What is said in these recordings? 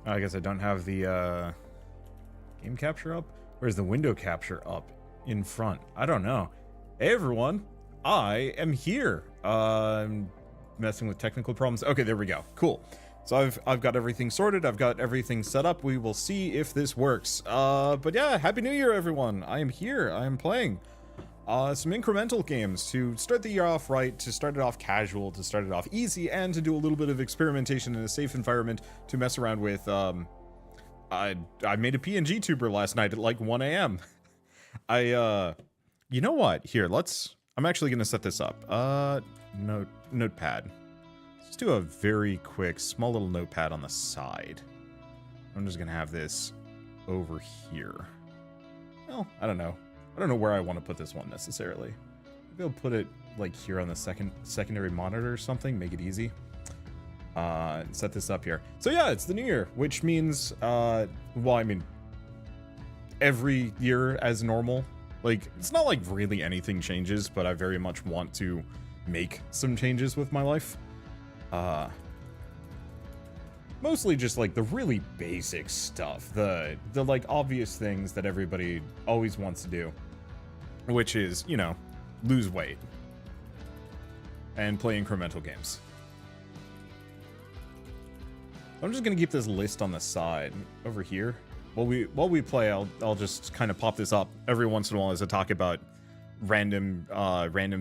I guess I don't have the game capture up. Where's the window capture up in front? I don't know. Hey everyone, I am here. I'm messing with technical problems. Okay, there we go. Cool. So I've got everything sorted. I've got everything set up. We will see if this works. But yeah, Happy New Year, everyone. I am here. I am playing some incremental games to start the year off right, to start it off casual, to start it off easy, and to do a little bit of experimentation in a safe environment to mess around with. I made a PNGTuber last night at like 1 a.m. You know what? Here, I'm actually gonna set this up. Notepad. Let's do a very quick, small little notepad on the side. I'm just gonna have this over here. Well, I don't know. I don't know where I want to put this one necessarily. Maybe I'll put it like here on the secondary monitor or something, make it easy. Set this up here. So yeah, it's the new year, which means, well, I mean, every year as normal. Like, it's not like really anything changes, but I very much want to make some changes with my life. Mostly just like the really basic stuff, the like obvious things that everybody always wants to do, which is, you know, lose weight and play incremental games. I'm just gonna keep this list on the side over here. While we play, I'll just kind of pop this up every once in a while as I talk about random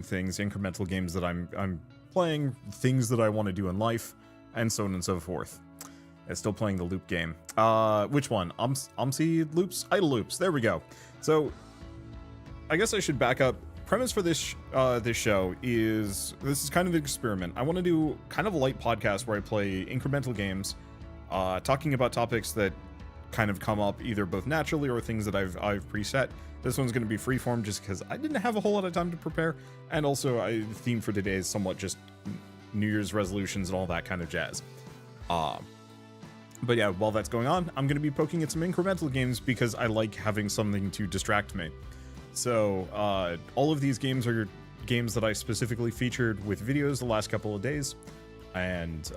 things, incremental games that I'm playing, things that I want to do in life, and so on and so forth. I'm still playing the loop game. Which one? UMSI loops? Idle loops. There we go. So I guess I should back up. Premise for this show is, this is kind of an experiment. I want to do kind of a light podcast where I play incremental games, talking about topics that kind of come up either both naturally or things that I've preset. This one's going to be freeform just because I didn't have a whole lot of time to prepare, and also the theme for today is somewhat just New Year's resolutions and all that kind of jazz. But yeah, while that's going on, I'm going to be poking at some incremental games because I like having something to distract me. So all of these games are games that I specifically featured with videos the last couple of days, and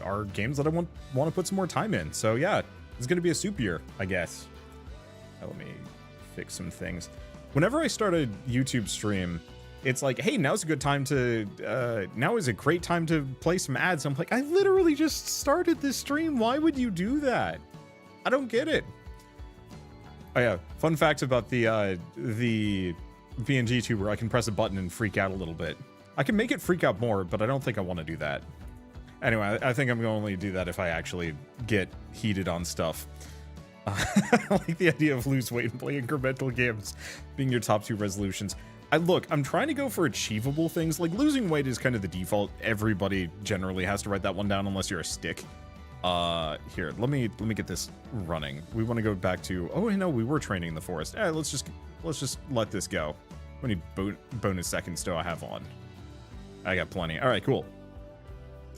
are games that I want to put some more time in. So yeah, it's going to be a soup year, I guess. Let me fix some things. Whenever I start a YouTube stream, it's like, hey, now's a good time to, now is a great time to play some ads. I'm like, I literally just started this stream. Why would you do that? I don't get it. Oh yeah, fun fact about the PNGTuber, I can press a button and freak out a little bit. I can make it freak out more, but I don't think I want to do that. Anyway, I think I'm going to only do that if I actually get heated on stuff. I like the idea of lose weight and play incremental games being your top 2 resolutions. Look, I'm trying to go for achievable things. Like, losing weight is kind of the default. Everybody generally has to write that one down unless you're a stick. Here, let me get this running. We want to go back to, oh, no, we were training in the forest. Let's just let this go. How many bonus seconds do I have on? I got plenty. All right, cool.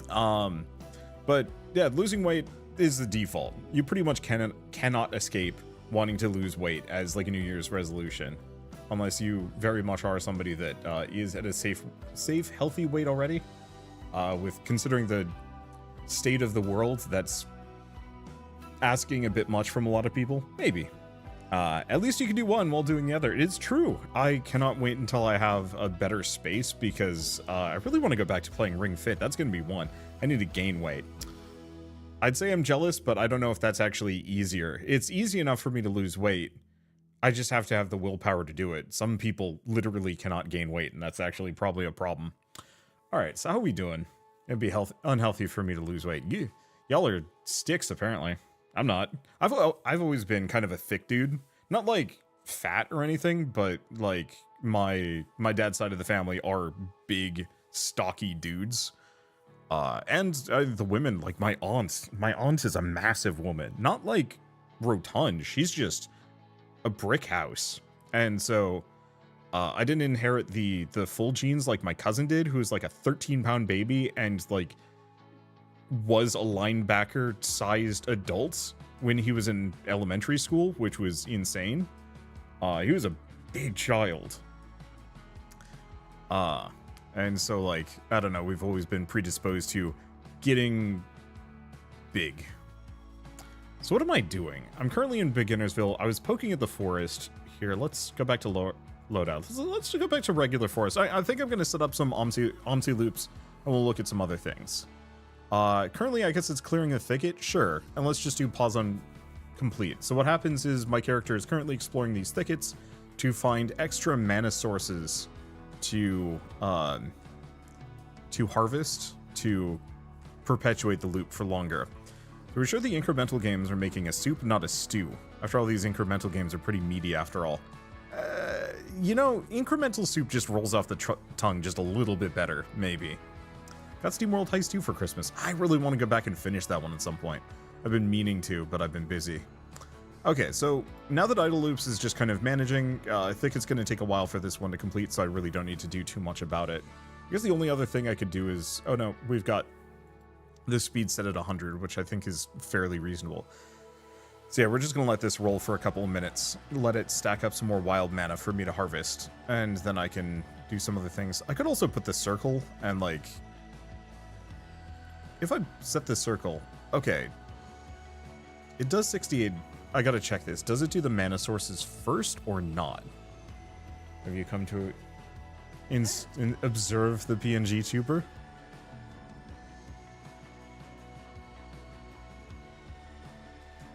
But yeah, losing weight is the default. You pretty much cannot escape wanting to lose weight as like a New Year's resolution, unless you very much are somebody that is at a safe, healthy weight already. With considering the state of the world, that's asking a bit much from a lot of people. Maybe. At least you can do one while doing the other. It's true. I cannot wait until I have a better space because I really want to go back to playing Ring Fit. That's going to be one. I need to gain weight. I'd say I'm jealous, but I don't know if that's actually easier. It's easy enough for me to lose weight. I just have to have the willpower to do it. Some people literally cannot gain weight, and that's actually probably a problem. All right, so how are we doing? It'd be unhealthy for me to lose weight. Y'all are sticks, apparently. I'm not. I've always been kind of a thick dude. Not like fat or anything, but like my dad's side of the family are big, stocky dudes. And the women, like my aunt is a massive woman. Not like rotund. She's just a brick house. And so I didn't inherit the full genes like my cousin did, who was like a 13-pound baby and like was a linebacker sized adult when he was in elementary school, which was insane. He was a big child. And so, like, I don't know, we've always been predisposed to getting big. So what am I doing? I'm currently in Beginnersville. I was poking at the forest. Here, let's go back to loadout. Let's go back to regular forest. I think I'm going to set up some OMSI loops, and we'll look at some other things. Currently, I guess it's clearing a thicket. Sure. And let's just do pause on complete. So what happens is my character is currently exploring these thickets to find extra mana sources to harvest, to perpetuate the loop for longer. We're sure the Incremental Games are making a soup, not a stew. After all, these Incremental Games are pretty meaty after all. You know, Incremental Soup just rolls off the tongue just a little bit better, maybe. Got SteamWorld Heist 2 for Christmas. I really want to go back and finish that one at some point. I've been meaning to, but I've been busy. Okay, so now that Idle Loops is just kind of managing, I think it's going to take a while for this one to complete, so I really don't need to do too much about it. I guess the only other thing I could do is... Oh no, we've got the speed set at 100, which I think is fairly reasonable. So yeah, we're just going to let this roll for a couple of minutes. Let it stack up some more wild mana for me to harvest. And then I can do some other things. I could also put the circle and like... If I set the circle... Okay. It does 68... I gotta check this. Does it do the mana sources first or not? Have you come to observe the PNGTuber?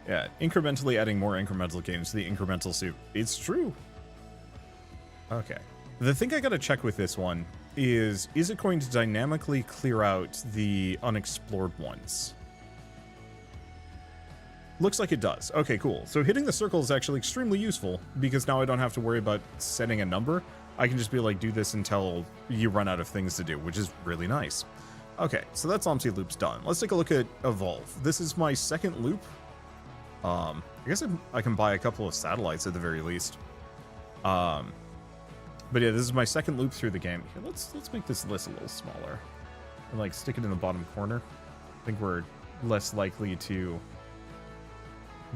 Yeah, incrementally adding more incremental games to the incremental soup. It's true. Okay. The thing I gotta check with this one is it going to dynamically clear out the unexplored ones? Looks like it does. Okay, cool. So hitting the circle is actually extremely useful because now I don't have to worry about setting a number. I can just be like, do this until you run out of things to do, which is really nice. Okay, so that's OMSI Loop's done. Let's take a look at Evolve. This is my second loop. I guess I can buy a couple of satellites at the very least. But yeah, this is my second loop through the game. Here, let's make this list a little smaller. And like stick it in the bottom corner. I think we're less likely to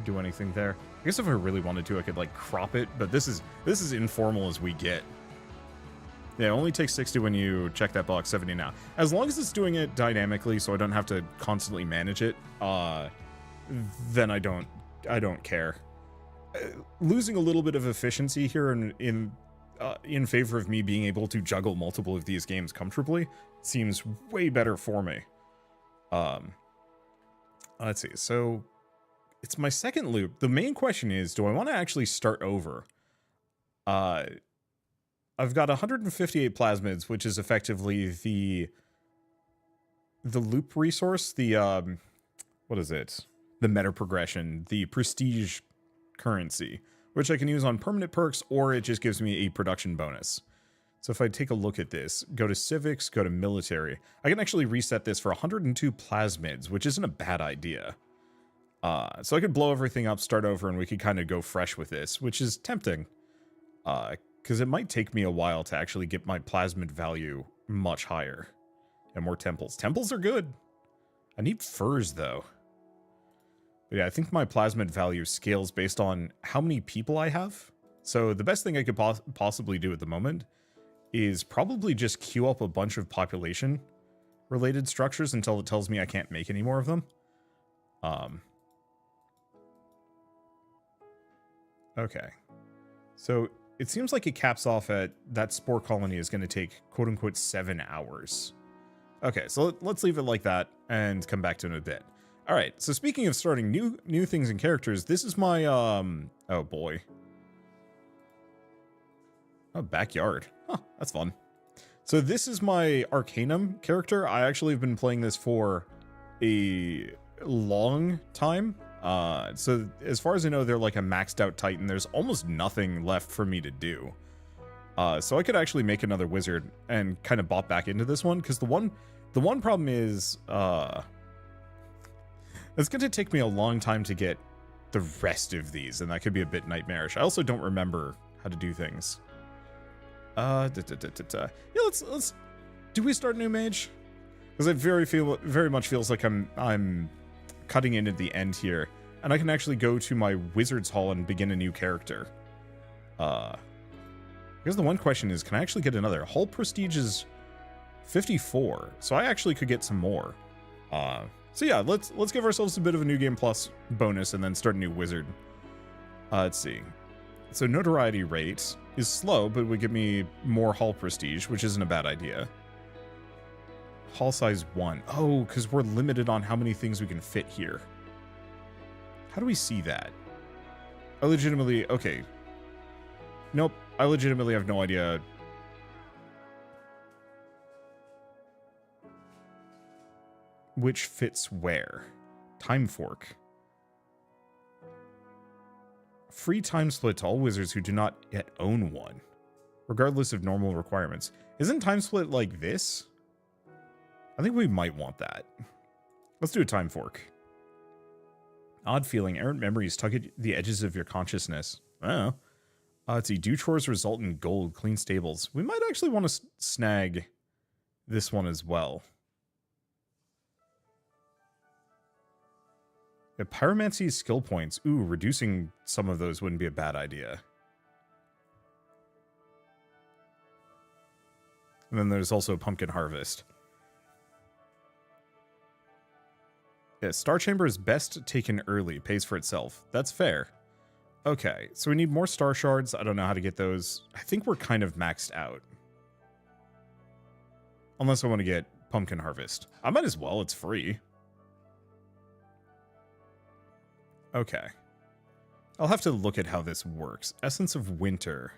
do anything there. I guess if I really wanted to, I could like crop it, but this is informal as we get. Yeah, it only takes 60 when you check that box, 70 now. As long as it's doing it dynamically so I don't have to constantly manage it, then I don't care. Losing a little bit of efficiency here in favor of me being able to juggle multiple of these games comfortably seems way better for me. Let's see. So it's my second loop. The main question is, do I want to actually start over? I've got 158 plasmids, which is effectively the loop resource, the what is it? The meta progression, the prestige currency, which I can use on permanent perks, or it just gives me a production bonus. So if I take a look at this, go to civics, go to military, I can actually reset this for 102 plasmids, which isn't a bad idea. So I could blow everything up, start over, and we could kind of go fresh with this, which is tempting. Because it might take me a while to actually get my plasmid value much higher. And more temples. Temples are good. I need furs, though. But yeah, I think my plasmid value scales based on how many people I have. So the best thing I could possibly do at the moment is probably just queue up a bunch of population-related structures until it tells me I can't make any more of them. Okay. So it seems like it caps off at that spore colony is going to take quote-unquote 7 hours. Okay, so let's leave it like that and come back to it in a bit. All right, so speaking of starting new things and characters, this is my, oh boy. Oh, backyard. Huh, that's fun. So this is my Arcanum character. I actually have been playing this for a long time. So as far as I know, they're like a maxed out Titan. There's almost nothing left for me to do. So I could actually make another wizard and kind of bop back into this one, because the one problem is, it's going to take me a long time to get the rest of these, and that could be a bit nightmarish. I also don't remember how to do things. Yeah, let's. Do we start new mage? Because it very much feels like I'm cutting in at the end here, and I can actually go to my wizard's hall and begin a new character. Because the one question is, can I actually get another? Hull prestige is 54, so I actually could get some more. So yeah, let's give ourselves a bit of a New Game Plus bonus and then start a new wizard. Let's see. So notoriety rate is slow, but would give me more hall prestige, which isn't a bad idea. Hall size 1. Oh, because we're limited on how many things we can fit here. How do we see that? I legitimately... Okay. Nope. I legitimately have no idea. Which fits where? Time fork. Free time split to all wizards who do not yet own one, regardless of normal requirements. Isn't time split like this? I think we might want that. Let's do a time fork. Odd feeling, errant memories tug at the edges of your consciousness. Oh. Let's see, do chores result in gold, clean stables. We might actually want to snag this one as well. Yeah, pyromancy skill points. Ooh, reducing some of those wouldn't be a bad idea. And then there's also pumpkin harvest. Yeah, Star Chamber is best taken early. Pays for itself. That's fair. Okay, so we need more star shards. I don't know how to get those. I think we're kind of maxed out. Unless I want to get pumpkin harvest. I might as well. It's free. Okay. I'll have to look at how this works. Essence of Winter.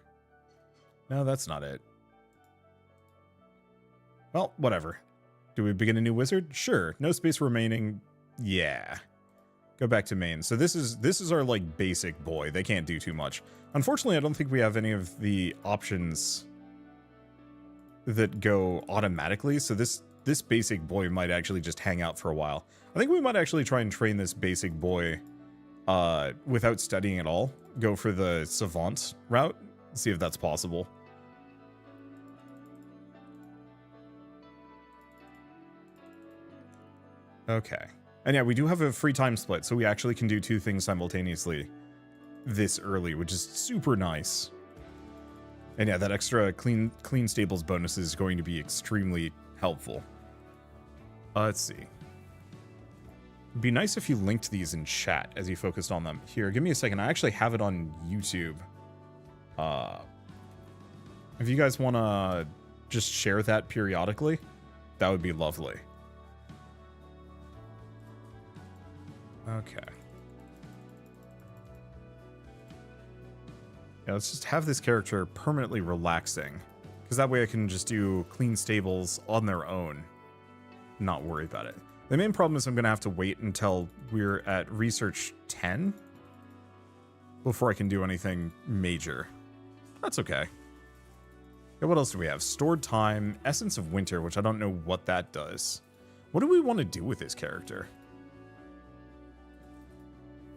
No, that's not it. Well, whatever. Do we begin a new wizard? Sure. No space remaining. Yeah. Go back to main. So this is our like basic boy. They can't do too much. Unfortunately, I don't think we have any of the options that go automatically. So this basic boy might actually just hang out for a while. I think we might actually try and train this basic boy without studying at all. Go for the savant route. See if that's possible. Okay. And yeah, we do have a free time split, so we actually can do two things simultaneously this early, which is super nice. And yeah, that extra clean stables bonus is going to be extremely helpful. Let's see. It'd be nice if you linked these in chat as you focused on them. Here, give me a second. I actually have it on YouTube. If you guys want to just share that periodically, that would be lovely. Okay. Yeah, let's just have this character permanently relaxing. Because that way I can just do clean stables on their own. Not worry about it. The main problem is I'm going to have to wait until we're at research 10 before I can do anything major. That's okay. Yeah, what else do we have? Stored time, Essence of Winter, which I don't know what that does. What do we want to do with this character?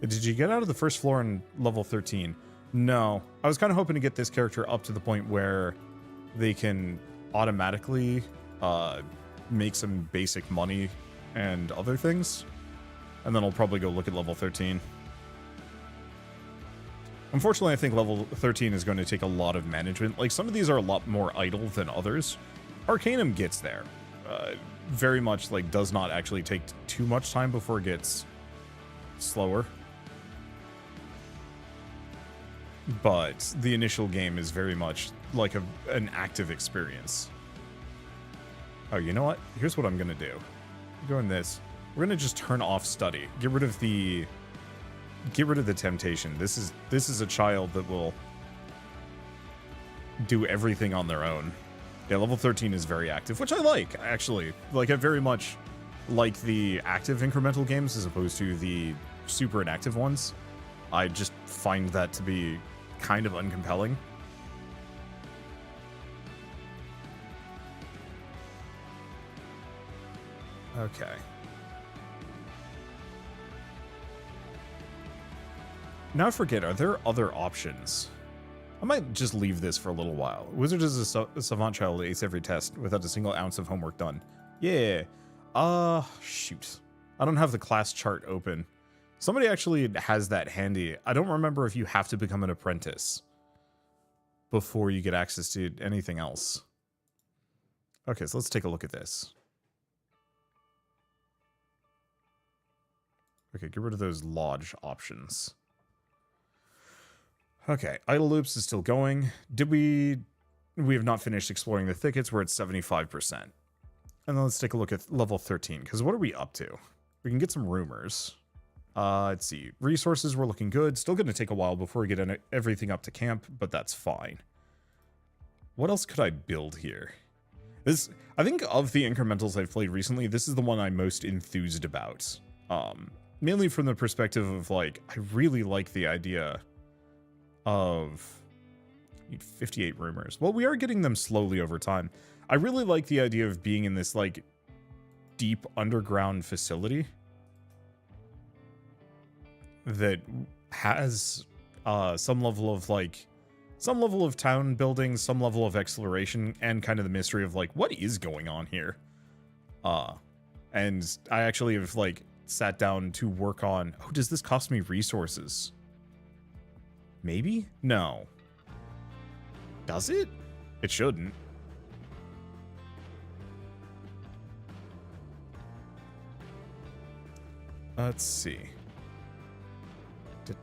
Did you get out of the first floor in level 13? No. I was kind of hoping to get this character up to the point where they can automatically make some basic money and other things. And then I'll probably go look at level 13. Unfortunately, I think level 13 is going to take a lot of management. Like, some of these are a lot more idle than others. Arcanum gets there. Very much, like, does not actually take too much time before it gets slower. But the initial game is very much like an active experience. Oh, you know what? Here's what I'm going to do. Go in this. We're going to just turn off study. Get rid of the temptation. This is a child that will do everything on their own. Yeah, level 13 is very active, which I like, actually. Like, I very much like the active incremental games as opposed to the super inactive ones. I just find that to be kind of uncompelling. Okay. Now I forget, are there other options? I might just leave this for a little while. Wizard is a savant child, ace every test without a single ounce of homework done. Yeah. Shoot. I don't have the class chart open. Somebody actually has that handy. I don't remember if you have to become an apprentice before you get access to anything else. Okay, so let's take a look at this. Okay, get rid of those lodge options. Okay, idle loops is still going. We have not finished exploring the thickets. We're at 75%. And then let's take a look at level 13, because what are we up to? We can get some rumors. Let's see. Resources, we're looking good. Still going to take a while before we get everything up to camp, but that's fine. What else could I build here? I think of the incrementals I've played recently, this is the one I'm most enthused about. Mainly from the perspective of, like, I really like the idea of 58 rumors. Well, we are getting them slowly over time. I really like the idea of being in this, like, deep underground facility that has some level of town building, some level of exploration, and kind of the mystery of, like, what is going on here? And I actually have, like, sat down to work on, oh, does this cost me resources? Maybe? No. Does it? It shouldn't. Let's see.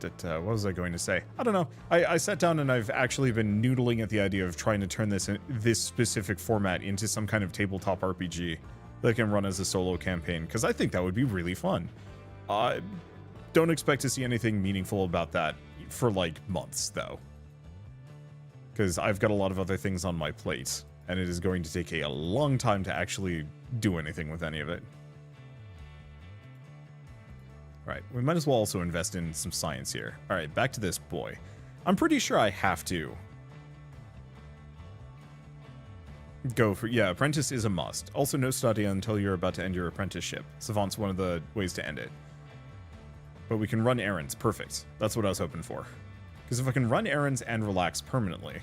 What was I going to say? I don't know. I sat down and I've actually been noodling at the idea of trying to turn this specific format into some kind of tabletop RPG that can run as a solo campaign, because I think that would be really fun. Don't expect to see anything meaningful about that for, like, months, though. Because I've got a lot of other things on my plate, and it is going to take a long time to actually do anything with any of it. Right, we might as well also invest in some science here. Alright, back to this boy. I'm pretty sure I have to go for, yeah, apprentice is a must. Also, no study until you're about to end your apprenticeship. Savant's one of the ways to end it. But we can run errands. Perfect. That's what I was hoping for. Because if I can run errands and relax permanently,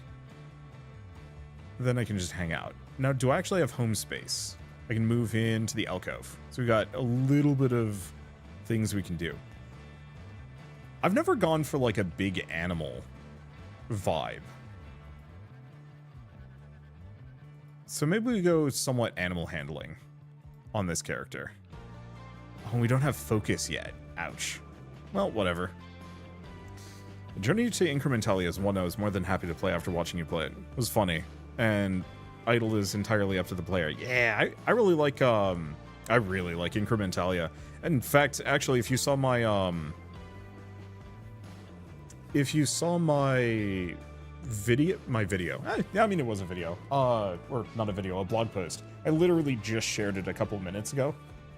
then I can just hang out. Now, do I actually have home space? I can move into the alcove. So we got a little bit of things we can do. I've never gone for, like, a big animal vibe. So maybe we go somewhat animal handling on this character. Oh, we don't have focus yet. Ouch. Well, whatever. The Journey to Incremental is one I was more than happy to play after watching you play it. It was funny. And idle is entirely up to the player. Yeah, I really like Incrementalia. In fact, actually, if you saw my video, I mean, it was a video, or not a video, a blog post. I literally just shared it a couple minutes ago.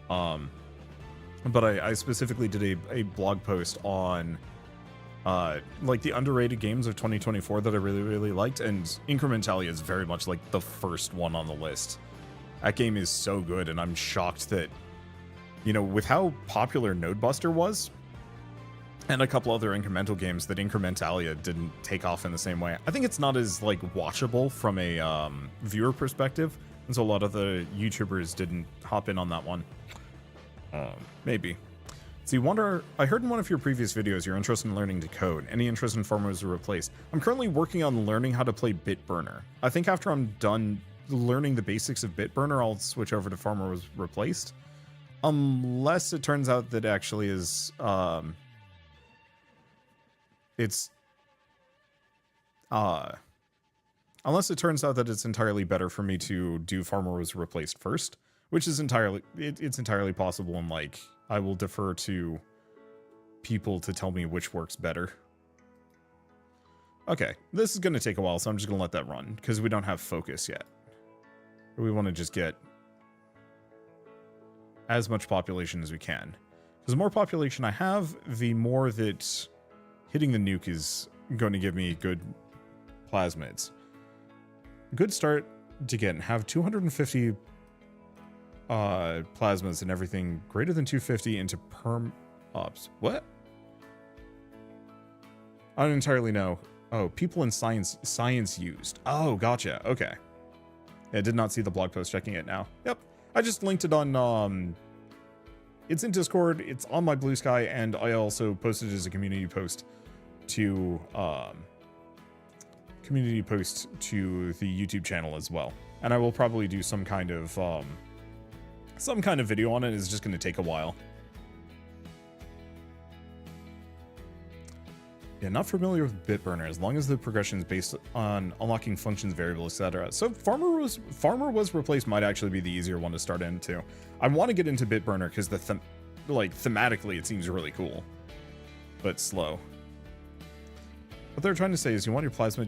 But I specifically did a blog post on like the underrated games of 2024 that I really, really liked, and Incremental is very much like the first one on the list. That game is so good, and I'm shocked that, you know, with how popular Nodebuster was, and a couple other incremental games, that Incrementalia didn't take off in the same way. I think it's not as, like, watchable from a viewer perspective, and so a lot of the YouTubers didn't hop in on that one. Maybe. See, Wander, I heard in one of your previous videos you're interested in learning to code. Any interest in farmers to replace? I'm currently working on learning how to play Bitburner. I think after I'm done learning the basics of Bitburner, I'll switch over to Farmer Was Replaced. Unless it turns out that actually is, unless it turns out that it's entirely better for me to do Farmer Was Replaced first, which is entirely, it's entirely possible, and, like, I will defer to people to tell me which works better. Okay, this is going to take a while, so I'm just going to let that run, because we don't have focus yet. We want to just get as much population as we can. Because the more population I have, the more that hitting the nuke is going to give me good plasmids. Good start to get, have 250 plasmas and everything greater than 250 into perm ops. What? I don't entirely know. Oh, people in science used. Oh, gotcha. Okay. I did not see the blog post. Checking it now. Yep. I just linked it on, it's in Discord, it's on my Blue Sky, and I also posted it as a community post to, the YouTube channel as well. And I will probably do some kind of video on it. It's just going to take a while. Yeah, not familiar with Bitburner, as long as the progression is based on unlocking functions, variables, etc. So Farmer was replaced might actually be the easier one to start into. I want to get into Bitburner because thematically it seems really cool, but slow. What they're trying to say is you want your plasma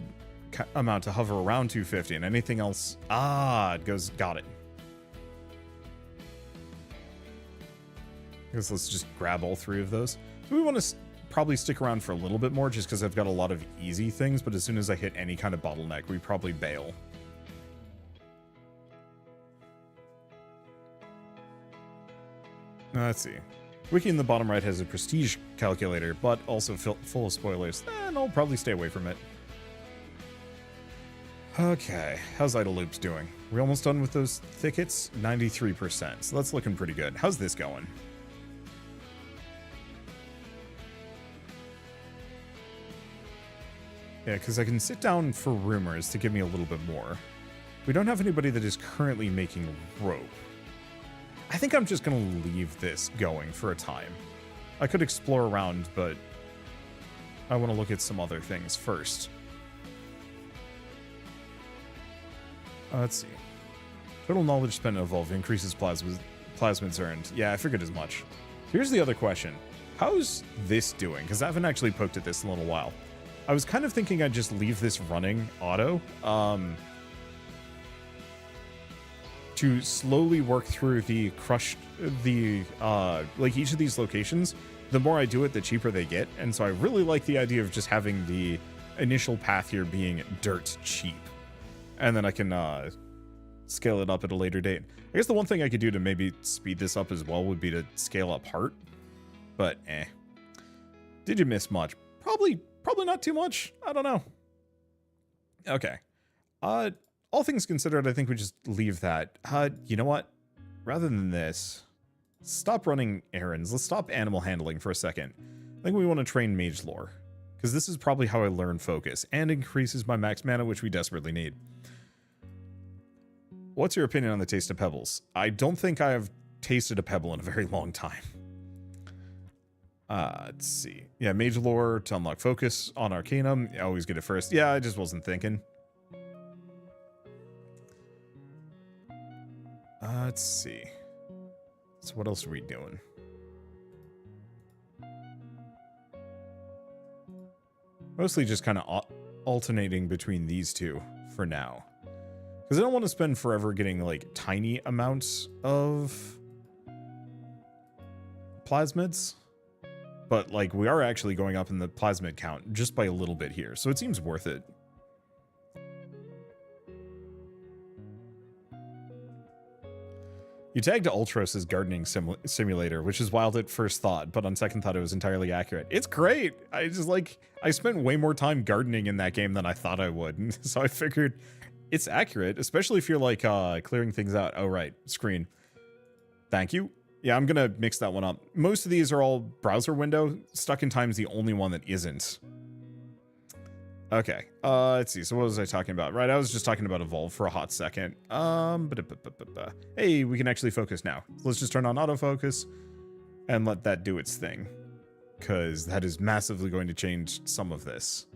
amount to hover around 250, and anything else, it goes, got it. I guess let's just grab all three of those. So we want to probably stick around for a little bit more just because I've got a lot of easy things, but as soon as I hit any kind of bottleneck, we probably bail. Let's see. Wiki in the bottom right has a prestige calculator, but also full of spoilers, and I'll probably stay away from it. Okay, how's Idle Loops doing? We almost done with those thickets? 93%, so that's looking pretty good. How's this going? Yeah, because I can sit down for rumors to give me a little bit more. We don't have anybody that is currently making rope. I think I'm just going to leave this going for a time. I could explore around, but I want to look at some other things first. Let's see. Total knowledge spent to evolve increases plasmids earned. Yeah, I figured as much. Here's the other question. How's this doing? Because I haven't actually poked at this in a little while. I was kind of thinking I'd just leave this running auto to slowly work through the like each of these locations. The more I do it, the cheaper they get. And so I really like the idea of just having the initial path here being dirt cheap. And then I can scale it up at a later date. I guess the one thing I could do to maybe speed this up as well would be to scale up Heart. But Did you miss much? Probably not too much. I don't know. Okay. All things considered, I think we just leave that. You know what? Rather than this, stop running errands. Let's stop animal handling for a second. I think we want to train Mage Lore, because this is probably how I learn focus and increases my max mana, which we desperately need. What's your opinion on the taste of pebbles? I don't think I have tasted a pebble in a very long time. Let's see. Yeah, Mage Lore to unlock focus on Arcanum. I always get it first. Yeah, I just wasn't thinking. Let's see. So what else are we doing? Mostly just kind of alternating between these two for now. Because I don't want to spend forever getting, like, tiny amounts of plasmids. But, like, we are actually going up in the plasmid count just by a little bit here. So it seems worth it. You tagged Ultros as gardening simulator, which is wild at first thought, but on second thought it was entirely accurate. It's great! I spent way more time gardening in that game than I thought I would. So I figured it's accurate, especially if you're, like, clearing things out. Oh, right. Screen. Thank you. Yeah, I'm gonna mix that one up. Most of these are all browser window. Stuck in Time's the only one that isn't. Okay, let's see. So what was I talking about? Right, I was just talking about Evolve for a hot second. Hey, we can actually focus now. Let's just turn on autofocus and let that do its thing, because that is massively going to change some of this.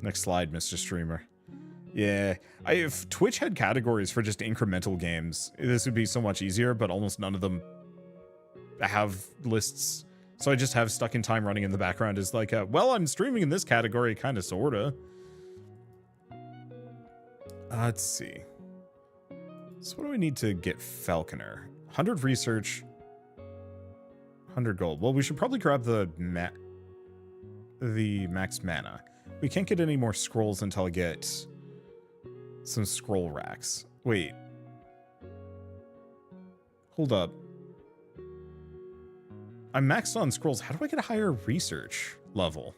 Next slide, Mr. Streamer. Yeah, if Twitch had categories for just incremental games, this would be so much easier, but almost none of them have lists. So I just have Stuck in Time running in the background as like, well, I'm streaming in this category, kind of, sort of. Let's see. So what do we need to get Falconer? 100 research, 100 gold. Well, we should probably grab the max mana. We can't get any more scrolls until I get some scroll racks. Wait. Hold up. I'm maxed on scrolls. How do I get a higher research level?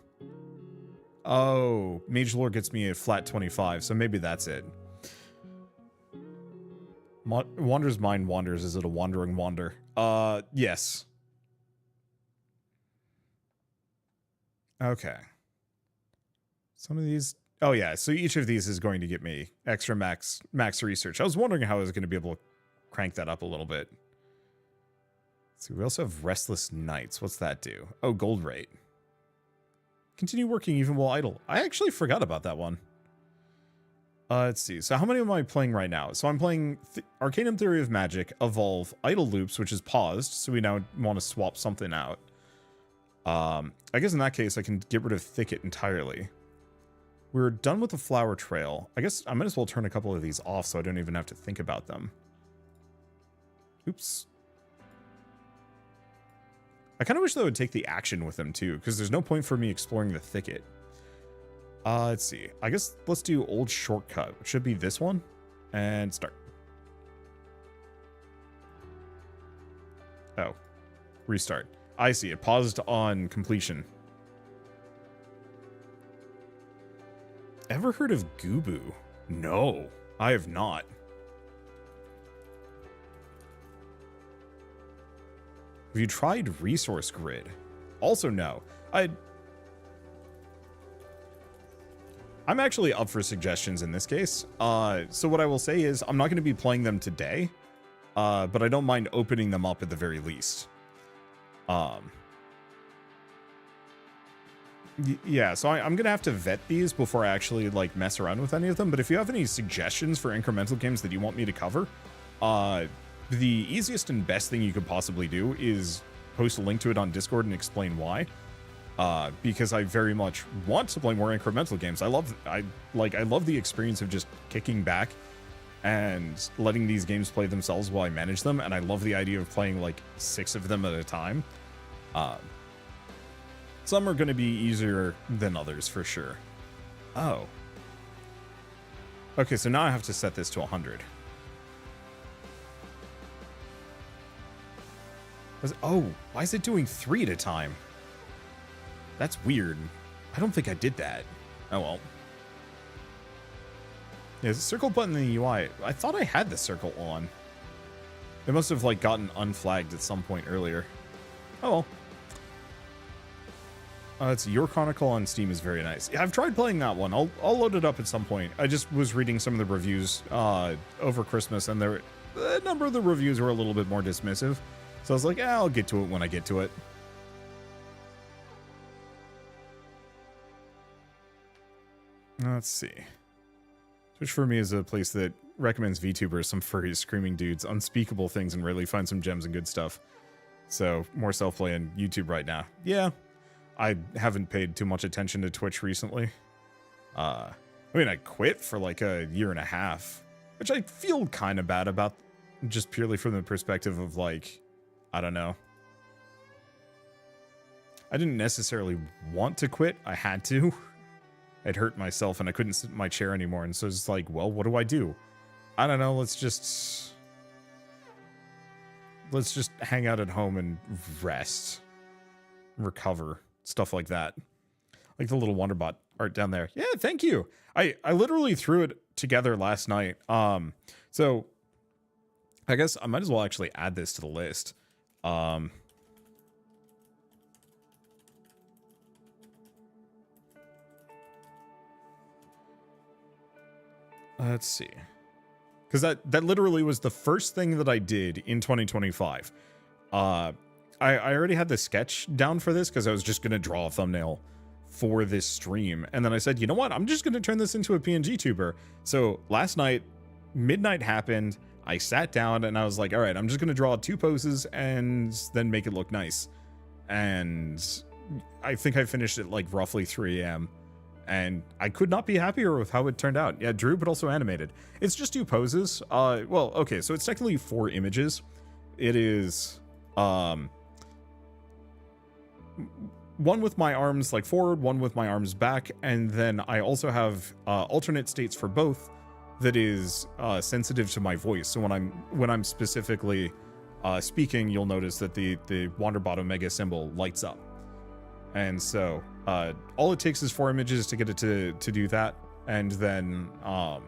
Oh, Mage Lore gets me a flat 25, so maybe that's it. Wander's mind wanders. Is it a wandering wander? Yes. Okay. Some of these... Oh, yeah, so each of these is going to get me extra max research. I was wondering how I was going to be able to crank that up a little bit. So we also have Restless Nights. What's that do? Oh, gold rate. Continue working even while idle. I actually forgot about that one. Let's see. So how many am I playing right now? So I'm playing Arcanum Theory of Magic, Evolve, Idle Loops, which is paused. So we now want to swap something out. I guess in that case, I can get rid of Thicket entirely. We're done with the Flower Trail. I guess I might as well turn a couple of these off so I don't even have to think about them. Oops. I kind of wish they would take the action with them too, because there's no point for me exploring the thicket. Let's see. I guess let's do Old Shortcut, which should be this one, and start. Oh, restart. I see. It paused on completion. Ever heard of Gubu? No, I have not. Have you tried Resource Grid? Also no. I'm actually up for suggestions in this case. So what I will say is I'm not going to be playing them today, but I don't mind opening them up at the very least. Yeah, so I'm going to have to vet these before I actually like mess around with any of them. But if you have any suggestions for incremental games that you want me to cover, the easiest and best thing you could possibly do is post a link to it on Discord and explain why. Because I very much want to play more incremental games. I love the experience of just kicking back and letting these games play themselves while I manage them. And I love the idea of playing like 6 of them at a time. Some are going to be easier than others for sure. Oh. Okay, so now I have to set this to 100. Oh, why is it doing 3 at a time? That's weird. I don't think I did that. Oh well. Yeah, there's a circle button in the UI. I thought I had the circle on. It must have like gotten unflagged at some point earlier. Oh well. It's Your Chronicle on Steam is very nice. Yeah, I've tried playing that one. I'll load it up at some point. I just was reading some of the reviews over Christmas, and a number of the reviews were a little bit more dismissive. So I was like, I'll get to it when I get to it. Let's see. Twitch for me is a place that recommends VTubers, some furries, screaming dudes, unspeakable things, and really find some gems and good stuff. So more self-play on YouTube right now. Yeah, I haven't paid too much attention to Twitch recently. I mean, I quit for like a year and a half, which I feel kind of bad about, just purely from the perspective of like, I don't know. I didn't necessarily want to quit. I had to. I'd hurt myself and I couldn't sit in my chair anymore. And so it's like, well, what do I do? I don't know. Let's just hang out at home and rest, recover, stuff like that. Like the little Wanderbot art down there. Yeah, thank you. I literally threw it together last night. So I guess I might as well actually add this to the list. Let's see. Because that literally was the first thing that I did in 2025. I already had the sketch down for this because I was just going to draw a thumbnail for this stream. And then I said, you know what? I'm just going to turn this into a PNGTuber. So last night, midnight happened. I sat down and I was like, all right, I'm just going to draw 2 poses and then make it look nice. And I think I finished at like roughly 3 a.m. And I could not be happier with how it turned out. Yeah, drew, but also animated. It's just 2 poses. Well, okay, so it's technically 4 images. It is one with my arms like forward, one with my arms back, and then I also have alternate states for both that is sensitive to my voice. So when I'm specifically speaking, you'll notice that the Wanderbot Omega symbol lights up. And so all it takes is 4 images to get it to do that. And then I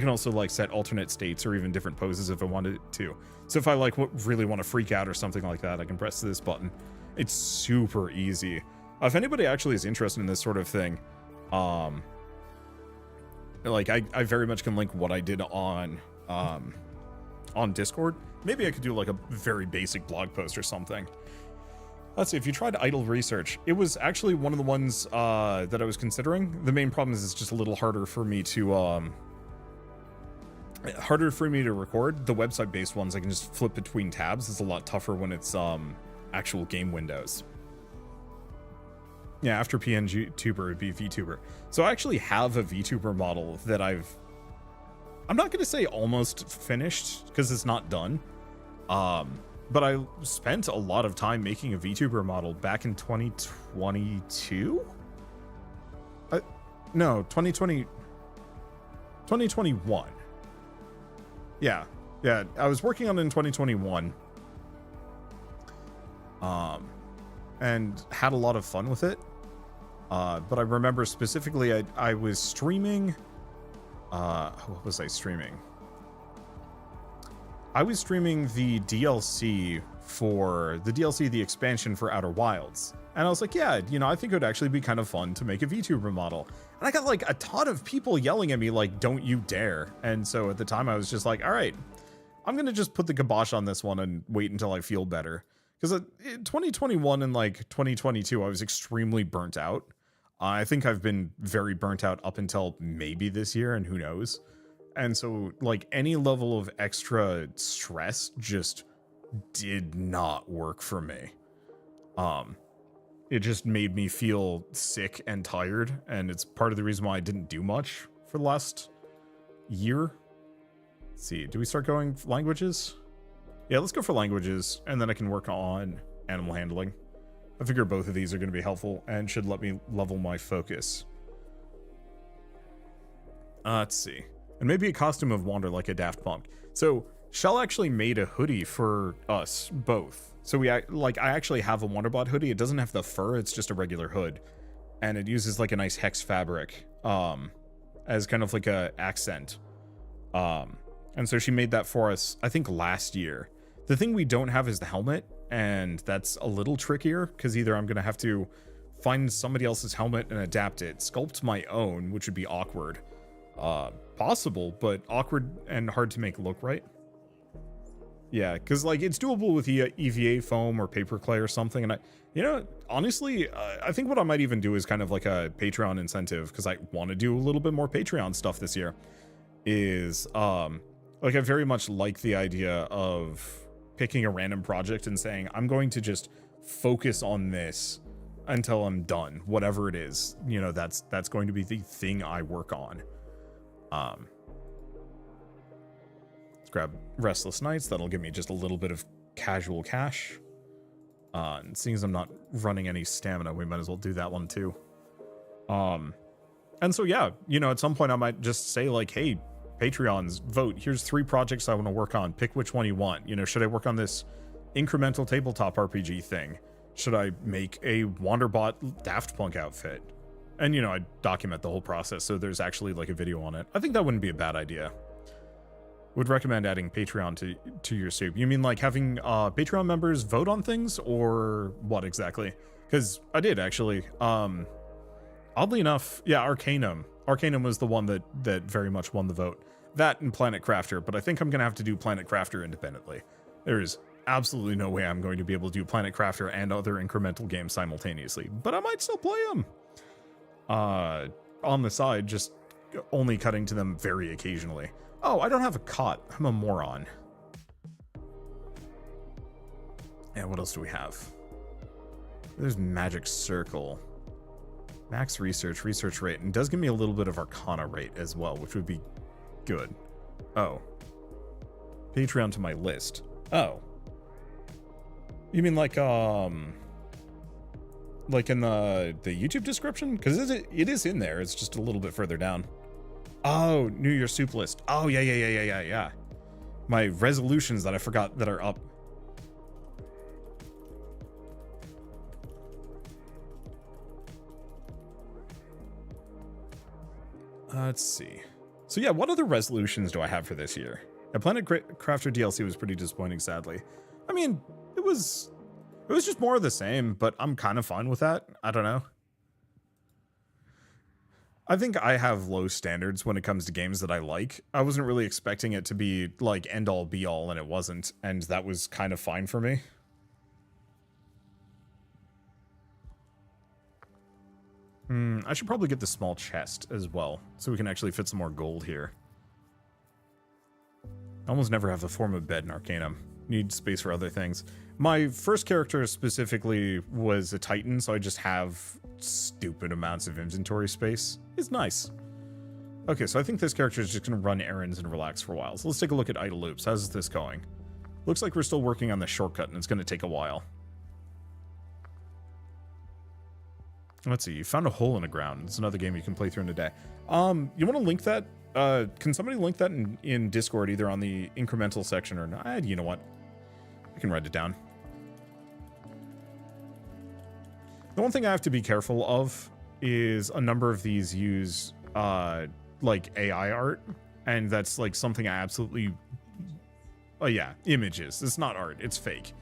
can also like set alternate states or even different poses if I wanted to. So if I like really want to freak out or something like that, I can press this button. It's super easy. If anybody actually is interested in this sort of thing, like I very much can link what I did on on Discord. Maybe I could do like a very basic blog post or something. Let's see, if you tried idle research, it was actually one of the ones that I was considering. The main problem is it's just a little harder for me to record. The website-based ones I can just flip between tabs. It's a lot tougher when it's actual game windows. Yeah, after PNGTuber, it'd be VTuber. So I actually have a VTuber model that I'm not going to say almost finished, because it's not done. But I spent a lot of time making a VTuber model back in 2022? No, 2021. Yeah, I was working on it in 2021. And had a lot of fun with it. But I remember specifically I was streaming. What was I streaming? I was streaming the DLC, the expansion for Outer Wilds. And I was like, yeah, you know, I think it would actually be kind of fun to make a VTuber model. And I got like a ton of people yelling at me like, don't you dare. And so at the time I was just like, all right, I'm going to just put the kibosh on this one and wait until I feel better. Because in 2021 and like 2022, I was extremely burnt out. I think I've been very burnt out up until maybe this year, and who knows. And so like any level of extra stress just did not work for me. It just made me feel sick and tired, and it's part of the reason why I didn't do much for the last year. Let's see, do we start going languages? Yeah, let's go for languages, and then I can work on animal handling. I figure both of these are going to be helpful and should let me level my focus. Let's see. And maybe a costume of Wander like a Daft Punk. So Shell actually made a hoodie for us both. So I actually have a Wanderbot hoodie. It doesn't have the fur, it's just a regular hood. And it uses like a nice hex fabric as kind of like a accent. And so she made that for us, I think last year. The thing we don't have is the helmet, and that's a little trickier because either I'm going to have to find somebody else's helmet and adapt it, sculpt my own, which would be awkward. Possible, but awkward and hard to make look right. Yeah, because like it's doable with EVA foam or paper clay or something. And honestly, I think what I might even do is kind of like a Patreon incentive, because I want to do a little bit more Patreon stuff this year. Is like I very much like the idea of picking a random project and saying I'm going to just focus on this until I'm done, whatever it is. You know, that's going to be the thing I work on. Let's grab Restless Nights. That'll give me just a little bit of casual cash. And seeing as I'm not running any stamina, we might as well do that one too. And so yeah, you know, at some point I might just say like, hey, Patreons, vote. Here's 3 projects I want to work on. Pick which one you want. You know, should I work on this incremental tabletop RPG thing? Should I make a Wanderbot Daft Punk outfit? And, you know, I document the whole process, so there's actually like a video on it. I think that wouldn't be a bad idea. Would recommend adding Patreon to your soup. You mean like having Patreon members vote on things, or what exactly? Because I did actually. Oddly enough, yeah, Arcanum was the one that very much won the vote. That and Planet Crafter, but I think I'm gonna have to do Planet Crafter independently. There is absolutely no way I'm going to be able to do Planet Crafter and other incremental games simultaneously, but I might still play them on the side, just only cutting to them very occasionally. Oh, I don't have a cot. I'm a moron. And what else do we have? There's Magic Circle. Max research rate, and does give me a little bit of Arcana rate as well, which would be good. Oh. Patreon to my list. Oh. You mean like in the YouTube description? Because it is in there, it's just a little bit further down. Oh, New Year's soup list. Oh, yeah. My resolutions that I forgot that are up. Let's see. So yeah, what other resolutions do I have for this year? The Planet Crafter DLC was pretty disappointing, sadly. I mean, it was just more of the same, but I'm kind of fine with that. I don't know. I think I have low standards when it comes to games that I like. I wasn't really expecting it to be like end all be all, and it wasn't, and that was kind of fine for me. I should probably get the small chest as well, so we can actually fit some more gold here. I almost never have the form of bed in Arcanum. Need space for other things. My first character specifically was a Titan, so I just have stupid amounts of inventory space. It's nice. Okay, so I think this character is just going to run errands and relax for a while. So let's take a look at idle loops. How's this going? Looks like we're still working on the shortcut, and it's going to take a while. Let's see, you found a hole in the ground. It's another game you can play through in a day. You want to link that? Can somebody link that in Discord, either on the incremental section or not? You know what? I can write it down. The one thing I have to be careful of is a number of these use like AI art, and that's like something I absolutely... Oh yeah, images. It's not art, it's fake.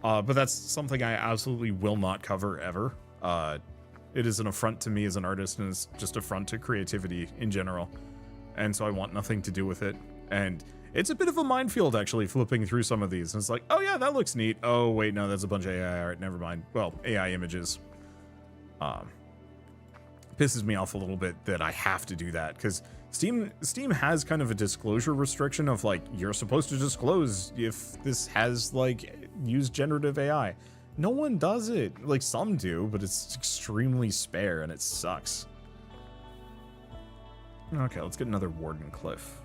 But that's something I absolutely will not cover ever. It is an affront to me as an artist, and it's just affront to creativity in general. And so I want nothing to do with it. And it's a bit of a minefield, actually, flipping through some of these. And it's like, oh yeah, that looks neat. Oh wait, no, that's a bunch of AI art. Never mind. Well, AI images. Pisses me off a little bit that I have to do that, because Steam has kind of a disclosure restriction of like, you're supposed to disclose if this has like used generative AI. No one does it. Like, some do, but it's extremely spare and it sucks. Okay, let's get another Warden Cliff.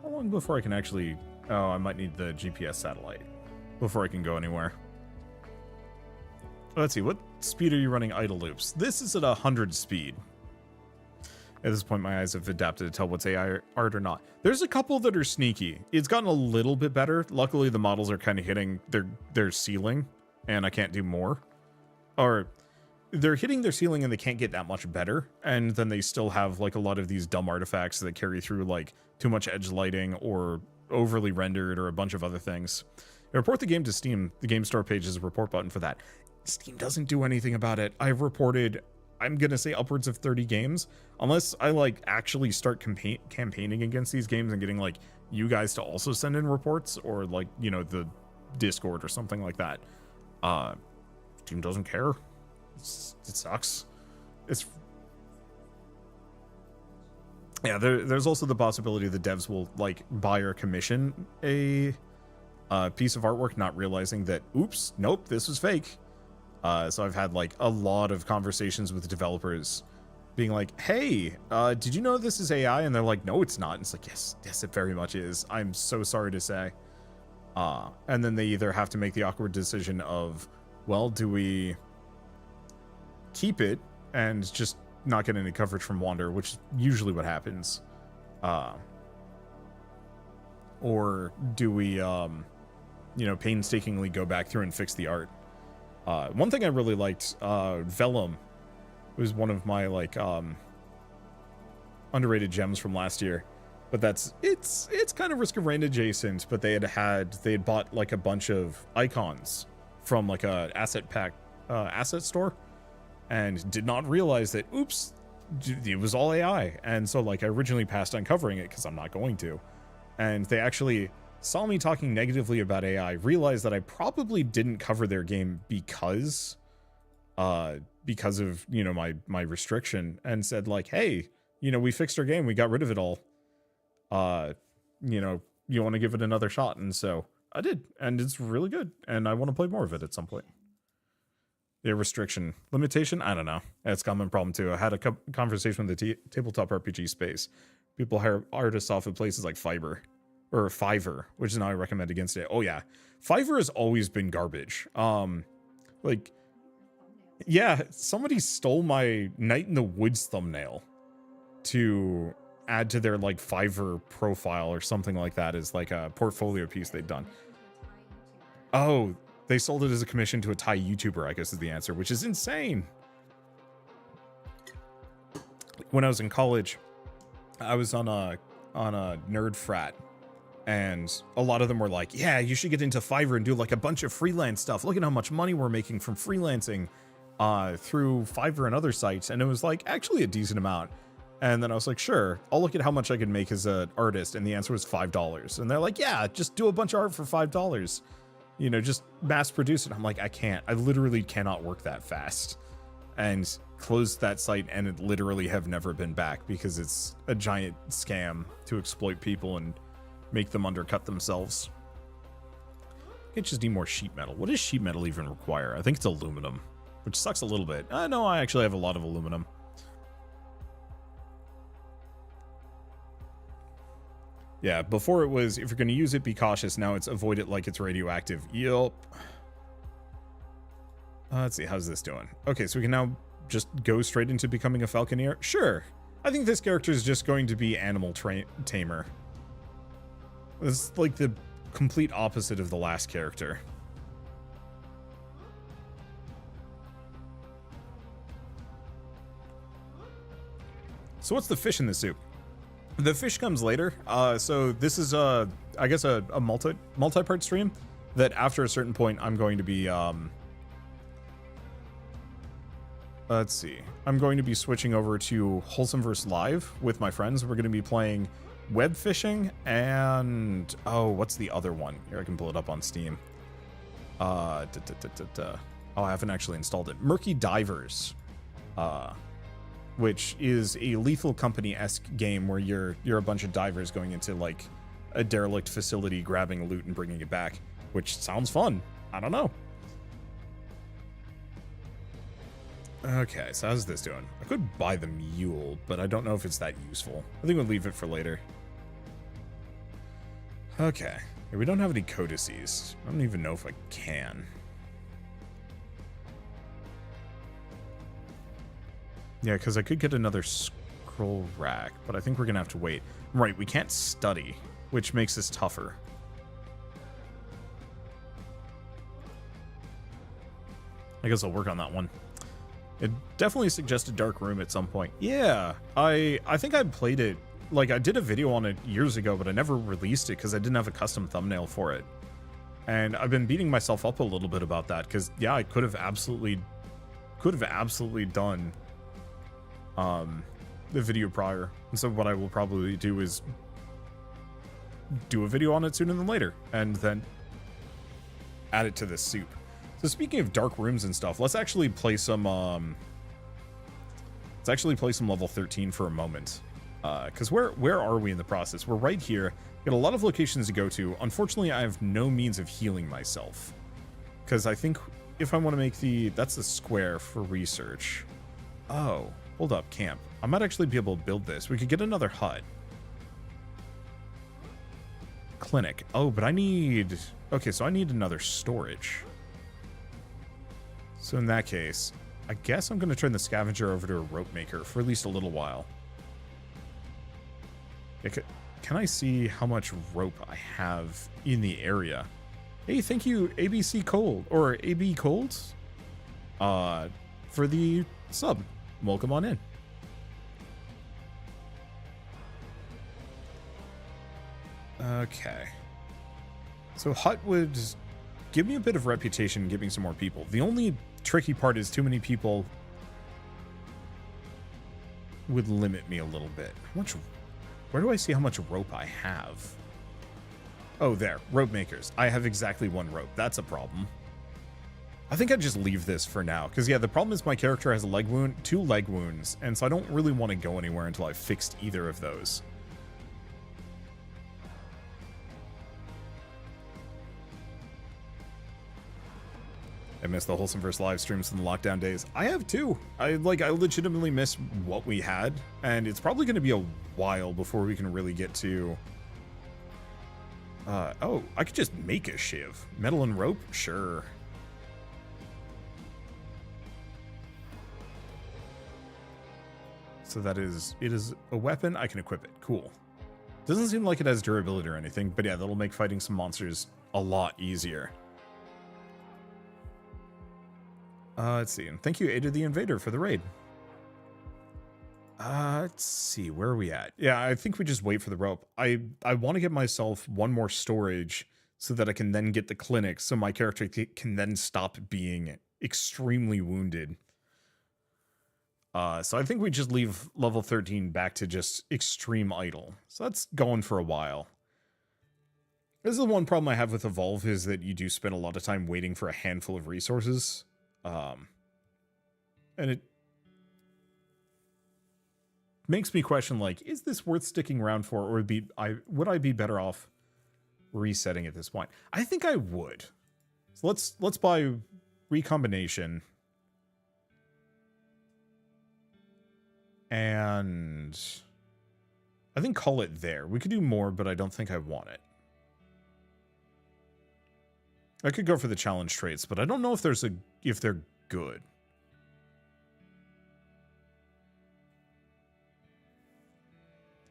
How long before I can actually... Oh, I might need the GPS satellite before I can go anywhere. Let's see, what speed are you running idle loops? This is at 100 speed. At this point, my eyes have adapted to tell what's AI art or not. There's a couple that are sneaky. It's gotten a little bit better. Luckily, the models are kind of hitting their ceiling, and I can't do more. Or they're hitting their ceiling and they can't get that much better, and then they still have like a lot of these dumb artifacts that carry through, like too much edge lighting or overly rendered or a bunch of other things. Report the game to Steam. The game store page is a report button for that. Steam doesn't do anything about it. I've reported, I'm gonna say, upwards of 30 games, unless I like actually start campaigning against these games and getting like you guys to also send in reports, or like, you know, the Discord or something like that. Steam doesn't care. It sucks. It's... Yeah, there's also the possibility the devs will like buy or commission a piece of artwork, not realizing that, oops, nope, this was fake. So I've had like a lot of conversations with developers being like, hey, did you know this is AI? And they're like, no, it's not. And it's like, yes, it very much is. I'm so sorry to say. And then they either have to make the awkward decision of, well, do we keep it and just not get any coverage from Wander, which is usually what happens. Or do we, you know, painstakingly go back through and fix the art? One thing I really liked, Vellum was one of my like underrated gems from last year, but it's kind of Risk of Rain adjacent. But they had bought like a bunch of icons from like a asset store, and did not realize that, oops, it was all AI. And so like I originally passed on covering it because I'm not going to, and they actually saw me talking negatively about AI, realized that I probably didn't cover their game because of, you know, my restriction, and said like, hey, you know, we fixed our game, we got rid of it all. You know, you want to give it another shot? And so I did, and it's really good, and I want to play more of it at some point. The restriction limitation, I don't know. It's a common problem too. I had a conversation with the tabletop RPG space. People hire artists off of places like Fiverr, which is now I recommend against it. Oh yeah, Fiverr has always been garbage. Like, yeah, somebody stole my Night in the Woods thumbnail to add to their like Fiverr profile or something like that, as like a portfolio piece they'd done. Oh, they sold it as a commission to a Thai YouTuber, I guess is the answer, which is insane. When I was in college, I was on a nerd frat, and a lot of them were like, yeah, you should get into Fiverr and do like a bunch of freelance stuff. Look at how much money we're making from freelancing. through Fiverr and other sites, and it was like actually a decent amount. And then I was like, sure, I'll look at how much I can make as an artist. And the answer was $5. And they're like, yeah, just do a bunch of art for $5. You know, just mass produce it. I'm like, I can't. I literally cannot work that fast. And closed that site, and it literally have never been back because it's a giant scam to exploit people and make them undercut themselves. I just need more sheet metal. What does sheet metal even require? I think it's aluminum, which sucks a little bit. No, I actually have a lot of aluminum. Yeah, before it was, if you're going to use it, be cautious. Now it's avoid it like it's radioactive. Yup. Let's see, how's this doing? Okay, so we can now just go straight into becoming a falconeer? Sure. I think this character is just going to be animal tamer. It's like the complete opposite of the last character. So what's the fish in the soup? The fish comes later. So this is I guess a multi-part stream that after a certain point I'm going to be let's see. I'm going to be switching over to Wholesomeverse Live with my friends. We're going to be playing web fishing and what's the other one? Here, I can pull it up on Steam. Oh, I haven't actually installed it. Murky Divers. Which is a Lethal Company-esque game where you're a bunch of divers going into like a derelict facility, grabbing loot and bringing it back, which sounds fun. I don't know. Okay, so how's this doing? I could buy the mule, but I don't know if it's that useful. I think we'll leave it for later. Okay, we don't have any codices. I don't even know if I can. Yeah, because I could get another scroll rack, but I think we're going to have to wait. Right, we can't study, which makes this tougher. I guess I'll work on that one. It definitely suggested Dark Room at some point. Yeah, I think I played it, like I did a video on it years ago, but I never released it because I didn't have a custom thumbnail for it. And I've been beating myself up a little bit about that because, yeah, I could have absolutely done the video prior. And so what I will probably do is do a video on it sooner than later and then add it to this soup. So speaking of dark rooms and stuff, let's actually play some level 13 for a moment. Because where are we in the process? We're right here. Got a lot of locations to go to. Unfortunately, I have no means of healing myself. Because I think if I want to make that's the square for research. Oh, hold up, camp. I might actually be able to build this. We could get another hut. Clinic. Oh, but I need... Okay, so I need another storage. So in that case, I guess I'm going to turn the scavenger over to a rope maker for at least a little while. Can I see how much rope I have in the area? Hey, thank you, ABC Cold, or AB Colds, for the sub. Welcome on in. Okay. So hut would give me a bit of reputation, give me some more people. The only tricky part is too many people would limit me a little bit. Where do I see how much rope I have? Oh, there. Rope makers. I have exactly one rope. That's a problem. I think I'd just leave this for now. Because, yeah, the problem is my character has a leg wound, 2 leg wounds. And so I don't really want to go anywhere until I've fixed either of those. I miss the Wholesomeverse live streams from the lockdown days. I have too. I legitimately miss what we had, and it's probably going to be a while before we can really get to... oh, I could just make a shiv. Metal and rope? Sure. So it is a weapon. I can equip it. Cool. Doesn't seem like it has durability or anything, but yeah, that'll make fighting some monsters a lot easier. Let's see. And thank you, Ada the Invader, for the raid. Let's see. Where are we at? Yeah, I think we just wait for the rope. I want to get myself one more storage so that I can then get the clinic so my character can then stop being extremely wounded So I think we just leave level 13 back to just extreme idle. So that's going for a while. This is the one problem I have with Evolve, is that you do spend a lot of time waiting for a handful of resources. And it makes me question, like, is this worth sticking around for, or would I be better off resetting at this point? I think I would. So let's buy recombination. And I think call it there. We could do more, but I don't think I want it. I could go for the challenge traits, but I don't know if they're good.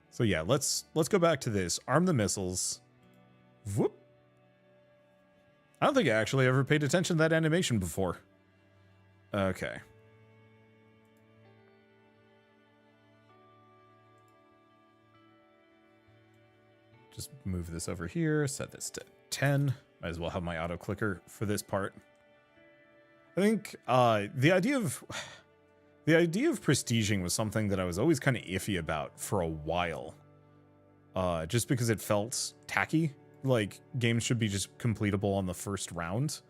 So yeah, let's go back to this. Arm the missiles. Whoop. I don't think I actually ever paid attention to that animation before. Okay. Just move this over here, set this to 10. Might as well have my auto clicker for this part. I think the idea of prestiging was something that I was always kind of iffy about for a while. Just because it felt tacky. Like, games should be just completable on the first round.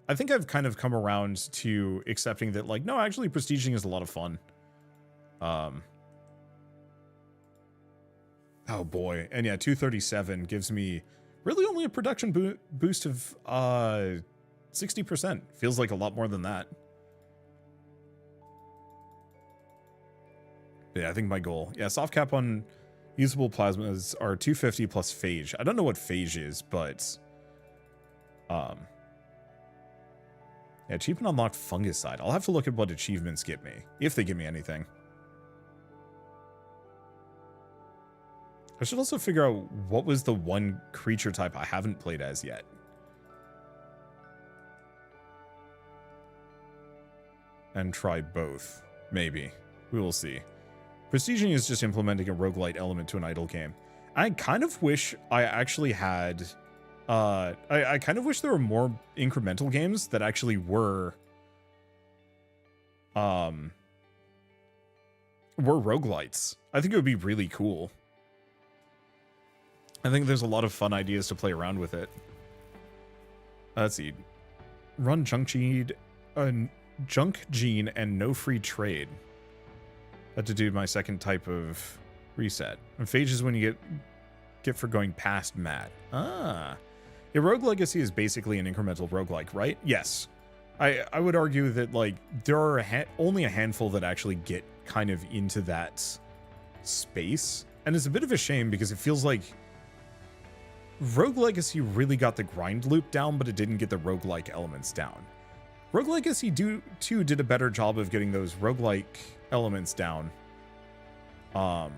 I think I've kind of come around to accepting that, like, no, actually prestiging is a lot of fun. Oh boy. And yeah, 237 gives me really only a production boost of 60%. Feels like a lot more than that. Yeah, I think my goal. Yeah, soft cap on usable plasmas are 250 plus phage. I don't know what phage is, but yeah, achievement unlocked fungicide. I'll have to look at what achievements get me, if they give me anything. I should also figure out what was the one creature type I haven't played as yet. And try both. Maybe. We will see. Prestiging is just implementing a roguelite element to an idle game. I kind of wish I actually had... I kind of wish there were more incremental games that actually were roguelites. I think it would be really cool. I think there's a lot of fun ideas to play around with it. Let's see. Run junk gene and no free trade. Had to do my second type of reset. And phage is when you get for going past mad. Ah. A rogue legacy is basically an incremental roguelike, right? Yes. I would argue that, like, there are only a handful that actually get kind of into that space. And it's a bit of a shame because it feels like Rogue Legacy really got the grind loop down, but it didn't get the roguelike elements down. Rogue Legacy 2 did a better job of getting those roguelike elements down. And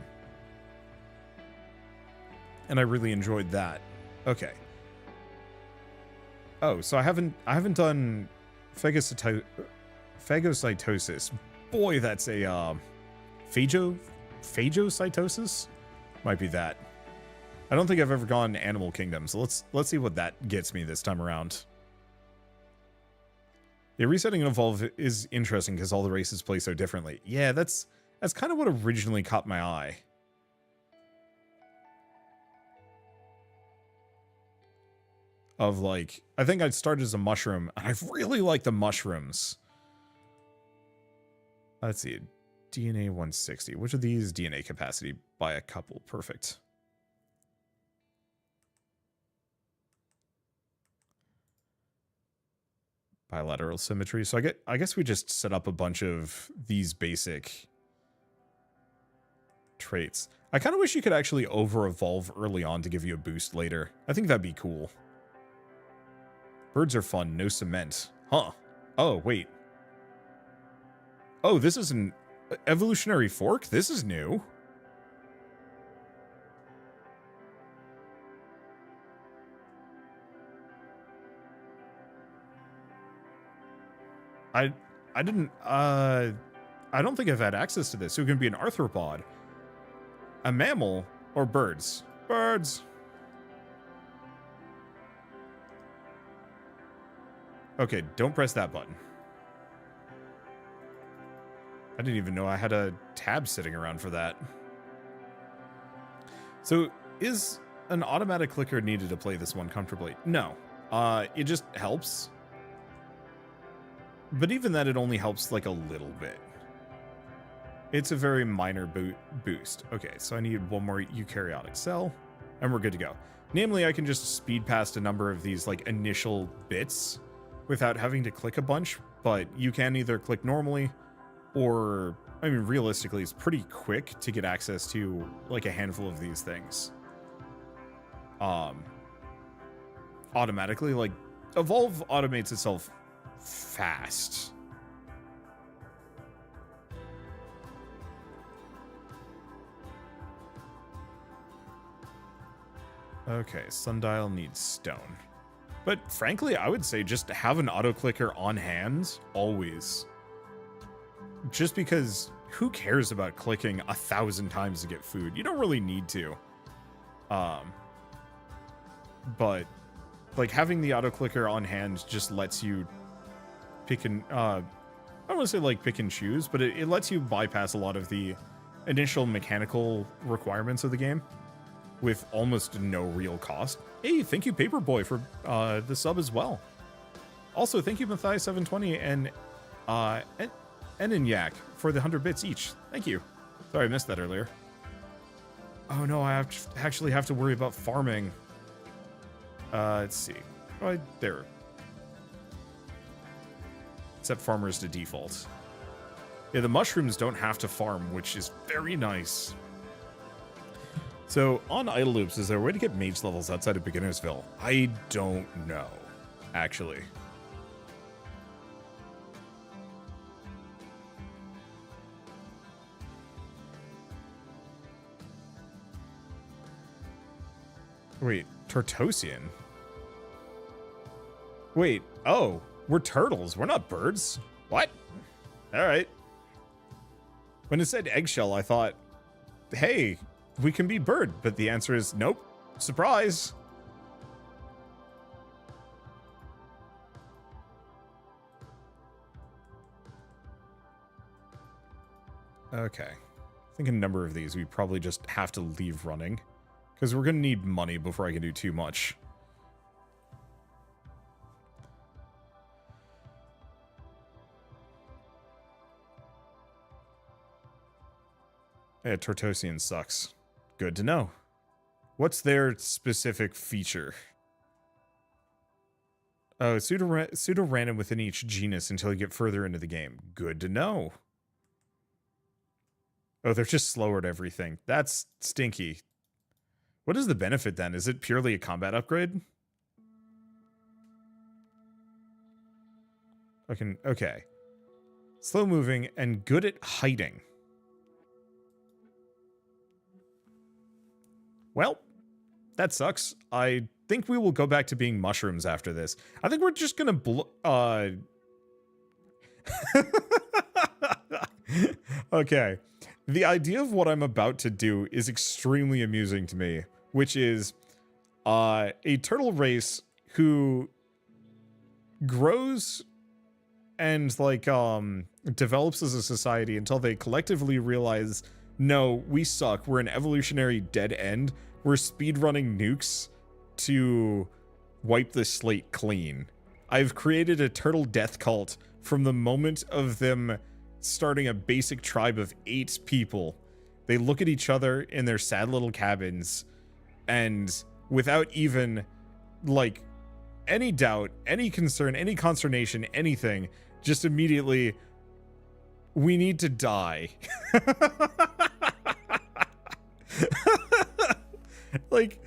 I really enjoyed that. Okay. Oh, so I haven't done phagocytosis. Boy, that's a phagocytosis? Might be that. I don't think I've ever gone Animal Kingdom, so let's see what that gets me this time around. Yeah, resetting and evolve is interesting because all the races play so differently. Yeah, that's kind of what originally caught my eye. Of, like, I think I'd started as a mushroom, and I really like the mushrooms. Let's see, DNA 160. Which of these DNA capacity by a couple? Perfect. Bilateral symmetry. So I guess we just set up a bunch of these basic traits. I kind of wish you could actually over-evolve early on to give you a boost later. I think that'd be cool. Birds are fun, no cement. Huh. Oh, wait. Oh, this is an evolutionary fork? This is new. I don't think I've had access to this. So it can be an arthropod, a mammal, or birds. Birds. Okay, don't press that button. I didn't even know I had a tab sitting around for that. So is an automatic clicker needed to play this one comfortably? No. It just helps. But even that, it only helps like a little bit. It's a very minor boost. Okay, so I need one more eukaryotic cell, and we're good to go. Namely, I can just speed past a number of these like initial bits without having to click a bunch, but you can either click normally or, I mean, realistically, it's pretty quick to get access to like a handful of these things. Automatically, like, Evolve automates itself fast. Okay, Sundial needs stone. But frankly, I would say just have an auto clicker on hand always. Just because who cares about clicking 1,000 times to get food? You don't really need to. But like having the auto clicker on hand just lets you pick and I don't want to say like pick and choose, but it lets you bypass a lot of the initial mechanical requirements of the game with almost no real cost. Hey, thank you Paperboy for the sub as well. Also, thank you Matthias720 and Enenyak for the 100 bits each. Thank you. Sorry, I missed that earlier. Oh no, I actually have to worry about farming. Let's see. Right there. Set farmers to default. Yeah, the mushrooms don't have to farm, which is very nice. So, on idle loops, is there a way to get mage levels outside of Beginnersville? I don't know, actually. Wait, Tortosian? Wait, oh, we're turtles. We're not birds. What? All right. When it said eggshell, I thought, hey, we can be bird. But the answer is nope. Surprise. Okay. I think a number of these we probably just have to leave running. Because we're going to need money before I can do too much. Yeah, Tortosian sucks. Good to know. What's their specific feature? Oh, pseudo-random within each genus until you get further into the game. Good to know. Oh, they're just slower at everything. That's stinky. What is the benefit then? Is it purely a combat upgrade? Okay. Slow moving and good at hiding. Well, that sucks. I think we will go back to being mushrooms after this. I think we're just gonna Okay. The idea of what I'm about to do is extremely amusing to me, which is a turtle race who grows and like develops as a society until they collectively realize, no, we suck. We're an evolutionary dead end. We're speedrunning nukes to wipe the slate clean. I've created a turtle death cult from the moment of them starting a basic tribe of 8 people. They look at each other in their sad little cabins, and without even like any doubt, any concern, any consternation, anything, just immediately, we need to die. Like,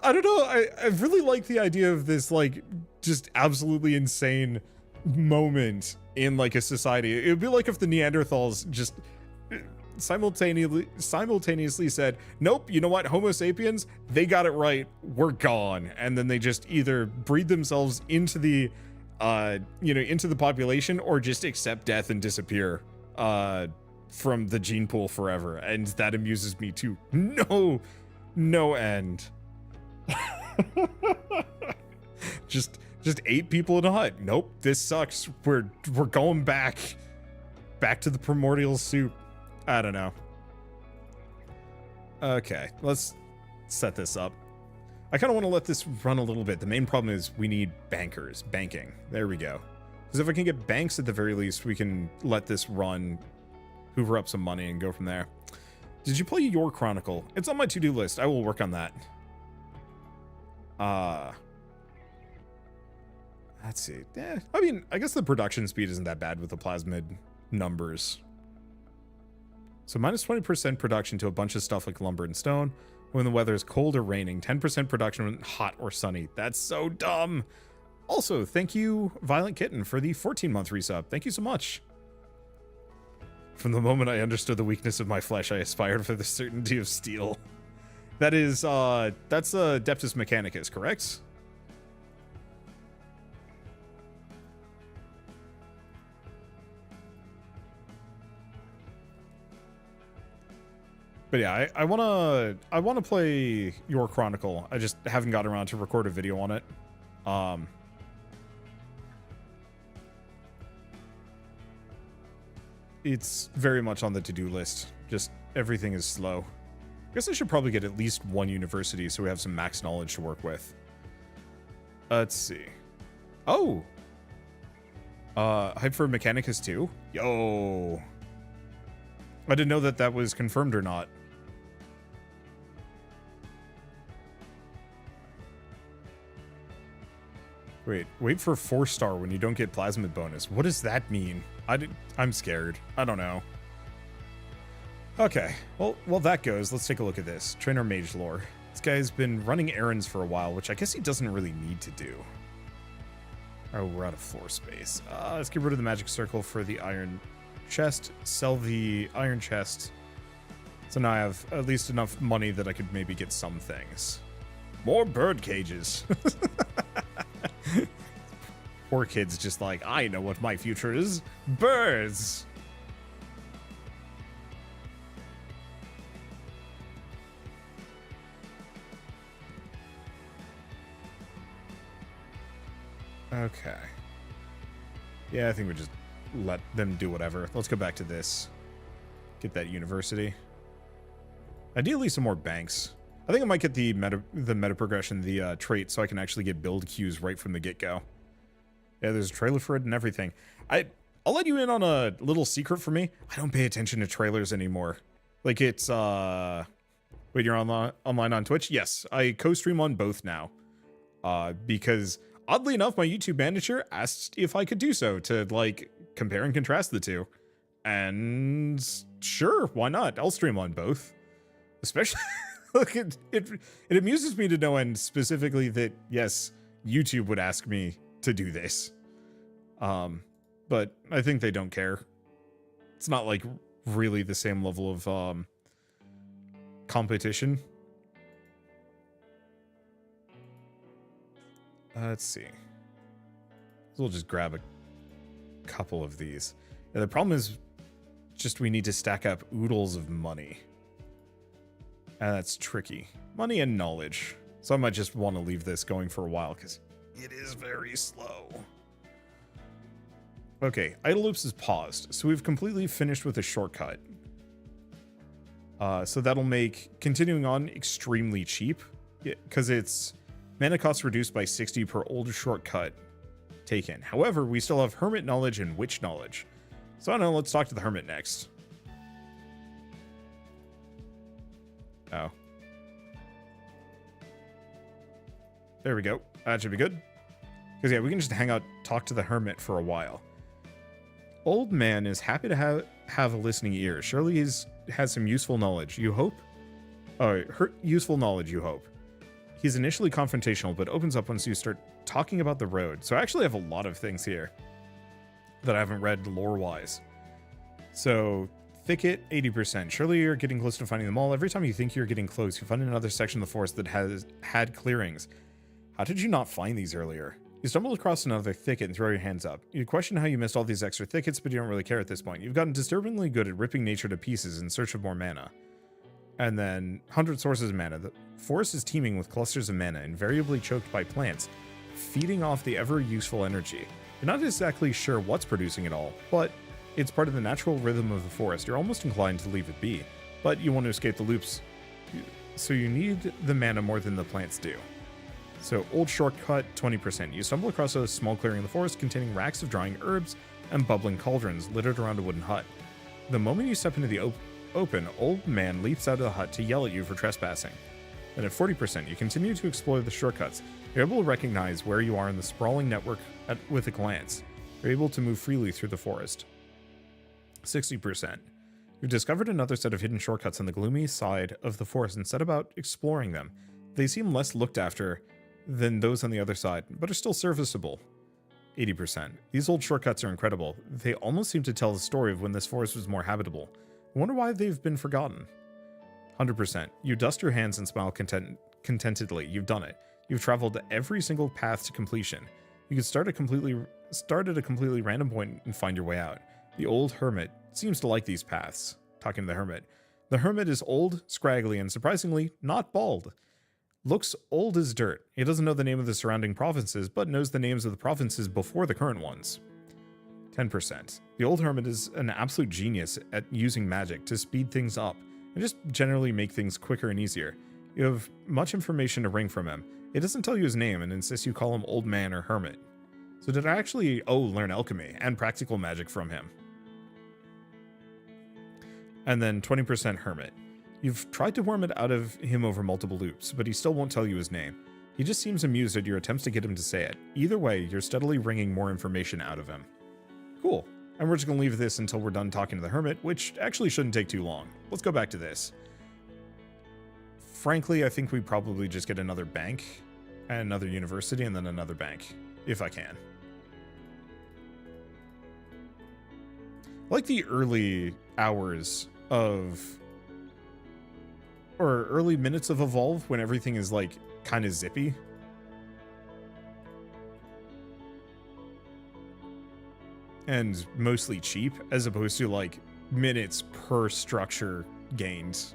I don't know, I really like the idea of this, like, just absolutely insane moment in, like, a society. It would be like if the Neanderthals just simultaneously said, nope, you know what, Homo sapiens, they got it right, we're gone. And then they just either breed themselves into the, into the population, or just accept death and disappear from the gene pool forever. And that amuses me too. No end. just 8 people in a hut. Nope, this sucks. We're going back. Back to the primordial soup. I don't know. Okay, let's set this up. I kind of want to let this run a little bit. The main problem is we need bankers. Banking. There we go. Because if I can get banks at the very least, we can let this run, hoover up some money, and go from there. Did you play Your Chronicle? It's on my to-do list. I will work on that. Let's see. I mean, I guess the production speed isn't that bad with the plasmid numbers. So minus 20% production to a bunch of stuff like lumber and stone. When the weather is cold or raining, 10% production when hot or sunny. That's so dumb. Also, thank you, Violent Kitten, for the 14-month resub. Thank you so much. From the moment I understood the weakness of my flesh, I aspired for the certainty of steel. That is, that's Adeptus Mechanicus, correct? But yeah, I wanna play Your Chronicle. I just haven't gotten around to record a video on it. It's very much on the to-do list. Just everything is slow. I guess I should probably get at least one university so we have some max knowledge to work with. Let's see. Oh! Hype for Mechanicus 2? Yo! I didn't know that that was confirmed or not. Wait for 4-star when you don't get plasmid bonus. What does that mean? I'm scared. I don't know. Okay, well, while that goes, let's take a look at this. Trainer Mage lore. This guy's been running errands for a while, which I guess he doesn't really need to do. Oh, we're out of floor space. Let's get rid of the magic circle for the iron chest, sell the iron chest. So now I have at least enough money that I could maybe get some things. More bird cages. Poor kid's just like, I know what my future is. Birds. Okay. Yeah, I think we just let them do whatever. Let's go back to this. Get that university. Ideally, some more banks. I think I might get the meta progression, the trait, so I can actually get build queues right from the get-go. Yeah, there's a trailer for it and everything. I'll let you in on a little secret for me. I don't pay attention to trailers anymore. Like it's wait, you're online on Twitch? Yes, I co-stream on both now. Because oddly enough, my YouTube manager asked if I could do so to like compare and contrast the two. And sure, why not? I'll stream on both. Especially look, it amuses me to no end specifically that yes, YouTube would ask me to do this. But I think they don't care. It's not like really the same level of competition. Let's see. We'll just grab a couple of these. Yeah, the problem is just we need to stack up oodles of money. And that's tricky. Money and knowledge. So I might just want to leave this going for a while because it is very slow. Okay, idle loops is paused. So we've completely finished with a shortcut. So that'll make continuing on extremely cheap because it's mana cost reduced by 60 per old shortcut taken. However, we still have hermit knowledge and witch knowledge. So I don't know, let's talk to the hermit next. Oh. There we go. That should be good. Because yeah, we can just hang out, talk to the hermit for a while. Old man is happy to have a listening ear. Surely he's has some useful knowledge, you hope? Oh, useful knowledge, you hope. He's initially confrontational, but opens up once you start talking about the road. So I actually have a lot of things here that I haven't read lore-wise. So, thicket, 80%. Surely you're getting close to finding them all. Every time you think you're getting close, you find another section of the forest that has had clearings. How did you not find these earlier? You stumble across another thicket and throw your hands up. You question how you missed all these extra thickets, but you don't really care at this point. You've gotten disturbingly good at ripping nature to pieces in search of more mana. And then, 100 sources of mana. The forest is teeming with clusters of mana, invariably choked by plants, feeding off the ever-useful energy. You're not exactly sure what's producing it all, but It's part of the natural rhythm of the forest. You're almost inclined to leave it be, but you want to escape the loops, so you need the mana more than the plants do. So, old shortcut, 20%. You stumble across a small clearing in the forest containing racks of drying herbs and bubbling cauldrons littered around a wooden hut. The moment you step into the open, old man leaps out of the hut to yell at you for trespassing. Then at 40%, you continue to explore the shortcuts. You're able to recognize where you are in the sprawling network with a glance. You're able to move freely through the forest. 60%. You've discovered another set of hidden shortcuts on the gloomy side of the forest and set about exploring them. They seem less looked after than those on the other side, but are still serviceable. 80%. These old shortcuts are incredible. They almost seem to tell the story of when this forest was more habitable. I wonder why they've been forgotten. 100%. You dust your hands and smile contentedly. You've done it. You've traveled every single path to completion. You could start at a completely random point and find your way out. The old hermit seems to like these paths. Talking to the hermit. The hermit is old, scraggly, and surprisingly, not bald. Looks old as dirt. He doesn't know the name of the surrounding provinces, but knows the names of the provinces before the current ones. 10%. The old hermit is an absolute genius at using magic to speed things up and just generally make things quicker and easier. You have much information to wring from him. It doesn't tell you his name and insists you call him old man or hermit. So did I actually, learn alchemy and practical magic from him? And then 20% hermit. You've tried to worm it out of him over multiple loops, but he still won't tell you his name. He just seems amused at your attempts to get him to say it. Either way, you're steadily wringing more information out of him. Cool. And we're just going to leave this until we're done talking to the hermit, which actually shouldn't take too long. Let's go back to this. Frankly, I think we probably just get another bank and another university and then another bank, if I can. I like the early hours of, or early minutes of Evolve when everything is like kind of zippy. And mostly cheap, as opposed to like minutes per structure gained.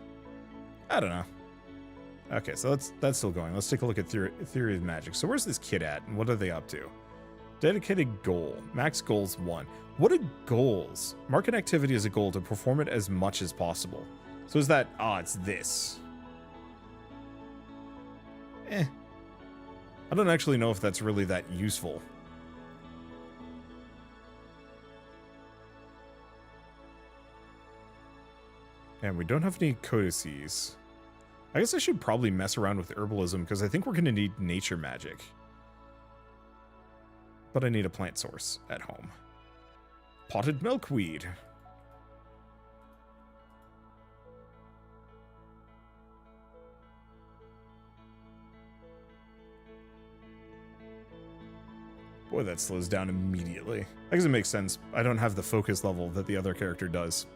I don't know. Okay, so that's still going. Let's take a look at Theory of Magic. So where's this kid at, and what are they up to? Dedicated goal. Max goals 1. What are goals? Market activity is a goal to perform it as much as possible. So is that, it's this. I don't actually know if that's really that useful. And we don't have any codices. I guess I should probably mess around with herbalism because I think we're going to need nature magic. But I need a plant source at home. Potted milkweed. Boy, that slows down immediately. I guess it makes sense. I don't have the focus level that the other character does.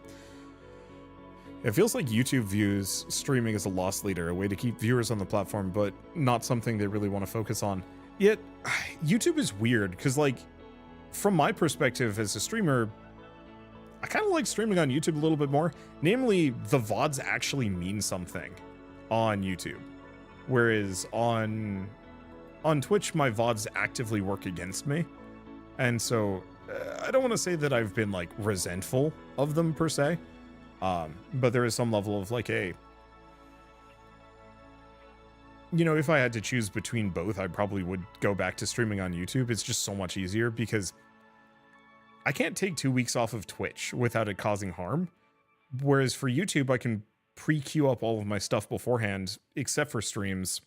It feels like YouTube views streaming as a loss leader, a way to keep viewers on the platform, but not something they really want to focus on. Yet, YouTube is weird, because, like, from my perspective as a streamer, I kind of like streaming on YouTube a little bit more. Namely, the VODs actually mean something on YouTube. Whereas on Twitch, my VODs actively work against me. And so, I don't want to say that I've been, like, resentful of them, per se. But there is some level of like if I had to choose between both, I probably would go back to streaming on YouTube. It's just so much easier because I can't take 2 weeks off of Twitch without it causing harm. Whereas for YouTube, I can pre-queue up all of my stuff beforehand, except for streams,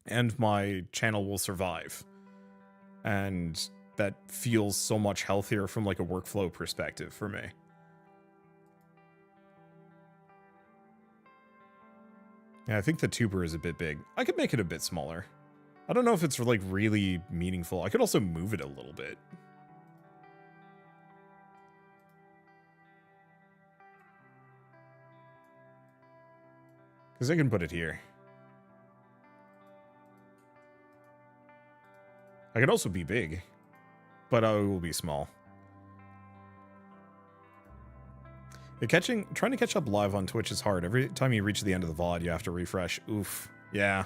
and my channel will survive. And that feels so much healthier from like a workflow perspective for me. Yeah, I think the tuber is a bit big. I could make it a bit smaller. I don't know if it's like really meaningful. I could also move it a little bit. Because I can put it here. I could also be big, but I will be small. Trying to catch up live on Twitch is hard. Every time you reach the end of the VOD, you have to refresh. Oof. Yeah.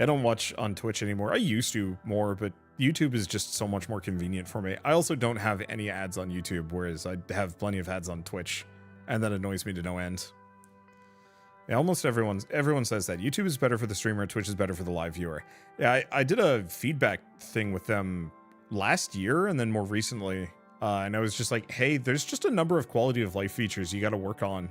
I don't watch on Twitch anymore. I used to more, but YouTube is just so much more convenient for me. I also don't have any ads on YouTube, whereas I have plenty of ads on Twitch, and that annoys me to no end. Yeah, almost everyone says that YouTube is better for the streamer, Twitch is better for the live viewer. Yeah, I did a feedback thing with them last year and then more recently, and I was just like, hey, there's just a number of quality of life features you got to work on,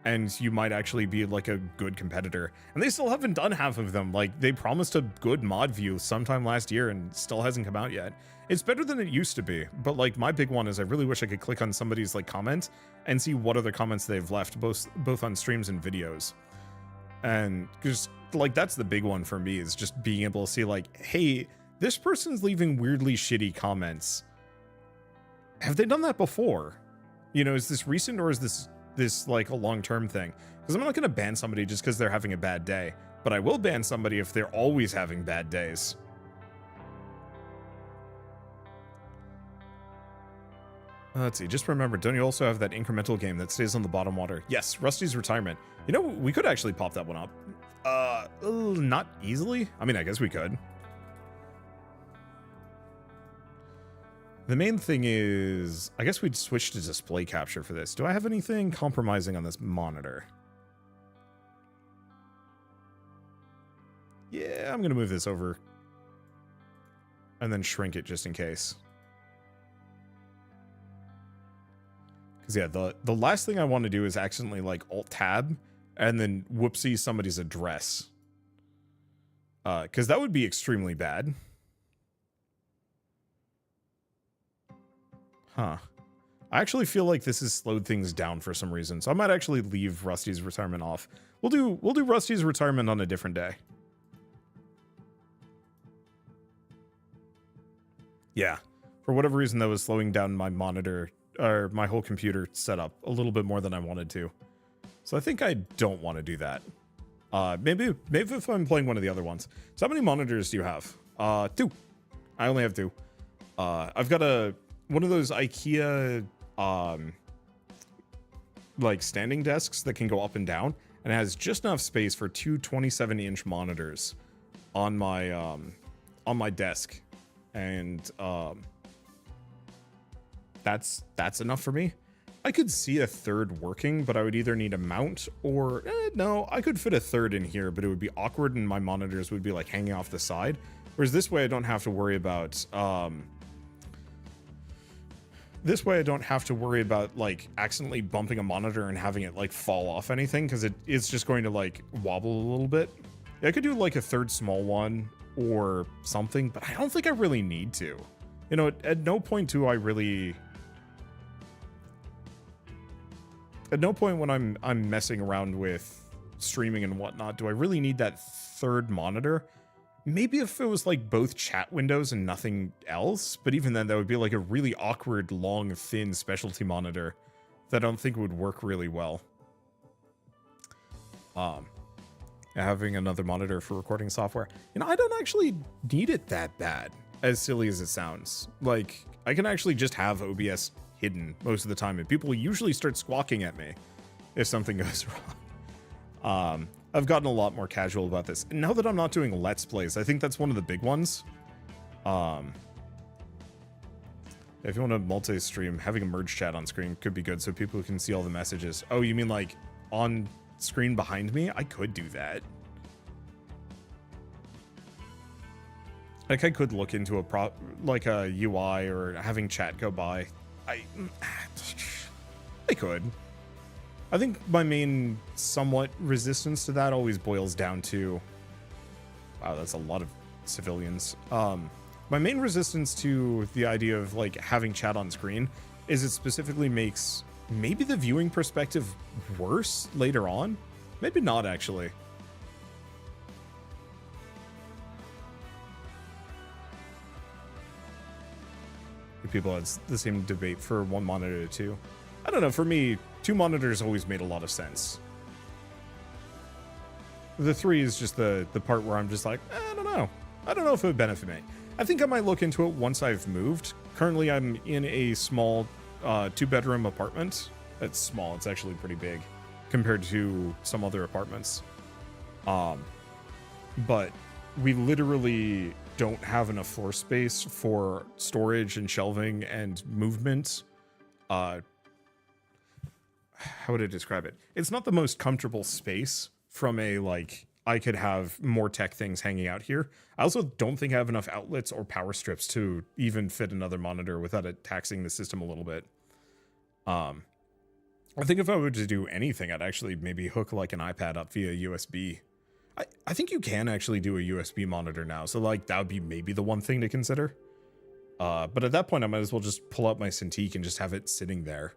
and you might actually be like a good competitor. And they still haven't done half of them. Like, they promised a good mod view sometime last year and still hasn't come out yet. It's better than it used to be, but like my big one is I really wish I could click on somebody's like comment and see what other comments they've left, both on streams and videos. And just like that's the big one for me, is just being able to see like, hey, this person's leaving weirdly shitty comments. Have they done that before? You know, is this recent, or is this like a long-term thing? Because I'm not going to ban somebody just because they're having a bad day, but I will ban somebody if they're always having bad days. Let's see, just remember, don't you also have that incremental game that stays on the bottom water? Yes, Rusty's Retirement. You know, we could actually pop that one up. Not easily. I mean, I guess we could. The main thing is, I guess we'd switch to display capture for this. Do I have anything compromising on this monitor? Yeah, I'm going to move this over and then shrink it just in case. Because yeah, the last thing I want to do is accidentally like Alt-Tab and then whoopsie somebody's address. Because that would be extremely bad. Huh. I actually feel like this has slowed things down for some reason, so I might actually leave Rusty's Retirement off. We'll do Rusty's Retirement on a different day. Yeah. For whatever reason, that was slowing down my monitor, or my whole computer setup a little bit more than I wanted to. So I think I don't want to do that. Maybe if I'm playing one of the other ones. So how many monitors do you have? 2. I only have 2. I've got one of those IKEA like standing desks that can go up and down, and it has just enough space for 2 27-inch monitors on my desk, and that's enough for me. I could see a third working, but I would either need a mount or no, I could fit a third in here, but it would be awkward and my monitors would be like hanging off the side. Whereas this way I don't have to worry about like accidentally bumping a monitor and having it like fall off anything, because it's just going to like wobble a little bit. Yeah, I could do like a third small one or something, but I don't think I really need to. You know, at no point do I really... At no point when I'm messing around with streaming and whatnot do I really need that third monitor. Maybe if it was like both chat windows and nothing else, but even then that would be like a really awkward, long, thin specialty monitor that I don't think would work really well. Having another monitor for recording software. You know, I don't actually need it that bad, as silly as it sounds. Like, I can actually just have OBS hidden most of the time, and people usually start squawking at me if something goes wrong. I've gotten a lot more casual about this. And now that I'm not doing Let's Plays, I think that's one of the big ones. If you want to multi-stream, having a merge chat on screen could be good so people can see all the messages. Oh, you mean like on screen behind me? I could do that. Like I could look into a UI or having chat go by. I could. I think my main somewhat resistance to that always boils down to... Wow, that's a lot of civilians. My main resistance to the idea of like having chat on screen is it specifically makes maybe the viewing perspective worse later on. Maybe not, actually. People had the same debate for one monitor to 2. I don't know, for me, 2 monitors always made a lot of sense. The 3 is just the part where I'm just like, I don't know. I don't know if it would benefit me. I think I might look into it once I've moved. Currently, I'm in a small 2-bedroom apartment. It's small, it's actually pretty big compared to some other apartments. But we literally don't have enough floor space for storage and shelving and movement. How would I describe it? It's not the most comfortable space from a, like, I could have more tech things hanging out here. I also don't think I have enough outlets or power strips to even fit another monitor without it taxing the system a little bit. I think if I were to do anything, I'd actually maybe hook like an iPad up via USB. I think you can actually do a USB monitor now, so like that would be maybe the one thing to consider. But at that point, I might as well just pull out my Cintiq and just have it sitting there,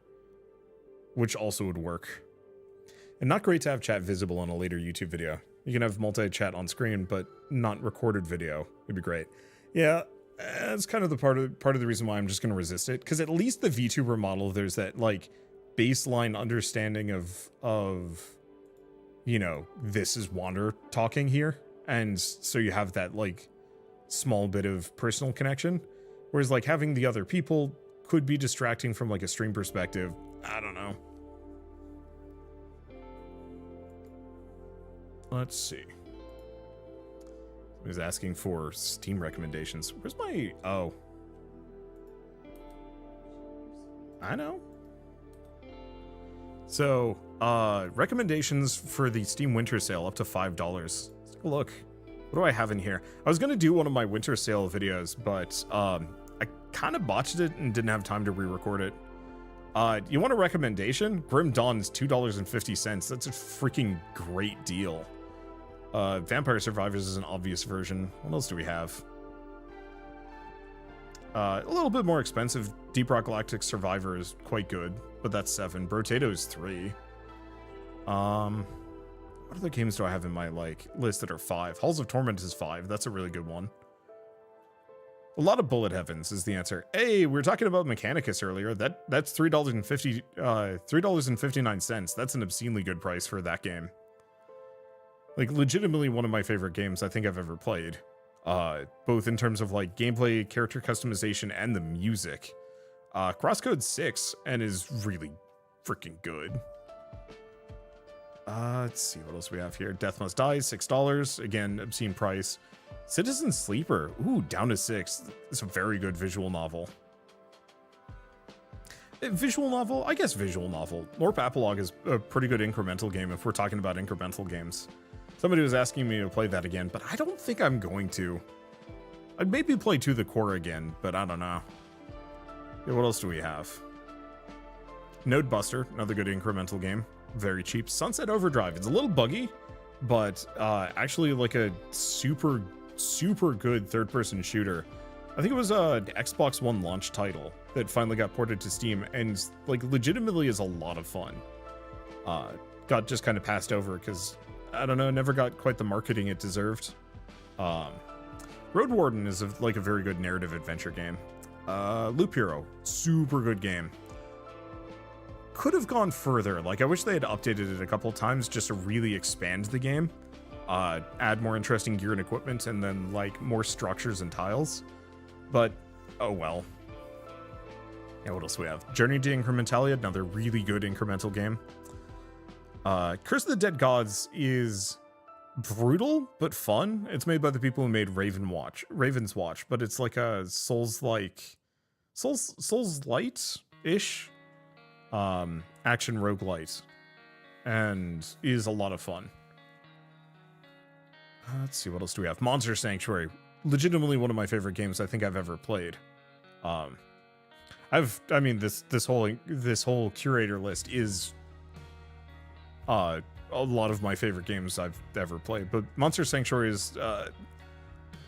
which also would work. And not great to have chat visible on a later YouTube video. You can have multi-chat on screen, but not recorded video. It'd be great. Yeah, that's kind of the part of the reason why I'm just going to resist it, because at least the VTuber model, there's that like baseline understanding of you know, this is Wander talking here, and so you have that like small bit of personal connection, whereas like having the other people could be distracting from like a stream perspective. I don't know. Let's see. He's asking for Steam recommendations. Where's my... Oh. I know. So, recommendations for the Steam Winter Sale up to $5. Let's take a look. What do I have in here? I was going to do one of my Winter Sale videos, but I kind of botched it and didn't have time to re-record it. You want a recommendation? Grim Dawn's $2.50. That's a freaking great deal. Vampire Survivors is an obvious version. What else do we have? A little bit more expensive. Deep Rock Galactic Survivor is quite good, but that's $7. Brotato is $3. What other games do I have in my like list that are $5? Halls of Torment is $5. That's a really good one. A lot of Bullet Heavens is the answer. Hey, we were talking about Mechanicus earlier. That's $3.59. That's an obscenely good price for that game. Like, legitimately one of my favorite games I think I've ever played. Both in terms of like gameplay, character customization, and the music. Crosscode 6 and is really freaking good. Let's see what else we have here. Death Must Die, $6. Again, obscene price. Citizen Sleeper, ooh, down to $6. It's a very good visual novel. Visual novel? I guess visual novel. Lorp Apolog is a pretty good incremental game if we're talking about incremental games. Somebody was asking me to play that again, but I don't think I'm going to. I'd maybe play To the Core again, but I don't know. Yeah, what else do we have? Node Buster, another good incremental game. Very cheap. Sunset Overdrive, it's a little buggy, but actually like a super good third-person shooter. I think it was an Xbox One launch title that finally got ported to Steam, and like legitimately is a lot of fun. Got just kind of passed over because I don't know, never got quite the marketing it deserved. Road Warden is like a very good narrative adventure game. Loop Hero, super good game. Could have gone further. Like, I wish they had updated it a couple times just to really expand the game. Add more interesting gear and equipment, and then like more structures and tiles. But oh well. Yeah, what else do we have? Journey to Incrementalia, another really good incremental game. Curse of the Dead Gods is brutal but fun. It's made by the people who made Raven's Watch, but it's like a Souls Light-ish action roguelite, and is a lot of fun. Let's see, what else do we have? Monster Sanctuary, legitimately one of my favorite games I think I've ever played. I mean, this whole curator list is a lot of my favorite games I've ever played, but Monster Sanctuary is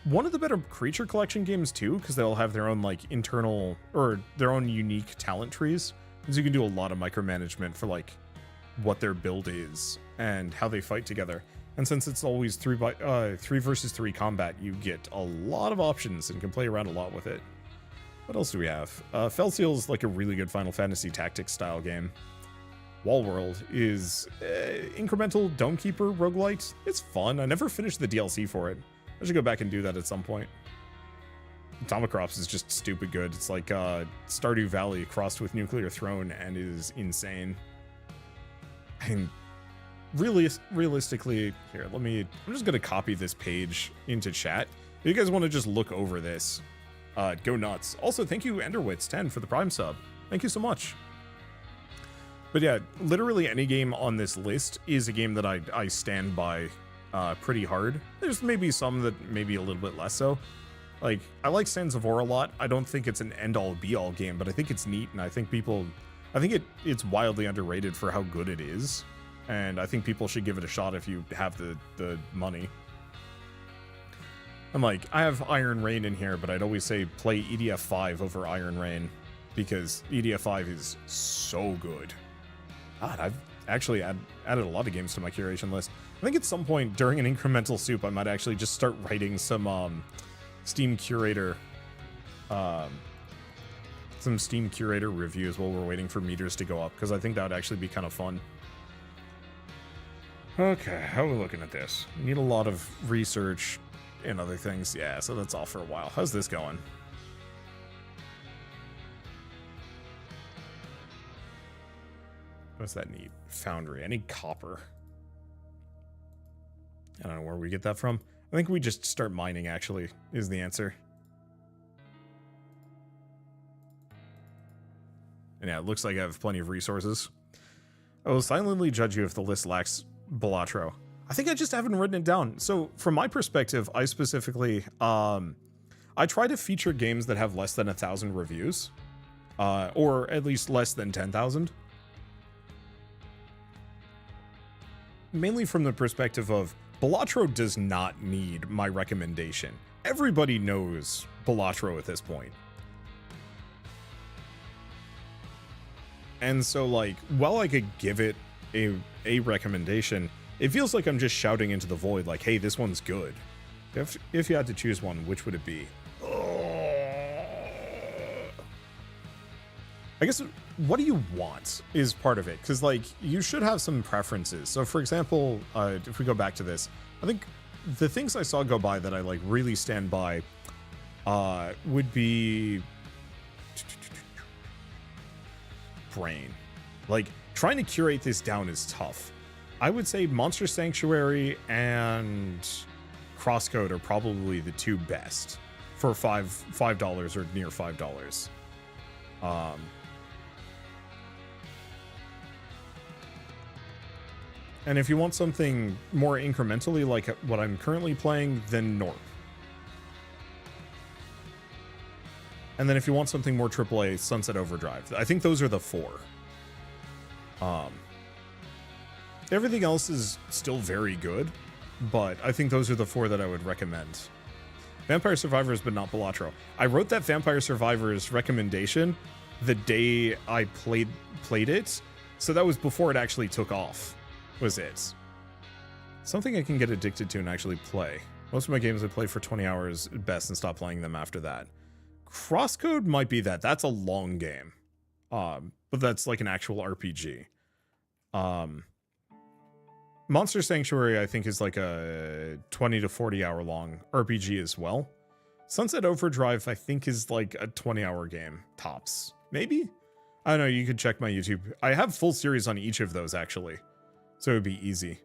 one of the better creature collection games too, because they'll have their own like internal or their own unique talent trees, and so you can do a lot of micromanagement for like what their build is and how they fight together. And since it's always 3 versus 3 combat, you get a lot of options and can play around a lot with it. What else do we have? Felseal is like a really good Final Fantasy Tactics style game. Wallworld is incremental Domekeeper roguelite. It's fun. I never finished the DLC for it. I should go back and do that at some point. Atomicrops is just stupid good. It's like Stardew Valley crossed with Nuclear Throne and is insane. I mean, realistically, here, I'm just gonna copy this page into chat. you guys want to just look over this, go nuts. Also, thank you, Enderwitz10, for the Prime sub. Thank you so much. But yeah, literally any game on this list is a game that I stand by pretty hard. There's maybe some that maybe a little bit less so. Like, I like Sands of War a lot. I don't think it's an end-all be-all game, but I think it's neat, and I think it's wildly underrated for how good it is. And I think people should give it a shot if you have the money. I'm like, I have Iron Rain in here, but I'd always say play EDF 5 over Iron Rain, because EDF 5 is so good. God, I've actually added a lot of games to my curation list. I think at some point during an Incremental Soup, I might actually just start writing some Steam Curator reviews while we're waiting for meters to go up, because I think that would actually be kind of fun. Okay, how are we looking at this? We need a lot of research and other things. Yeah, so that's all for a while. How's this going? What's that need? Foundry. I need copper. I don't know where we get that from. I think we just start mining, actually, is the answer. And yeah, it looks like I have plenty of resources. I will silently judge you if the list lacks Balatro. I think I just haven't written it down. So, from my perspective, I specifically, I try to feature games that have less than 1,000 reviews. Or at least less than 10,000. Mainly from the perspective of Balatro does not need my recommendation. Everybody knows Balatro at this point. And so, like, while I could give it a recommendation, it feels like I'm just shouting into the void, like, hey, this one's good. If you had to choose one, which would it be? I guess, what do you want is part of it, because, like, you should have some preferences. So, for example, if we go back to this, I think the things I saw go by that I, like, really stand by would be brain. Like, trying to curate this down is tough. I would say Monster Sanctuary and Crosscode are probably the two best for $5 or near $5. And if you want something more incrementally like what I'm currently playing, then Norp. And then if you want something more AAA, Sunset Overdrive. I think those are the four. Everything else is still very good, but I think those are the four that I would recommend. Vampire Survivors, but not Balatro. I wrote that Vampire Survivors recommendation the day I played it, so that was before it actually took off, was it. Something I can get addicted to and actually play. Most of my games I play for 20 hours at best and stop playing them after that. Crosscode might be that. That's a long game. But that's like an actual RPG. Monster Sanctuary, I think, is like a 20 to 40 hour long RPG as well. Sunset Overdrive, I think, is like a 20-hour game, tops. Maybe? I don't know, you could check my YouTube. I have full series on each of those, actually. So it would be easy.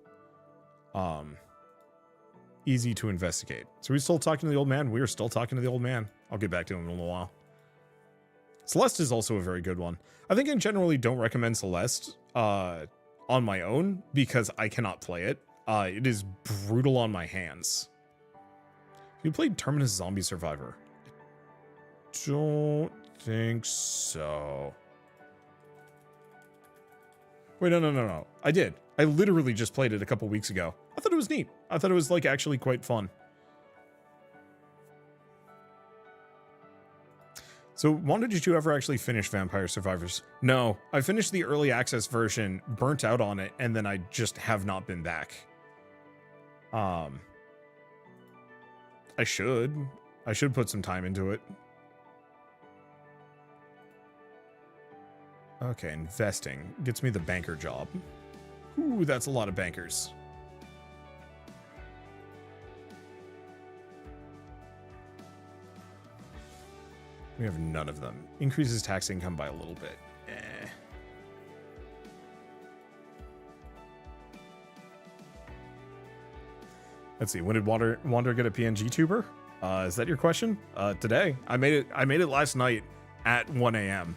Easy to investigate. So are we still talking to the old man? We are still talking to the old man. I'll get back to him in a little while. Celeste is also a very good one. I think I generally don't recommend Celeste on my own because I cannot play it. It is brutal on my hands. You played Terminus Zombie Survivor? I don't think so. Wait, no. I did. I literally just played it a couple weeks ago. I thought it was neat. I thought it was, like, actually quite fun. So, did you ever actually finish Vampire Survivors? No, I finished the early access version, burnt out on it, and then I just have not been back. I should put some time into it. Okay, investing gets me the banker job. Ooh, that's a lot of bankers. We have none of them. Increases tax income by a little bit. Let's see. When did Wander get a PNGTuber? Is that your question? Today. I made it last night at 1 a.m.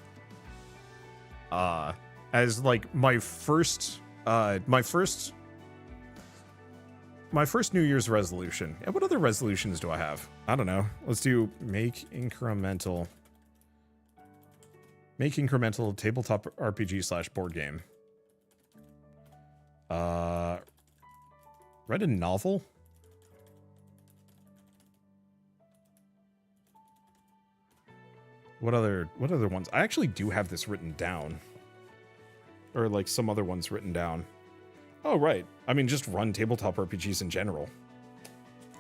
As like my first New Year's resolution. And what other resolutions do I have? I don't know. Let's do make incremental tabletop RPG / board game. Read a novel? What other ones? I actually do have this written down. Or like some other ones written down. Oh, right. I mean, just run tabletop RPGs in general.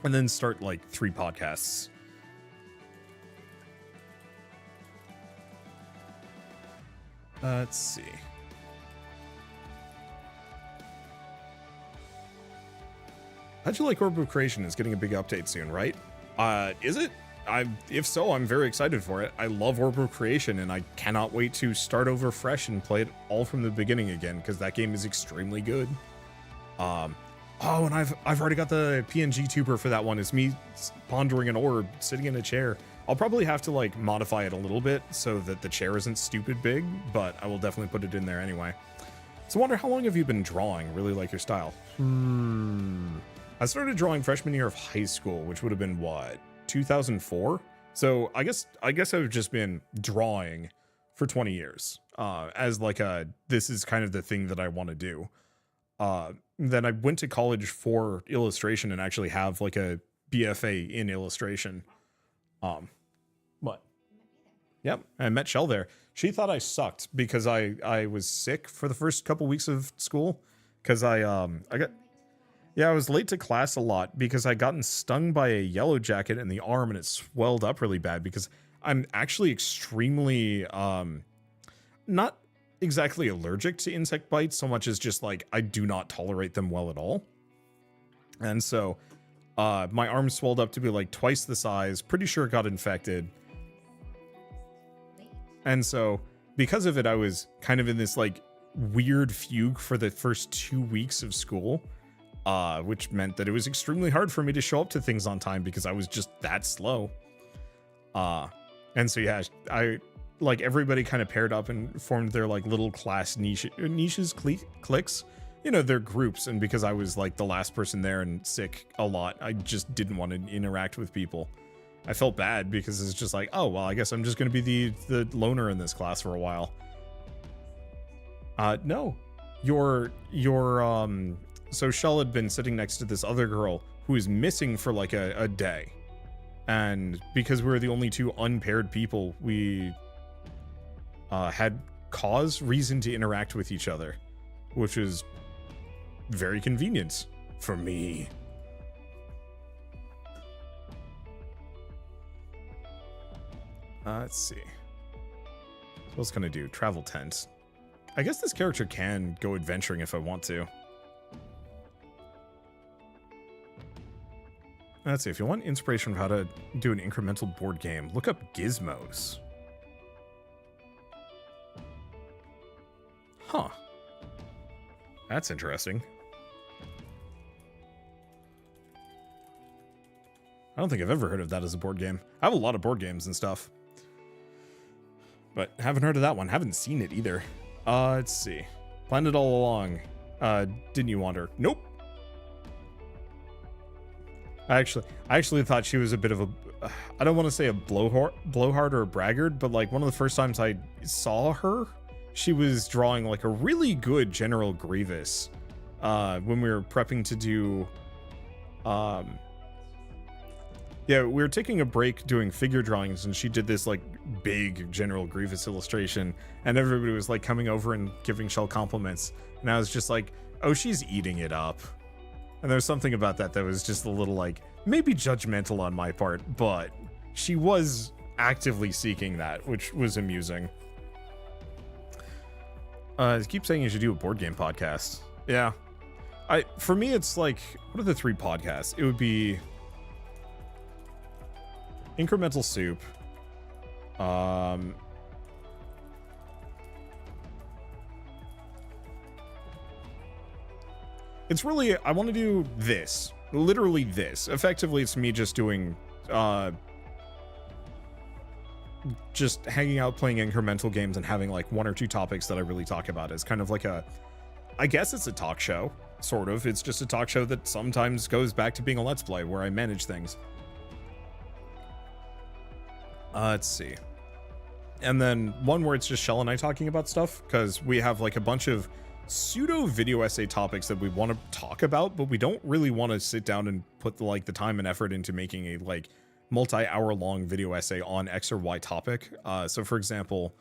And then start like 3 podcasts. Let's see. How'd you like Orb of Creation? Is getting a big update soon, right? Is it? If so, I'm very excited for it. I love Orb of Creation, and I cannot wait to start over fresh and play it all from the beginning again, because that game is extremely good. Oh, and I've already got the PNGTuber for that one. It's me pondering an orb, sitting in a chair. I'll probably have to like modify it a little bit so that the chair isn't stupid big, but I will definitely put it in there anyway. So I wonder, how long have you been drawing? Really like your style. I started drawing freshman year of high school, which would have been what, 2004? So I guess I've just been drawing for 20 years as like this is kind of the thing that I want to do. Then I went to college for illustration and actually have like a BFA in illustration. What? Yep, I met Shell there. She thought I sucked because I was sick for the first couple weeks of school because I was late to class a lot because I gotten stung by a yellow jacket in the arm and it swelled up really bad because I'm actually extremely not exactly allergic to insect bites so much as just like I do not tolerate them well at all. And so my arm swelled up to be like twice the size, pretty sure it got infected. And so because of it, I was kind of in this like weird fugue for the first 2 weeks of school, which meant that it was extremely hard for me to show up to things on time because I was just that slow. And so, yeah, I like everybody kind of paired up and formed their like little class niches, cliques, you know, their groups. And because I was like the last person there and sick a lot, I just didn't want to interact with people. I felt bad because it's just like, oh, well, I guess I'm just going to be the loner in this class for a while. No, so Shell had been sitting next to this other girl who was missing for like a day. And because we were the only 2 unpaired people, we had reason to interact with each other, which was very convenient for me. Let's see. What else can I do? Travel tent. I guess this character can go adventuring if I want to. Let's see. If you want inspiration for how to do an incremental board game, look up gizmos. Huh. That's interesting. I don't think I've ever heard of that as a board game. I have a lot of board games and stuff, but haven't heard of that one. Haven't seen it either. Let's see. Planned it all along. Didn't you wander? Nope. I actually thought she was a bit of a, I don't want to say a blowhard or a braggart, but like one of the first times I saw her, she was drawing like a really good General Grievous when we were prepping to do, yeah, we were taking a break doing figure drawings and she did this like big General Grievous illustration and everybody was like coming over and giving Shell compliments. And I was just like, oh, she's eating it up. And there's something about that was just a little like, maybe judgmental on my part, but she was actively seeking that, which was amusing. I keep saying you should do a board game podcast. Yeah. For me, it's like, what are the 3 podcasts? It would be Incremental Soup. It's really, I want to do this. Literally this. Effectively, it's me just doing just hanging out playing incremental games and having like one or two topics that I really talk about is kind of like I guess it's a talk show, sort of. It's just a talk show that sometimes goes back to being a Let's Play where I manage things. Let's see. And then one where it's just Shell and I talking about stuff, because we have like a bunch of pseudo video essay topics that we want to talk about, but we don't really want to sit down and put the time and effort into making a like multi-hour long video essay on X or Y topic. So for example,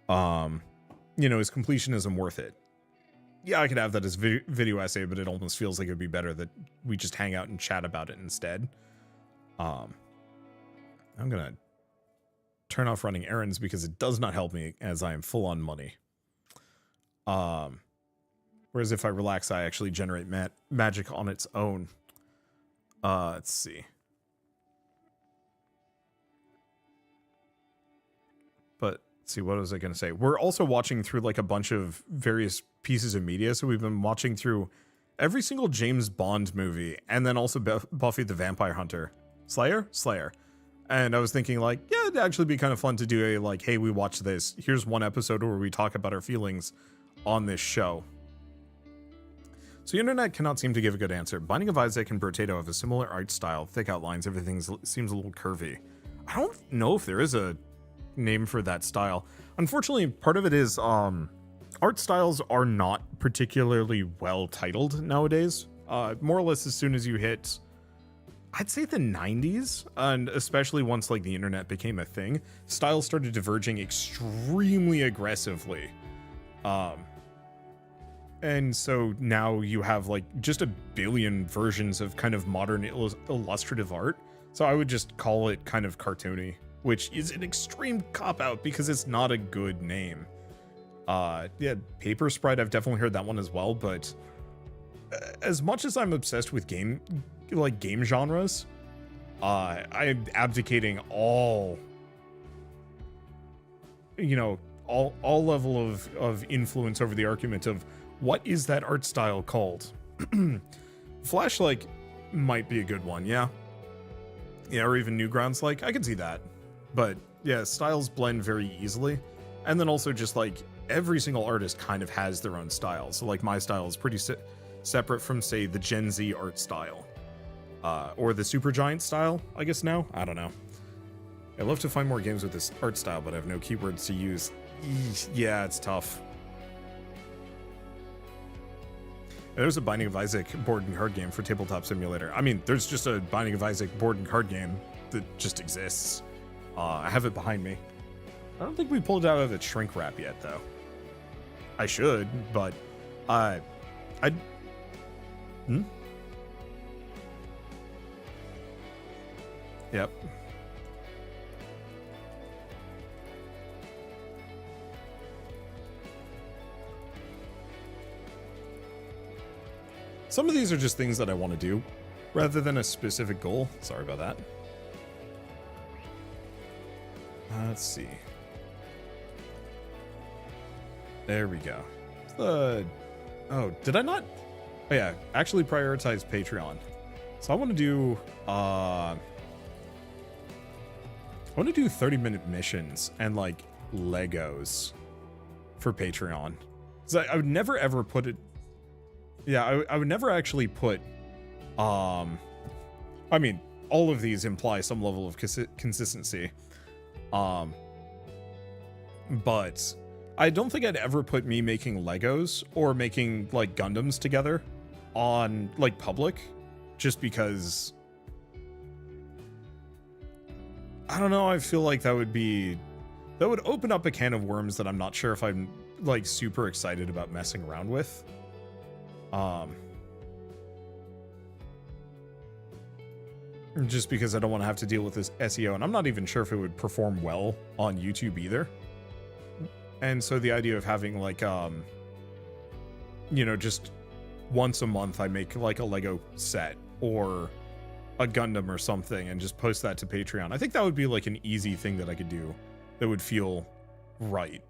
is completionism worth it? Yeah, I could have that as video essay, but it almost feels like it would be better that we just hang out and chat about it instead. I'm gonna turn off running errands because it does not help me as I am full on money. Whereas if I relax, I actually generate magic on its own. Let's see. But let's see, what was I going to say? We're also watching through like a bunch of various pieces of media. So we've been watching through every single James Bond movie, and then also Buffy the Vampire Hunter. Slayer. And I was thinking like, yeah, it'd actually be kind of fun to do a like, hey, we watched this. Here's one episode where we talk about our feelings on this show. So the internet cannot seem to give a good answer. Binding of Isaac and Potato have a similar art style, thick outlines, everything seems a little curvy. I don't know if there is a name for that style. Unfortunately, part of it is art styles are not particularly well titled nowadays. More or less as soon as you hit, I'd say the 90s, and especially once like the internet became a thing, styles started diverging extremely aggressively. And so now you have like just a billion versions of kind of modern illustrative art. So I would just call it kind of cartoony, which is an extreme cop-out because it's not a good name. Yeah, Paper Sprite, I've definitely heard that one as well, but as much as I'm obsessed with game genres, I'm abdicating all level of influence over the argument of what is that art style called. Flash might be a good one, yeah, or even Newgrounds, I could see that. But yeah, styles blend very easily, and then also just every single artist kind of has their own style. So my style is pretty separate from, say, the Gen Z art style, or the Supergiant style, I guess now. I don't know. I'd love to find more games with this art style, but I have no keywords to use. Yeah, it's tough. There's a Binding of Isaac board and card game for Tabletop Simulator. I mean, there's just a Binding of Isaac board and card game that just exists. I have it behind me. I don't think we pulled it out of the shrink wrap yet, though. I should, but Yep. Some of these are just things that I want to do, rather than a specific goal. Sorry about that. Let's see. There we go. Oh, did I not? Oh yeah, actually prioritize Patreon. So I want to do 30-minute missions and Legos for Patreon. So I would never ever put it. Yeah, I would never actually put. I mean, all of these imply some level of consistency. But I don't think I'd ever put me making Legos or making Gundams together on public, just because I don't know, I feel like that would open up a can of worms that I'm not sure if I'm super excited about messing around with. Just because I don't want to have to deal with this SEO, and I'm not even sure if it would perform well on YouTube either. And so the idea of having just once a month I make a Lego set or a Gundam or something and just post that to Patreon. I think that would be an easy thing that I could do that would feel right.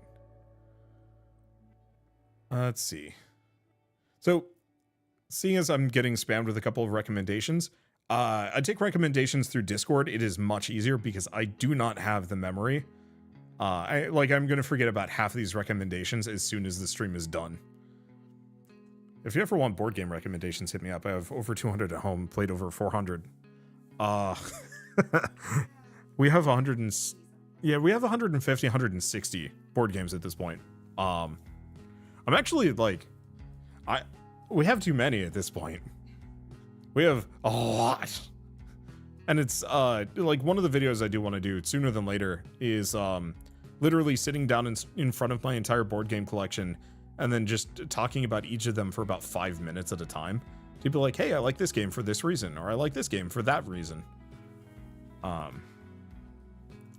Let's see. So, seeing as I'm getting spammed with a couple of recommendations, I take recommendations through Discord. It is much easier because I do not have the memory. I'm gonna forget about half of these recommendations as soon as the stream is done. If you ever want board game recommendations, hit me up. I have over 200 at home, played over 400. We have 150, 160 board games at this point. I'm actually we have too many at this point. We have a lot. And it's like one of the videos I do want to do sooner than later is literally sitting down in front of my entire board game collection and then just talking about each of them for about 5 minutes at a time. To be like, hey, I like this game for this reason, or I like this game for that reason.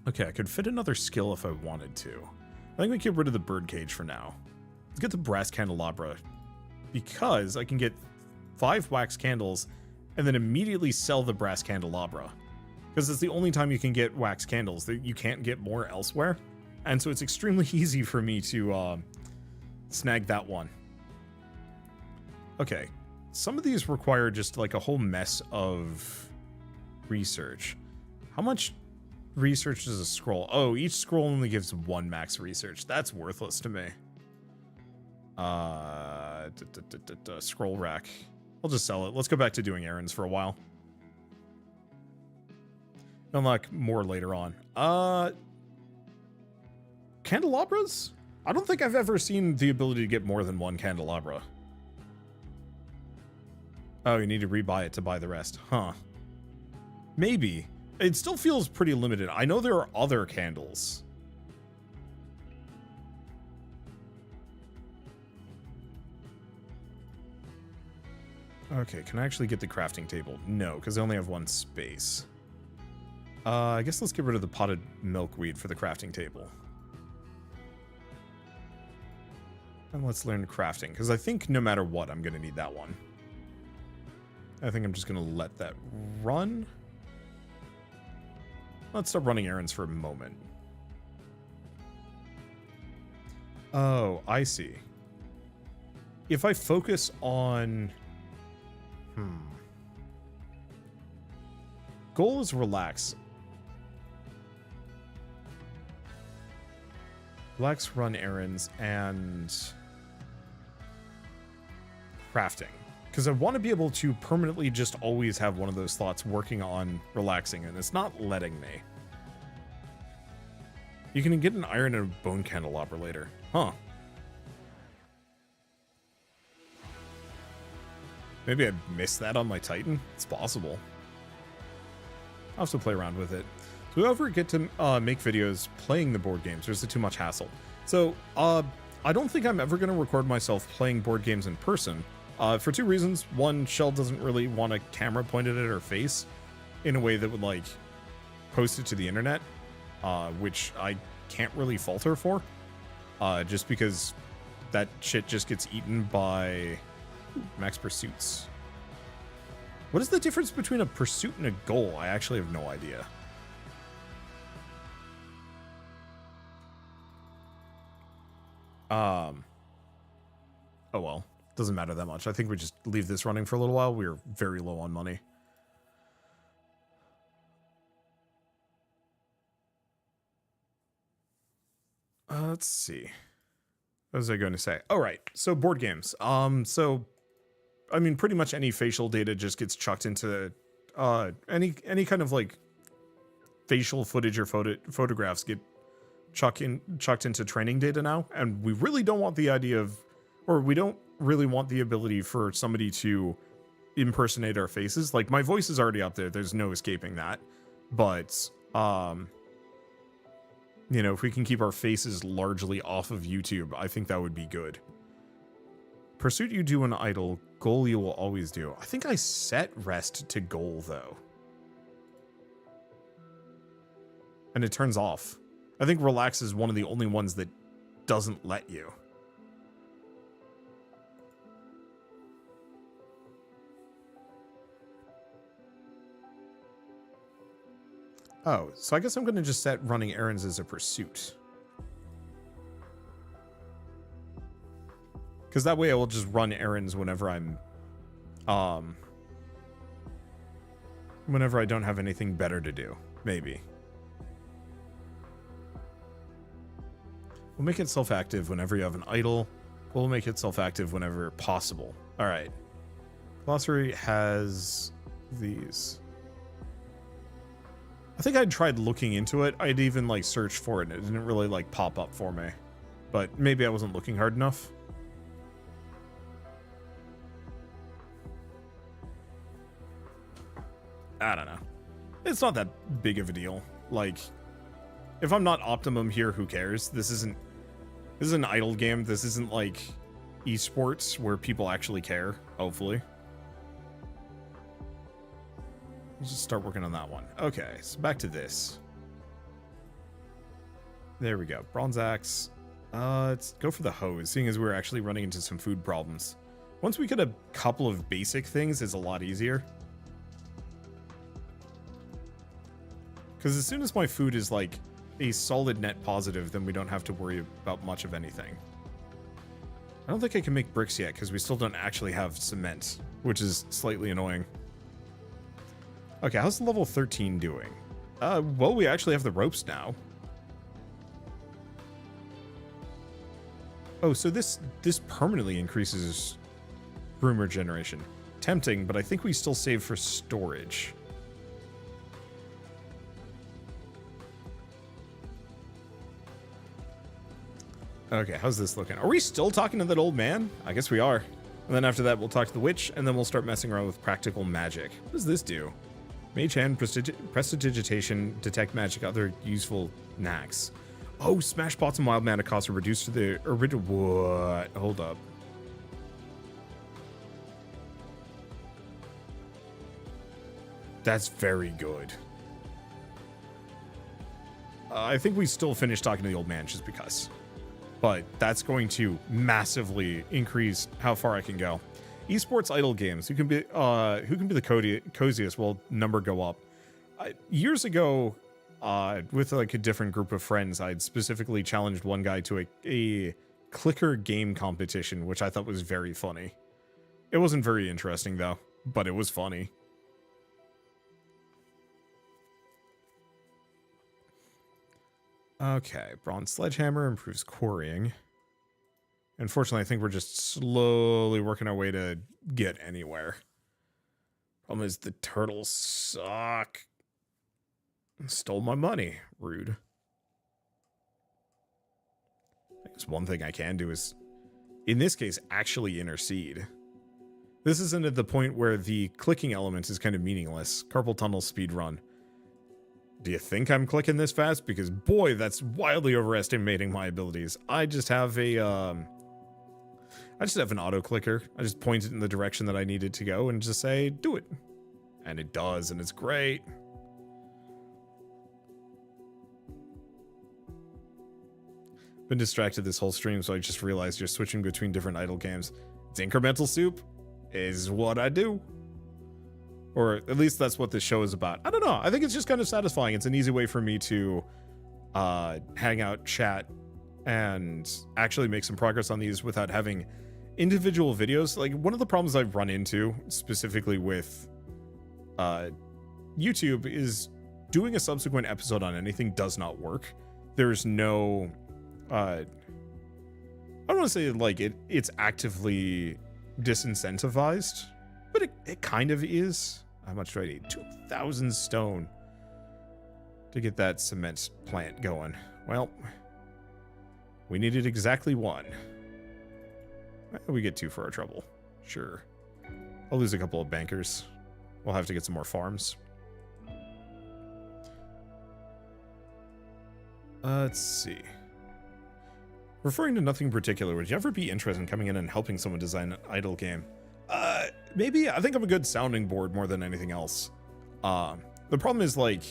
Okay, I could fit another skill if I wanted to. I think we get rid of the birdcage for now. Let's get the brass candelabra, because I can get 5 wax candles and then immediately sell the brass candelabra, because it's the only time you can get wax candles. That you can't get more elsewhere, and so it's extremely easy for me to snag that one. Okay, some of these require just like a whole mess of research. How much research does a scroll? Oh, each scroll only gives 1 max research. That's worthless to me. Scroll rack. I'll just sell it. Let's go back to doing errands for a while. Unlock more later on. Candelabras? I don't think I've ever seen the ability to get more than 1 candelabra. Oh, you need to rebuy it to buy the rest. Huh. Maybe. It still feels pretty limited. I know there are other candles. Okay, can I actually get the crafting table? No, because I only have 1 space. I guess let's get rid of the potted milkweed for the crafting table. And let's learn crafting, because I think no matter what, I'm going to need that one. I think I'm just going to let that run. Let's stop running errands for a moment. Oh, I see. If I focus on... Goal is relax. Relax, run errands, and crafting. Because I want to be able to permanently just always have one of those slots working on relaxing, and it's not letting me. You can get an iron and a bone candelabra later. Huh. Maybe I missed that on my Titan? It's possible. I'll have to play around with it. So we ever get to make videos playing the board games, or is it too much hassle? So, I don't think I'm ever going to record myself playing board games in person. For 2 reasons. One, Shell doesn't really want a camera pointed at her face in a way that would, like, post it to the internet, which I can't really fault her for, just because that shit just gets eaten by max pursuits. What is the difference between a pursuit and a goal? I actually have no idea. Oh well. Doesn't matter that much. I think we just leave this running for a little while. We're very low on money. Let's see. What was I going to say? All right. So board games. So I mean, pretty much any facial data just gets chucked into any kind of like facial footage or photographs get chucked into training data now, and we really don't want the idea of, or we don't really want the ability for somebody to impersonate our faces. Like, my voice is already up there, there's no escaping that, but you know, if we can keep our faces largely off of YouTube, I think that would be good. Pursuit you do an idle, goal you will always do. I think I set rest to goal though, and it turns off. I think relax is one of the only ones that doesn't let you. Oh, so I guess I'm going to just set running errands as a pursuit. Because that way I will just run errands whenever I'm whenever I don't have anything better to do. Maybe. We'll make it self-active whenever you have an idle. We'll make it self-active whenever possible. All right. Glossary has these. I think I'd tried looking into it. I'd even like search for it and it didn't really like pop up for me. But maybe I wasn't looking hard enough. I don't know. It's not that big of a deal. Like, if I'm not optimum here, who cares? This is an idle game. This isn't like esports where people actually care, hopefully. Let's just start working on that one. Okay, so back to this. There we go. Bronze axe. Let's go for the hose, seeing as we're actually running into some food problems. Once we get a couple of basic things, it's a lot easier. Because as soon as my food is like a solid net positive, then we don't have to worry about much of anything. I don't think I can make bricks yet because we still don't actually have cement, which is slightly annoying. Okay, how's level 13 doing? Well, we actually have the ropes now. Oh, so this permanently increases rumor generation. Tempting, but I think we still save for storage. Okay, how's this looking? Are we still talking to that old man? I guess we are. And then after that, we'll talk to the witch, and then we'll start messing around with practical magic. What does this do? Mage hand, prestidigitation, detect magic, other useful knacks. Oh, smash pots and wild mana costs are reduced to the original. What? Hold up. That's very good. I think we still finished talking to the old man just because. But that's going to massively increase how far I can go. Esports idle games. Who can be the coziest? Will number go up? Years ago, with like a different group of friends, I'd specifically challenged one guy to a clicker game competition, which I thought was very funny. It wasn't very interesting though, but it was funny. Okay, bronze sledgehammer improves quarrying. Unfortunately, I think we're just slowly working our way to get anywhere. Problem is the turtles suck. Stole my money. Rude. I guess one thing I can do is, in this case, actually intercede. This isn't at the point where the clicking element is kind of meaningless. Carpal tunnel speed run. Do you think I'm clicking this fast? Because boy, that's wildly overestimating my abilities. I just have an auto clicker. I just point it in the direction that I need it to go and just say, do it. And it does, and it's great. Been distracted this whole stream, so I just realized you're switching between different idle games. It's Incremental Soup is what I do. Or at least that's what this show is about. I don't know. I think it's just kind of satisfying. It's an easy way for me to hang out, chat, and actually make some progress on these without having individual videos. Like, one of the problems I've run into, specifically with YouTube, is doing a subsequent episode on anything does not work. There's no... I don't want to say, like, it's actively disincentivized, but it kind of is. How much do I need? 2,000 stone to get that cement plant going. Well, we needed exactly one. We get 2 for our trouble. Sure. I'll lose a couple of bankers. We'll have to get some more farms. Let's see. Referring to nothing particular, would you ever be interested in coming in and helping someone design an idle game? Maybe. I think I'm a good sounding board more than anything else. The problem is, like,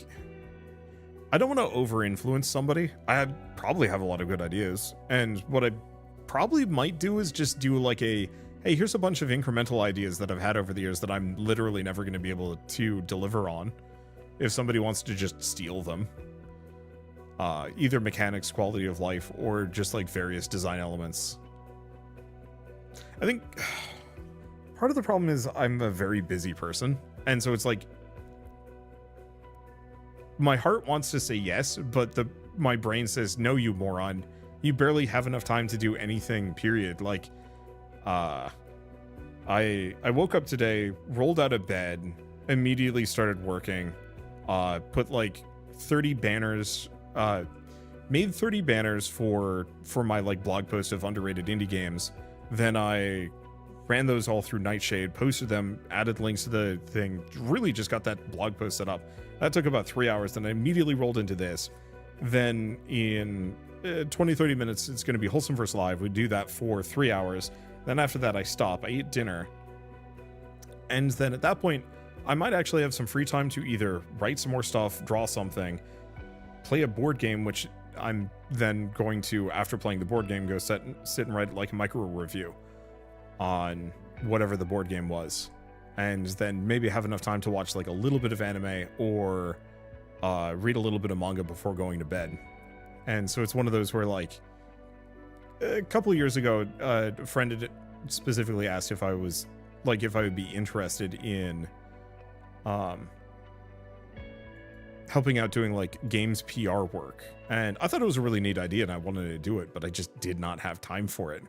I don't want to over-influence somebody. I probably have a lot of good ideas. And what I probably might do is just do, like, hey, here's a bunch of incremental ideas that I've had over the years that I'm literally never going to be able to deliver on if somebody wants to just steal them. Either mechanics, quality of life, or just, like, various design elements. I think... part of the problem is I'm a very busy person, and so it's like my heart wants to say yes, but my brain says, no, you moron. You barely have enough time to do anything, period. Like, I woke up today, rolled out of bed, immediately started working, put like 30 banners, made 30 banners for my like blog post of underrated indie games. Then I ran those all through Nightshade, posted them, added links to the thing, really just got that blog post set up. That took about 3 hours. Then I immediately rolled into this. Then in 20-30 minutes, it's going to be Wholesome vs. Live. We do that for 3 hours. Then after that, I stop, I eat dinner. And then at that point, I might actually have some free time to either write some more stuff, draw something, play a board game, which I'm then going to, after playing the board game, go sit and write like a micro review on whatever the board game was. And then maybe have enough time to watch like a little bit of anime or read a little bit of manga before going to bed. And so it's one of those where, like, a couple of years ago, a friend had specifically asked if I would be interested in helping out doing like games PR work. And I thought it was a really neat idea and I wanted to do it, but I just did not have time for it.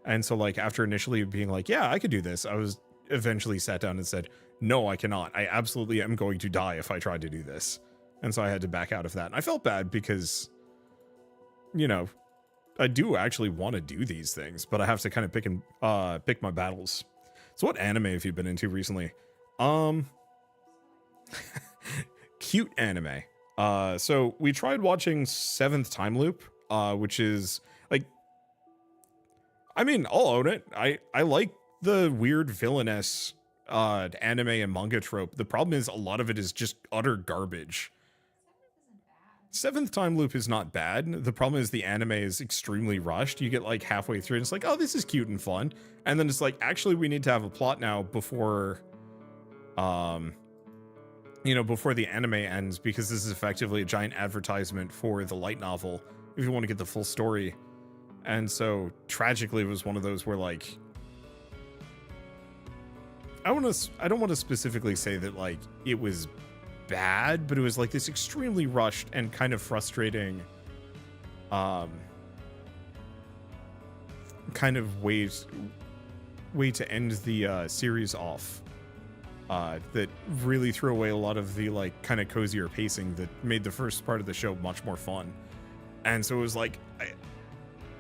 And so like after initially being like, yeah, I could do this, I was eventually sat down and said, no, I cannot. I absolutely am going to die if I tried to do this. And so I had to back out of that. And I felt bad because, you know, I do actually want to do these things, but I have to kind of pick my battles. So what anime have you been into recently? Cute anime. So we tried watching Seventh Time Loop, which is like, I mean, I'll own it. I like the weird villainess anime and manga trope. The problem is a lot of it is just utter garbage. Seventh Time Loop is not bad. The problem is the anime is extremely rushed. You get like halfway through and it's like, oh, this is cute and fun. And then it's like, actually, we need to have a plot now before, before the anime ends, because this is effectively a giant advertisement for the light novel if you want to get the full story. And so tragically, it was one of those where like, I don't want to specifically say that like it was bad, but it was like this extremely rushed and kind of frustrating kind of way to end the series off that really threw away a lot of the like kind of cozier pacing that made the first part of the show much more fun. And so it was like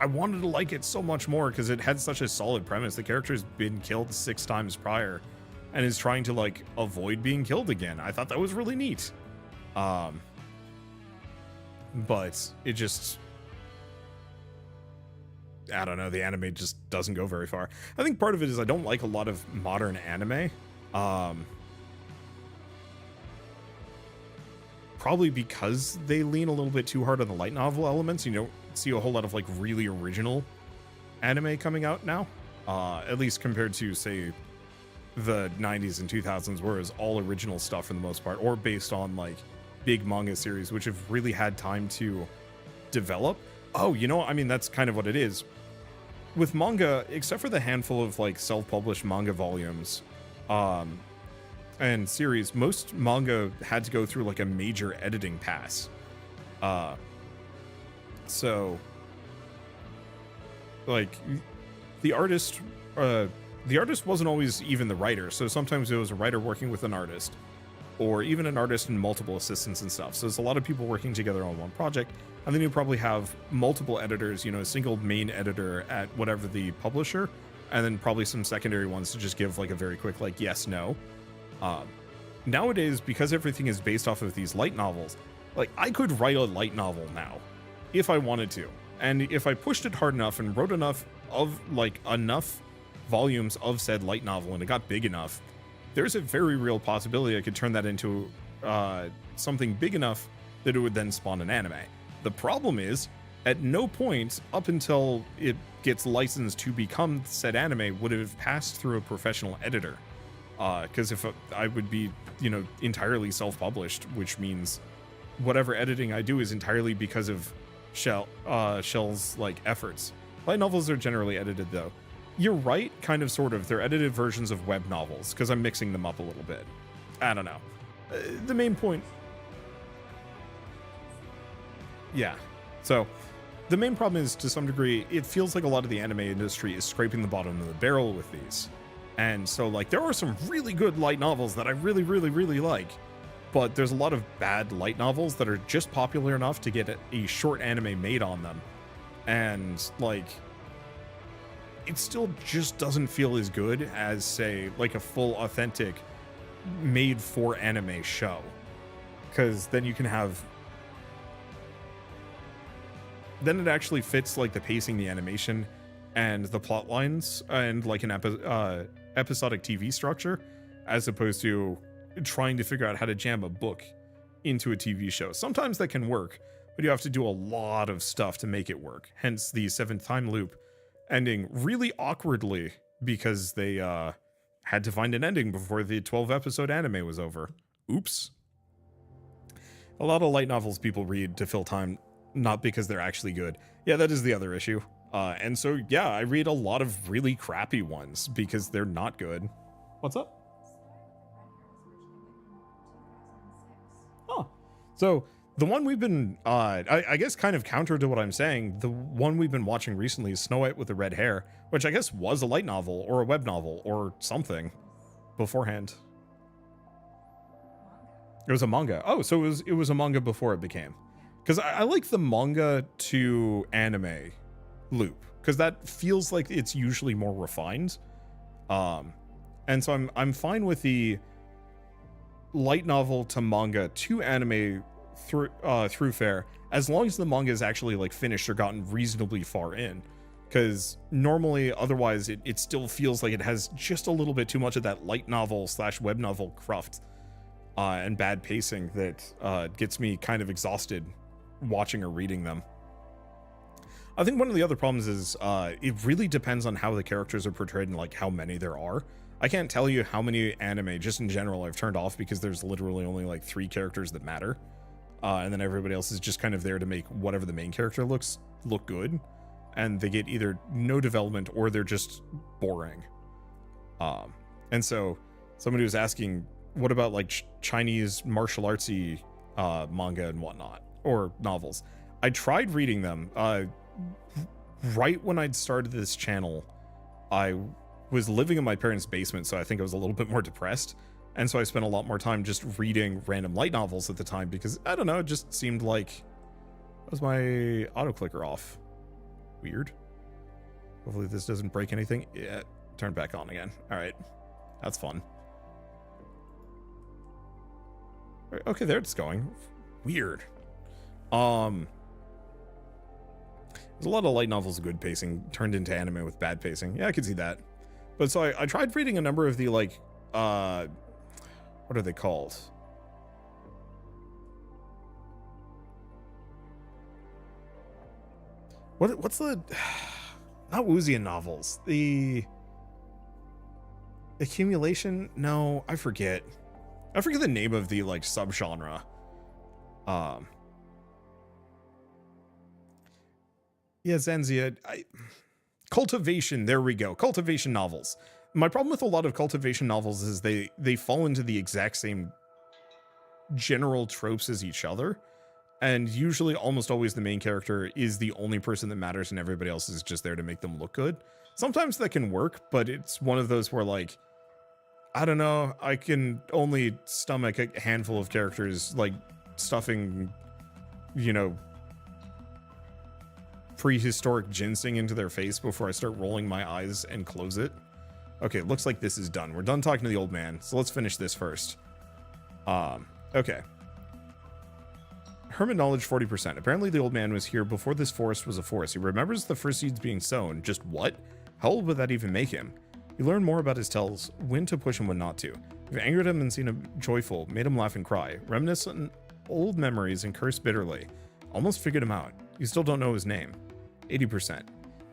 I wanted to like it so much more because it had such a solid premise. The character's been killed 6 times prior and is trying to like avoid being killed again. I thought that was really neat. But it just, I don't know, the anime just doesn't go very far. I think part of it is I don't like a lot of modern anime. Probably because they lean a little bit too hard on the light novel elements. You don't see a whole lot of like really original anime coming out now. At least compared to, say, the 90s and 2000s, where it was all original stuff for the most part, or based on like big manga series, which have really had time to develop. Oh, you know, I mean, that's kind of what it is. With manga, except for the handful of like self-published manga volumes and series, most manga had to go through like a major editing pass. So like the artist wasn't always even the writer. So sometimes it was a writer working with an artist, or even an artist and multiple assistants and stuff. So there's a lot of people working together on one project. And then you probably have multiple editors, you know, a single main editor at whatever the publisher, and then probably some secondary ones to just give like a very quick, like, yes, no. Nowadays, because everything is based off of these light novels, like I could write a light novel now if I wanted to. And if I pushed it hard enough and wrote enough volumes of said light novel and it got big enough, there's a very real possibility I could turn that into something big enough that it would then spawn an anime. The problem is, at no point up until it gets licensed to become said anime would it have passed through a professional editor. Because if I would be, you know, entirely self-published, which means whatever editing I do is entirely because of Shell's like efforts. Light novels are generally edited though. You're right, kind of, sort of. They're edited versions of web novels, because I'm mixing them up a little bit. I don't know. The main point Yeah. So the main problem is, to some degree, it feels like a lot of the anime industry is scraping the bottom of the barrel with these. And so, like, there are some really good light novels that I really, really, really like. But there's a lot of bad light novels that are just popular enough to get a short anime made on them. And, like, it still just doesn't feel as good as, say, like a full, authentic, made-for-anime show. Because then you can have... Then it actually fits, like, the pacing, the animation, and the plot lines, and, like, an episodic TV structure, as opposed to trying to figure out how to jam a book into a TV show. Sometimes that can work, but you have to do a lot of stuff to make it work. Hence the 7th time loop ending really awkwardly because they had to find an ending before the 12-episode anime was over. Oops. A lot of light novels people read to fill time, not because they're actually good. Yeah, that is the other issue. And so, yeah, I read a lot of really crappy ones because they're not good. What's up? Oh, so the one we've been, I guess kind of counter to what I'm saying, the one we've been watching recently is Snow White with the Red Hair, which I guess was a light novel or a web novel or something beforehand. It was a manga. Oh, so it was a manga before it became. Because I like the manga to anime loop, because that feels like it's usually more refined. And so I'm fine with the light novel to manga to anime through fare, as long as the manga is actually like finished or gotten reasonably far in. Because normally, otherwise, it still feels like it has just a little bit too much of that light novel / web novel cruft and bad pacing that gets me kind of exhausted watching or reading them. I think one of the other problems is it really depends on how the characters are portrayed and like how many there are. I can't tell you how many anime just in general I've turned off because there's literally only like 3 characters that matter, and then everybody else is just kind of there to make whatever the main character look good, and they get either no development or they're just boring. And so somebody was asking, what about like Chinese martial artsy manga and whatnot, or novels? I tried reading them. Right when I'd started this channel, I was living in my parents' basement, so I think I was a little bit more depressed, and so I spent a lot more time just reading random light novels at the time because, I don't know, it just seemed like... Was my auto clicker off? Weird. Hopefully this doesn't break anything. Yeah, turn back on again. Alright, that's fun. Okay, there it's going. Weird. There's a lot of light novels with good pacing turned into anime with bad pacing. Yeah, I could see that. But so I tried reading a number of the, like, what are they called? What's the... Not Wuzian novels. The... Accumulation? No, I forget. I forget the name of the, like, subgenre. Yeah, Zanzia. Cultivation, there we go. Cultivation novels. My problem with a lot of cultivation novels is they fall into the exact same general tropes as each other. And usually, almost always, the main character is the only person that matters and everybody else is just there to make them look good. Sometimes that can work, but it's one of those where, like, I don't know, I can only stomach a handful of characters, like, stuffing, you know, prehistoric ginseng into their face before I start rolling my eyes and close it. Okay, looks like this is done. We're done talking to the old man, so let's finish this first. Okay. Hermit knowledge 40%. Apparently the old man was here before this forest was a forest. He remembers the first seeds being sown. Just what? How old would that even make him? You learn more about his tells, when to push and when not to. You've angered him and seen him joyful, made him laugh and cry, reminiscent old memories and curse bitterly. Almost figured him out. You still don't know his name. 80%.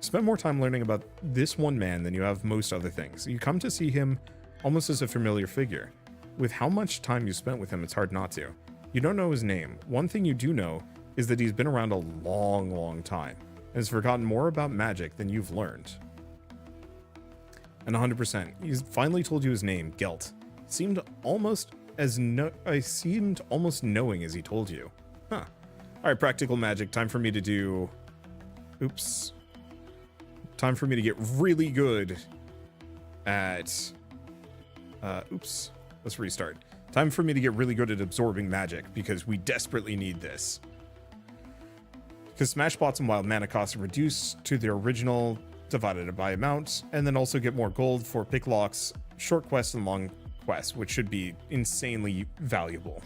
Spend more time learning about this one man than you have most other things. You come to see him almost as a familiar figure. With how much time you spent with him, it's hard not to. You don't know his name. One thing you do know is that he's been around a long, long time and has forgotten more about magic than you've learned. And 100%. He's finally told you his name, Gelt. Seemed almost knowing as he told you. Huh. All right, practical magic. Time for me to do... Oops. Time for me to get really good at... oops. Let's restart. Time for me to get really good at absorbing magic, because we desperately need this. Because Smashbots and Wild Mana costs are reduced to their original, divided by amount, and then also get more gold for pick locks, short quests, and long quests, which should be insanely valuable.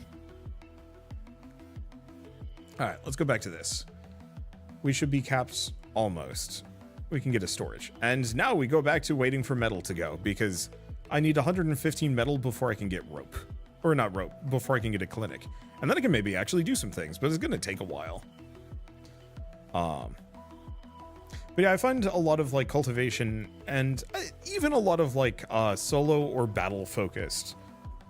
Alright, let's go back to this. We should be capped almost. We can get a storage. And now we go back to waiting for metal to go, because I need 115 metal before I can get rope. Or not rope, before I can get a clinic. And then I can maybe actually do some things, but it's going to take a while. But yeah, I find a lot of like cultivation and even a lot of like solo or battle focused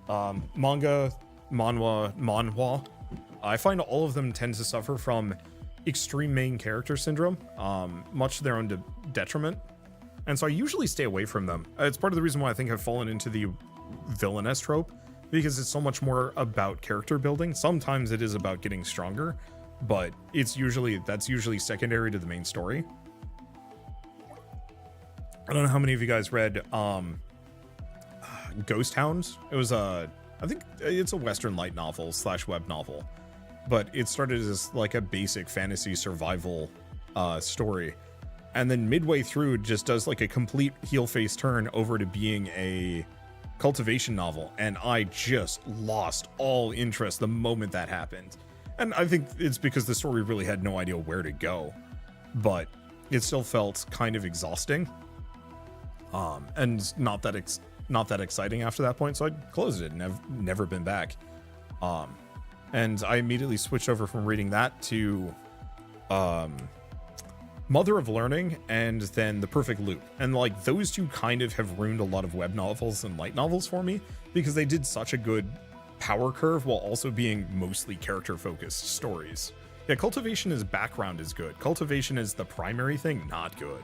manga, manhwa. I find all of them tend to suffer from extreme main character syndrome, much to their own detriment. And so I usually stay away from them. It's part of the reason why I think I've fallen into the villainess trope, because it's so much more about character building. Sometimes it is about getting stronger, but that's usually secondary to the main story. I don't know how many of you guys read Ghost Hound. It was I think it's a Western light novel / web novel, but it started as like a basic fantasy survival story, and then midway through just does like a complete heel face turn over to being a cultivation novel, and I just lost all interest the moment that happened. And I think it's because the story really had no idea where to go, but it still felt kind of exhausting, and not that exciting after that point. So I closed it and I've never been back. And I immediately switched over from reading that to Mother of Learning and then The Perfect Loop. And like those two kind of have ruined a lot of web novels and light novels for me, because they did such a good power curve while also being mostly character focused stories. Yeah, cultivation as background is good. Cultivation as the primary thing, not good.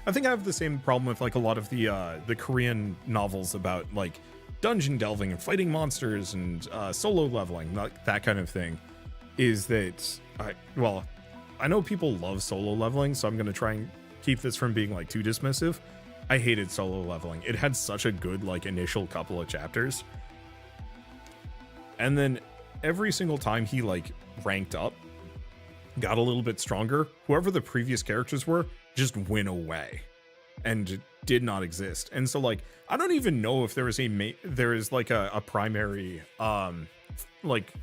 I think I have the same problem with like a lot of the Korean novels about like dungeon delving and fighting monsters and solo leveling, like that kind of thing. Is that I know people love solo leveling, so I'm gonna try and keep this from being like too dismissive. I hated solo leveling. It had such a good like initial couple of chapters, and then every single time he like ranked up, got a little bit stronger, whoever the previous characters were just went away and did not exist. And so like I don't even know if there is like a primary like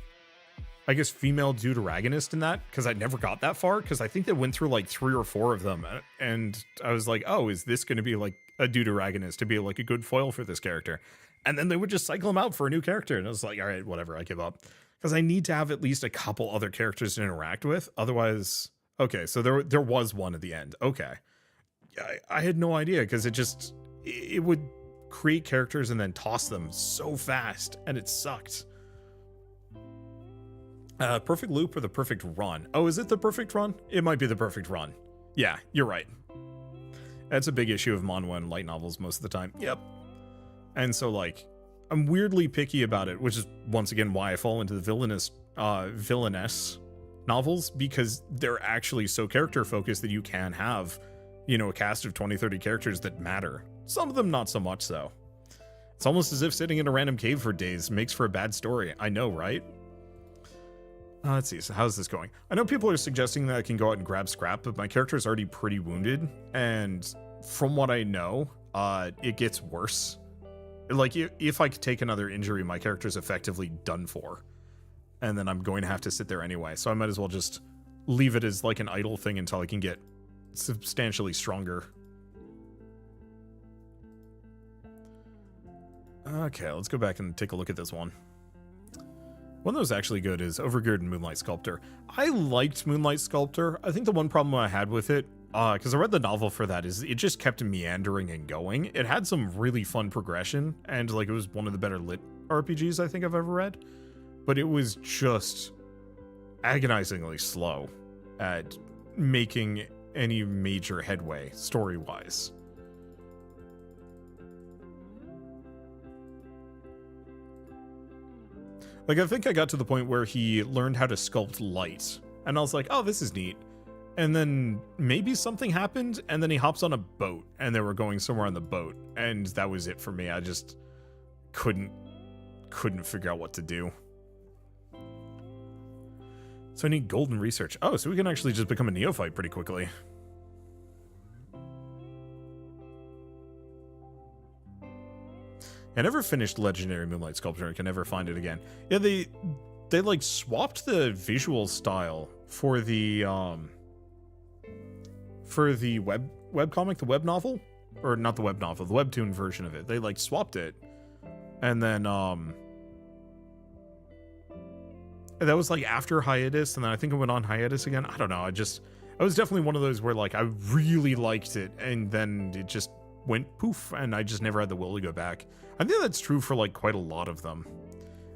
I guess female deuteragonist in that, because I never got that far, because I think they went through like 3 or 4 of them, and I was like, oh, is this going to be like a deuteragonist to be like a good foil for this character? And then they would just cycle him out for a new character, and I was like, all right, whatever, I give up, because I need to have at least a couple other characters to interact with. Otherwise, okay, so there was one at the end. Okay, I had no idea, because it would create characters and then toss them so fast, and it sucked. Perfect Loop or The Perfect Run? Oh, is it The Perfect Run? It might be The Perfect Run. Yeah, you're right. That's a big issue of manhwa and light novels most of the time. Yep. And so, like, I'm weirdly picky about it, which is, once again, why I fall into the villainess novels, because they're actually so character-focused that you can have, you know, a cast of 20, 30 characters that matter. Some of them not so much, though. It's almost as if sitting in a random cave for days makes for a bad story. I know, right? Let's see, so how's this going? I know people are suggesting that I can go out and grab scrap, but my character is already pretty wounded, and from what I know, it gets worse. Like, if I take another injury, my character's effectively done for, and then I'm going to have to sit there anyway, so I might as well just leave it as like an idle thing until I can get substantially stronger. Okay, let's go back and take a look at this one. One that was actually good is Overgeared and Moonlight Sculptor. I liked Moonlight Sculptor. I think the one problem I had with it, because I read the novel for that, is it just kept meandering and going. It had some really fun progression, and like it was one of the better lit RPGs I think I've ever read, but it was just agonizingly slow at making any major headway story-wise. Like, I think I got to the point where he learned how to sculpt light, and I was like, oh, this is neat. And then maybe something happened, and then he hops on a boat, and they were going somewhere on the boat, and that was it for me. I just couldn't figure out what to do. So I need golden research. Oh, so we can actually just become a neophyte pretty quickly. I never finished Legendary Moonlight Sculpture. I can never find it again. Yeah, they like swapped the visual style for the webcomic, the web novel, or not the web novel, the webtoon version of it. They like swapped it, and then that was like after hiatus, and then I think it went on hiatus again. I don't know. I was definitely one of those where like I really liked it, and then it just went poof, and I just never had the will to go back. I think that's true for like quite a lot of them.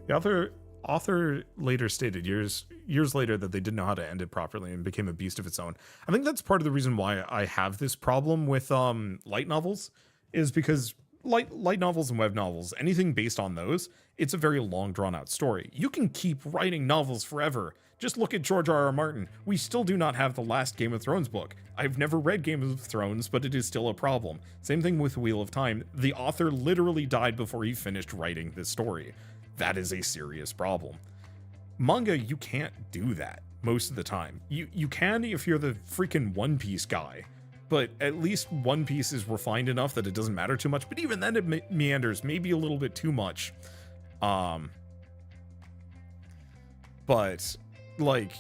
The author later stated years later that they didn't know how to end it properly and became a beast of its own. I think that's part of the reason why I have this problem with light novels, is because light novels and web novels, anything based on those, it's a very long drawn out story. You can keep writing novels forever. Just look at George R.R. Martin. We still do not have the last Game of Thrones book. I've never read Game of Thrones, but it is still a problem. Same thing with Wheel of Time. The author literally died before he finished writing this story. That is a serious problem. Manga, you can't do that most of the time. You can if you're the freaking One Piece guy, but at least One Piece is refined enough that it doesn't matter too much, but even then it meanders maybe a little bit too much. But like,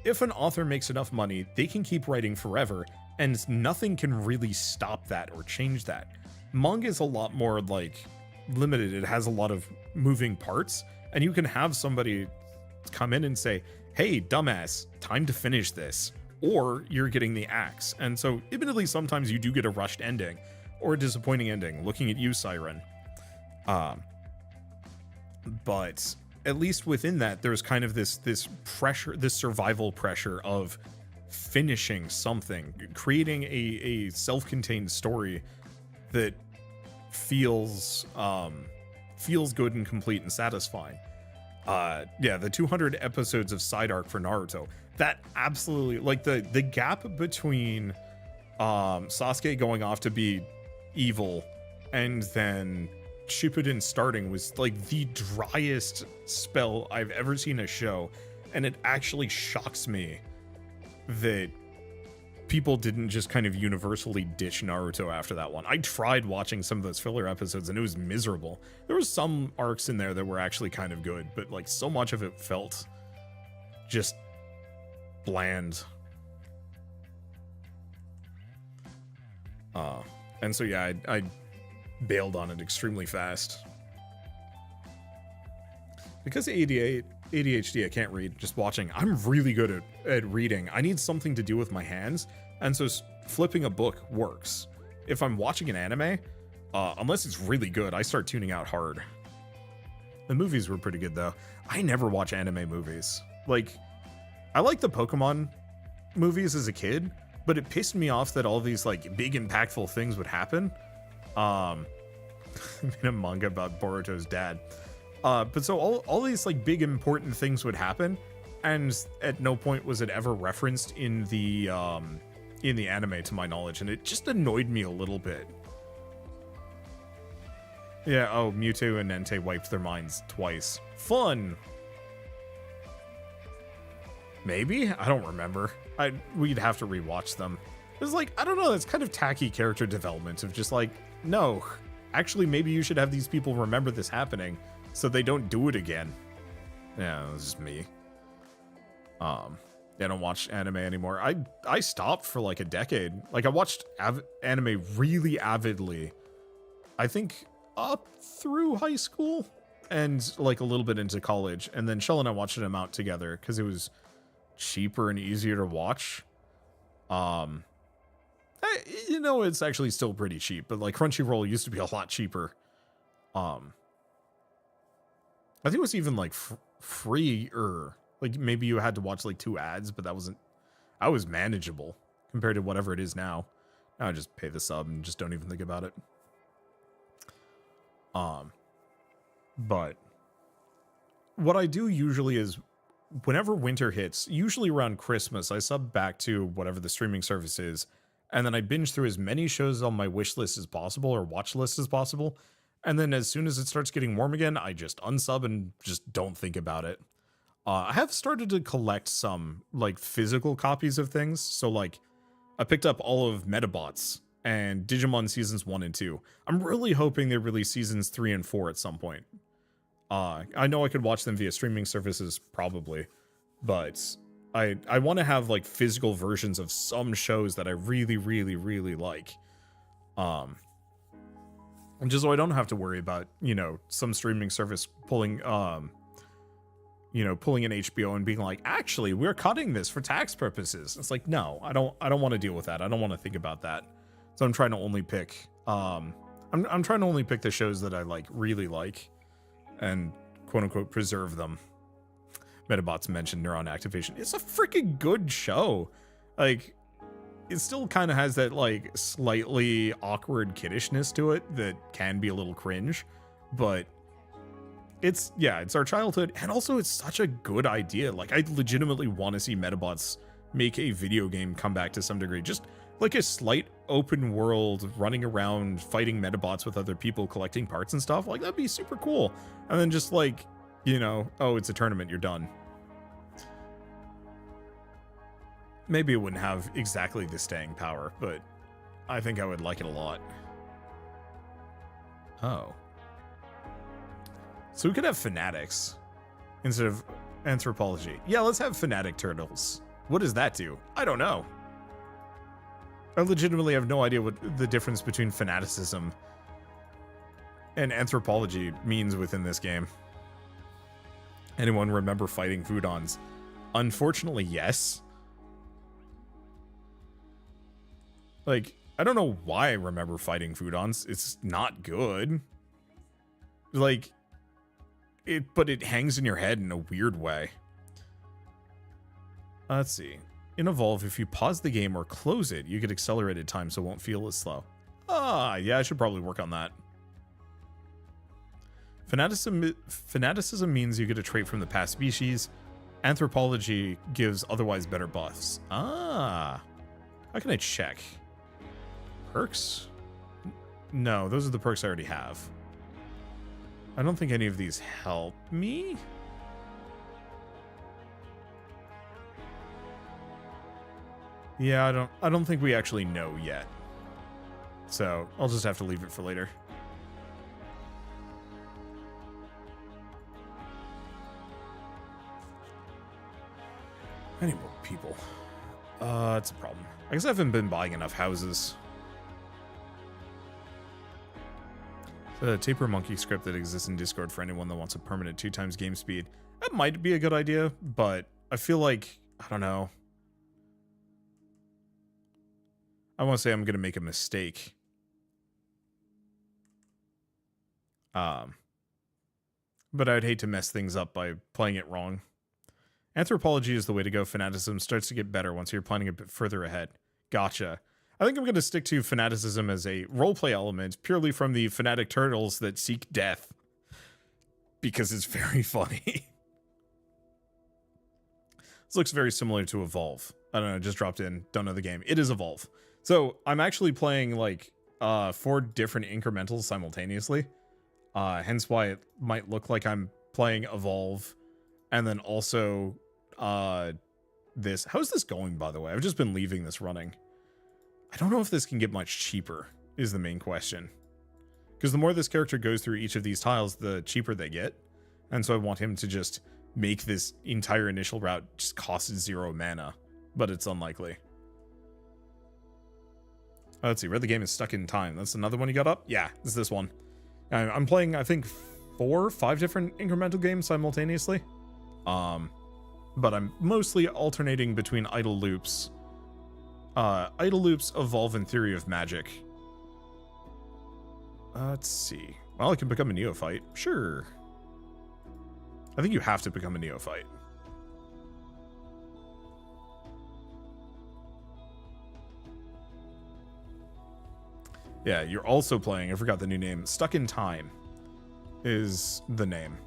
if an author makes enough money, they can keep writing forever, and nothing can really stop that or change that. Manga is a lot more like limited. It has a lot of moving parts, and you can have somebody come in and say, hey, dumbass, time to finish this, or you're getting the axe. And so admittedly, sometimes you do get a rushed ending or a disappointing ending. Looking at you, Siren. But at least within that, there's kind of this pressure, this survival pressure of finishing something, creating a self-contained story that feels good and complete and satisfying. Yeah, the 200 episodes of side arc for Naruto, that absolutely, like the gap between Sasuke going off to be evil and then Shippuden starting was like the driest spell I've ever seen a show, and it actually shocks me that people didn't just kind of universally ditch Naruto after that one. I tried watching some of those filler episodes and it was miserable. There was some arcs in there that were actually kind of good, but like so much of it felt just bland. And so yeah, I bailed on it extremely fast. Because of ADHD, I can't read, just watching. I'm really good at reading. I need something to do with my hands, and so flipping a book works. If I'm watching an anime, unless it's really good, I start tuning out hard. The movies were pretty good, though. I never watch anime movies. Like, I liked the Pokemon movies as a kid, but it pissed me off that all these, like, big, impactful things would happen. I made a manga about Boruto's dad. But so all these like big important things would happen, and at no point was it ever referenced in the anime to my knowledge, and it just annoyed me a little bit. Yeah, oh, Mewtwo and Entei wiped their minds twice. Fun! Maybe? I don't remember. We'd have to rewatch them. It's like, I don't know, it's kind of tacky character development of just like, no, actually maybe you should have these people remember this happening so they don't do it again. Yeah, it's just me. I don't watch anime anymore. I stopped for like a decade. Like I watched anime really avidly, I think up through high school and like a little bit into college. And then Shell and I watched them out together because it was cheaper and easier to watch. You know, it's actually still pretty cheap, but like Crunchyroll used to be a lot cheaper. I think it was even like free, or like maybe you had to watch like 2 ads, but that was manageable compared to whatever it is now. Now I just pay the sub and just don't even think about it. But what I do usually is whenever winter hits, usually around Christmas, I sub back to whatever the streaming service is, and then I binge through as many shows on my wish list as possible or watch list as possible. And then as soon as it starts getting warm again, I just unsub and just don't think about it. I have started to collect some like physical copies of things. So like I picked up all of Metabots and Digimon seasons 1 and 2. I'm really hoping they release seasons 3 and 4 at some point. I know I could watch them via streaming services probably, but I want to have like physical versions of some shows that I really, really, really like. Just so I don't have to worry about, some streaming service pulling an HBO and being like, actually, we're cutting this for tax purposes. It's like, no, I don't want to deal with that. I don't want to think about that. So I'm trying to only pick, I'm trying to only pick the shows that I really like and quote unquote preserve them. Metabots mentioned neuron activation. It's a freaking good show. Like, it still kind of has that slightly awkward kiddishness to it that can be a little cringe, but it's our childhood, and also it's such a good idea. Like, I legitimately want to see Metabots make a video game come back to some degree. Just like a slight open world running around fighting Metabots with other people collecting parts and stuff. Like, that'd be super cool. And then just oh, it's a tournament, you're done. Maybe it wouldn't have exactly the staying power, but I think I would like it a lot. Oh. So we could have fanatics instead of anthropology. Yeah, let's have fanatic turtles. What does that do? I don't know. I legitimately have no idea what the difference between fanaticism and anthropology means within this game. Anyone remember fighting Foodons? Unfortunately, yes. Like, I don't know why I remember fighting Foodons. It's not good. Like, but it hangs in your head in a weird way. Let's see. In Evolve, if you pause the game or close it, you get accelerated time so it won't feel as slow. Yeah, I should probably work on that. Fanaticism means you get a trait from the past species. Anthropology gives otherwise better buffs. How can I check? Perks? No, those are the perks I already have. I don't think any of these help me. Yeah, I don't think we actually know yet. So I'll just have to leave it for later. Any more people? It's a problem. I guess I haven't been buying enough houses. The Taper Monkey script that exists in Discord for anyone that wants a permanent 2x game speed. That might be a good idea, but I feel like, I don't know. I want to say I'm going to make a mistake. But I'd hate to mess things up by playing it wrong. Anthropology is the way to go. Fanaticism starts to get better once you're planning a bit further ahead. Gotcha. I think I'm going to stick to fanaticism as a roleplay element purely from the fanatic turtles that seek death. Because it's very funny. This looks very similar to Evolve. I don't know, just dropped in. Don't know the game. It is Evolve. So I'm actually playing 4 different incrementals simultaneously. Hence why it might look like I'm playing Evolve. And then also this. How's this going, by the way? I've just been leaving this running. I don't know if this can get much cheaper, is the main question. Because the more this character goes through each of these tiles, the cheaper they get. And so I want him to just make this entire initial route just cost 0 mana. But it's unlikely. Let's see, where the game is stuck in time. That's another one you got up? Yeah, it's this one. I'm playing, I think, 4 or 5 different incremental games simultaneously. But I'm mostly alternating between idle loops. Idle loops, Evolve, and Theory of Magic. Let's see. Well, I can become a neophyte. Sure. I think you have to become a neophyte. Yeah, you're also playing, I forgot the new name, Stuck in Time is the name.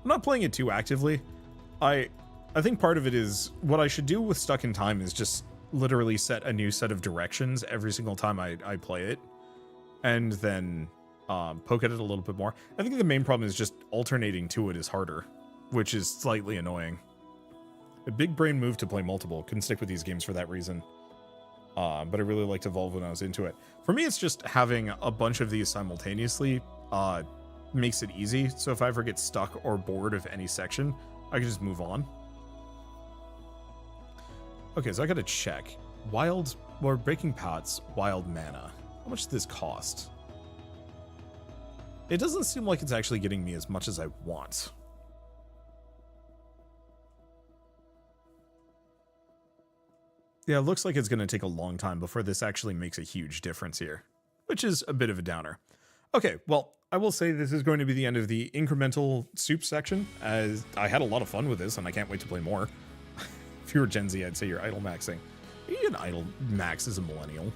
I'm not playing it too actively. I think part of it is what I should do with Stuck in Time is just literally set a new set of directions every single time I play it, and then poke at it a little bit more. I think the main problem is just alternating to it is harder, which is slightly annoying. A big brain move to play multiple. Couldn't stick with these games for that reason. But I really liked Evolve when I was into it. For me, it's just having a bunch of these simultaneously makes it easy. So if I ever get stuck or bored of any section, I can just move on. Okay, so I gotta check. Wild, or Breaking Pots, Wild Mana. How much does this cost? It doesn't seem like it's actually getting me as much as I want. Yeah, it looks like it's going to take a long time before this actually makes a huge difference here, which is a bit of a downer. Okay, well, I will say this is going to be the end of the Incremental Soup section, as I had a lot of fun with this, and I can't wait to play more. If you were Gen Z, I'd say you're idle maxing. An idle max is a millennial.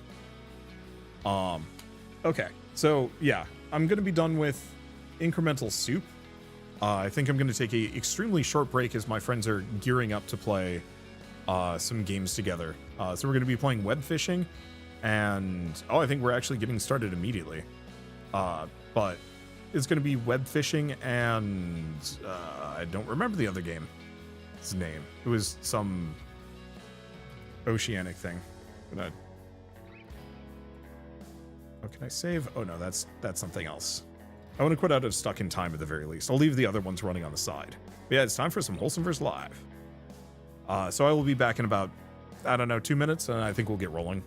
Okay, so yeah, I'm going to be done with Incremental Soup. I think I'm going to take a extremely short break as my friends are gearing up to play some games together. So we're going to be playing web fishing, and I think we're actually getting started immediately. But it's going to be web fishing, and I don't remember the other game. Its name. It was some oceanic thing. Oh, can I save? Oh no, that's something else. I want to quit out of Stuck in Time at the very least. I'll leave the other ones running on the side. But yeah, it's time for some Wholesome vs. Live. So I will be back in about, I don't know, 2 minutes, and I think we'll get rolling.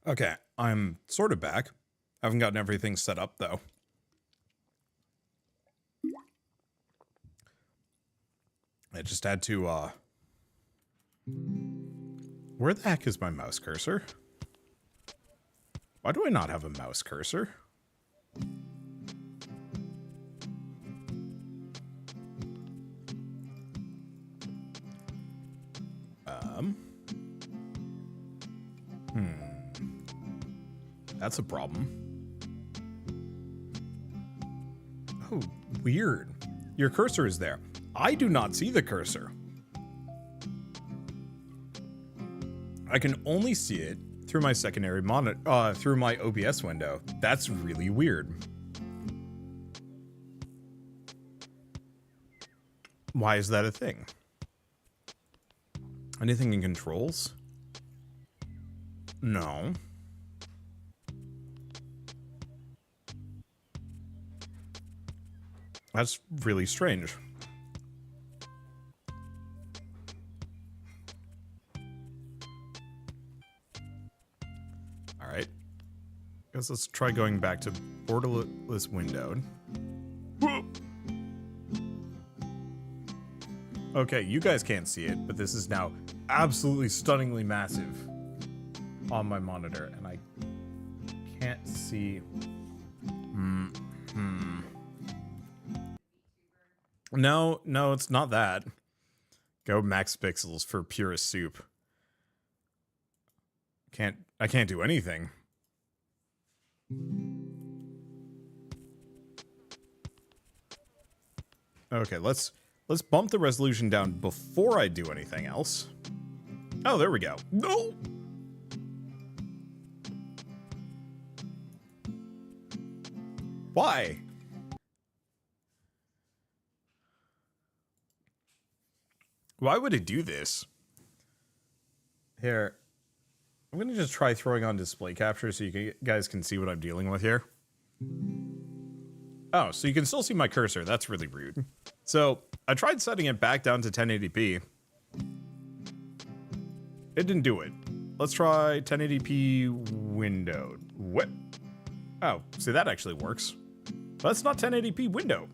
Okay, I'm sort of back. I haven't gotten everything set up, though. I just had to, Where the heck is my mouse cursor? Why do I not have a mouse cursor? That's a problem. Oh, weird. Your cursor is there. I do not see the cursor. I can only see it through my secondary monitor, through my OBS window. That's really weird. Why is that a thing? Anything in controls? No. That's really strange. All right. Guess let's try going back to borderless windowed. Okay, you guys can't see it, but this is now absolutely stunningly massive on my monitor, and I can't see. No, it's not that. Go max pixels for purest soup. I can't do anything. Okay, let's bump the resolution down before I do anything else. Oh, there we go. No! Why? Why would it do this? Here. I'm going to just try throwing on display capture so you guys can see what I'm dealing with here. Oh, so you can still see my cursor. That's really rude. So, I tried setting it back down to 1080p. It didn't do it. Let's try 1080p windowed. What? Oh, see, that actually works. But that's not 1080p window.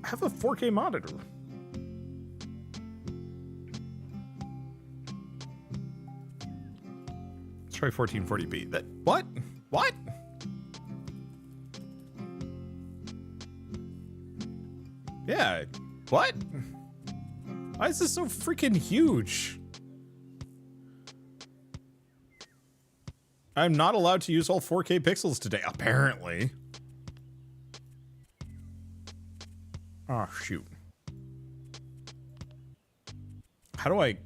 I have a 4K monitor. Let's try 1440p. That what? What? Yeah. What? Why is this so freaking huge? I'm not allowed to use all 4K pixels today, apparently. Oh, shoot. How do I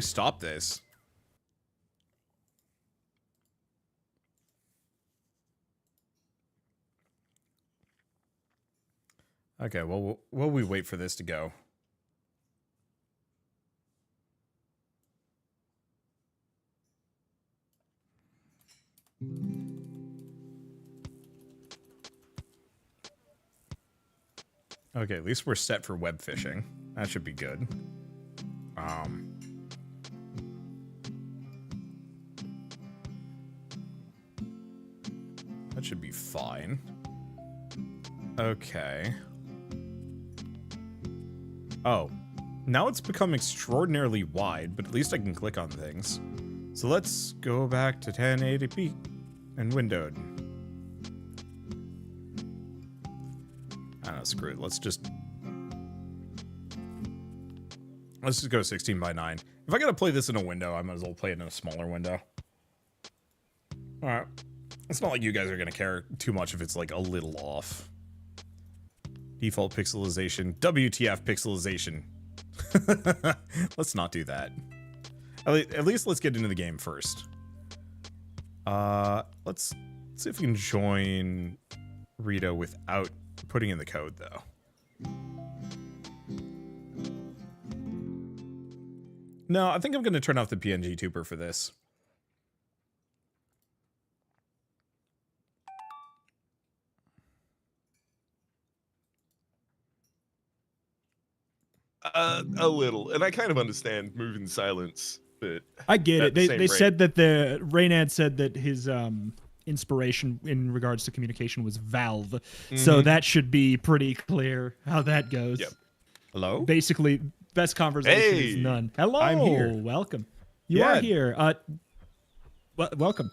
stop this? Okay, well, while we wait for this to go. Okay, at least we're set for web fishing. That should be good. That should be fine. Okay. Oh, now it's become extraordinarily wide, but at least I can click on things. So let's go back to 1080p and windowed. I don't know, screw it. Let's just go 16:9. If I gotta play this in a window, I might as well play it in a smaller window. Alright. It's not like you guys are gonna care too much if it's like a little off. Default pixelization. WTF pixelization. Let's not do that. At least let's get into the game first. Let's see if we can join Rita without putting in the code, though. No, I think I'm going to turn off the PNGTuber for this. A little, and I kind of understand moving silence But I get it. They rate. said that Raynad said that his inspiration in regards to communication was Valve, so that should be pretty clear how that goes. Yep. Hello? Basically, best conversation is Hey, none. Hello, I'm here. welcome. You Yeah. are here. Welcome.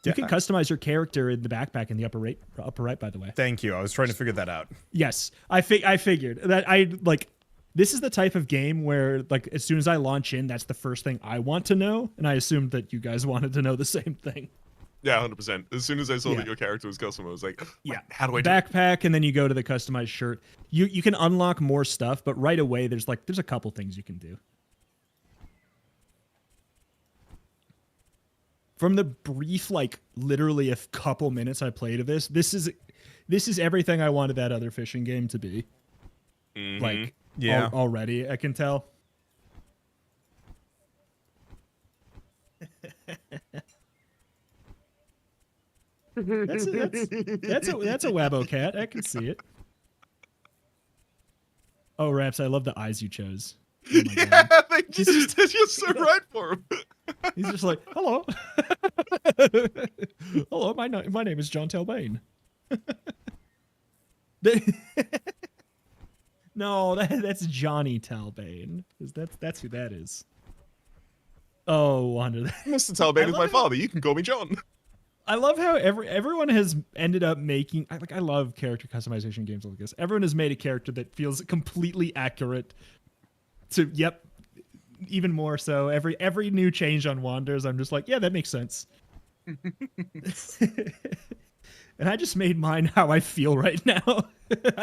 You can customize your character in the backpack in the upper right, by the way. Thank you. I was trying to figure that out. Yes, I figured that this is the type of game where like as soon as I launch in, that's the first thing I want to know, and I assumed that you guys wanted to know the same thing. Yeah, 100%. As soon as I saw that your character was custom, I was like, yeah, how do I do backpack, and then you go to the customized shirt. You can unlock more stuff, but right away there's a couple things you can do. From the brief, like literally a couple minutes I played of this is everything I wanted that other fishing game to be. Like, yeah, already I can tell. that's a Wabo cat. I can see it. Oh, Raps, I love the eyes you chose. Oh my God. they're just so right for him. He's just like, hello. Hello, my name is John Talbane. No, that's Johnny Talbane. That's who that is. Oh, Wander. Mr. Talbane is my father. You can call me John. I love how everyone has ended up making. I love character customization games like this. Everyone has made a character that feels completely accurate to. Yep. Even more so, every new change on Wanders, I'm just like, yeah, that makes sense. And I just made mine how I feel right now.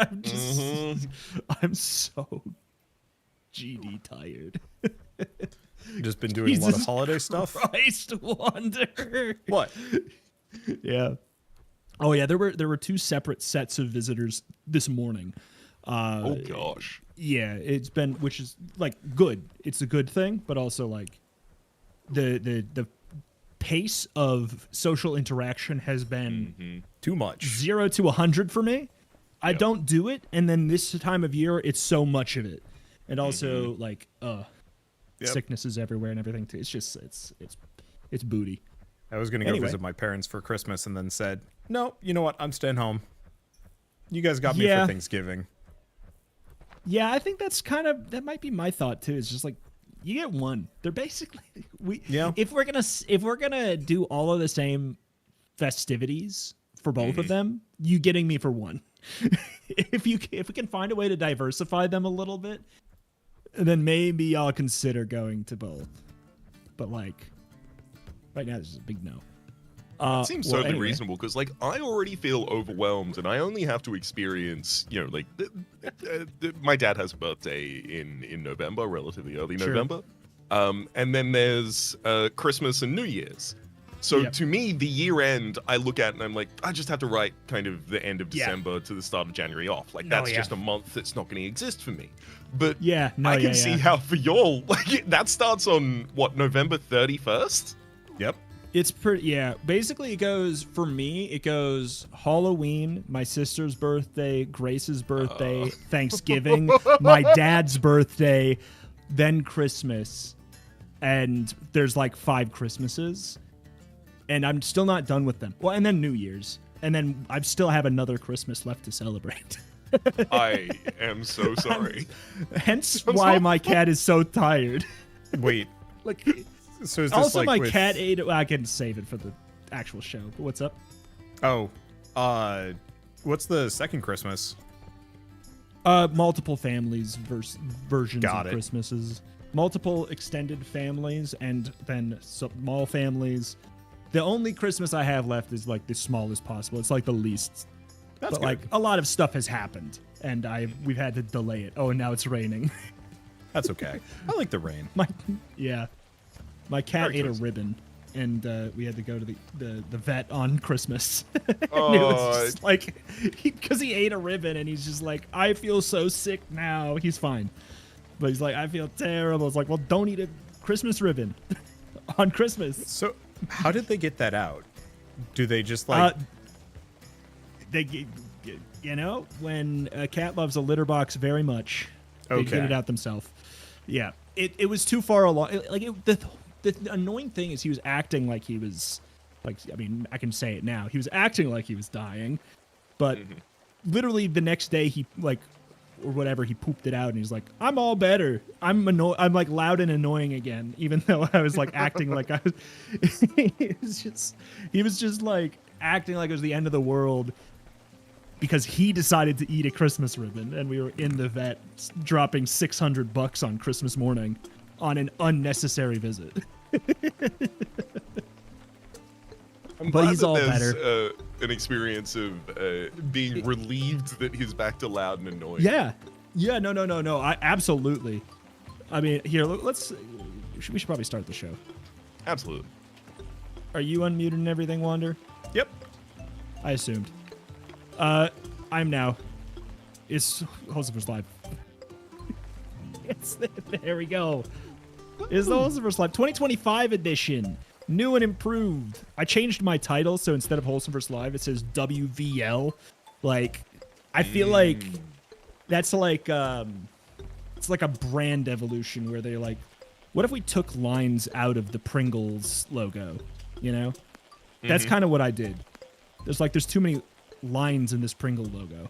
I'm so GD tired. Just been doing a lot of holiday stuff. Christ, Wander. What? Yeah. Oh yeah, there were two separate sets of visitors this morning. Oh gosh. Yeah, it's been, which is like good. It's a good thing, but also like the pace of social interaction has been too much. 0 to 100 for me. I don't do it, and then this time of year, it's so much of it, and also like sicknesses everywhere and everything too. It's just it's booty. I was gonna go visit my parents for Christmas, and then said, no, you know what? I'm staying home. You guys got me for Thanksgiving. Yeah, I think that might be my thought too. It's just like you get one. They're basically if we're gonna do all of the same festivities for both of them, you getting me for one. if we can find a way to diversify them a little bit, then maybe I'll consider going to both. But like right now, this is a big no. It seems totally reasonable because, like, I already feel overwhelmed, and I only have to experience, like, my dad has a birthday in November, relatively early November, and then there's Christmas and New Year's. So to me, the year end, I look at and I'm like, I just have to write kind of the end of December to the start of January off. Like, that's just a month that's not going to exist for me. But I can see how for y'all, like, that starts on November 31st. Yep. It's pretty, basically it goes, for me, it goes Halloween, my sister's birthday, Grace's birthday, Thanksgiving, my dad's birthday, then Christmas, and there's like 5 Christmases, and I'm still not done with them. Well, and then New Year's, and then I still have another Christmas left to celebrate. I am so sorry. Hence why my cat is so tired. Wait. Like... So is this also, like my cat ate it. Well, I can save it for the actual show. But what's up? Oh, what's the second Christmas? Multiple families versions of it. Christmases. Multiple extended families and then small families. The only Christmas I have left is like the smallest possible. It's like the least. That's but good. like a lot of stuff has happened, and we've had to delay it. Oh, and now it's raining. That's okay. I like the rain. My cat ate a ribbon, and we had to go to the vet on Christmas. Oh, it was just like, because he ate a ribbon, and he's just like, I feel so sick now. He's fine. But he's like, I feel terrible. It's like, well, don't eat a Christmas ribbon on Christmas. So how did they get that out? Do they just like... when a cat loves a litter box very much, they get it out themselves. Yeah. It was too far along. the annoying thing is he was acting like he was, like, I mean, I can say it now. He was acting like he was dying, but literally the next day he like, or whatever, he pooped it out and he's like, I'm all better. I'm like loud and annoying again, even though I was like acting like I was. he was just like acting like it was the end of the world because he decided to eat a Christmas ribbon, and we were in the vet dropping $600 on Christmas morning on an unnecessary visit. But he's all better. An experience of being relieved that he's back to loud and annoying. Yeah. No. Absolutely. I mean, here, let's. We should probably start the show. Absolutely. Are you unmuted and everything, Wander? Yep. I assumed. I'm now. It's Hosefors Live. There we go. It's the Hosefors Live 2025 edition. New and improved. I changed my title, so instead of Wholesome vs. Live, it says WVL. Like, I feel like that's like it's like a brand evolution where they're like, what if we took lines out of the Pringles logo? You know, that's kind of what I did. There's too many lines in this Pringle logo.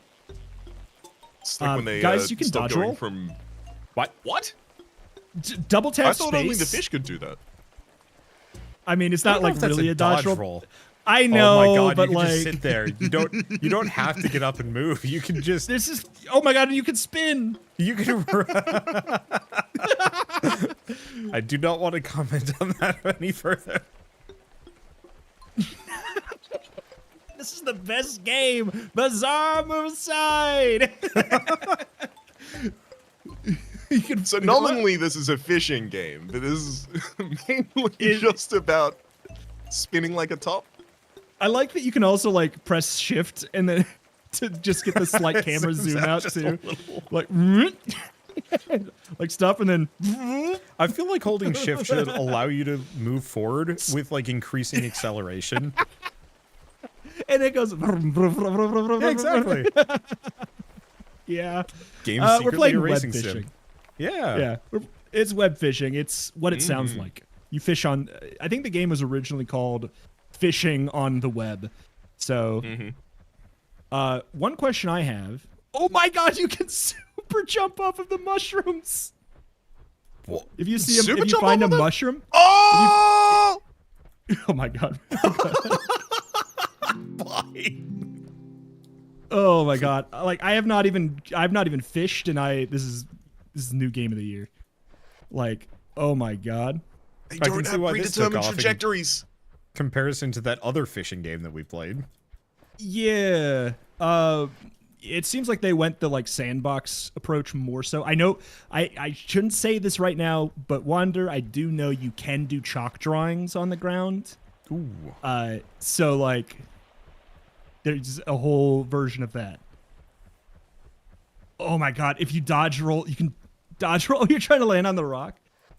It's like when they guys, you can dodge roll from what? Double tap. I thought space. only the fish could do that. I mean, it's not like really a dodge roll. I know, oh my God, but you can like, just sit there. You don't have to get up and move. You can just. This is. Oh my God, you can spin. You can. I do not want to comment on that any further. This is the best game. Bizarre Moonside. So nominally this is a fishing game, but this is mainly just about spinning like a top. I like that you can also like press shift and then to just get the slight camera zoom out too. Like like stuff and then I feel like holding shift should allow you to move forward with like increasing acceleration. And it goes Yeah, exactly. Yeah. Game's We're secretly playing a web racing fishing. sim. Yeah. It's web fishing. It's what it sounds like. You fish on. I think the game was originally called Fishing on the Web. So, one question I have. Oh my God! You can super jump off of the mushrooms. What? If you see if you find a mushroom. Oh! Oh my God. Why? Oh my God! Like I've not even fished, and this is new game of the year. Like, oh my God! They don't have predetermined trajectories. Comparison to that other fishing game that we played. Yeah. It seems like they went the like sandbox approach more so. I know I shouldn't say this right now, but Wander, I do know you can do chalk drawings on the ground. Ooh. So like there's a whole version of that. Oh my God, if you dodge roll, you can dodge roll. You're trying to land on the rock.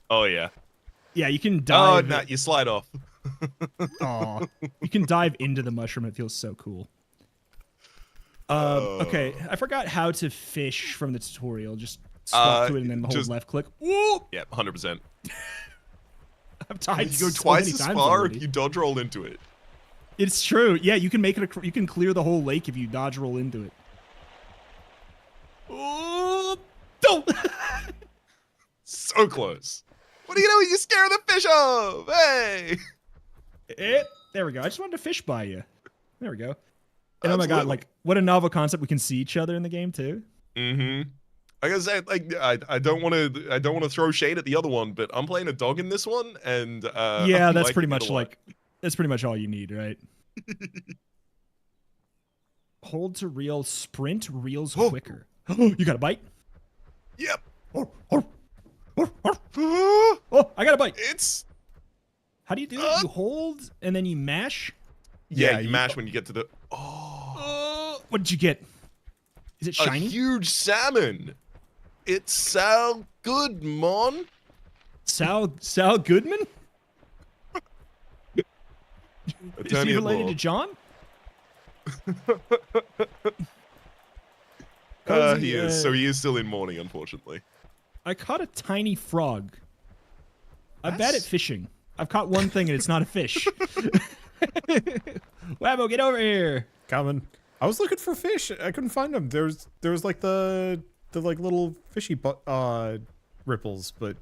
Oh yeah. Yeah, you can dive. Oh, no, you slide off. Aw. You can dive into the mushroom. It feels so cool. Okay, I forgot how to fish from the tutorial. Just swap to it and then hold left click. Whoop! Yep, 100%. I've died You go so twice many as times far already. if you dodge roll into it. It's true. Yeah, you can make it. You can clear the whole lake if you dodge roll into it. Oh, don't! So close. What are you doing? You scare the fish off! Hey! There we go. I just wanted to fish by you. There we go. And Absolutely. oh my God, like what a novel concept. We can see each other in the game too. Mm-hmm. Like I said, like I don't want to throw shade at the other one, but I'm playing a dog in this one, and yeah, that's pretty much like that's pretty much all you need, right? Hold to reel, sprint reels quicker. You got a bite? Yep. Oh, I got a bite. It's. How do you do it? You hold and then you mash. Yeah, you mash when you get to the. What did you get? Is it shiny? A huge salmon. It's Sal Goodman. Sal Goodman? Is he related to John? He is. So he is still in mourning, unfortunately. I caught a tiny frog. I'm bad at fishing. I've caught one thing and it's not a fish. Wabbo, get over here. Coming. I was looking for fish. I couldn't find them. There was like the like little fishy ripples, but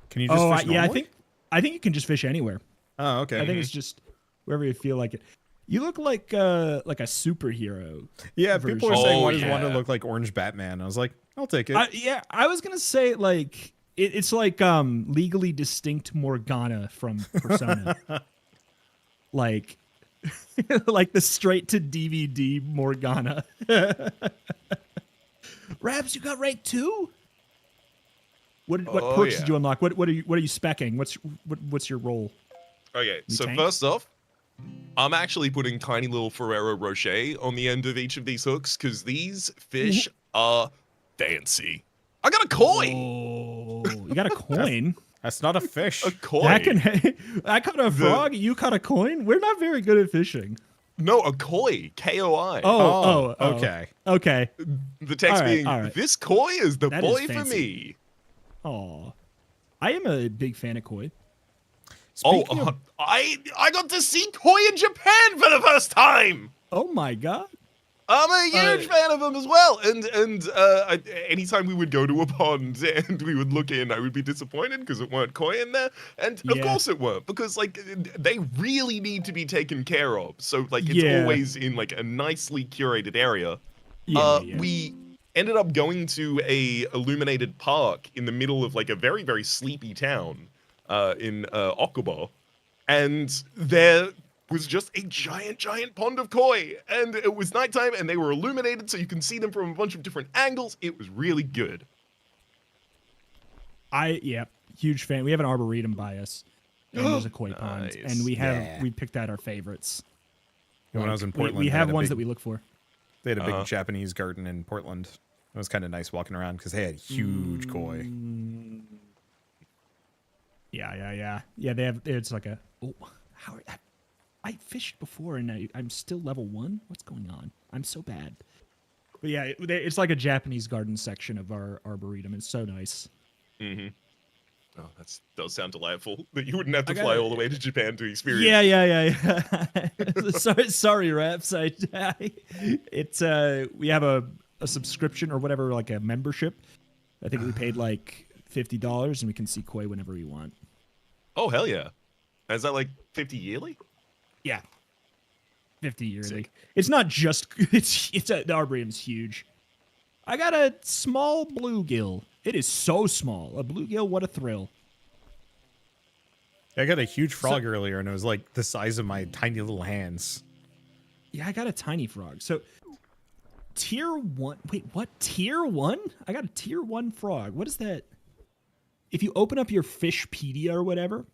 can you just fish normally? I think you can just fish anywhere. Oh, okay. I think it's just wherever you feel like it. You look like a superhero. Yeah, people are saying, why does Wanda look like Orange Batman? I was like, I'll take it. I was gonna say like it's like legally distinct Morgana from Persona. like the straight to DVD Morgana. Rabs, you got rank 2? What perks did you unlock? What are you speccing? What's your role? Okay, so first off, I'm actually putting tiny little Ferrero Rocher on the end of each of these hooks because these fish are fancy. I got a koi. Oh, you got a coin? That's not a fish. A koi. I caught a frog. You caught a coin. We're not very good at fishing. No, a koi. K-O-I. Oh. Okay. Okay. The text being, this koi is the boy for me. Oh, I am a big fan of koi. I got to see koi in Japan for the first time. Oh my god. I'm a huge fan of them as well, and anytime we would go to a pond and we would look in, I would be disappointed because it weren't koi in there, and of course it weren't, because like they really need to be taken care of. So like it's always in like a nicely curated area. We ended up going to a illuminated park in the middle of like a very, very sleepy town in Okubo, and there was just a giant pond of koi, and it was nighttime and they were illuminated so you can see them from a bunch of different angles. It was really good. Huge fan. We have an arboretum by us, and there's a koi pond, and we picked out our favorites. When I was in Portland, we have ones that we look for. They had a big Japanese garden in Portland. It was kind of nice walking around because they had huge koi. Yeah. They have. It's like a. Oh, I fished before and I'm still level 1. What's going on? I'm so bad. But yeah, it's like a Japanese garden section of our arboretum. It's so nice. Mm-hmm. Oh, that does sound delightful. That you wouldn't have to fly all the way to Japan to experience. Yeah. sorry, Raps. We have a subscription or whatever, like a membership. I think we paid like $50 and we can see koi whenever we want. Oh hell yeah! Is that like 50 yearly? Yeah, 50 yearly. Sick. It's not just the arboretum's huge. I got a small bluegill. It is so small. A bluegill, what a thrill. I got a huge frog earlier, and it was like the size of my tiny little hands. Yeah, I got a tiny frog. So tier 1. Wait, what? Tier 1? I got a tier 1 frog. What is that? If you open up your Fishpedia or whatever,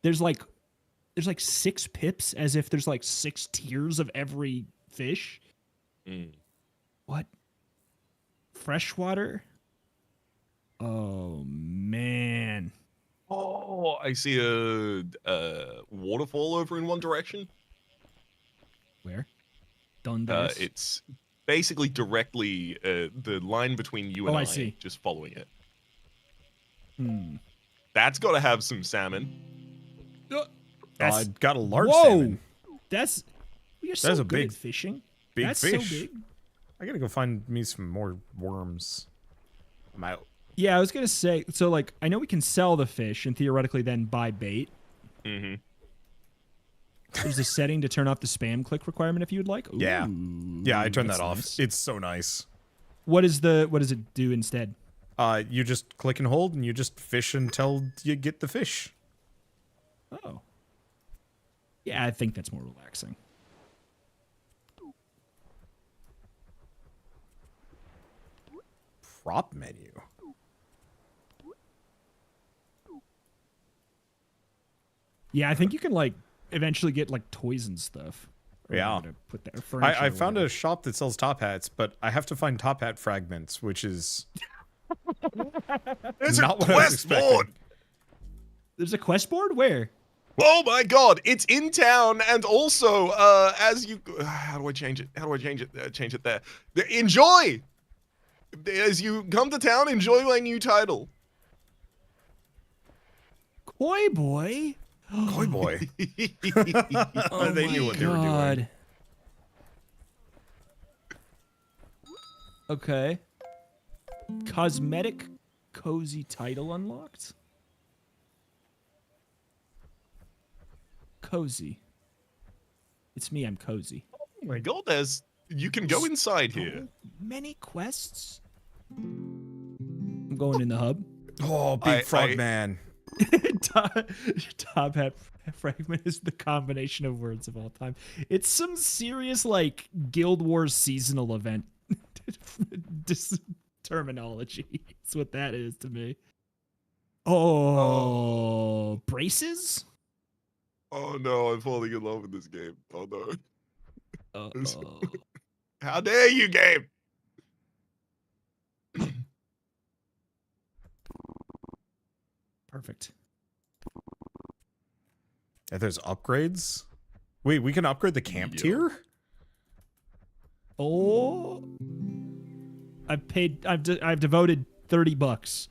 there's like 6 pips, as if there's like 6 tiers of every fish. What? Freshwater? Oh, man. Oh, I see a waterfall over in one direction. Where? Dundas? It's basically directly the line between you and I see. Just following it. That's got to have some salmon. I got a large salmon. We are so good at fishing. Big That's fish. So big. I gotta go find me some more worms. I'm out. Yeah, I was gonna say. So, like, I know we can sell the fish and theoretically then buy bait. Mm-hmm. There's a setting to turn off the spam click requirement if you would like. Ooh, yeah, I turned that off. Nice. It's so nice. What does it do instead? You just click and hold, and you just fish until you get the fish. Oh. Yeah, I think that's more relaxing. Prop menu. Yeah, I think you can like eventually get like toys and stuff. Yeah. Put that, I found a shop that sells top hats, but I have to find top hat fragments, which is There's not a what I was quest expecting. board. There's a quest board? Where? Oh my god, it's in town, and also, as you... How do I change it? How do I change it? Change it there. Enjoy! As you come to town, enjoy my new title. Koi boy. Koi boy. Oh They knew what they were doing. Okay. Cosmetic cozy title unlocked. Cozy. It's me, I'm cozy. Oh my god, you can go inside here. Many quests. I'm going in the hub. Oh, big frog man. Top hat fragment is the combination of words of all time. It's some serious like Guild Wars seasonal event terminology. That's what that is to me. Oh, braces? Oh no, I'm falling in love with this game. Oh no. Uh-oh. How dare you, game? Perfect. And there's upgrades. Wait, we can upgrade the camp tier? Oh, I've devoted $30.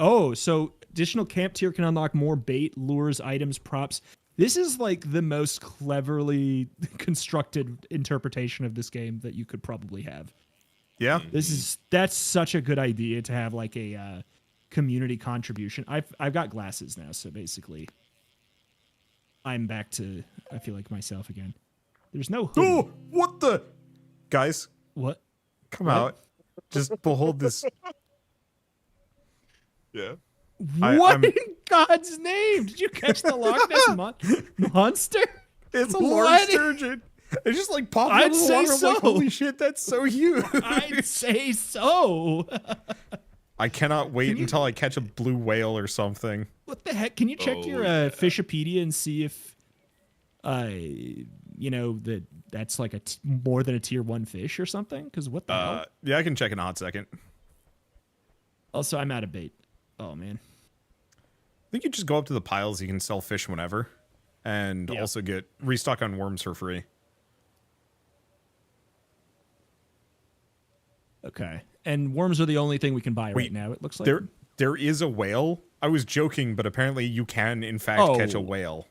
Oh, so additional camp tier can unlock more bait, lures, items, props. This is like the most cleverly constructed interpretation of this game that you could probably have. Yeah. That's such a good idea to have like a community contribution. I've got glasses now, so basically I'm back to I feel like myself again. There's no hoodie. Oh, what the? Guys, What? come out. Just behold this. Yeah. What in God's name? Did you catch the Loch Ness monster? It's a large sturgeon. It just like popped out of the water. I'm like, holy shit, that's so huge. I'd say so. I cannot wait until I catch a blue whale or something. What the heck? Can you check your Fishipedia and see if, that's like more than a tier 1 fish or something? Because what the hell? Yeah, I can check in a hot second. Also, I'm out of bait. Oh, man. I think you just go up to the piles. You can sell fish whenever. And also get restock on worms for free. Okay. And worms are the only thing we can buy right now, it looks like. There is a whale. I was joking, but apparently you can, in fact, catch a whale.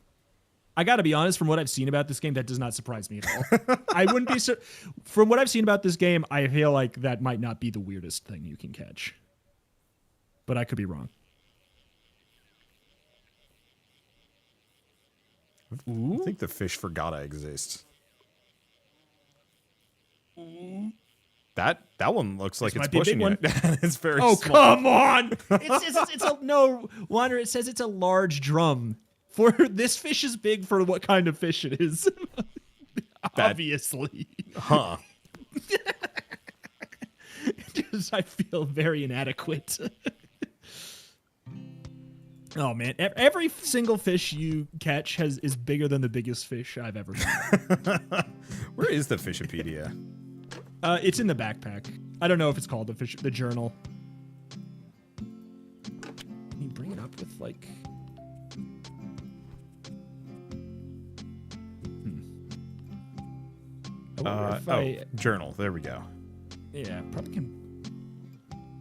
I got to be honest, from what I've seen about this game, that does not surprise me at all. I wouldn't be... From what I've seen about this game, I feel like that might not be the weirdest thing you can catch. But I could be wrong. Ooh. I think the fish forgot I exist. That one looks like it's pushing it. It's very small. Come on! It's a no wonder it says it's a large drum. For this fish is big for what kind of fish it is. Obviously. Huh. I feel very inadequate. Oh man, every single fish you catch is bigger than the biggest fish I've ever seen. Where is the Fishipedia? It's in the backpack. I don't know if it's called the journal. Can you bring it up with like? Journal. There we go. Yeah, probably can.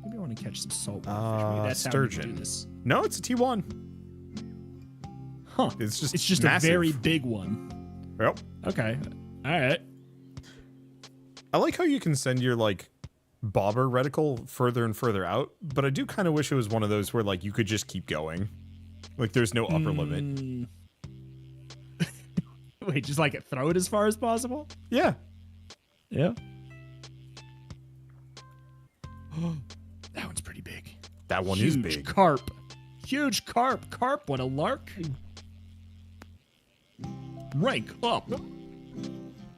Maybe I want to catch some saltwater fish. Maybe that's sturgeon. How we do this. No, it's a T1. Huh. It's just massive. A very big one. Yep. Okay. All right. I like how you can send your like bobber reticle further and further out, but I do kind of wish it was one of those where like you could just keep going. Like there's no upper limit. Wait, just like throw it as far as possible? Yeah. Yeah. That one's pretty big. That one is big. Carp. Huge carp. Carp, what a lark. Rank up.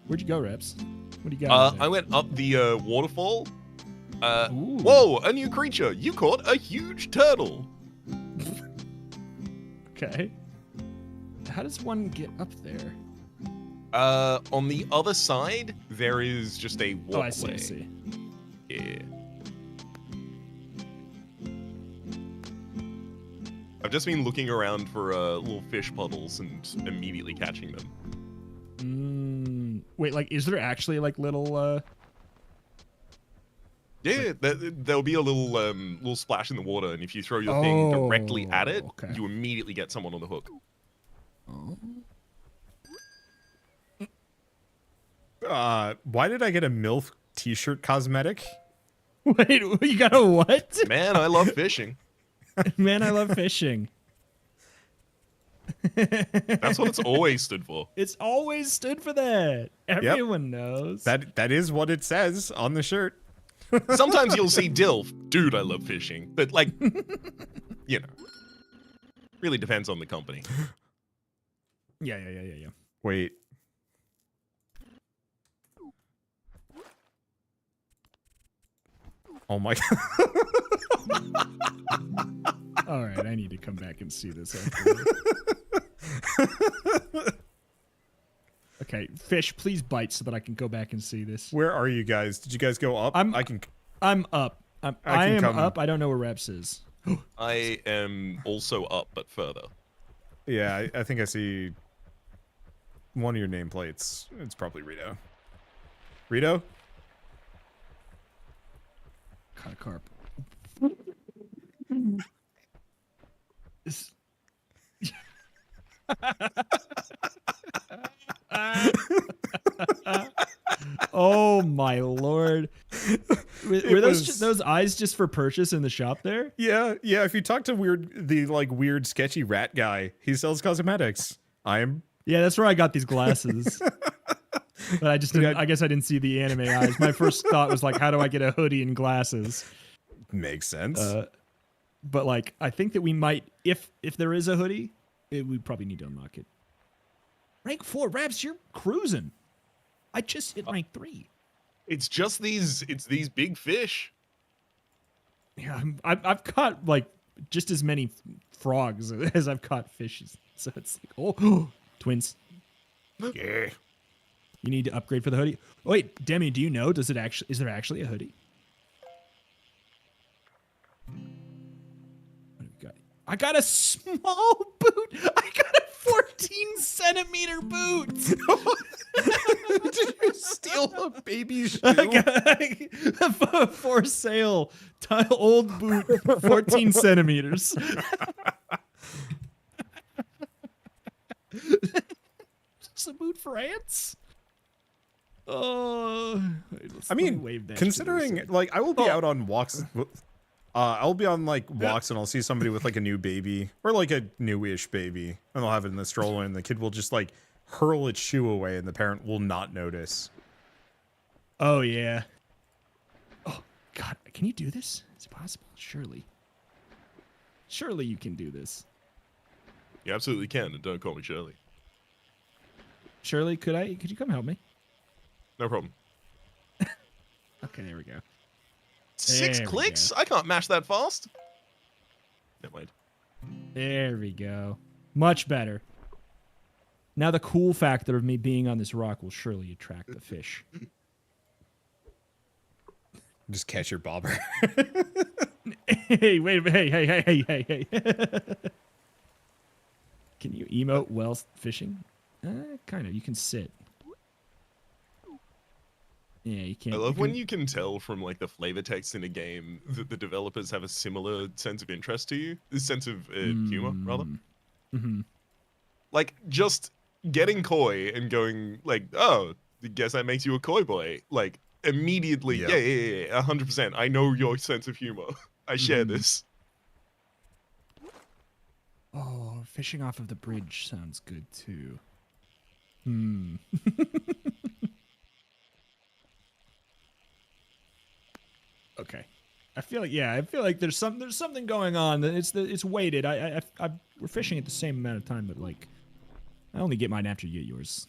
Where'd you go, Reps? What do you got? I went up the waterfall. Whoa, a new creature. You caught a huge turtle. Okay. How does one get up there? On the other side, there is just a walkway. Oh, I see. Yeah. I've just been looking around for little fish puddles and immediately catching them. Wait, like, is there actually like little Yeah, there'll be a little splash in the water, and if you throw your thing directly at it, you immediately get someone on the hook. Why did I get a MILF t-shirt cosmetic? Wait, you got a what? Man, I love fishing. Man, I love fishing. That's what it's always stood for. It's always stood for that. Everyone knows. That is what it says on the shirt. Sometimes you'll see DILF, dude, I love fishing. But, like, you know, really depends on the company. Yeah. Wait. Oh my god. All right, I need to come back and see this. Okay, fish, please bite so that I can go back and see this. Where are you guys? Did you guys go up? I'm up. I am up. I don't know where Reps is. I am also up, but further. Yeah, I think I see one of your nameplates. It's probably Rito. Rito? Caught a carp. Oh my lord! Were those eyes just for purchase in the shop there? Yeah. If you talk to weird sketchy rat guy, he sells cosmetics. Yeah, that's where I got these glasses. But I just didn't, I guess I didn't see the anime eyes. My first thought was like, how do I get a hoodie and glasses? Makes sense. But like, I think that we might, if there is a hoodie, we probably need to unlock it. Rank 4, Raps, you're cruising. I just hit rank 3. It's just these big fish. Yeah, I've caught like just as many frogs as I've caught fishes. So it's like, oh, twins. Yeah. You need to upgrade for the hoodie. Oh, wait, Demi, do you know? Is there actually a hoodie? What have we got? I got a small boot. I got a 14-centimeter boot. Did you steal a baby shoe? For sale. Old boot, 14 centimeters. Is a boot for ants? Oh, I mean, considering like I will be out on walks. I'll be on like walks and I'll see somebody with like a new baby or like a newish baby, and they'll have it in the stroller, and the kid will just like hurl its shoe away, and the parent will not notice. Oh yeah. Oh God, can you do this? Is it possible? Surely you can do this. You absolutely can, and don't call me Shirley. Shirley, could you come help me? No problem. Okay, there we go. 6 clicks? I can't mash that fast. Never mind. There we go. Much better. Now the cool factor of me being on this rock will surely attract the fish. Just catch your bobber. Hey, wait, hey. Can you emote while fishing? Kind of. You can sit. Yeah, you can't. I love when you can tell from like the flavor text in a game that the developers have a similar sense of interest to you, this sense of humor, rather. Mm-hmm. Like just getting coy and going like, "Oh, guess that makes you a coy boy." Like immediately, yeah, 100%. I know your sense of humor. I share this. Oh, fishing off of the bridge sounds good too. Okay. I feel like there's something going on. It's weighted. We're fishing at the same amount of time, but like I only get mine after you get yours.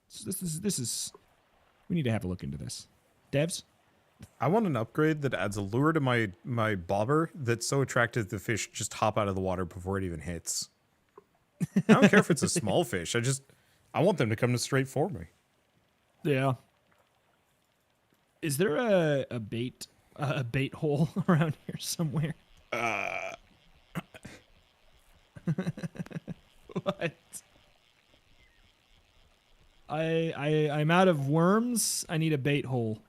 So this is we need to have a look into this. Devs? I want an upgrade that adds a lure to my bobber that's so attractive the fish just hop out of the water before it even hits. I don't care if it's a small fish. I want them to come straight for me. Yeah. Is there a bait hole around here somewhere? What? I'm out of worms. I need a bait hole.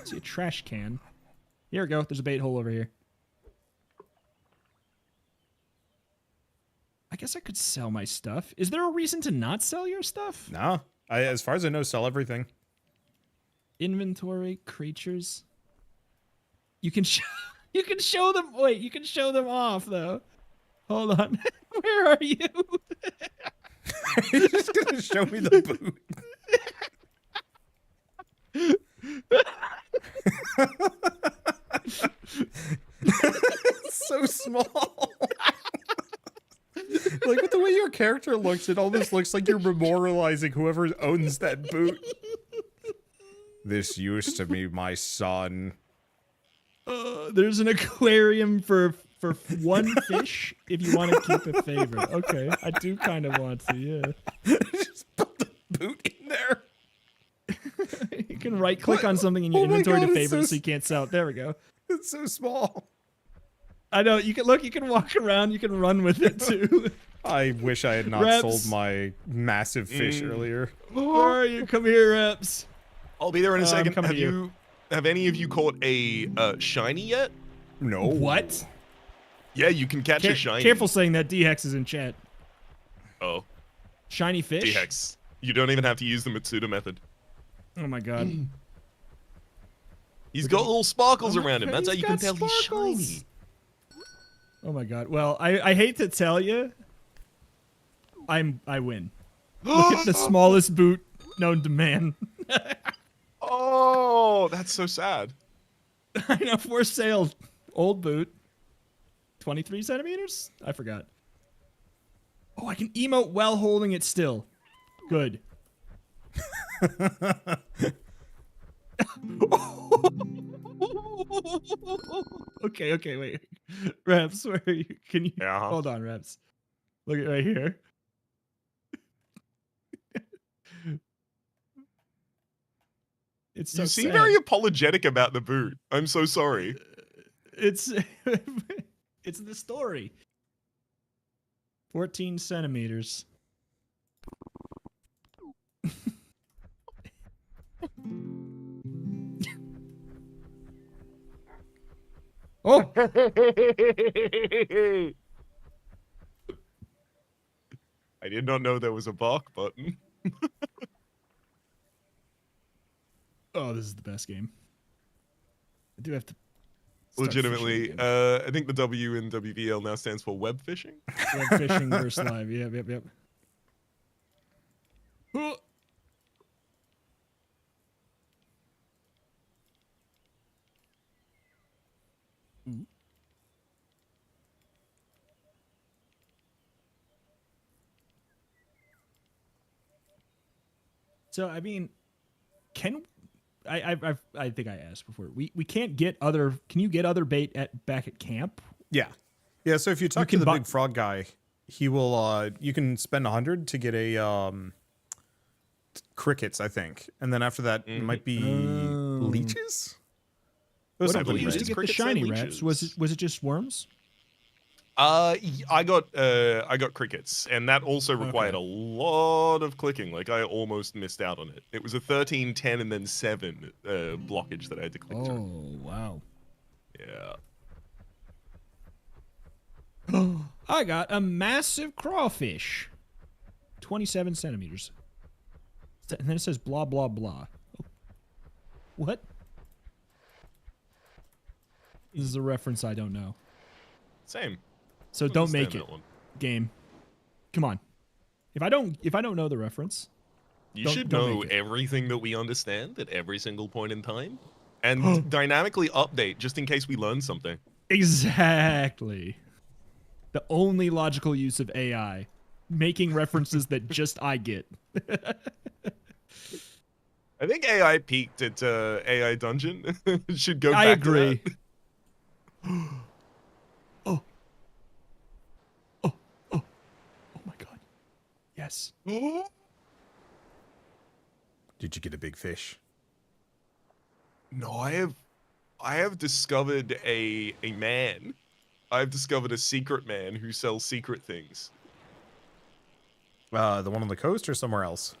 See a trash can. Here we go. There's a bait hole over here. I guess I could sell my stuff. Is there a reason to not sell your stuff? No. As far as I know, sell everything. Inventory, creatures. You can you can show them. Wait, you can show them off though. Hold on. Where are you? You're just gonna show me the boot. It's so small. Like with the way your character looks, it almost looks like you're memorializing whoever owns that boot. This used to be my son. There's an aquarium for one fish if you want to keep a favorite. Okay, I do kind of want to, yeah. Just put the boot in there. You can right click on something in your inventory to favorite so you can't sell it. There we go. It's so small. I know, you can look, you can walk around, you can run with it too. I wish I had not Reps. sold my massive fish earlier. Where are you? Come here, Reps. I'll be there in a second. Have any of you caught a shiny yet? No. What? Yeah, you can catch a shiny. Careful saying that. D-Hex is in chat. Oh. Shiny fish? D-Hex. You don't even have to use the Matsuda method. Oh my god. He's got little sparkles around him. That's how you can tell he's shiny. Oh my god. Well, I hate to tell you, I win. Look at the smallest boot known to man. Oh, that's so sad. I know, for sale. Old boot. 23 centimeters? I forgot. Oh, I can emote while holding it still. Good. Okay, wait. Reps, where are you? Can you hold on, Reps? Look at right here. It's so you seem sad. very apologetic about the boot. I'm so sorry. It's it's the story. 14 centimeters. Oh! I did not know there was a bark button. Oh, this is the best game. I do have to. Legitimately, I think the W in WVL now stands for web fishing. Web fishing versus live. Yep. So I mean, I think I asked before. We can't get other. Can you get other bait back at camp? Yeah. So if you talk to the big frog guy, he will. You can spend 100 to get a crickets, I think, and then after that it might be leeches. What did we use to get the shiny Reps? Was it just worms? I got crickets, and that also required a lot of clicking. Like I almost missed out on it. It was a 13, 10, and then 7 blockage that I had to click through. Oh wow. Yeah. I got a massive crawfish, 27 centimeters, and then it says blah blah blah. What? This is a reference I don't know. Same. So don't make it, game. Come on. If I don't know the reference, you should know everything that we understand at every single point in time, and dynamically update just in case we learn something. Exactly. The only logical use of AI, making references that just I get. I think AI peaked at AI Dungeon. Should go back I agree. To that. Oh my god. Yes. Did you get a big fish? No, I have discovered a man. I've discovered a secret man who sells secret things. The one on the coast or somewhere else?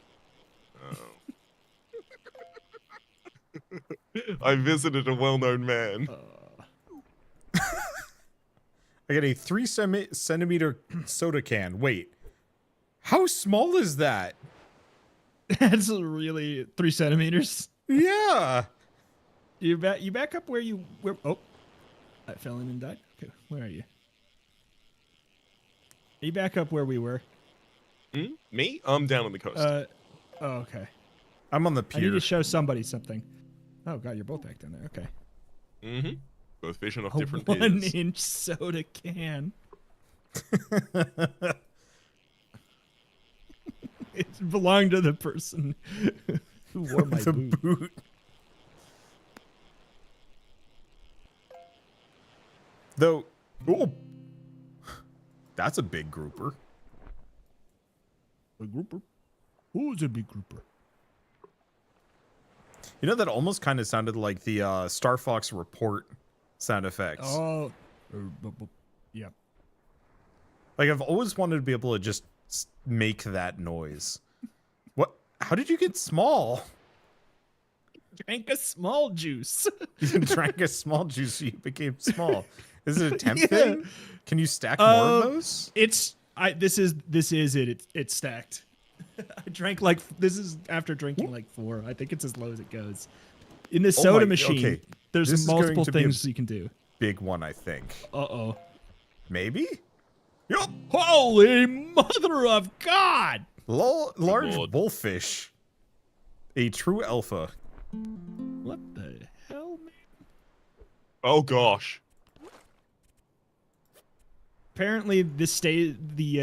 I visited a well-known man. I got a 3-centimeter soda can. Wait, how small is that? That's really 3 centimeters. Yeah. You back up where you were. Oh, I fell in and died. Okay, where are you? You back up where we were. Me? I'm down on the coast. Oh, okay. I'm on the pier. I need to show somebody something. Oh god, you're both back down there. Okay. Mm-hmm. Both fishing off A different piers. 1-inch soda can. It belonged to the person who wore my boot. Though, oh, that's a big grouper. A grouper? Who's a big grouper? You know, that almost kind of sounded like the Star Fox report sound effects. Oh, yeah. Like, I've always wanted to be able to just make that noise. What? How did you get small? Drank a small juice. You drank a small juice, so you became small. Is it a temp thing? Can you stack more of those? This is it. It's stacked. I drank like, this is after drinking like 4. I think it's as low as it goes. In the soda machine, there's multiple things you can do. Big one, I think. Uh-oh. Maybe? Yup. Holy mother of God! Large bullfish. A true alpha. What the hell, man? Oh gosh. Apparently, the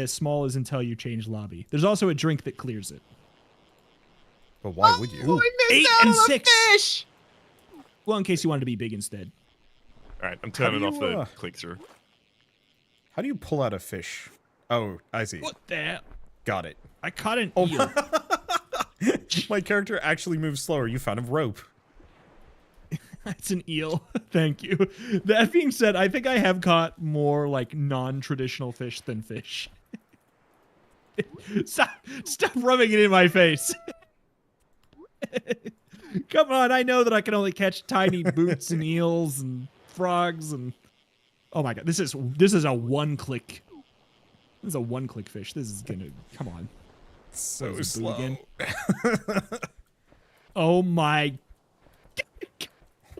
small is until you change lobby. There's also a drink that clears it. But why would you? 8 and 6. Fish. Well, in case you wanted to be big instead. All right, I'm turning off the click-through. How do you pull out a fish? Oh, I see. What the hell? Got it. I caught an eel. My character actually moves slower. You found a rope. That's an eel. Thank you. That being said, I think I have caught more like non-traditional fish than fish. Stop rubbing it in my face. Come on, I know that I can only catch tiny boots and eels and frogs and oh my god, this is a one-click. This is a one-click fish. This is gonna come on. So slow. Again? Oh my.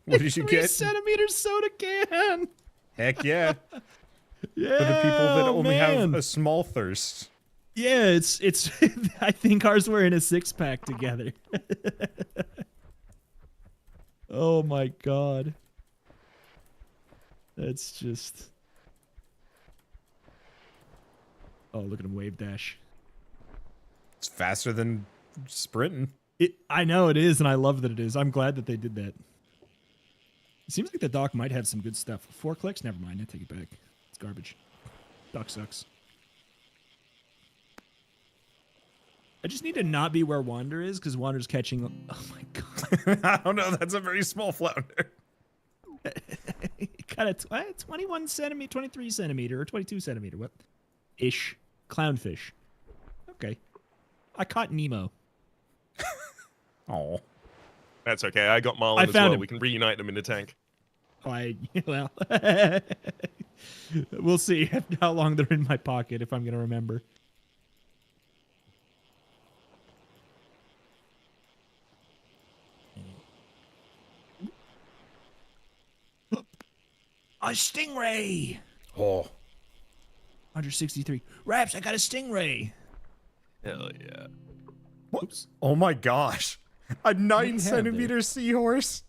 What did you get? 3 centimeter soda can. Heck yeah. Yeah. For the people that only have a small thirst. Yeah, it's I think ours were in a 6-pack together. Oh my god. That's just. Oh, look at him wave dash. It's faster than sprinting. I know it is, and I love that it is. I'm glad that they did that. It seems like the dock might have some good stuff. 4 clicks? Never mind. I take it back. It's garbage. Dock sucks. I just need to not be where Wander is, because Wander's catching... Oh my god. I don't know. That's a very small flounder. Got a 21 centimeter, 23 centimeter, or 22 centimeter. What? Ish. Clownfish. Okay. I caught Nemo. Oh. That's okay. I got Marlin as well. Him. We can reunite them in the tank. Well, we'll see how long they're in my pocket if I'm going to remember. A stingray! Oh. 163. Raps, I got a stingray. Hell yeah. What? Oops. Oh my gosh. A 9 centimeter seahorse.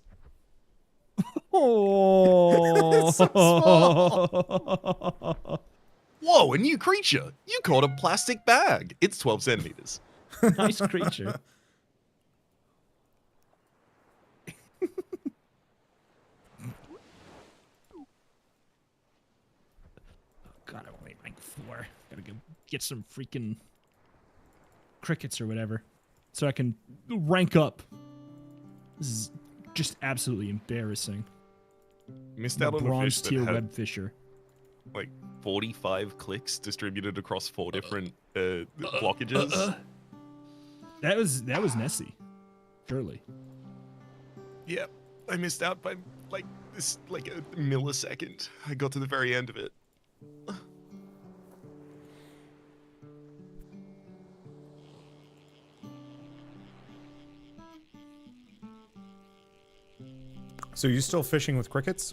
Oh. So small. Whoa, a new creature. You caught a plastic bag. It's 12 centimeters. Nice creature. God, I only rank 4. Gotta go get some freaking crickets or whatever so I can rank up. This is just absolutely embarrassing. Missed out on a fish that had web fisher. Like 45 clicks distributed across 4 different blockages. That was Nessie, surely. Yeah, I missed out by like a millisecond. I got to the very end of it. So you still fishing with crickets?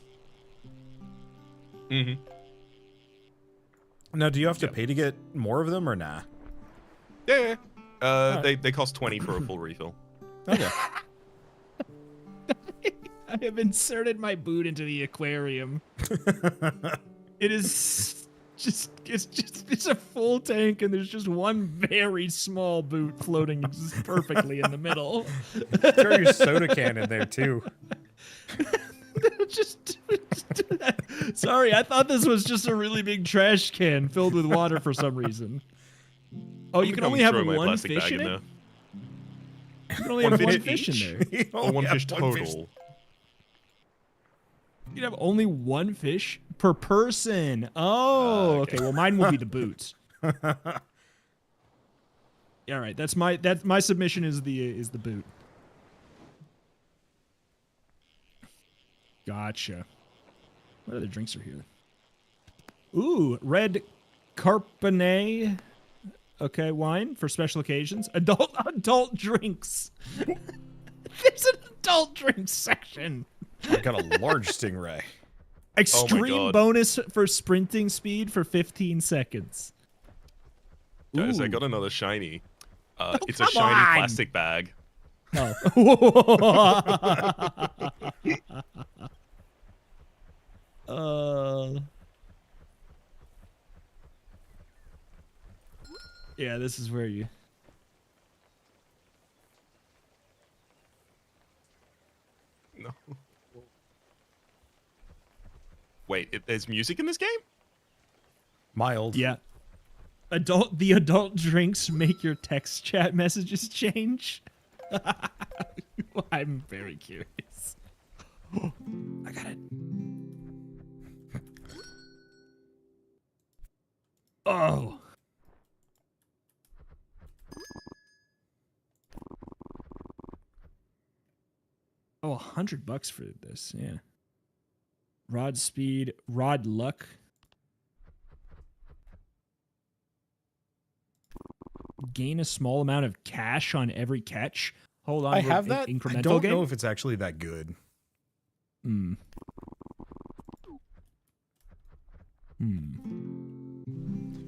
Mm-hmm. Now, do you have to pay to get more of them or nah? Yeah. They cost 20 for a full refill. Okay. I have inserted my boot into the aquarium. It is it's a full tank, and there's just one very small boot floating just perfectly in the middle. Throw your soda can in there too. just do that. Sorry, I thought this was just a really big trash can filled with water for some reason. Oh, you can only have one fish in it? You can only have one fish in there. Or one fish total. You can have only one fish per person. Oh, okay. Well, mine will be the boots. All right, that's my submission is the boot. Gotcha. What other drinks are here? Ooh, red Carbonet. Okay, wine for special occasions. Adult drinks. There's an adult drinks section. I've got a large stingray. Extreme bonus for sprinting speed for 15 seconds. Guys, I got another shiny. It's a shiny plastic bag. Yeah, this is where you... No. Wait, there's music in this game? Mild. Yeah. The adult drinks make your text chat messages change. I'm very curious. I got it. Oh. Oh, $100 for this, yeah. Rod speed, rod luck. Gain a small amount of cash on every catch. Hold on. I have that. Incremental I don't game? know if it's actually that good.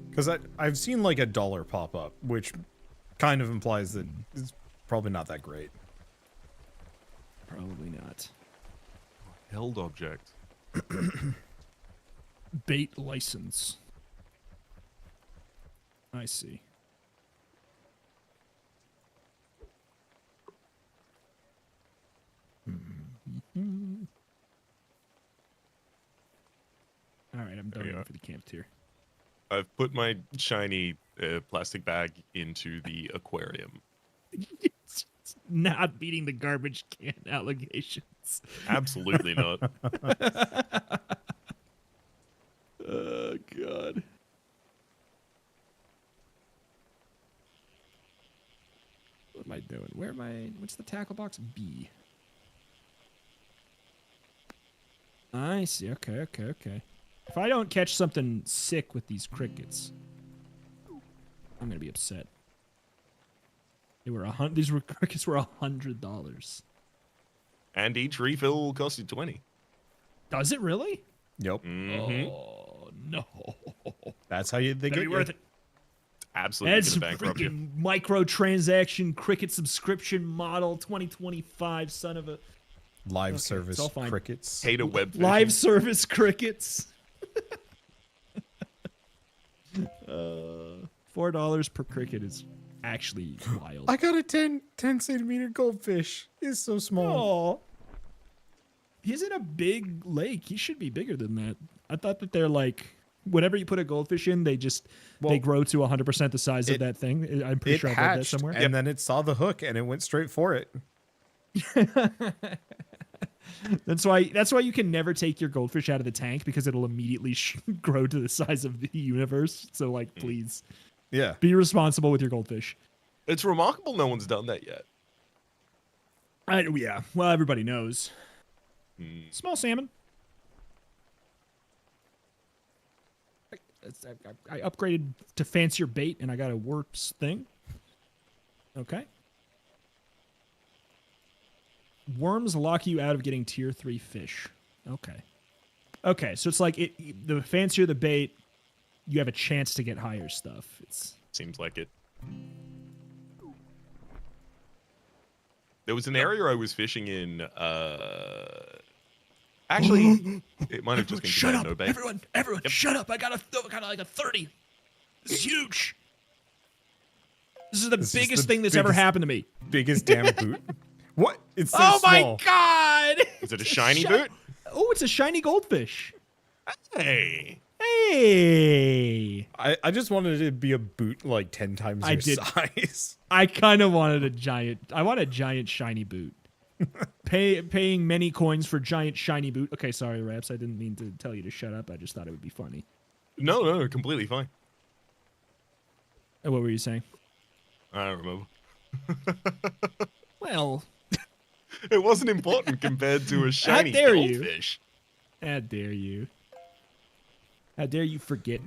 Because I've seen like $1 pop up, which kind of implies that it's probably not that great. Probably not. Held object. Bait license. I see. All right, I'm done for the camp tier. I've put my shiny plastic bag into the aquarium. It's not beating the garbage can allegations. Absolutely not. Oh, God. What am I doing? Where am I? What's the tackle box? B. I see. Okay. If I don't catch something sick with these crickets, I'm gonna be upset. These crickets were $100. And each refill will cost you 20. Does it really? Yep. Mm-hmm. Oh no. That's how they get you. Worth it. Absolutely That's gonna bankrupt you. Microtransaction cricket subscription model 2025 son of a Live service crickets. Hate a web. Live service crickets. $4 per cricket is actually wild. I got a 10 centimeter goldfish. It's so small. Oh, he's in a big lake. He should be bigger than that. I thought that they're like, whenever you put a goldfish in, they grow to 100% the size of that thing. I'm pretty sure I read that somewhere. And then it saw the hook and it went straight for it. That's why you can never take your goldfish out of the tank, because it'll immediately grow to the size of the universe. So, like, please, be responsible with your goldfish. It's remarkable no one's done that yet. Yeah. Well, everybody knows. Small salmon. I upgraded to fancier bait, and I got a warps thing. Okay. Worms lock you out of getting tier 3 fish. Okay. Okay, so it's like the fancier the bait, you have a chance to get higher stuff. Seems like it. There was an area I was fishing in. Actually, it might have just been shut up, no bait. everyone! Yep. Shut up! I got like a 30. This is huge. This is the biggest thing that's ever happened to me. Biggest damn boot. What? It's so oh small. My god! Is it a shiny boot? Oh, it's a shiny goldfish. Hey. Hey. I just wanted it to be a boot like 10 times your size. I kind of wanted I want a giant shiny boot. Paying many coins for giant shiny boot. Okay, sorry, Raps. I didn't mean to tell you to shut up. I just thought it would be funny. No, completely fine. What were you saying? I don't remember. Well, it wasn't important compared to a shiny goldfish. How dare you? How dare you forget?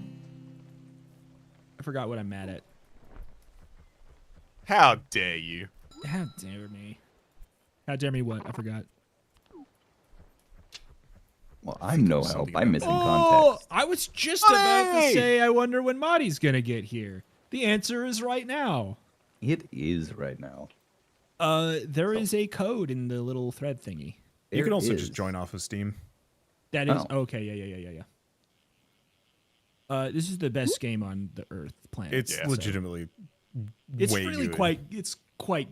I forgot what I'm mad at. How dare you? How dare me? How dare me what? I forgot. Well, I'm no help. I'm missing context. I was just about to say I wonder when Marty's gonna get here. The answer is right now. It is right now. There is a code in the little thread thingy. You can also just join off of Steam. That is okay. Yeah. This is the best game on the Earth planet. It's legitimately. It's way really good. It's quite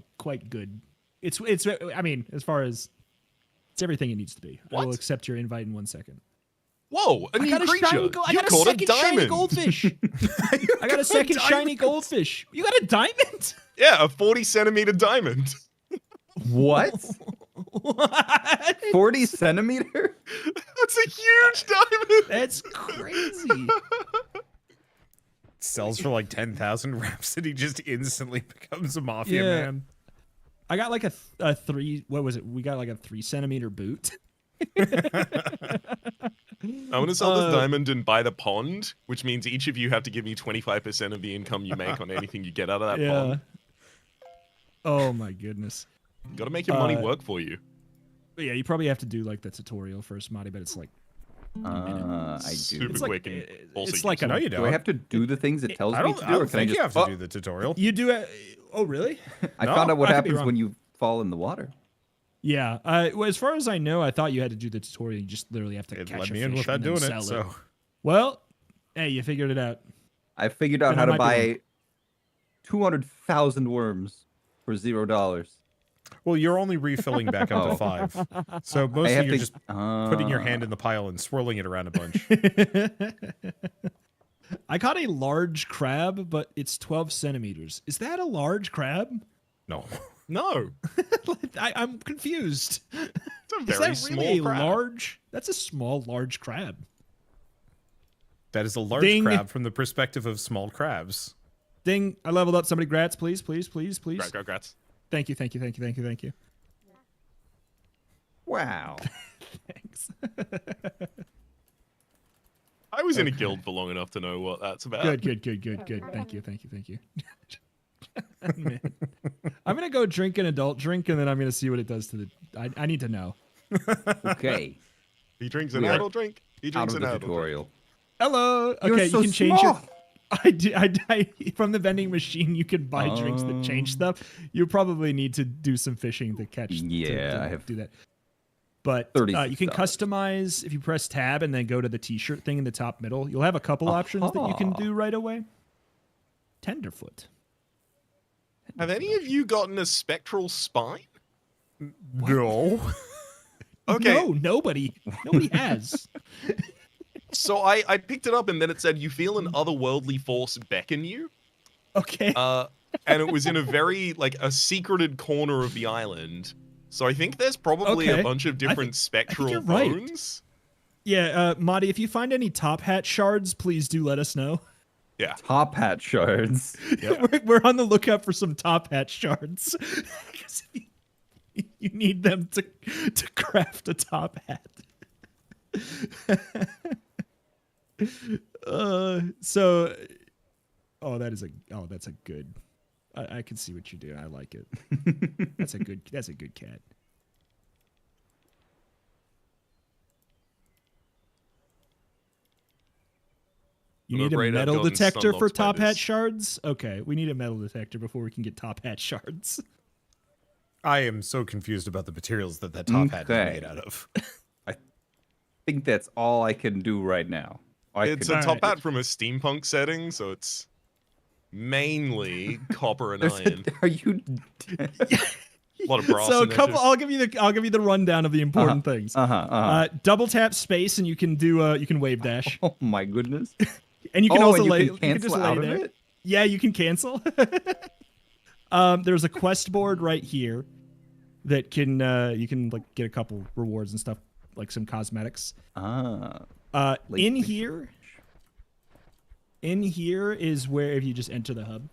good. It's. I mean, as far as it's everything it needs to be. What? I will accept your invite in 1 second. Whoa! A new creature. I got a second shiny goldfish. I got a second shiny goldfish. You got a diamond? Yeah, a 40-centimeter diamond. What? What? 40 centimeter? That's a huge diamond. That's crazy. Sells for like 10,000. Rhapsody just instantly becomes a mafia man. I got like a 3. What was it? We got like a 3-centimeter boot. I'm going to sell this diamond and buy the pond, which means each of you have to give me 25% of the income you make on anything you get out of that pond. Oh my goodness. Got to make your money work for you. Yeah, you probably have to do like the tutorial first, Marty, but it's like I do. Super quick and also it's like no, you don't. Do I have to do the things it tells me to do? I don't or can I think just you have to do the tutorial. You do it. Oh, really? I found out what I could be happens wrong. when you fall in the water. Yeah. Well, as far as I know, I thought you had to do the tutorial. You just literally have to It catch let a me fish in without and then doing sell it. So Well, hey, you figured it out. I figured out Then how I to might be buy 200,000 worms for $0. well, you're only refilling back up to 5. So mostly you're just putting your hand in the pile and swirling it around a bunch. I caught a large crab, but it's 12 centimeters. Is that a large crab? No. No. I'm confused. It's a Is very that small really a crab. large? That's a small, large crab. That is a large Ding. crab from the perspective of small crabs. Ding! I leveled up. Somebody, grats, please. Grats. Thank you. Wow. Thanks. I was in a guild for long enough to know what that's about. Good. Thank you. Man. I'm gonna go drink an adult drink, and then I'm gonna see what it does to the. I need to know. Okay. He drinks an We are adult drink. He Out drinks of an the adult tutorial. Hello. You're Okay, so you can change small. it. I from the vending machine. You can buy drinks that change stuff. You probably need to do some fishing to catch. Yeah, to I have do that. But you can $36. customize if you press tab and then go to the T-shirt thing in the top middle. You'll have a couple options that you can do right away. Tenderfoot. Have any of you gotten a spectral spine? No. Okay. No, nobody has. So I picked it up and then it said you feel an otherworldly force beckon you. Okay. And it was in a very a secreted corner of the island. So I think there's probably Okay. a bunch of different spectral you're right. bones. Yeah, Marty, if you find any top hat shards, please do let us know. Yeah. Top hat shards. Yeah. We're on the lookout for some top hat shards. 'Cause if you you need them to craft a top hat. That's a good. I can see what you're doing. I like it. That's a good cat. You need a metal detector for top hat shards? Okay, we need a metal detector before we can get top hat shards. I am so confused about the materials that top hat is made out of. I think that's all I can do right now. It's a top hat from a steampunk setting, so it's mainly copper and iron. Are you? A lot of brass. So I'll give you the rundown of the important things. Double tap space and you can do you can wave dash. Oh my goodness. And you can also lay cancel out of it. Yeah, you can cancel. There's a quest board right here that can you can like get a couple rewards and stuff, like some cosmetics. In here is where, if you just enter the hub,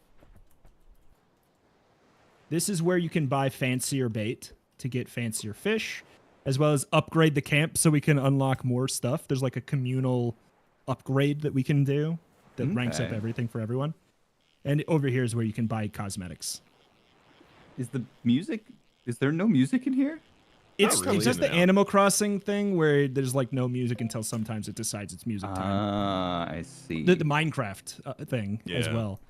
this is where you can buy fancier bait to get fancier fish, as well as upgrade the camp so we can unlock more stuff. There's like a communal upgrade that we can do that ranks up everything for everyone. And over here is where you can buy cosmetics. Is there no music in here? It's just the Animal Crossing thing where there's like no music until sometimes it decides it's music time. I see. The Minecraft thing as well.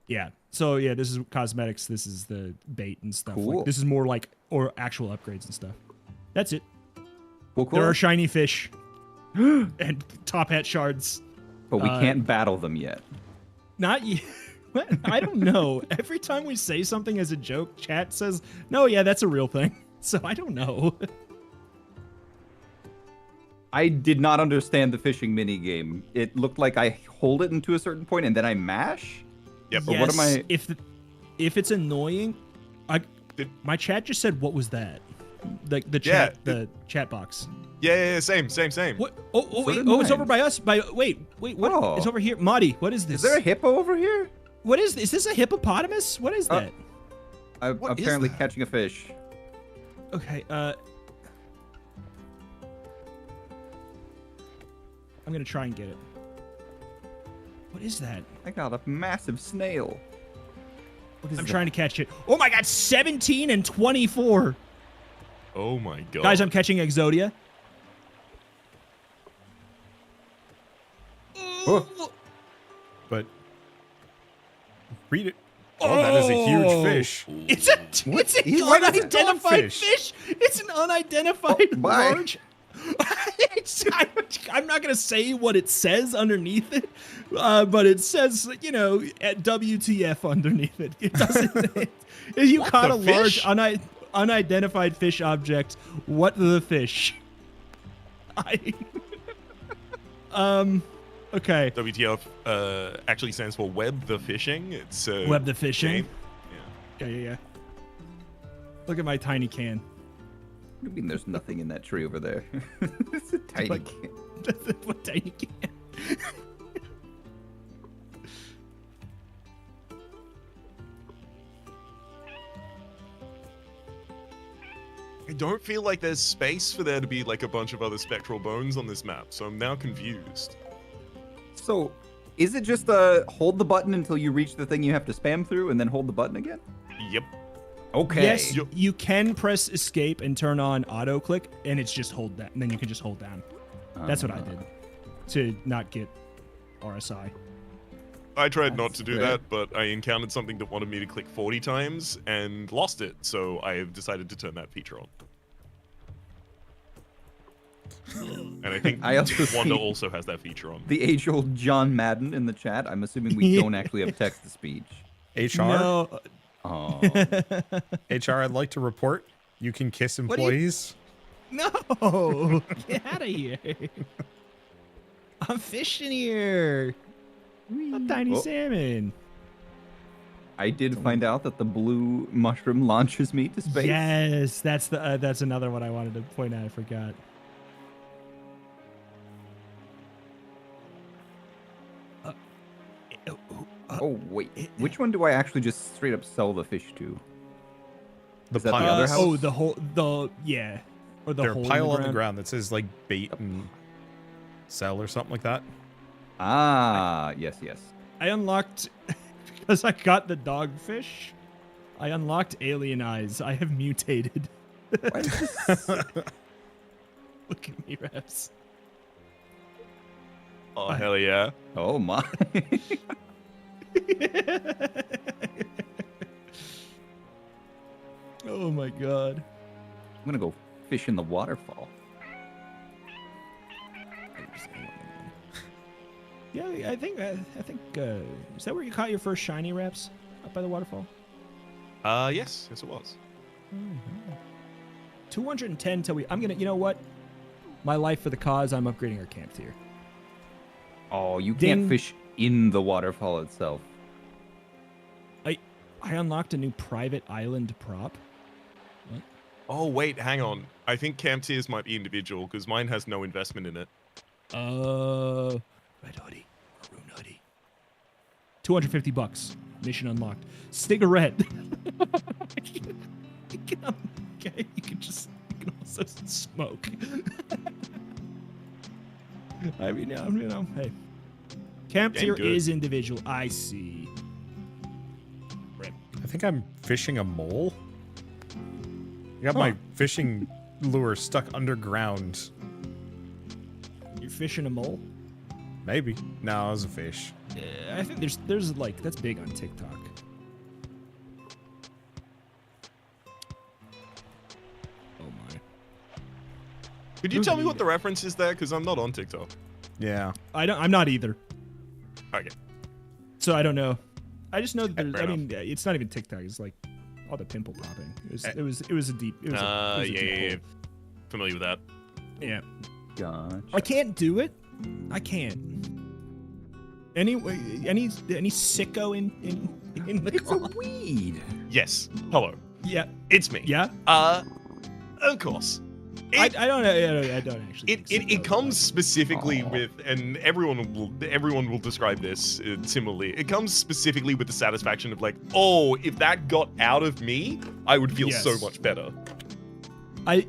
Yeah. So yeah, this is cosmetics. This is the bait and stuff. Cool. Like, this is more like actual upgrades and stuff. That's it. Cool. There are shiny fish and top hat shards. But we can't battle them yet. Not yet. I don't know. Every time we say something as a joke, chat says, "No, yeah, that's a real thing." So I don't know. I did not understand the fishing mini game. It looked like I hold it into a certain point and then I mash. Yep. Yes, or what am I? If it's annoying, my chat just said, "What was that?" The chat box. Yeah, same. What? It's over by us. Wait, what? Oh. It's over here. Marty, what is this? Is there a hippo over here? What is this? Is this a hippopotamus? What is that? I'm apparently catching a fish. Okay, I'm gonna try and get it. What is that? I got a massive snail. I'm trying to catch it. Oh my god, 17 and 24. Oh my god. Guys, I'm catching Exodia. But read it. Oh, that is a huge fish. It's an unidentified fish. It's an unidentified large. I'm not gonna say what it says underneath it, but it says, at WTF underneath it. It doesn't. You caught a large unidentified fish object. What the fish? Okay. WTF actually stands for Web the Fishing. It's Web the Fishing. Game. Yeah. Look at my tiny can. What do you mean there's nothing in that tree over there? It's a tiny can. That's a tiny can. I don't feel like there's space for there to be like a bunch of other spectral bones on this map, so I'm now confused. So, is it just hold the button until you reach the thing you have to spam through and then hold the button again? Yep. Okay. Yes, you can press escape and turn on auto click, and it's just hold that, and then you can just hold down. That's what I did to not get RSI. I tried not to do that, but I encountered something that wanted me to click 40 times and lost it, so I have decided to turn that feature on. And I think Wanda also has that feature on. The age-old John Madden in the chat. I'm assuming we don't actually have text-to-speech. HR? No. Oh. HR, I'd like to report. You can kiss employees. No! Get out of here. I'm fishing here. A tiny salmon. I did find out that the blue mushroom launches me to space. Yes, that's another one I wanted to point out. I forgot. Oh, wait. Which one do I actually just straight up sell the fish to? The that the pile. other house? Oh, yeah. Or the There hole pile in the on the ground. ground that says like bait and sell or something like that. Ah, yes. I unlocked because I got the dogfish. I unlocked alien eyes. I have mutated. Why is this? Look at me, Reps. Oh, hell yeah. Oh my. Oh my god. I'm gonna go fish in the waterfall. Yeah, I think. Is that where you caught your first shiny Reps? Up by the waterfall. Yes, it was. 210 till we. I'm gonna. You know what? My life for the cause. I'm upgrading our camp tier. Oh, you Ding. can't fish in the waterfall itself. I unlocked a new private island prop. What? Oh, wait, hang on. I think camp tiers might be individual because mine has no investment in it. Red hoodie, maroon hoodie. $250. Mission unlocked. Cigarette. Okay, you can also smoke. I mean, hey. Camp tier good. is individual. I see. I think I'm fishing a mole. I got my fishing lure stuck underground. You're fishing a mole? Maybe. No, it was a fish. I think there's like that's big on TikTok. Oh my. Could you tell me what the reference is there? Because I'm not on TikTok. Yeah. I'm not either. Okay. So I don't know. I just know that there's. Fair I mean, it's not even TikTok. It's like all the pimple popping. It was a deep. It was a deep yeah. hole. Familiar with that. Yeah. Gotcha. I can't do it. I can't. Any sicko in the It's a car? weed. Yes. Hello. Yeah. It's me. Yeah. Of course. I don't know. I don't actually. think It sicko comes specifically Aw. with, and everyone will describe this similarly. It comes specifically with the satisfaction of like, oh, if that got out of me, I would feel so Yes. much better.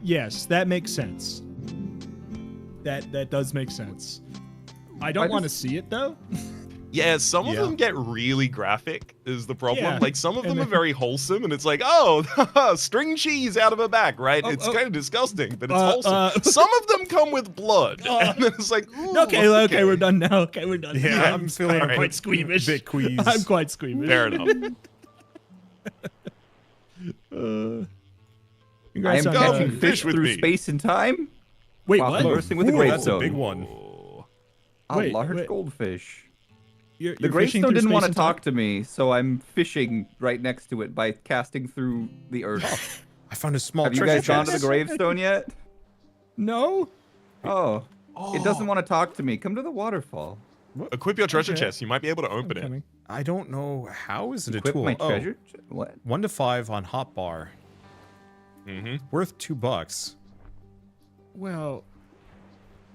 Yes, that makes sense. That does make sense. I don't I want to just- see it though. Yeah, some of Yeah. them get really graphic is the problem. Yeah. Like some of And them are then- very wholesome and it's like, oh, string cheese out of her back, right? Oh, it's oh. kind of disgusting, but it's Uh, wholesome. Some of them come with blood. And then it's like, ooh, Okay, we're done now. Okay, we're done. Yeah, I'm feeling Alright. quite squeamish. Bit queasy. I'm quite squeamish. Fair enough. I am Congrats on, catching fish fish with through me. space and time. Wait, while what? conversing with the Ooh, that's a gravestone. big one. A Wait, large wait. goldfish. You're The fishing gravestone through didn't want to space and time? talk to me, so I'm fishing right next to it by casting through the earth. I found a small Have you treasure guys gone to the chest. gravestone yet? No. Oh. It doesn't want to talk to me. Come to the waterfall. Equip your treasure Okay. chest. You might be able to open it. Coming. I don't know. How is it a Equip tool? my Oh, treasure. What? 1 to 5 on hotbar. Mm-hmm. Worth $2. Well,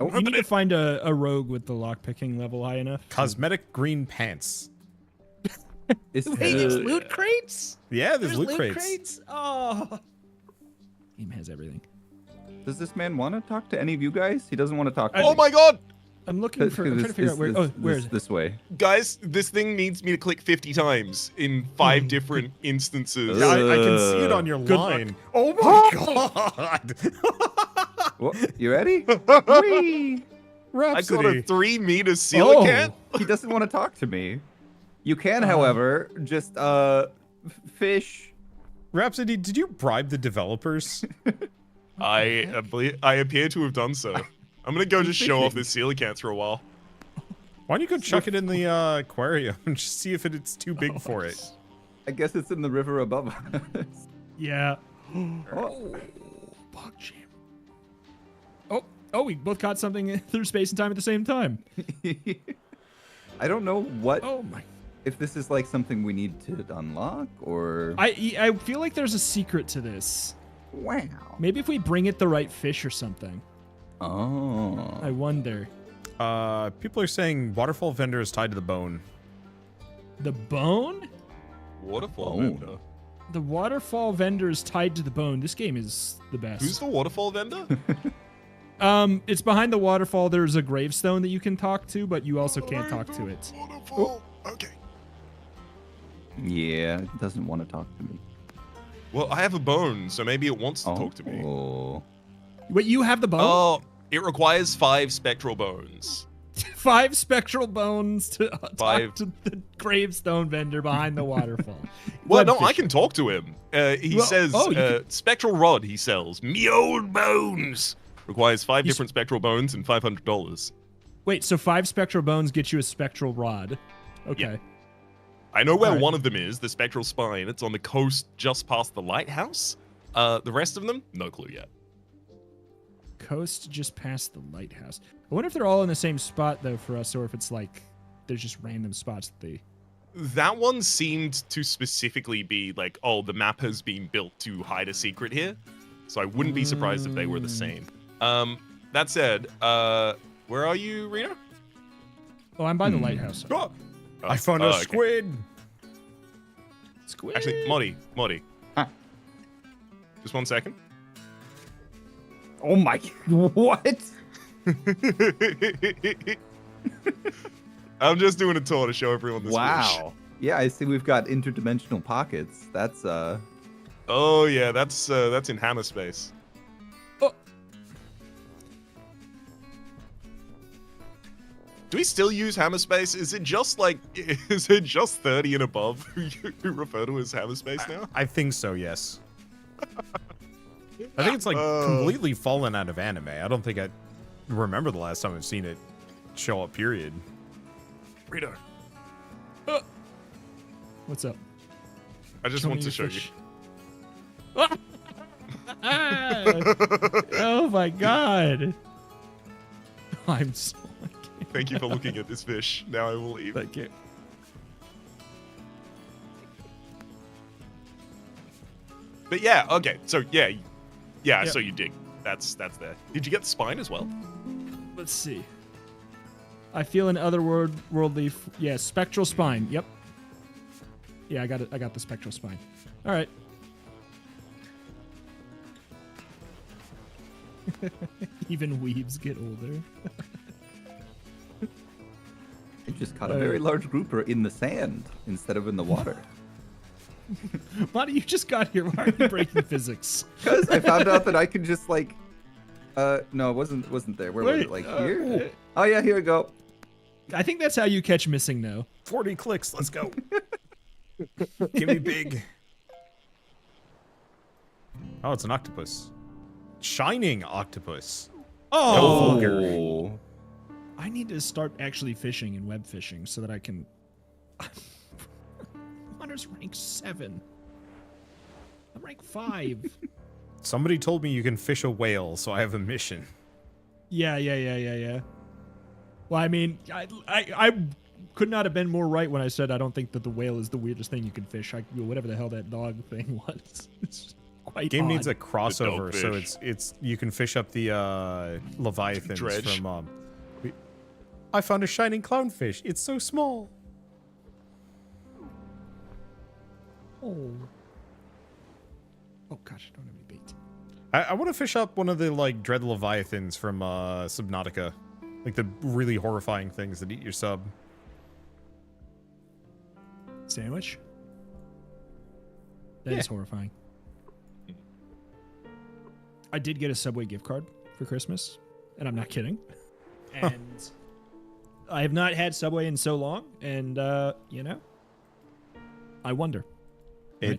Oh, you need to find a rogue with the lockpicking level high enough. Cosmetic green pants. It's loot crates. Yeah, there's loot crates. Oh. Game has everything. Does this man want to talk to any of you guys? He doesn't want to talk to Oh me. my god! I'm looking for. I'm trying to figure out where. Where is it? This way. Guys, this thing needs me to click 50 times in 5 different instances. Yeah, I can see it on your Good line. Oh my god! Well, you ready? Whee! I got a Rhapsody. 3-meter coelacanth. He doesn't want to talk to me. You can, however, just fish. Rhapsody, did you bribe the developers? I appear to have done so. I'm gonna go just show off this coelacanth for a while. Why don't you go chuck it in the aquarium and just see if it's too big for it? I guess it's in the river above us. Yeah. Oh. Bog jam. Oh, we both caught something through space and time at the same time. I don't know what Oh my. if this is like something we need to unlock or. I feel like there's a secret to this. Wow. Maybe if we bring it the right fish or something. Oh. I wonder. People are saying waterfall vendor is tied to the bone. The bone? Waterfall Oh. vendor. The waterfall vendor is tied to the bone. This game is the best. Who's the waterfall vendor? It's behind the waterfall. There's a gravestone that you can talk to, but you also can't talk to it. Waterfall. Okay. Yeah, it doesn't want to talk to me. Well, I have a bone, so maybe it wants to talk to me. Oh. Wait, you have the bone? Oh, it requires 5 spectral bones. 5 spectral bones to talk 5. to the gravestone vendor behind the waterfall. Well, no, I can talk to him. He says, can... spectral rod he sells. Me old bones. Requires 5 different spectral bones and $500. Wait, so 5 spectral bones get you a spectral rod. Okay. Yeah. I know where one of them is, the spectral spine. It's on the coast just past the lighthouse. The rest of them, no clue yet. Coast just past the lighthouse. I wonder if they're all in the same spot, though, for us, or if it's like there's just random spots that they... That one seemed to specifically be like, oh, the map has been built to hide a secret here. So I wouldn't be surprised if they were the same. That said, where are you, Reno? Oh, I'm by the lighthouse. Oh, I found a squid. Okay. Squid. Actually, Marty. Huh? Just 1 second. Oh my, what? I'm just doing a tour to show everyone this Wow. fish. Yeah, I see we've got interdimensional pockets. That's Oh yeah, that's in Hammer Space. Oh. Do we still use Hammer Space? Is it just 30 and above who you refer to as Hammer Space now? I think so, yes. I think it's like completely fallen out of anime. I don't think I remember the last time I've seen it show up, period. Rito. What's up? I just want to show you. Oh my god. I'm so... Thank you for looking at this fish. Now I will leave. Thank you. But yeah, okay. So yeah, Yep. so you dig. That's there. Did you get the spine as well? Let's see. I feel an otherworldly... Yeah, spectral spine. Yep. Yeah, I got it. I got the spectral spine. All right. Even weebs get older. I just caught a very large grouper in the sand instead of in the water. Monty, you just got here. Why are you breaking physics? Because I found out that I could just like, no, it wasn't there. Where was it? Like here? Oh yeah, here we go. I think that's how you catch missing now. 40 clicks. Let's go. Give me big. Oh, it's an octopus. Shining octopus. Oh. I need to start actually fishing and web fishing so that I can... Hunter's rank 7. I'm rank 5. Somebody told me you can fish a whale, so I have a mission. Yeah. Well, I mean, I could not have been more right when I said I don't think that the whale is the weirdest thing you can fish. Whatever the hell that dog thing was. It's quite Game odd. needs a crossover, so it's you can fish up the leviathans Dredge. from I found a shining clownfish. It's so small. Oh gosh, I don't have any bait. I want to fish up one of the like dread leviathans from Subnautica, like the really horrifying things that eat your sub. Sandwich? That is horrifying. I did get a Subway gift card for Christmas, and I'm not kidding. And I have not had Subway in so long, and I wonder. I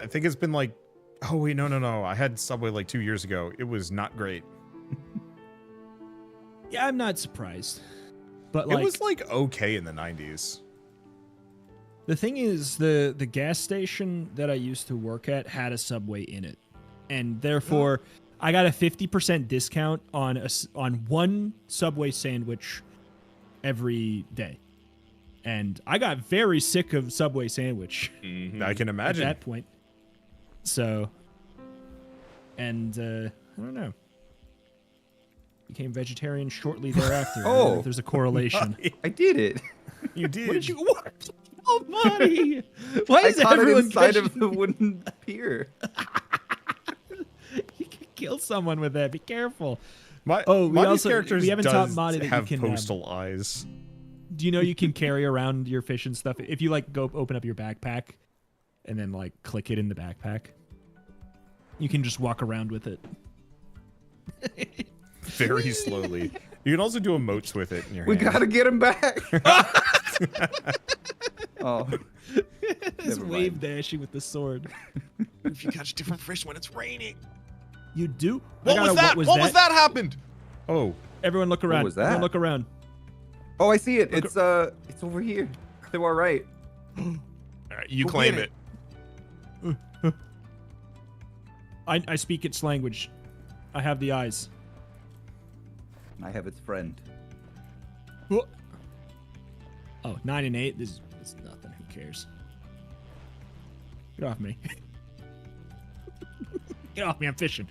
think it's been like, oh wait, no. I had Subway like 2 years ago. It was not great. Yeah, I'm not surprised. But it was like okay in the 90s. The thing is, the gas station that I used to work at had a Subway in it, and therefore I got a 50% discount on one Subway sandwich every day. And I got very sick of Subway sandwich. Mm-hmm. I can imagine. At that point. So, and I don't know. Became vegetarian shortly thereafter. I don't know if there's a correlation. I did it. You did. What did you? What? Oh, Monty! Why is I caught it everyone inside catching... of the wooden pier. You can kill someone with that. Be careful. Marty's characters we haven't taught does Marty that have you can, postal eyes. Do you know you can carry around your fish and stuff if you like go open up your backpack and then like click it in the backpack? You can just walk around with it. Very slowly. You can also do emotes with it in your We hand. gotta get him back. Oh. This wave dashing with the sword. If you catch different fish when it's raining. You do? What was that? What was that happened? Oh. Everyone look around. What was that? Everyone look around. Oh, I see it. It's over here. To our right. All right, you claim it. I speak its language. I have the eyes. I have its friend. Oh, 9 and 8. This is nothing. Who cares? Get off me. Get off me. I'm fishing.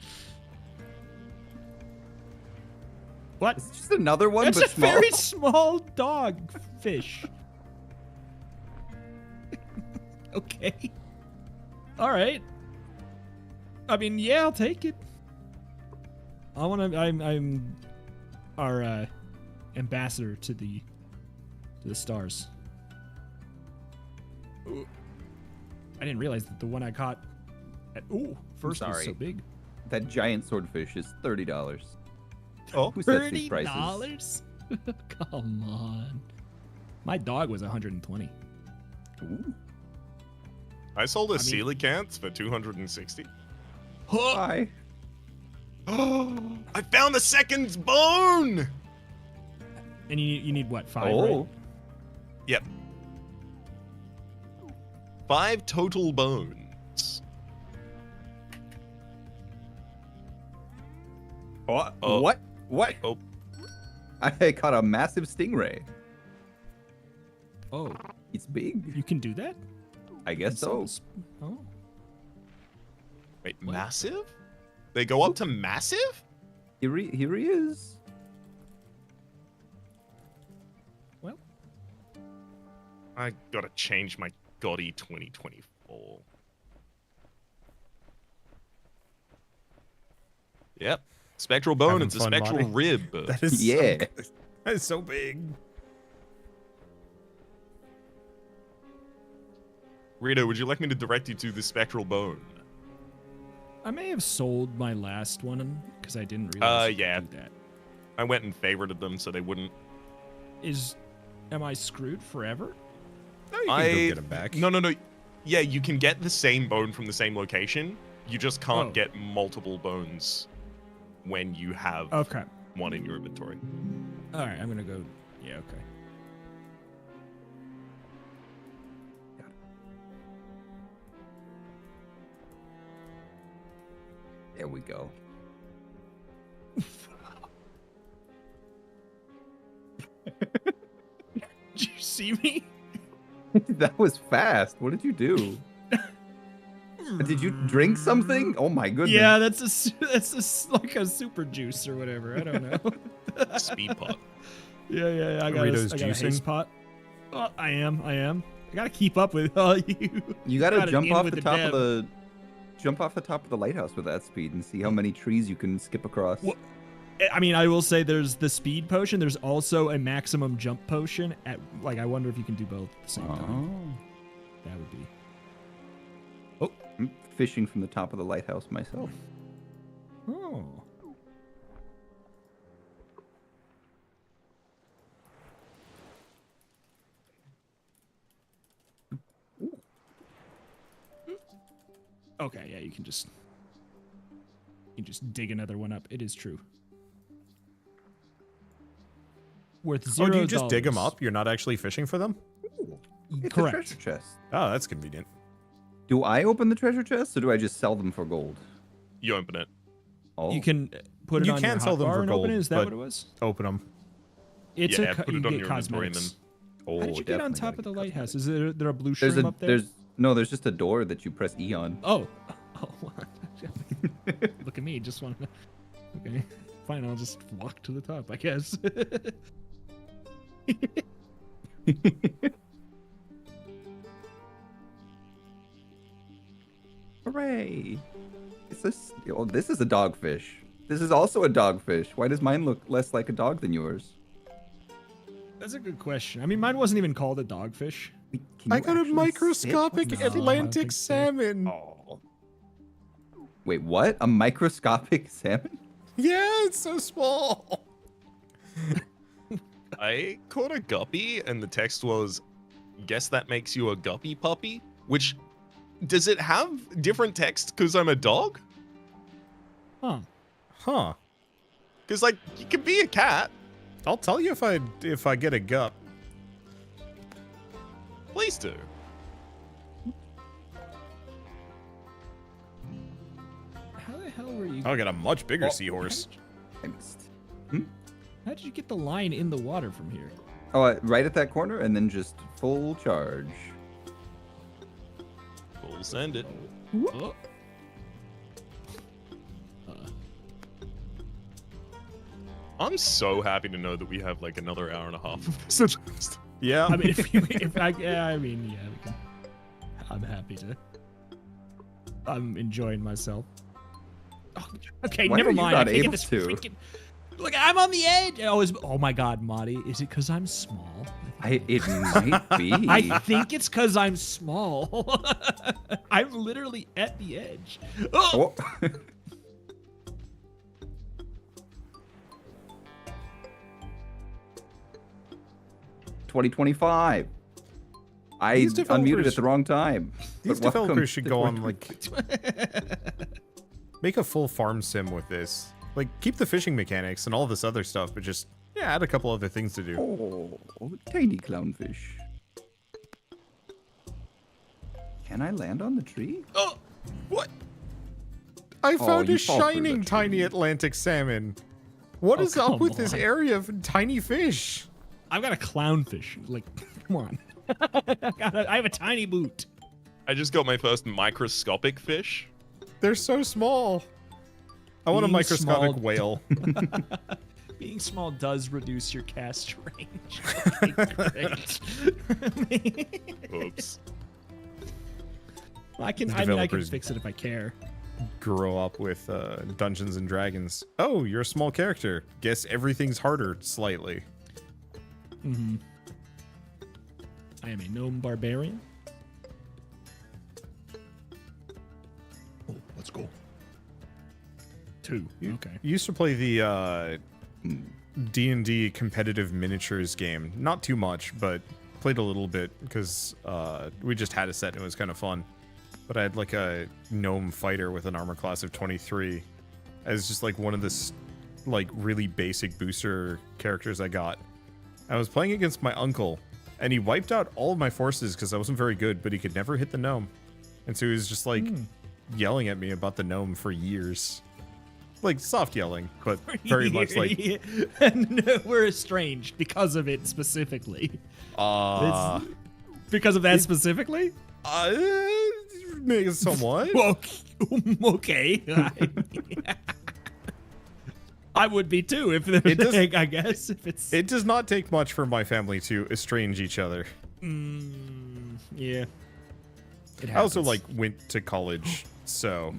What? It's just another one, That's but a small. very small dog fish. Okay. All right. I mean, yeah, I'll take it. I'm our ambassador to the stars. Ooh. I didn't realize that the one I caught at first was so big. That giant swordfish is $30. Oh, who sets these prices? $30? Come on. My dog was 120. Ooh. I sold a coelacanth for 260. Hi. I found the second bone. And you need what, 5? Oh. Right? Yep. 5 total bones. What? Oh. What? What? Oh. I caught a massive stingray. Oh, It's big. you can do that? I guess so. Oh. Wait, massive? They go up to massive? Here he is. Well, I gotta change my Gotti 2024. Yep. Spectral bone, Having it's a fun, spectral Marty? rib. That is Yeah. that is so big. Rito, would you like me to direct you to the spectral bone? I may have sold my last one because I didn't realize you yeah. could do that. I went and favorited them so they wouldn't. Am I screwed forever? No, you can go get him back. No. Yeah, you can get the same bone from the same location. You just can't Oh. get multiple bones when you have Okay. one in your inventory. All right, I'm gonna go. Yeah, okay. There we go. Did you see me? That was fast. What did you do? Did you drink something? Oh my goodness. Yeah, that's like a super juice or whatever. I don't know. Speed pot. Yeah. I got Doritos a juicing? haze pot. Oh, I am. I gotta keep up with all you. You gotta Got it jump in off with the the top dab. of the jump off the top of the lighthouse with that speed and see how many trees you can skip across. Well, I mean, I will say there's the speed potion. There's also a maximum jump potion. I wonder if you can do both at the same time. That would be. Oh. I'm fishing from the top of the lighthouse myself. Oh. Okay, yeah, you can just dig another one up. It is true. Worth $0. Oh, do you just dig them up? You're not actually fishing for them? It's Correct. a treasure chest. Oh, that's convenient. Do I open the treasure chest or do I just sell them for gold? You open it. Oh. You can put it You on can your sell them hotbar for and open gold, it. Is that but- what it was? Open them. It's Yeah, a put you it can on get your inventory and cosmetics. Oh, How did you get on definitely top gotta of the get lighthouse? cosmetics. Is there a blue shroom up there? There's just a door that you press E on. Oh. Look at me. Just want to. Okay. Fine. I'll just walk to the top, I guess. Hooray! Oh, this is a dogfish. This is also a dogfish. Why does mine look less like a dog than yours? That's a good question. I mean, mine wasn't even called a dogfish. I got a microscopic Atlantic salmon. Oh. Wait, what? A microscopic salmon? Yeah, it's so small. I caught a guppy, and the text was, "Guess that makes you a guppy puppy?" Which, does it have different text because I'm a dog? Huh. Because, like, you could be a cat. I'll tell you if I get a gup. Please do. How the hell were you? I'll get a much bigger seahorse. I missed. How did you get the line in the water from here? Oh, right at that corner, and then just full charge. We'll send it. Oh. I'm so happy to know that we have like another hour and a half of this at least. Yeah. I mean, I'm happy to. I'm enjoying myself. Oh, okay, Why never are you mind. not I can't able get this to? freaking. Look, I'm on the edge. Oh my God, Marty, is it because I'm small? It might be. I think it's because I'm small. I'm literally at the edge. Oh! Oh. 2025. I unmuted at the wrong time. These But welcome developers should to go on 2025. make a full farm sim with this. Like keep the fishing mechanics and all this other stuff, but just add a couple other things to do. Oh, tiny clownfish. Can I land on the tree? Oh, what? I found you a fall through shining the tiny tree. Atlantic salmon. What is up with this area of tiny fish? I've got a clownfish. Like, come on. I have a tiny boot. I just got my first microscopic fish. They're so small. I want a Being microscopic small- whale. Being small does reduce your cast range. Okay, great. Oops. I can Developers- fix it if I care. Grow up with Dungeons and Dragons. Oh, you're a small character. Guess everything's harder slightly. Mm-hmm. I am a gnome barbarian. Oh, let's go. 2. Okay. You used to play the D&D competitive miniatures game. Not too much, but played a little bit because we just had a set and it was kind of fun. But I had like a gnome fighter with an armor class of 23 as just like one of the like really basic booster characters I got. I was playing against my uncle and he wiped out all of my forces because I wasn't very good, but he could never hit the gnome. And so he was just like yelling at me about the gnome for years. Like soft yelling, but very much like And we're estranged because of it specifically. Because of that specifically? Maybe somewhat. Okay. I would be too if there was I guess if it's. It does not take much for my family to estrange each other. Yeah. I also like went to college, so.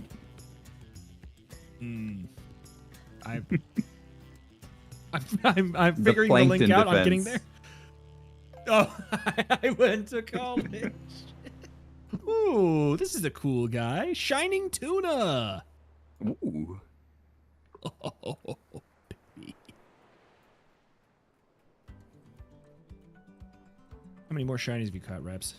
I'm figuring the link out. I'm getting there. Oh, I went to college. Ooh, this is a cool guy. Shining tuna. Ooh. Oh, baby. How many more shinies have you caught, Reps?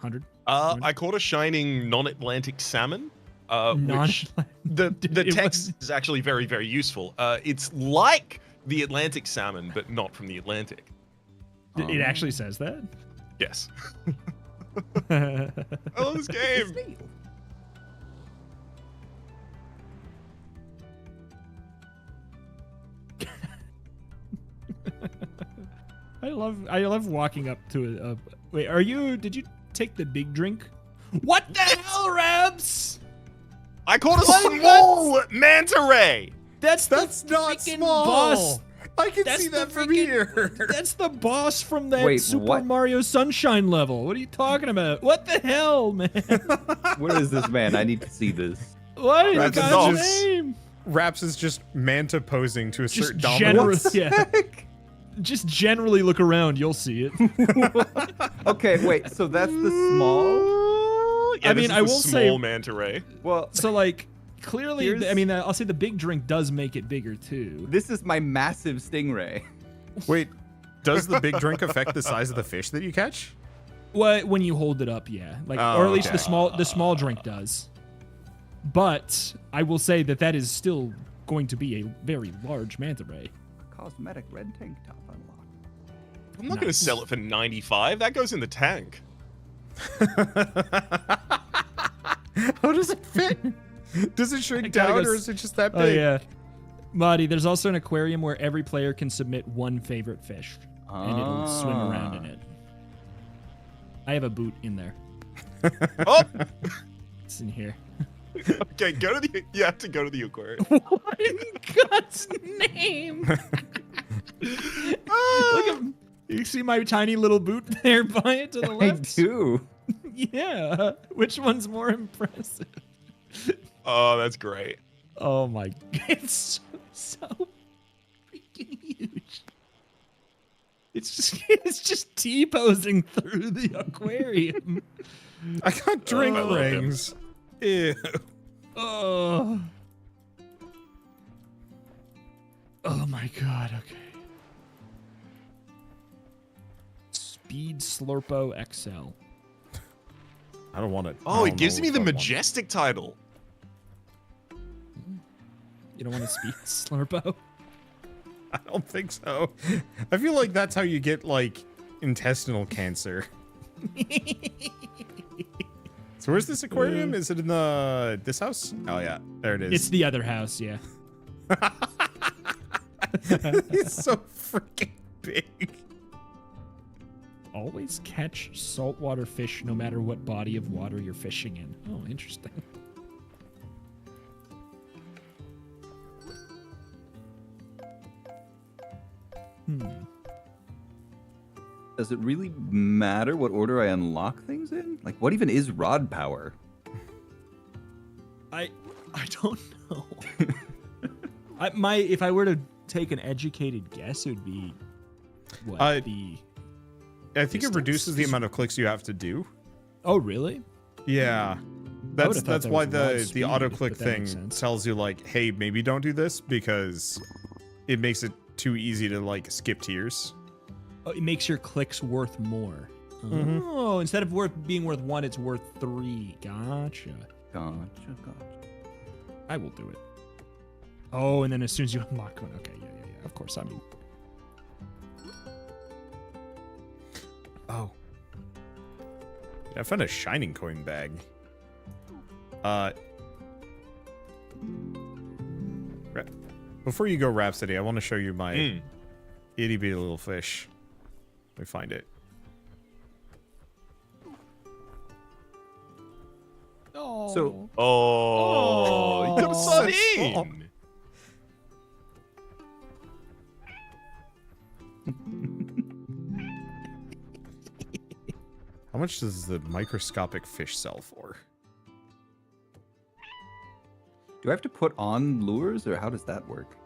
100? I caught a shining non-Atlantic salmon. Which the text is actually very, very useful. It's like the Atlantic salmon, but not from the Atlantic. It actually says that? Yes. I love this game. I love walking up to a wait, did you take the big drink? What the hell, Rebs? I caught a small manta ray. That's not freaking small. boss. I can see that from here. That's the boss from that Super Mario Sunshine level. What are you talking about? What the hell, man? Where is this man? I need to see this. What is God's name? Raps is just manta posing to assert dominance. Just generally look around, you'll see it. Okay, wait. So that's the small. Yeah, I mean, I will say small manta ray. Well, so like clearly, I mean, I'll say the big drink does make it bigger too. This is my massive stingray. Wait, does the big drink affect the size of the fish that you catch? Well, when you hold it up, yeah, like, or at least the small drink does. But I will say that is still going to be a very large manta ray. Cosmetic red tank top unlocked. I'm not going to sell it for 95. That goes in the tank. How does it fit? Does it shrink down, or is it just that big? Oh yeah, Marty. There's also an aquarium where every player can submit one favorite fish, and it'll swim around in it. I have a boot in there. Oh, it's in here. Okay, you have to go to the aquarium. What in God's name? Look at, you see my tiny little boot there by it to the left? I do. Yeah. Which one's more impressive? Oh, that's great. Oh my, it's so freaking huge. It's just T-posing through the aquarium. I got drink rings. Ew. Oh. Oh my god, okay. Speed Slurpo XL. I don't want it. Oh, it gives me the majestic title. You don't want a Speed Slurpo? I don't think so. I feel like that's how you get, like, intestinal cancer. So where's this aquarium? Is it in this house? Oh yeah, there it is. It's the other house, yeah. It's so freaking big. Always catch saltwater fish no matter what body of water you're fishing in. Oh, interesting. Does it really matter what order I unlock things in? Like, what even is rod power? I don't know. If I were to take an educated guess, it would be what I think it reduces the amount of clicks you have to do. Oh, really? Yeah. That's why the auto click thing tells you, like, hey, maybe don't do this, because it makes it too easy to, like, skip tiers. Oh, it makes your clicks worth more. Mm-hmm. Oh, instead of being worth 1, it's worth 3. Gotcha. I will do it. Oh, and then as soon as you unlock one, okay, yeah. Of course, I mean. Oh. Yeah, I found a shining coin bag. Before you go, Rhapsody, I want to show you my itty bitty little fish. Let me find it. Oh. So, you could have saw in. How much does the microscopic fish sell for? do I have to put on lures, or how does that work?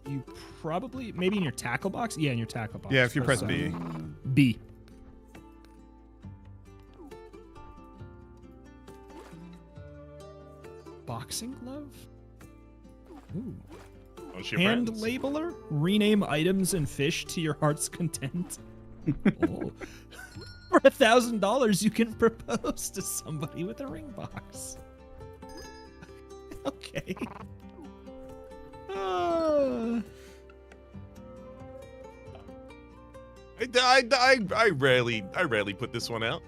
You probably, maybe in your tackle box? Yeah, in your tackle box. Yeah, if you press B. B. Boxing glove? Ooh. Hand labeler? Rename items and fish to your heart's content. Oh. For $1,000, you can propose to somebody with a ring box. Okay. I rarely put this one out,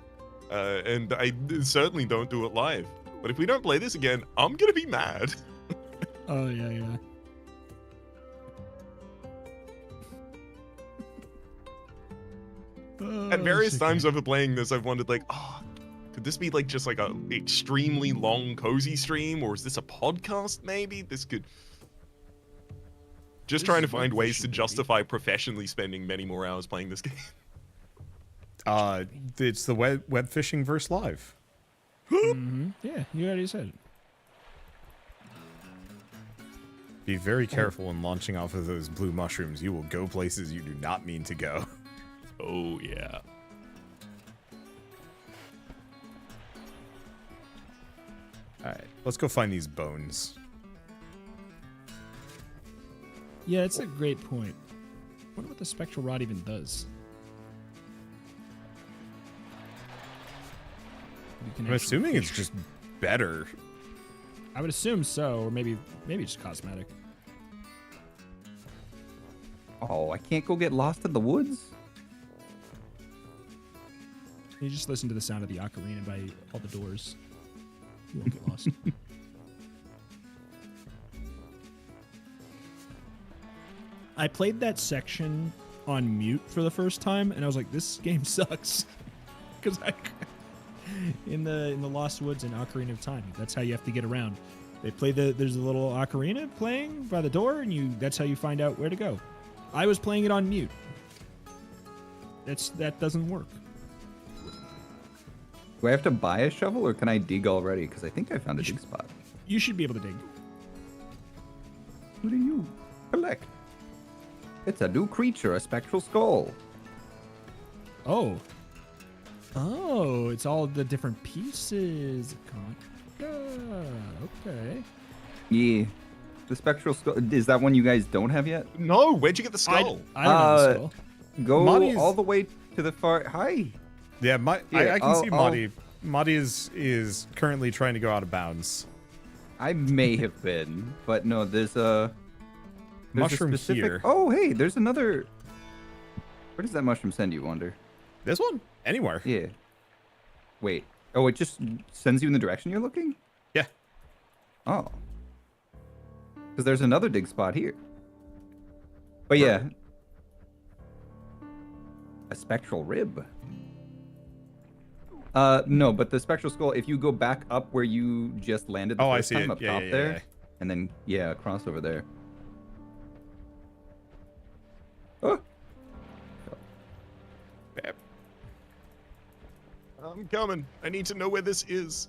and I certainly don't do it live. But if we don't play this again, I'm gonna be mad. Oh yeah. At various times over playing this, I've wondered, like, Could this be like just like a extremely long cozy stream, or is this a podcast maybe? This could... Just trying to find ways to justify professionally spending many more hours playing this game. It's the web fishing versus live. Yeah, you already said it. Be very careful when launching off of those blue mushrooms. You will go places you do not mean to go. Oh, yeah. Alright, let's go find these bones. Yeah, that's a great point. I wonder what the spectral rod even does. I'm assuming it's just better. I would assume so, or maybe just cosmetic. Oh, I can't go get lost in the woods? You just listen to the sound of the ocarina by all the doors. You won't get lost. I played that section on mute for the first time, and I was like, "This game sucks," because in the Lost Woods and Ocarina of Time, that's how you have to get around. They play there's a little ocarina playing by the door, and that's how you find out where to go. I was playing it on mute. That doesn't work. Do I have to buy a shovel, or can I dig already? Because I think I found a dig spot. You should be able to dig. What do you collect? It's a new creature, a spectral skull. Oh, it's all the different pieces. Okay. Yeah. The spectral skull. Is that one you guys don't have yet? No, where'd you get the skull? I don't know the skull. Go Marty's... all the way to the far. Hi. Yeah, I can see Marty. Marty is currently trying to go out of bounds. I may have been, but no, there's a mushroom specific... here. Oh, hey, there's another. Where does that mushroom send you, Wander? This one? Anywhere. Yeah. Wait. Oh, it just sends you in the direction you're looking? Yeah. Oh. Because there's another dig spot here. But yeah. A spectral rib. No, but the spectral skull, if you go back up where you just landed the first time, up top there, and then, across over there. Oh. I'm coming. I need to know where this is.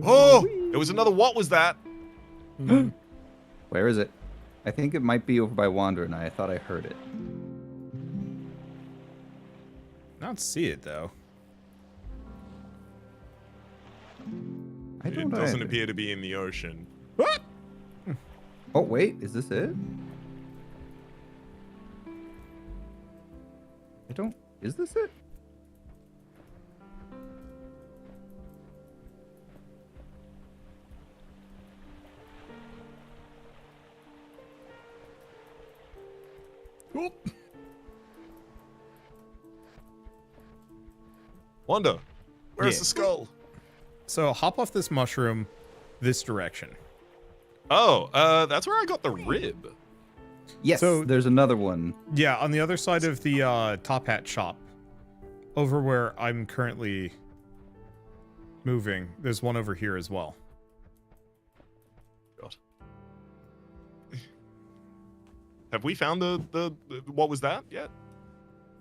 Oh, it was another. What was that? Where is it? I think it might be over by Wander, and I thought I heard it. I don't see it though. I don't It doesn't either. appear to be in the ocean. What? Oh wait, is this it? I don't. Is this it? Oop. Wanda, where's Yeah. the skull? So hop off this mushroom this direction. Oh, that's where I got the rib. Yes, So- there's another one. Yeah, on the other side of the Top Hat shop. Over where I'm currently moving. There's one over here as well. God. Have we found the what was that yet?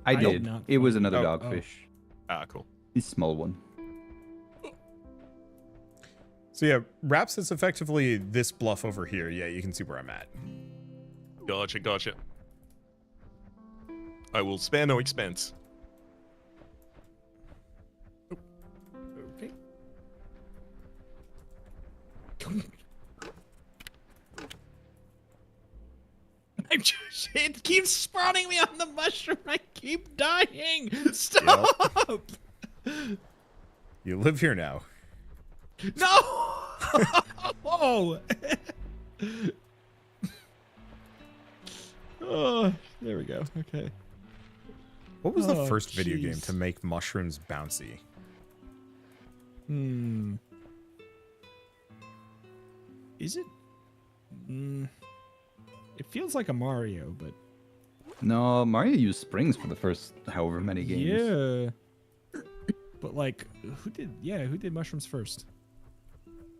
I did did. not It was find another it. dogfish. Ah, cool. A small one. So yeah, Raps is effectively this bluff over here. Yeah, you can see where I'm at. Gotcha. I will spare no expense. Okay. It keeps spawning me on the mushroom. I keep dying. Stop. You live here now. No. Whoa. Oh, there we go. Okay. What was the Oh, first video game jeez. to make mushrooms bouncy? Is it? It feels like a Mario, but No, Mario used springs for the first however many games. yeah. But like, who did mushrooms first?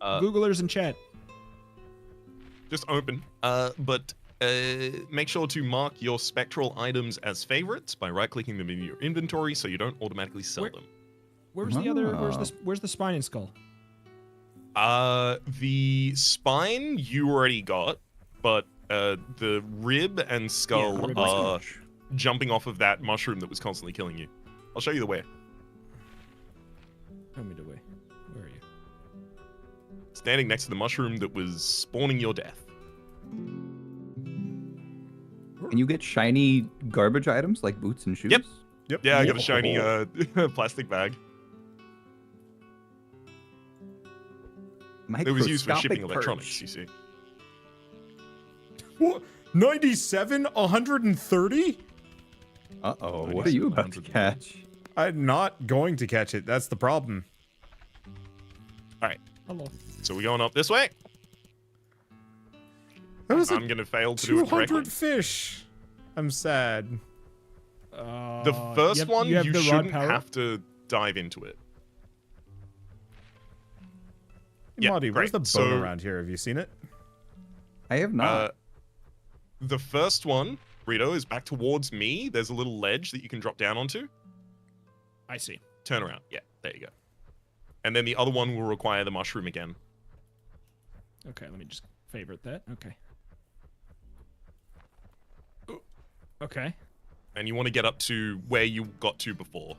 Googlers in chat. Just open. But make sure to mark your spectral items as favorites by right-clicking them in your inventory so you don't automatically sell them. Where's the other? Where's the spine and skull? The spine you already got, but the rib and skull are jumping off of that mushroom that was constantly killing you. I'll show you the way. Show me the way. Where are you? Standing next to the mushroom that was spawning your death. Can you get shiny garbage items like boots and shoes? Yep. Yeah, I got a shiny plastic bag. It was used for shipping electronics, you see. What? 97? 130? Uh-oh, what are you about to catch? I'm not going to catch it. That's the problem. All right. Hello. So we're going up this way. That was I'm going to fail to do it correctly. 200 fish. I'm sad. The first one, you shouldn't have to dive into it. Hey, Marty, where's the bone around here? Have you seen it? I have not. The first one, Rito, is back towards me. There's a little ledge that you can drop down onto. I see. Turn around. Yeah, there you go. And then the other one will require the mushroom again. Okay, let me just favorite that. Okay. Ooh. Okay. And you want to get up to where you got to before.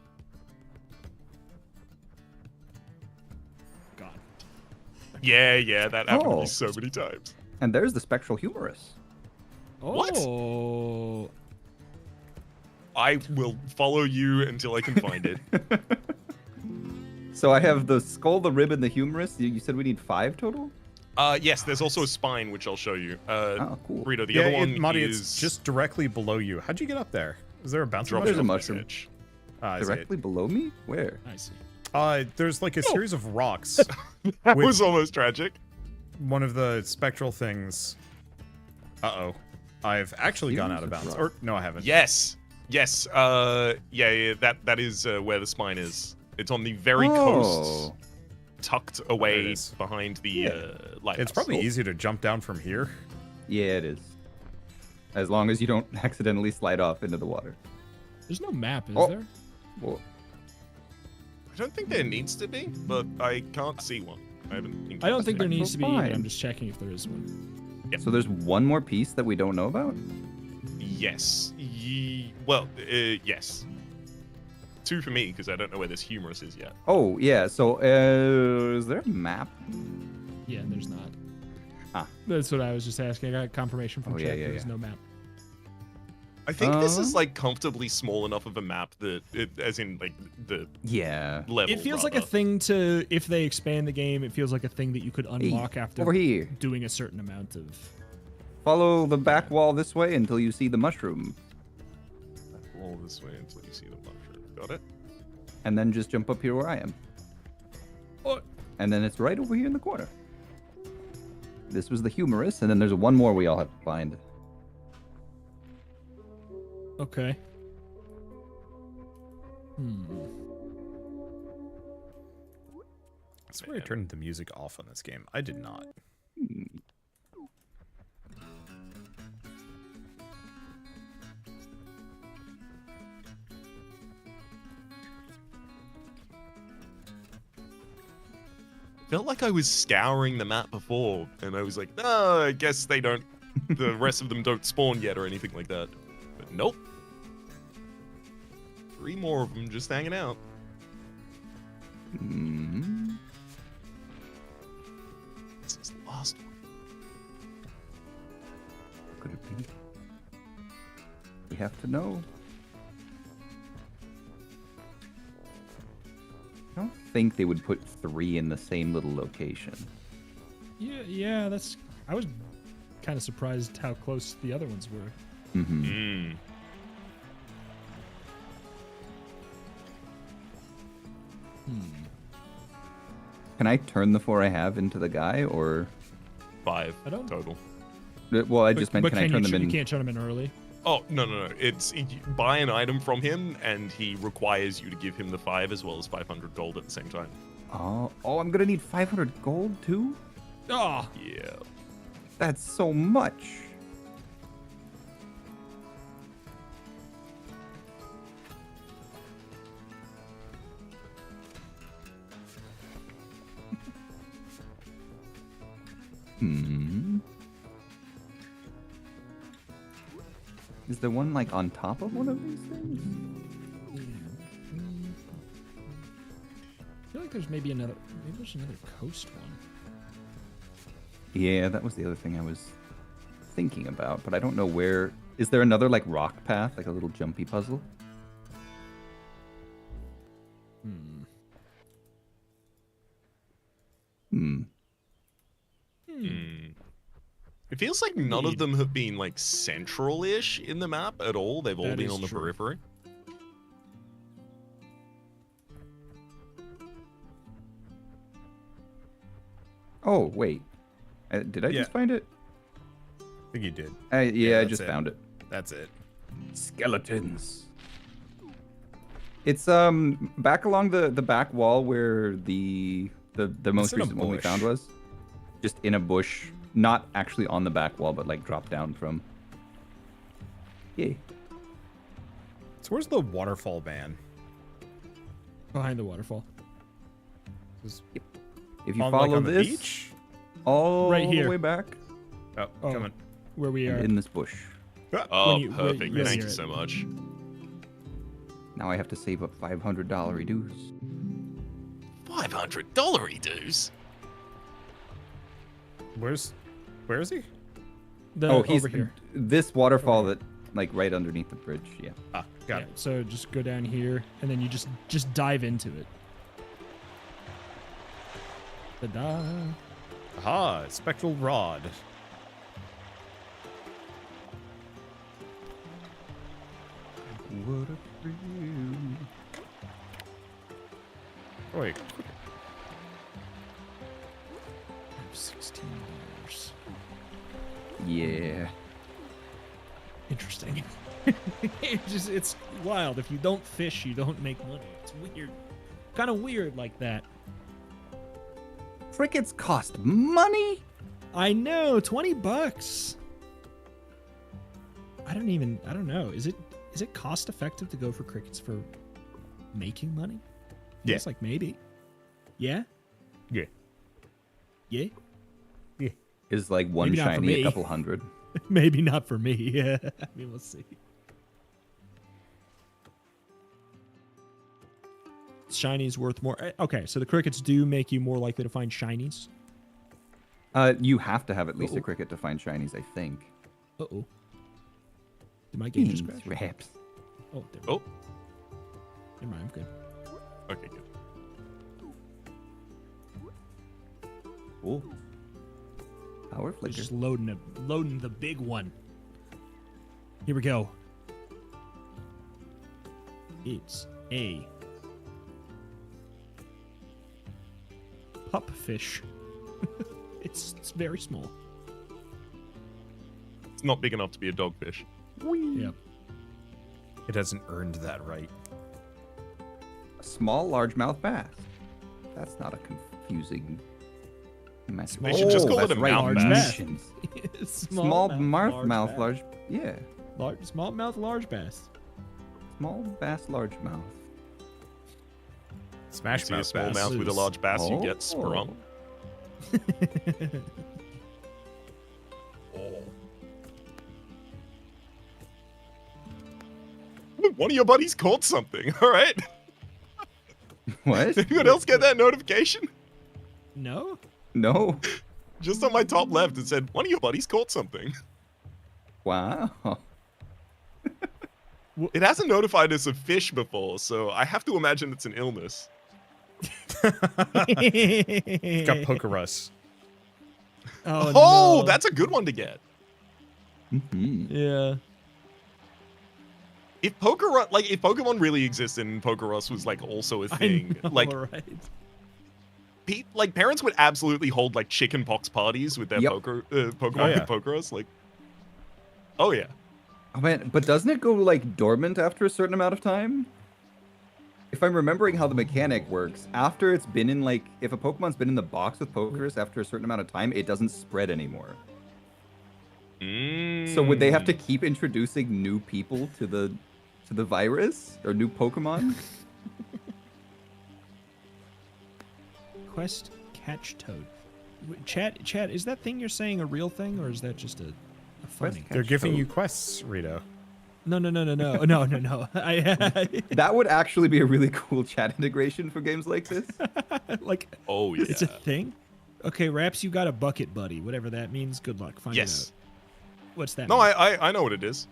God. Yeah, that happened to me so many times. And there's the spectral humorous. Oh. What? I will follow you until I can find it. So I have the skull, the rib, and the humerus. You said we need 5 total? Yes, there's also a spine, which I'll show you. Oh, cool. Rito, the other one Marty, is... it's just directly below you. How'd you get up there? Is there a bouncer mushroom? There's a mushroom. Directly below me? Where? I see. There's like a series of rocks. That was almost tragic. One of the spectral things. Uh-oh. I've actually gone out of bounds. Or, no, I haven't. Yes. Yeah, that is where the spine is. It's on the very coast, tucked away behind the lighthouse. It's probably easy to jump down from here. Yeah, it is. As long as you don't accidentally slide off into the water. There's no map, is there? Well, I don't think there needs to be, but I can't see one. I don't think there needs to be, but I'm just checking if there is one. Yep. So there's one more piece that we don't know about? Yes. Yes. 2 for me, because I don't know where this humerus is yet. Oh, yeah. So, is there a map? Yeah, there's not. Ah. That's what I was just asking. I got confirmation from chat. There's no map. I think this is like comfortably small enough of a map that as in like the level. It feels like a thing to, if they expand the game, it feels like a thing that you could unlock after over here doing a certain amount of. Follow the back wall this way until you see the mushroom. Back wall this way until you see the mushroom. Got it. And then just jump up here where I am. What? And then it's right over here in the corner. This was the humerus, and then there's one more we all have to find. Okay. I swear I turned the music off on this game. I did not. Felt like I was scouring the map before, and I was like, no, I guess they don't, the rest of them don't spawn yet or anything like that. But nope. 3 more of them just hanging out. This is the last one. Could it be? We have to know. I don't think they would put 3 in the same little location. Yeah, that's. I was kind of surprised how close the other ones were. Can I turn the 4 I have into the guy, or 5 total? Well, I just meant, can I turn them in? You can't turn them in early. Oh, no. It's you buy an item from him, and he requires you to give him the 5 as well as 500 gold at the same time. Oh, I'm gonna need 500 gold too? Oh, Yeah. That's so much. Is there one like on top of one of these things? I feel like there's maybe another coast one. Yeah, that was the other thing I was thinking about, but I don't know where. Is there another like rock path, like a little jumpy puzzle? It feels like none of them have been like central-ish in the map at all. They've all been on the periphery. Oh, wait. Did I just find it? I think you did. Yeah, I just found it. That's it. Skeletons. It's back along the back wall where the most recent one we found was. Just in a bush, not actually on the back wall, but like dropped down from. Yay. So where's the waterfall man? Behind the waterfall. Yep. If you on, follow like, on this the beach? all Right here. the way back, Oh, coming. Where we are. in this bush. Oh, you- perfect. when Thank you're you so much. Now I have to save up $500 dues. $500 dues? Where is he? He's over here. this waterfall that like right underneath the bridge. Yeah. Ah, got Yeah, it. so just go down here, and then you just dive into it. Ta-da. Aha, spectral rod. What a thrill. Oh, wait. $16. Yeah. Interesting. It's wild. If you don't fish, you don't make money. It's weird. Kind of weird like that. Crickets cost money? I know, $20. I don't know. Is it cost effective to go for crickets for making money? Yeah. It's like maybe. Yeah? Yeah. Yeah? Yeah. Is like one Maybe not for shiny me. a couple hundred. Maybe not for me. Yeah. I mean, we'll see. Shinies worth more. Okay, so the crickets do make you more likely to find shinies. You have to have at least a cricket to find shinies, I think. Uh-oh. Did my game just crash? Perhaps. Oh, there we go. Oh, Never mind, I'm good. okay, good. Cool. Power It's flicker. just loading the big one. Here we go. It's a pupfish. It's very small. It's not big enough to be a dogfish. Yep. It hasn't earned that right. A small largemouth bass. That's not a confusing message. They should just call it that's a right, mouth bass. Missions. Small mouth, bass. large. Yeah. Small mouth, large bass. Small bass, largemouth. Smash See a mouth small bass. mouth with a large bass, you get sprung. One of your buddies caught something, all right? What? Did anyone else get that notification? No? No. Just on my top left, it said, one of your buddies caught something. Wow. It hasn't notified us of fish before, so I have to imagine it's an illness. Got Pokerus. Oh, no. That's a good one to get. Mm-hmm. Yeah. If Pokemon really existed and Pokerus was like also a thing, I know, like right? Parents would absolutely hold like chicken pox parties with their Yep. Pokemon Oh, yeah. with Pokerus. Like, oh yeah. Oh man, but doesn't it go like dormant after a certain amount of time? If I'm remembering how the mechanic works, after it's been in like, if a Pokemon's been in the box with pokers after a certain amount of time, it doesn't spread anymore. So would they have to keep introducing new people to the virus or new Pokemon? Quest catch toad. Chat, is that thing you're saying a real thing, or is that just a funny? They're giving you quests, Rito. No. That would actually be a really cool chat integration for games like this. Like, oh yeah, it's a thing. Okay, Raps, you got a bucket buddy, whatever that means. Good luck. Find it out. What's that? No, mean? I know what it is.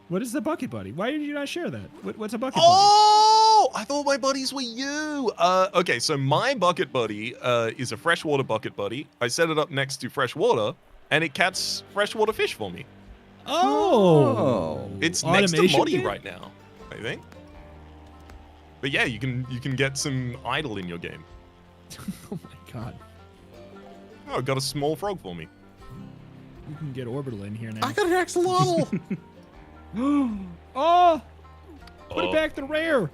What is the bucket buddy? Why did you not share that? What's a bucket buddy? Oh, I thought my buddies were you. Okay, so my bucket buddy is a freshwater bucket buddy. I set it up next to fresh water, and it catches freshwater fish for me. Oh, it's next to Moddy right now, I think. But yeah, you can get some idle in your game. Oh my god. Oh, got a small frog for me. You can get Orbital in here now. I got an axolotl. Oh! Put it back to rare.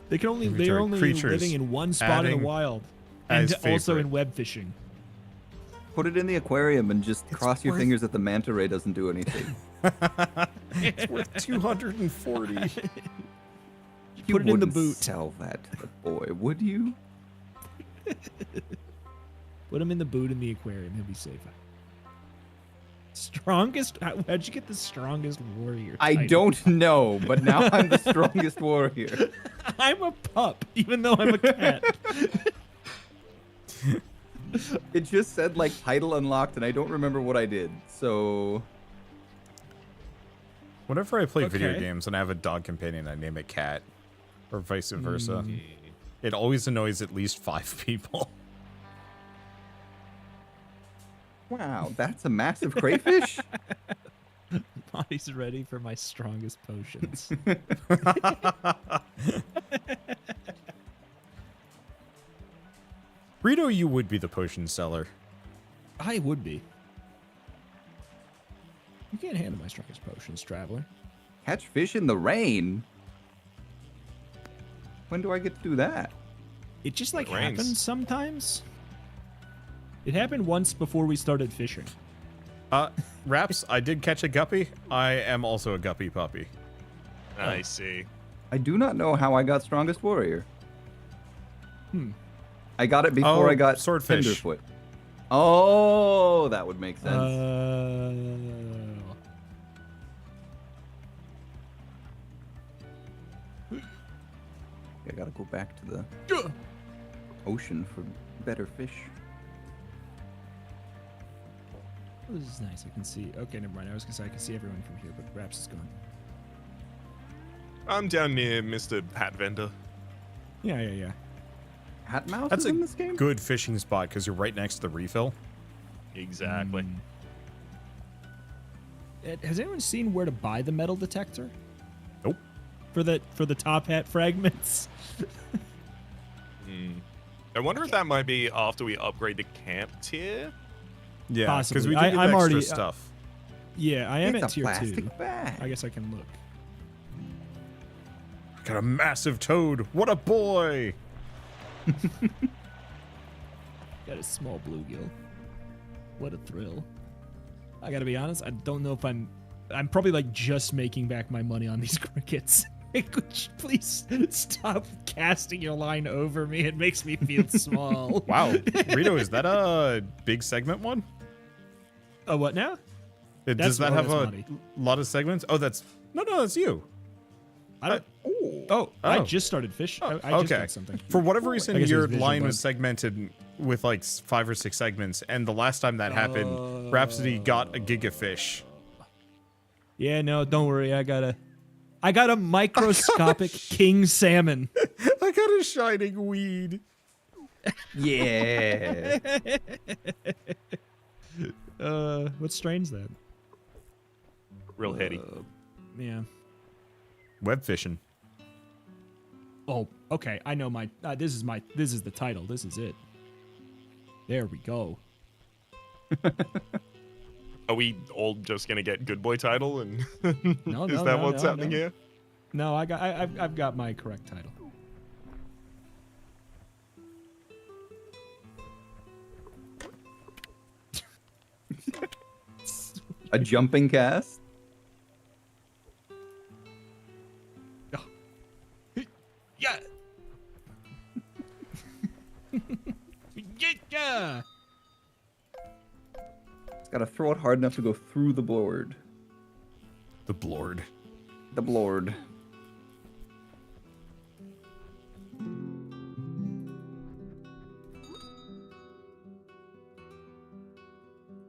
They're only living in one spot in the wild, and also in web fishing. Put it in the aquarium and just cross your fingers that the manta ray doesn't do anything. It's worth 240. You put it in the boot. Sell that to the boy, would you? Put him in the boot in the aquarium. He'll be safer. Strongest? How'd you get the strongest warrior title? I don't know, but now I'm the strongest warrior. I'm a pup, even though I'm a cat. It just said like title unlocked, and I don't remember what I did. So, whenever I play video games and I have a dog companion, I name it Cat, or vice versa. It always annoys at least 5 people. Wow, that's a massive crayfish. Body's ready for my strongest potions. Rito, you would be the potion seller. I would be. You can't handle my strongest potions, traveler. Catch fish in the rain? When do I get to do that? It just like happens sometimes. It happened once before we started fishing. Raps, I did catch a guppy. I am also a guppy puppy. I see. I do not know how I got strongest warrior. I got it before I got swordfish. Tenderfoot. Oh, that would make sense. I gotta go back to the ocean for better fish. Oh, this is nice. I can see. Okay, never mind. I was gonna say I can see everyone from here, but Raps is gone. I'm down near Mr. Hat Vendor. Yeah. Hat Mouse That's is in this game? Good fishing spot because you're right next to the refill. Exactly. Has anyone seen where to buy the metal detector? Nope. For the top hat fragments. I wonder if that might be after we upgrade the camp tier. Yeah, because we can do extra already, stuff. Yeah, I am It's at a tier 2. plastic bag. I guess I can look. Got a massive toad. What a boy! Got a small bluegill. What a thrill. I gotta be honest, I don't know if I'm probably like just making back my money on these crickets. Could you please stop casting your line over me? It makes me feel small. Wow. Rito, is that a big segment one? What now? Does that have a lot of segments? Oh, that's you. I don't. I just started fishing. I just got something. For whatever reason, your line was segmented with like 5 or 6 segments, and the last time that happened, Rhapsody got a gigafish. Yeah, no, don't worry. I got a microscopic king salmon. I got a shining weed. Yeah. What strain's that? Real heady. Yeah. Web fishing. Oh, okay. I know my. This is the title. This is it. There we go. Are we all just gonna get good boy title? And is that what's happening here? No, I've got my correct title. A jumping cast. Yeah. Yeah. It's got to throw it hard enough to go through the board. The blord. The blord.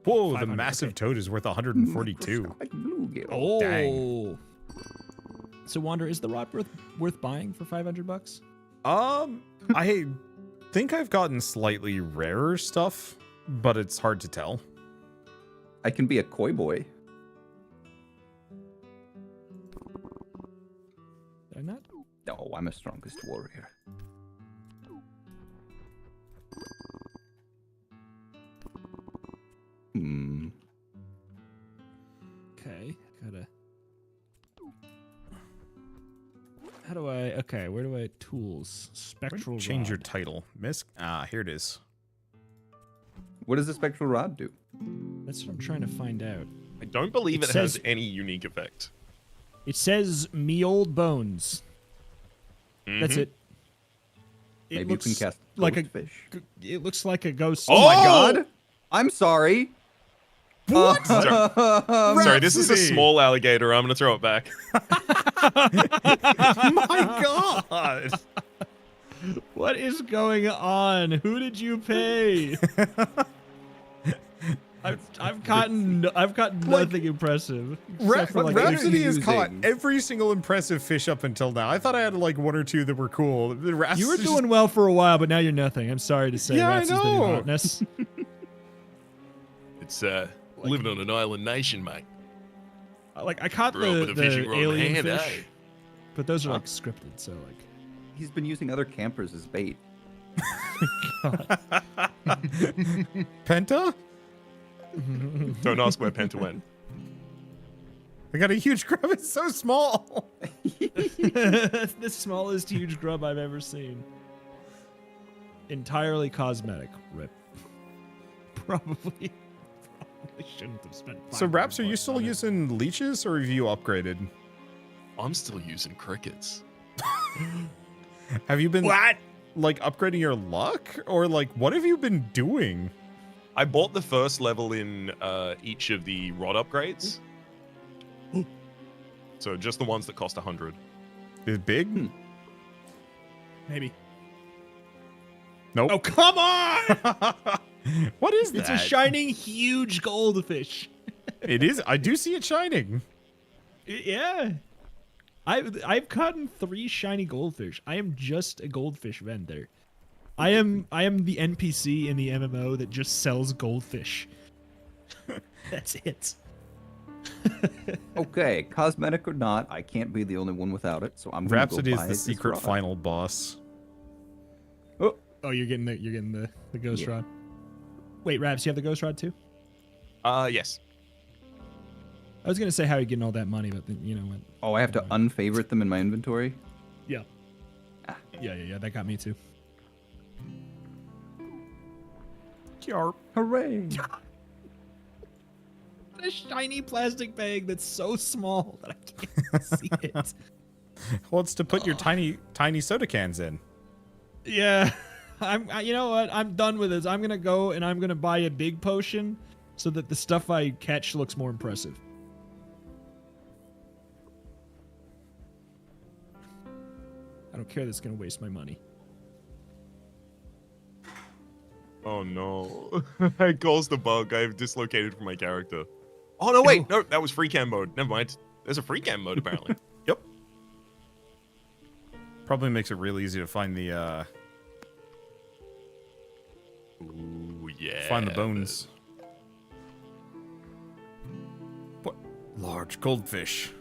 Whoa, the massive toad is worth 142. Oh. Dang. So, Wander, is the rod worth buying for $500? I think I've gotten slightly rarer stuff, but it's hard to tell. I can be a koi boy. Did I not? No, I'm a strongest warrior. Okay, gotta. How do I? Okay, where do I tools? Spectral rod. Change your title, Miss. Here it is. What does the spectral rod do? That's what I'm trying to find out. I don't believe it has any unique effect. It says "me old bones." That's it. Maybe you can cast like a fish. It looks like a ghost. Oh my god! I'm sorry. What? Sorry, this is a small alligator. I'm gonna throw it back. My god! What is going on? Who did you pay? I've gotten nothing impressive. Rhapsody has caught every single impressive fish up until now. I thought I had like one or two that were cool. You were doing well for a while, but now you're nothing. I'm sorry to say. Yeah, Raps I know. is the new hotness. It's living on an island nation, mate. Like I caught Grew up with a fishing the rod in alien hand, fish, eh? but those are like scripted. So like, He's been using other campers as bait. Penta? Don't ask where Penta went. I got a huge grub. It's so small. that's the smallest huge grub I've ever seen. Entirely cosmetic. Rip. Probably shouldn't have spent. So, Raps, are you still using leeches, or have you upgraded? I'm still using crickets. Have you been like upgrading your luck, or like what have you been doing? I bought the first level in each of the rod upgrades. So just the ones that cost 100. Is it big? Maybe. Nope. Oh, come on! What is that? It's a shining, huge goldfish. It is. I do see it shining. Yeah. I've caught 3 shiny goldfish. I am just a goldfish vendor. I am the NPC in the MMO that just sells goldfish. That's it. Okay, cosmetic or not, I can't be the only one without it, so I'm gonna Rhapsody go is buy the this secret rod. final boss. Oh, you're getting the ghost rod. Wait, Raps, you have the ghost rod too? Yes. I was gonna say how you're getting all that money, but then, you know what? Oh, I have to unfavorite them in my inventory? Yeah. Yeah. That got me too. Yarp. Hooray! A shiny plastic bag that's so small that I can't see it. Well, it's to put your tiny soda cans in. Yeah. You know what? I'm done with this. I'm gonna go and I'm gonna buy a big potion so that the stuff I catch looks more impressive. I don't care that's gonna waste my money. Oh no. It calls the bug. I've dislocated from my character. Oh no, wait. No, that was free cam mode. Never mind. There's a free cam mode apparently. Yep. Probably makes it real easy to find the Ooh, yeah. find the bones. What? Large goldfish.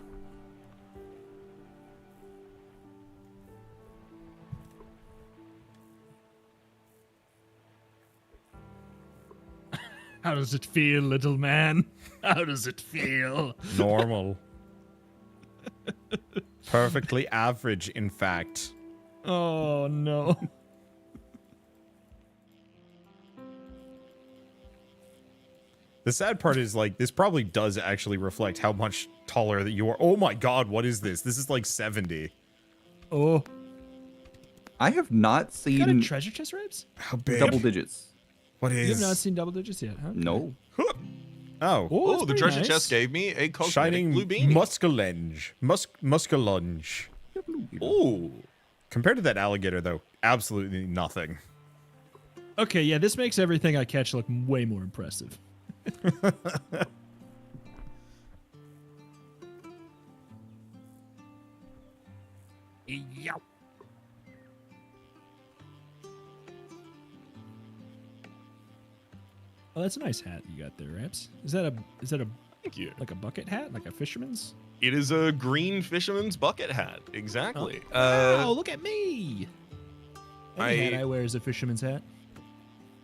How does it feel, little man? How does it feel? Normal. Perfectly average, in fact. Oh, no. The sad part is, like, this probably does actually reflect how much taller that you are. Oh my god, what is this? This is like 70. Oh. I have not seen... Got a treasure chest, Ribs? How big? Double digits. What is? You have not seen double digits yet, huh? No. Oh. Oh, the treasure nice. chest gave me a cosmetic Shining blue beanie. muscalunge. Muscalunge. Ooh. Compared to that alligator, though, absolutely nothing. Okay, yeah, this makes everything I catch look way more impressive. Yow. Oh, that's a nice hat you got there, Ramps. Is that a Thank you. like a bucket hat, like a fisherman's? It is a green fisherman's bucket hat. Exactly. Oh, look at me! Any hat I I wear is a fisherman's hat.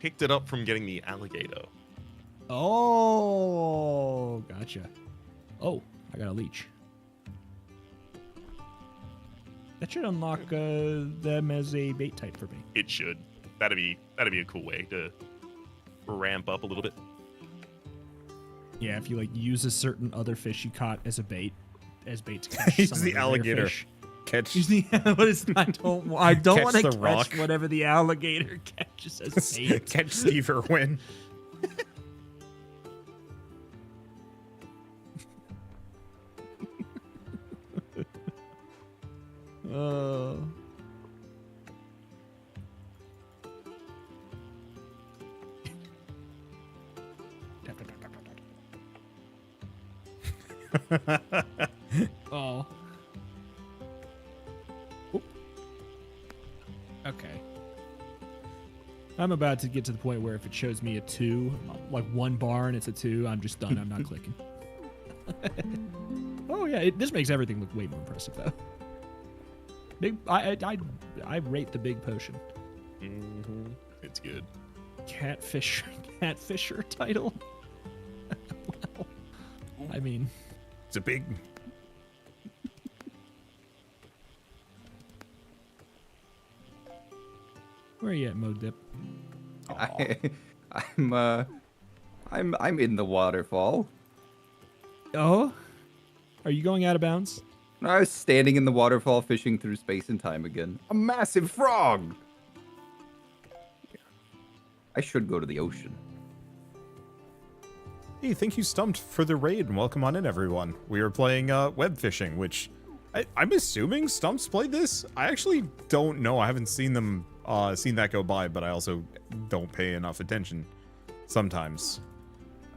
picked it up from getting the alligator. Oh, gotcha. Oh, I got a leech. That should unlock them as a bait type for me. It should. That'd be a cool way to ramp up a little bit. Yeah, if you like use a certain other fish you caught as bait to catch. He's some the other rare alligator. fish. Catch. Use the what is I don't want Catch to the catch rock. whatever the alligator catches as bait. Catch Steve Irwin. Oh. Oop. Okay. I'm about to get to the point where if it shows me a 2, like one bar and it's a 2, I'm just done. I'm not clicking. Oh yeah, this makes everything look way more impressive though. Big, I rate the big potion. Mm-hmm. It's good. Catfisher title. Well, I mean, It's a big. where are you at, Modip? I'm in the waterfall. Oh, are you going out of bounds? I was standing in the waterfall fishing through space and time again. A massive frog! I should go to the ocean. Hey, thank you, Stumped, for the raid, and welcome on in, everyone. We are playing web fishing, which I'm assuming Stump's played this. I actually don't know. I haven't seen them seen that go by, but I also don't pay enough attention sometimes.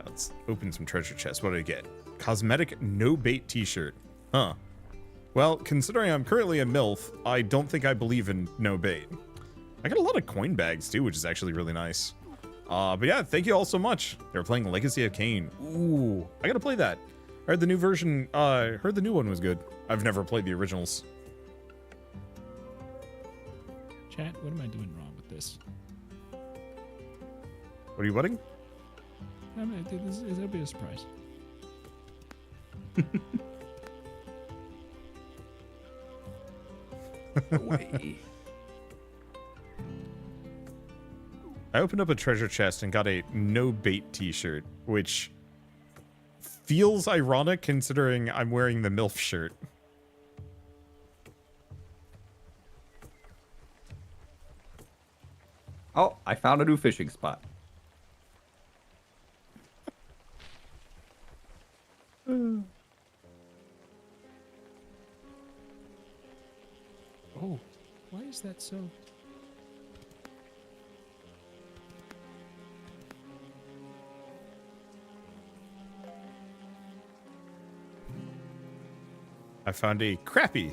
Let's open some treasure chests. What did I get? Cosmetic no bait t-shirt. Huh. Well, considering I'm currently a MILF, I don't think I believe in no bait. I got a lot of coin bags too, which is actually really nice. But yeah, thank you all so much. They're playing Legacy of Kain. Ooh, I gotta play that. I heard the new version, heard the new one was good. I've never played the originals. Chat, what am I doing wrong with this? What are you wedding? It'll be a surprise. Away. I opened up a treasure chest and got a no bait t-shirt, which feels ironic considering I'm wearing the MILF shirt. Oh, I found a new fishing spot. Oh, why is that so? I found a crappie.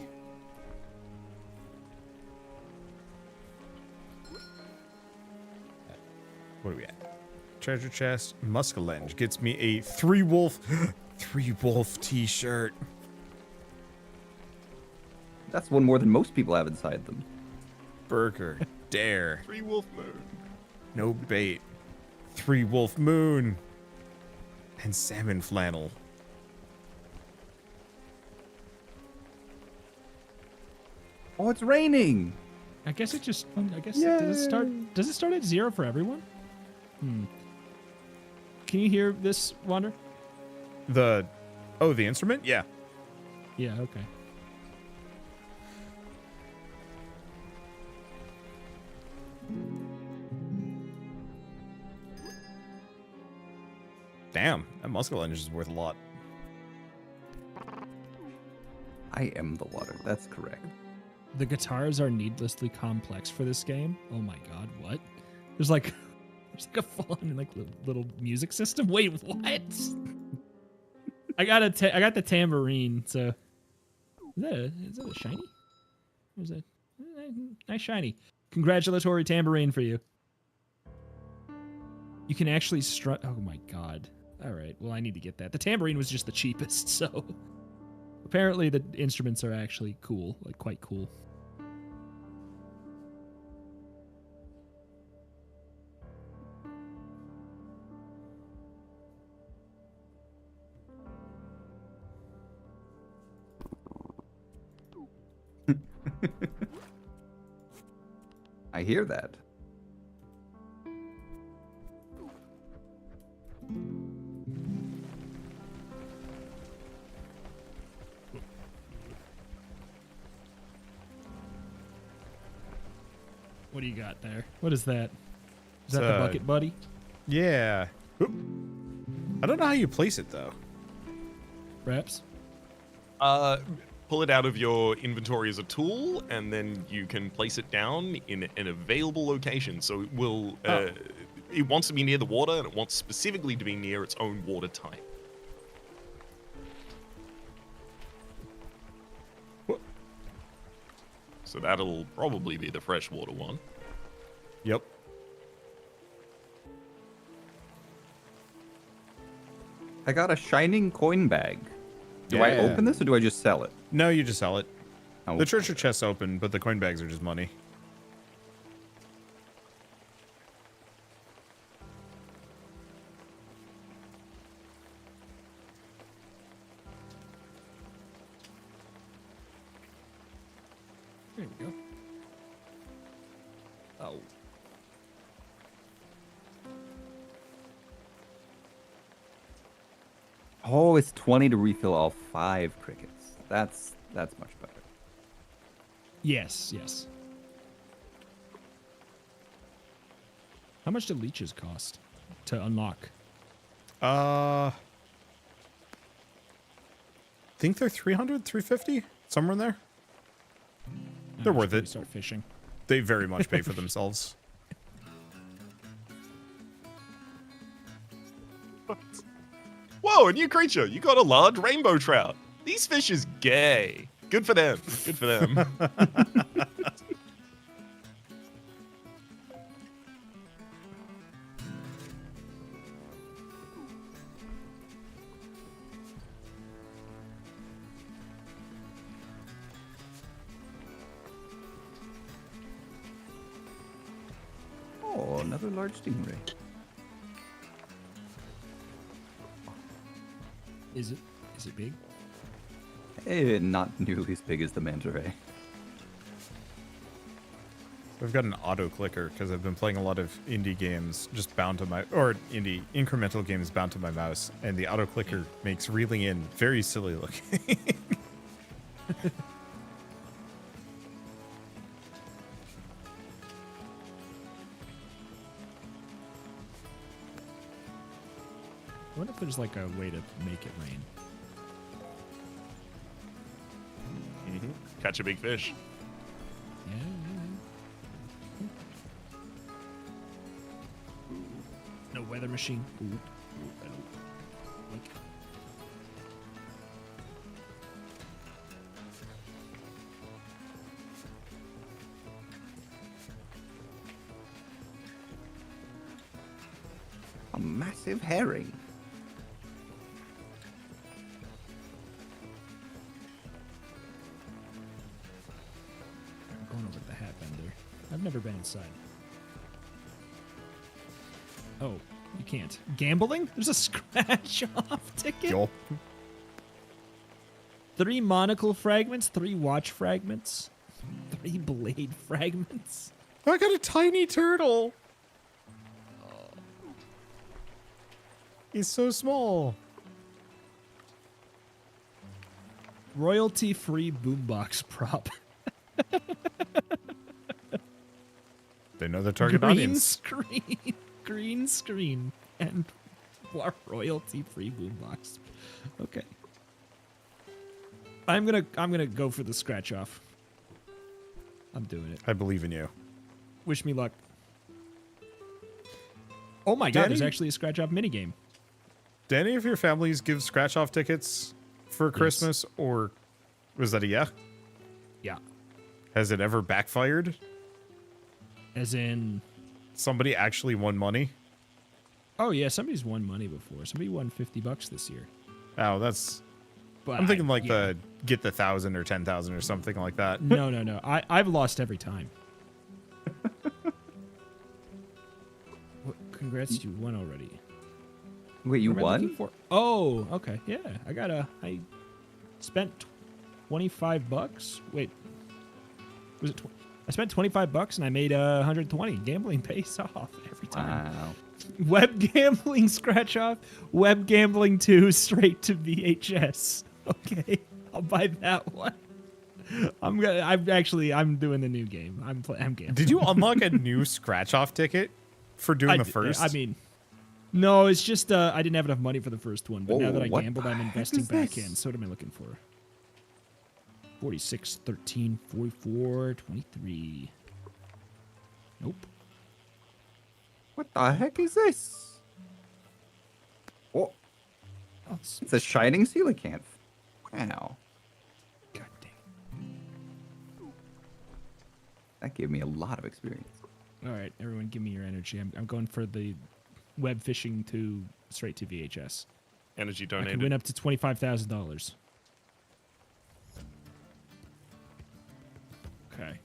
What are we at? Treasure chest, Muscalenge gets me a three wolf t-shirt. That's one more than most people have inside them. Burger, dare, Free wolf mode. no bait, 3 wolf moon. And salmon flannel. Oh, it's raining. I guess it just. I guess does it start? Does it start at 0 for everyone? Can you hear this, Wander? The instrument? Yeah. Yeah. Okay. Damn, that muscle engine is worth a lot. I am the water. That's correct. The guitars are needlessly complex for this game. Oh my god, what? There's like a full-on like little music system. Wait, what? I got the tambourine. So is that a shiny? Or is it nice shiny? Congratulatory tambourine for you. You can actually strut. Oh my god. All right. Well, I need to get that. The tambourine was just the cheapest, so apparently the instruments are actually cool, like quite cool. I hear that. What do you got there? What is that? Is that the bucket buddy? Yeah. Oop. I don't know how you place it though. Perhaps. Pull it out of your inventory as a tool, and then you can place it down in an available location. So it will. It wants to be near the water, and it wants specifically to be near its own water type. So that'll probably be the freshwater one. Yep. I got a shining coin bag. Do I open this or do I just sell it? No, you just sell it. Oh, the treasure chest's open, but the coin bags are just money. There we go. Oh. Oh, it's 20 to refill all 5 crickets. That's much better. Yes, yes. How much do leeches cost to unlock? I think they're 300, 350, somewhere in there. They're worth it. Start fishing. They very much pay for themselves. Whoa, a new creature! You got a large rainbow trout. These fish is gay. Good for them. Good for them. Oh, another large stingray. Is it big? Not nearly as big as the manta ray. I've got an auto clicker because I've been playing a lot of indie games just bound to my, or indie incremental games bound to my mouse, and the auto clicker makes reeling in very silly looking. I wonder if there's like a way to make it rain. Catch a big fish. Yeah. No weather machine. Ooh. I don't like. A massive herring. I'm going over to the hat bender. I've never been inside. Oh, You can't. Gambling? There's a scratch-off ticket? Yo. 3 monocle fragments, 3 watch fragments, 3 blade fragments. I got a tiny turtle. He's so small. Royalty-free boombox prop. They know the target Green audience. Screen. Green screen. And royalty-free boombox. Okay. I'm gonna go for the scratch off. I'm doing it. I believe in you. Wish me luck. Oh my god, there's actually a scratch off minigame. Do any of your families give scratch off tickets for Christmas, or was that a yeah? Yeah. Has it ever backfired? As in Somebody actually won money? Oh yeah, somebody's won money before. Somebody won $50 this year. Oh, that's But I'm thinking the get the 1,000 or 10,000 or something like that. No. I've lost every time. Congrats, you won already. Wait, you won? Oh, okay. Yeah, I spent $25. Wait, was it? I spent $25 and I made 120. Gambling pays off every time. Wow. Web gambling scratch off. Web gambling 2 straight to VHS. Okay, I'll buy that one. I'm doing the new game. I'm gambling. Did you unlock a new scratch off ticket for doing the first? I mean, no, it's just I didn't have enough money for the first one, but now that I gambled, I'm investing back in. So what am I looking for? 46, 13, 44, 23. Nope. What the heck is this? Oh, Oh, it's a shining coelacanth. Wow. God dang. That gave me a lot of experience. All right, everyone, give me your energy. I'm going for the web fishing to straight to VHS. Energy I donated. can win up to $25,000. Okay.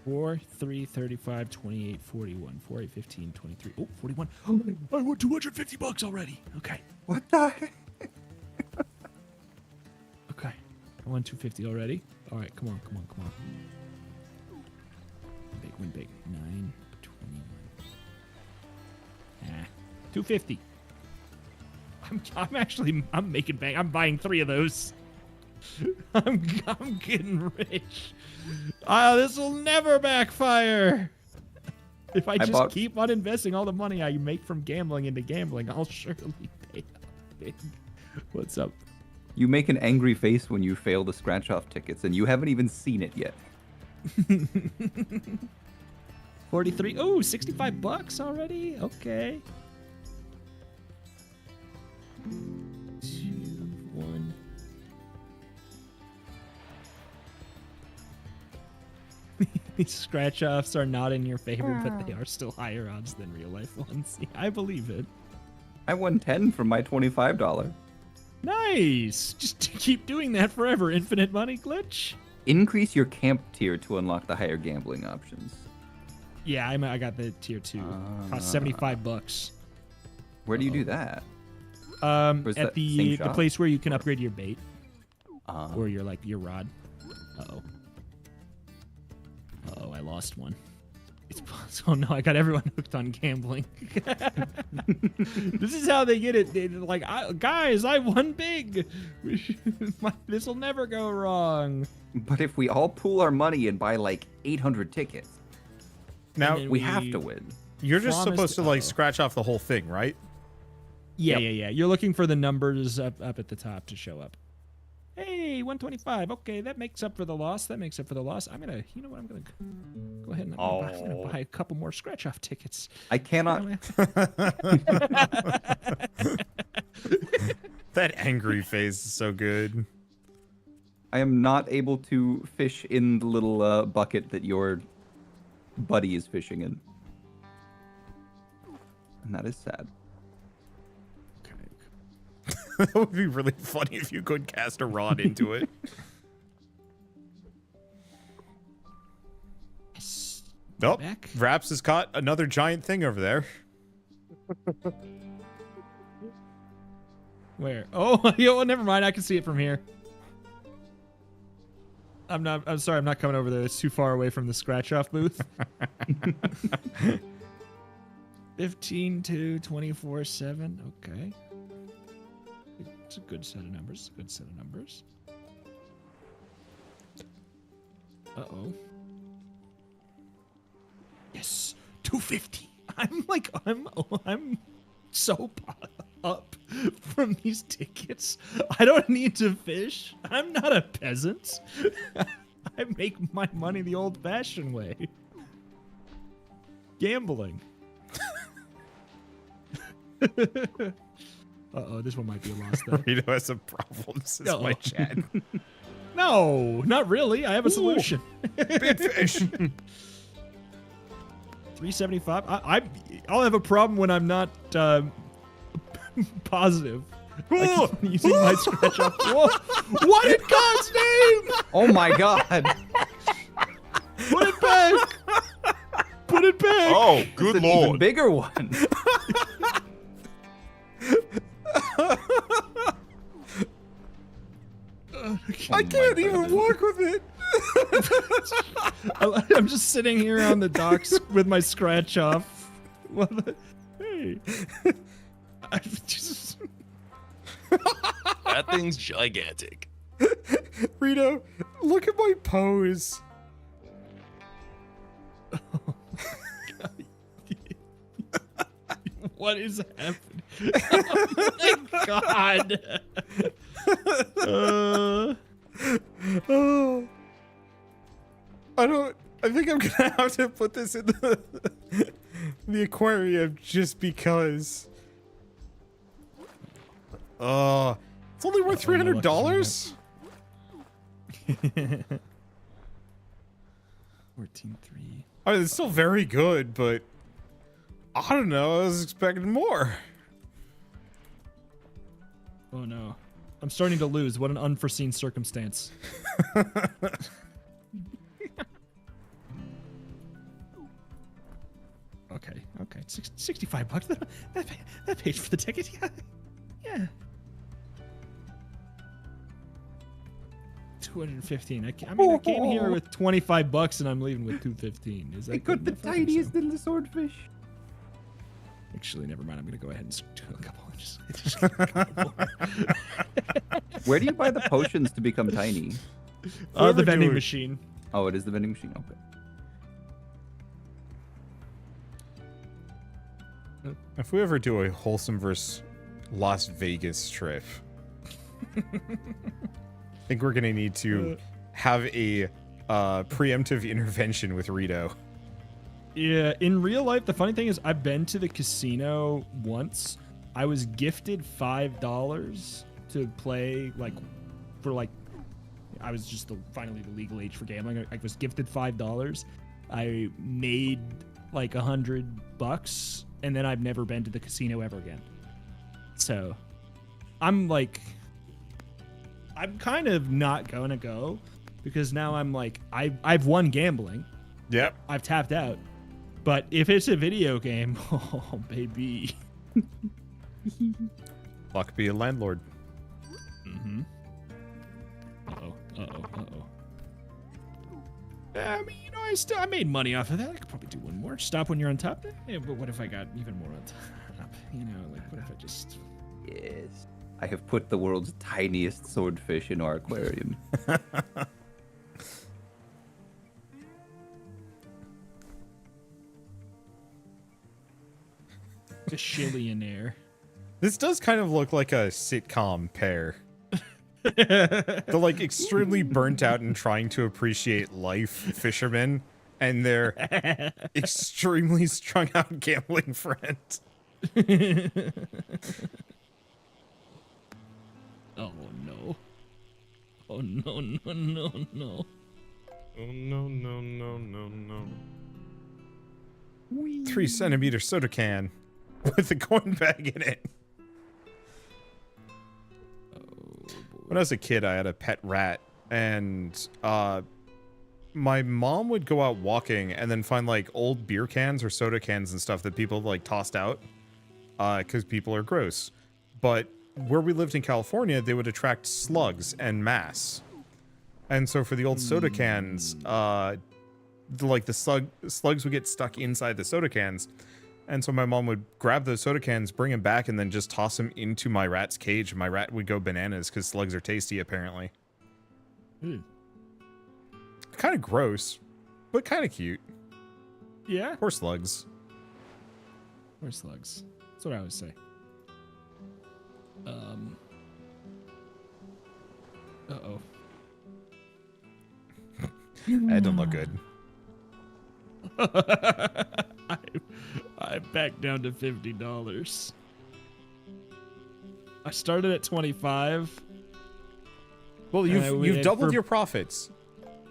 4, 3, 35, 28, 41, 4, 8, 15, 23. Oh, 41. Oh, I won $250 already. Okay. What the heck? Okay. I won 250 already. All right, come on. Win big. 9, 21. 250. I'm making bank. I'm buying 3 of those. I'm getting rich. This will never backfire. If I just keep on investing all the money I make from gambling into gambling, I'll surely pay off big. What's up? You make an angry face when you fail to scratch off tickets, and you haven't even seen it yet. 43. Oh, $65 already? Okay. 2, 1. These scratch offs are not in your favor, but they are still higher odds than real life ones. Yeah, I believe it. I won 10 from my $25. Nice. Just keep doing that forever. Infinite money glitch. Increase your camp tier to unlock the higher gambling options. Yeah, I got the tier 2. Cost $75. Where do you do that? At the place where you can upgrade your bait. Or your rod. Uh-oh. Uh-oh, I lost one. Oh no, I got everyone hooked on gambling. This is how they get it. They're like, guys, I won big. This will never go wrong. But if we all pool our money and buy like 800 tickets, now we have to win. You're just supposed to scratch off the whole thing, right? Yeah. You're looking for the numbers up at the top to show up. Hey, 125. Okay, that makes up for the loss. I'm gonna, you know what? I'm gonna go ahead and I'm gonna buy a couple more scratch-off tickets. I cannot. That angry face is so good. I am not able to fish in the little bucket that your buddy is fishing in, and that is sad. That would be really funny if you could cast a rod into it. Yes. Nope. Raps has caught another giant thing over there. Where? Oh, yo, never mind. I can see it from here. I'm sorry. I'm not coming over there. It's too far away from the scratch-off booth. 15 to 24/7. Okay. It's a good set of numbers. Uh-oh. Yes. 250. I'm so up from these tickets. I don't need to fish. I'm not a peasant. I make my money the old-fashioned way. Gambling. Uh-oh, this one might be a loss, though. Rito has some problems, is my chat. No, not really. I have a solution. Big fish. 375. I'll have a problem when I'm not positive. I keep using my scratch off. Whoa. What in God's name? Oh my God. Put it back. Put it back. Oh, good It's an lord. even bigger one. I can't even walk with it. I'm just sitting here on the docks with my scratch off. Hey. That thing's gigantic. Rito, look at my pose. What is happening? Oh my God. Oh. I think I'm gonna have to put this in the aquarium just because. It's only worth $300. 14.3. I mean, it's still very good, but I don't know. I was expecting more. Oh no. I'm starting to lose. What an unforeseen circumstance. Okay. 65 bucks. That pays for the ticket. Yeah. 215. I came here with 25 bucks and I'm leaving with 215. Is that I got the tiniest little swordfish. Actually, never mind. I'm gonna go ahead and do a couple. Just get a couple. Where do you buy the potions to become tiny? The vending machine. Oh, it is the vending machine. Okay. If we ever do a wholesome versus Las Vegas trip, I think we're gonna need to have a preemptive intervention with Rito. Yeah, in real life, the funny thing is I've been to the casino once. I was gifted $5 to play, I was just finally the legal age for gambling. I was gifted $5. I made like $100, and then I've never been to the casino ever again. So I'm kind of not gonna go because now I'm like, I've won gambling. Yep. I've tapped out. But if it's a video game, oh, baby. Luck be a landlord. Mm-hmm. I mean, I made money off of that. I could probably do one more. Stop when you're on top. Yeah, but what if I got even more on top? What if I just... Yes. I have put the world's tiniest swordfish in our aquarium. A shillionaire. This does kind of look like a sitcom pair. They're like extremely burnt out and trying to appreciate life fishermen, and they're extremely strung out gambling friends. Oh no. Oh no, no, no, no. Oh no, no, no, no, no. 3-centimeter soda can with a coin bag in it. When I was a kid, I had a pet rat, and my mom would go out walking and then find like old beer cans or soda cans and stuff that people like tossed out. because people are gross. But where we lived in California, they would attract slugs en masse. And so for the old soda cans, like the slugs would get stuck inside the soda cans. And so my mom would grab those soda cans, bring them back, and then just toss them into my rat's cage. My rat would go bananas because slugs are tasty, apparently. Kind of gross, but kind of cute. Yeah. Poor slugs. Poor slugs. That's what I always say. Uh-oh. That don't look good. I backed down to $50. I started at 25. Well, you've doubled your profits.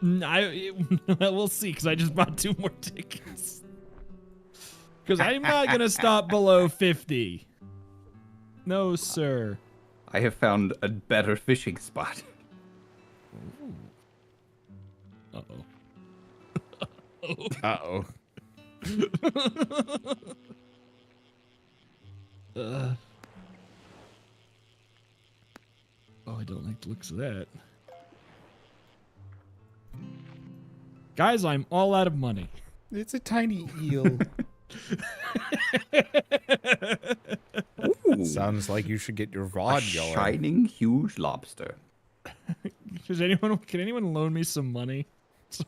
We'll see, because I just bought 2 more tickets. Because I'm not gonna stop below 50. No, sir. I have found a better fishing spot. Uh-oh. Uh-oh. Oh, I don't like the looks of that. Guys, I'm all out of money. It's a tiny eel. Sounds like you should get your rod going. Shining huge lobster. Can anyone loan me some money so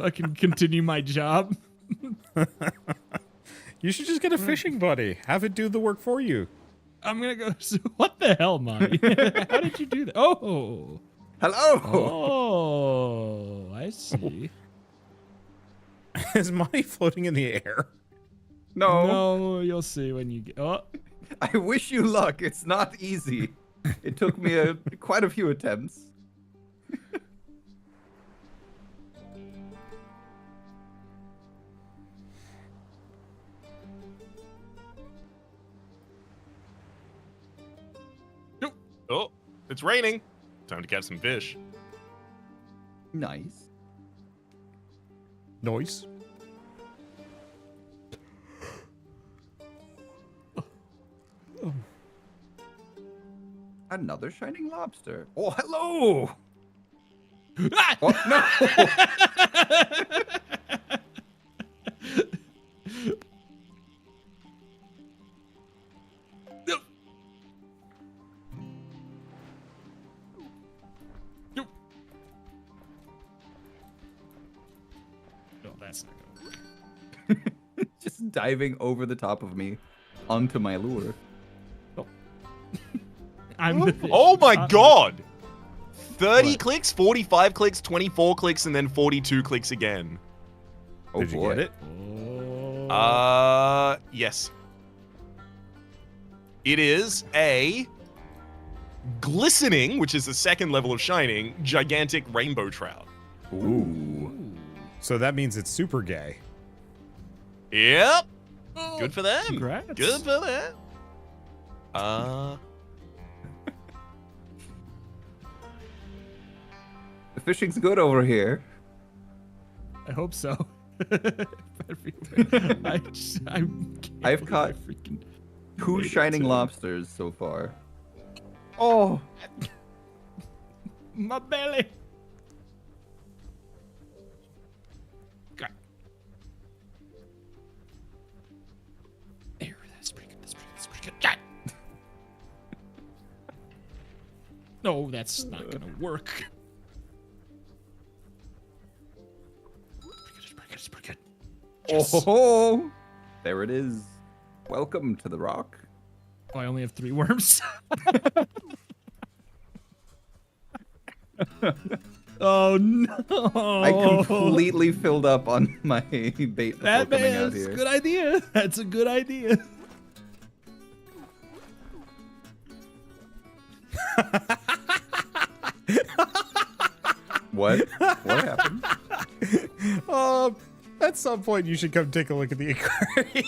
I can continue my job? You should just get a fishing buddy. Have it do the work for you. I'm gonna go. What the hell, Monty? How did you do that? Oh, hello. Oh, I see. Is money floating in the air? No, you'll see when you get. Oh, I wish you luck. It's not easy. It took me quite a few attempts. Oh, it's raining. Time to catch some fish. Nice. Nice. Another shining lobster. Oh, hello. Ah! Oh, no. No, that's not gonna work. Just diving over the top of me onto my lure. I'm the fish. Oh my god! 30 clicks, 45 clicks, 24 clicks, and then 42 clicks again. Oh, Did you boy. get it? Yes. It is a glistening, which is the second level of shining, gigantic rainbow trout. Ooh. So that means it's super gay. Yep. Good for them. Congrats. Good for them. The fishing's good over here. I hope so. I've caught 2 shining lobsters so far. Oh, my belly. God. There, that's pretty good. That's pretty good. God. No, that's not gonna work. It's pretty good. Yes. Oh, there it is. Welcome to the rock. Oh, I only have 3 worms. Oh no! I completely filled up on my bait before That coming out is here. a good idea. That's a good idea. What? What happened? At some point you should come take a look at the aquarium.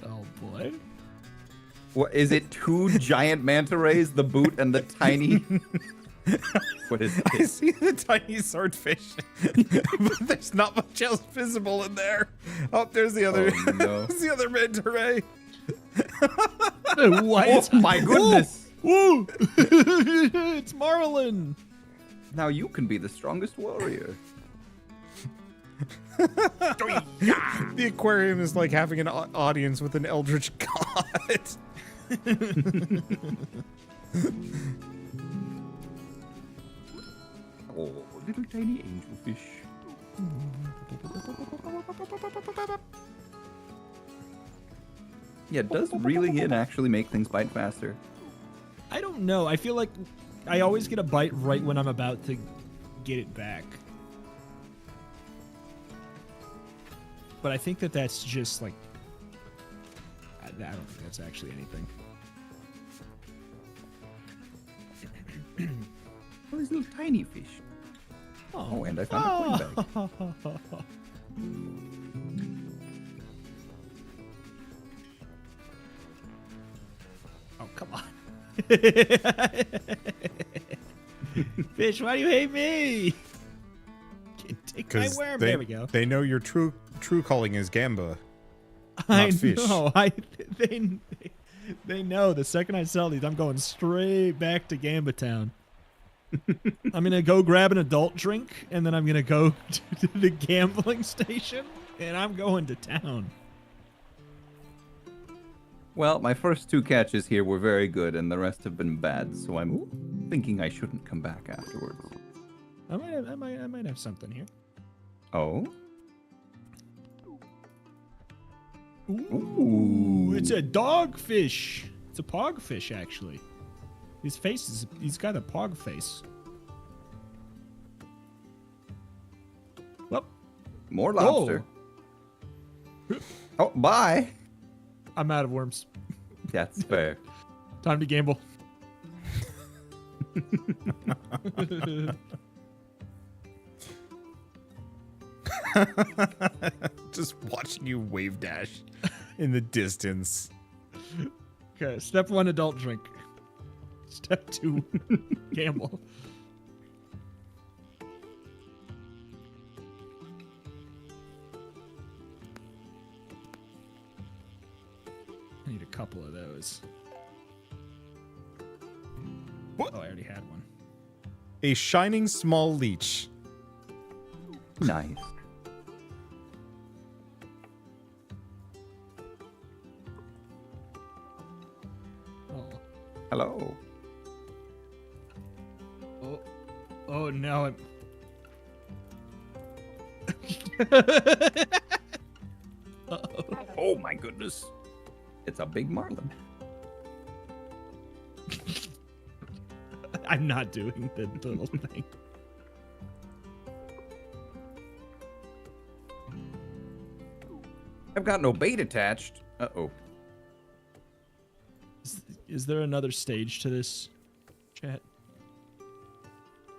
Oh boy. What is it? 2 giant manta rays, the boot, and the tiny What is I see the tiny swordfish, but there's not much else visible in there. Oh, there's the other. Oh, no. There's the other manta ray. What? Oh my goodness! Woo! It's Marlin. Now you can be the strongest warrior. The aquarium is like having an audience with an eldritch god. Oh, little tiny angelfish. Yeah, does reeling in actually make things bite faster? I don't know. I feel like I always get a bite right when I'm about to get it back. But I think that that's just like... I don't think that's actually anything. Oh, these little tiny fish. Oh, and I found a coin bag. Oh, come on. Fish, why do you hate me? Take my worm. There we go. They know your true calling is Gamba. I fish. know. They know. The second I sell these, I'm going straight back to Gamba Town. I'm gonna go grab an adult drink, and then I'm gonna go to the gambling station, and I'm going to town. Well, my first 2 catches here were very good, and the rest have been bad, so I'm thinking I shouldn't come back afterwards. I might have something here. Oh? Ooh, it's a dogfish. It's a pogfish, actually. His face is, he's got a pog face. Well, more lobster. Oh, bye. I'm out of worms. That's fair. Time to gamble. Just watching you wave dash in the distance. Okay, step 1, adult drink. Step 2, gamble. I need a couple of those. What? Oh, I already had one. A shining small leech. Nice. Oh. Hello. Oh no, I'm... Oh my goodness. It's a big marlin. I'm not doing the little thing. I've got no bait attached. Uh-oh. Is there another stage to this, chat?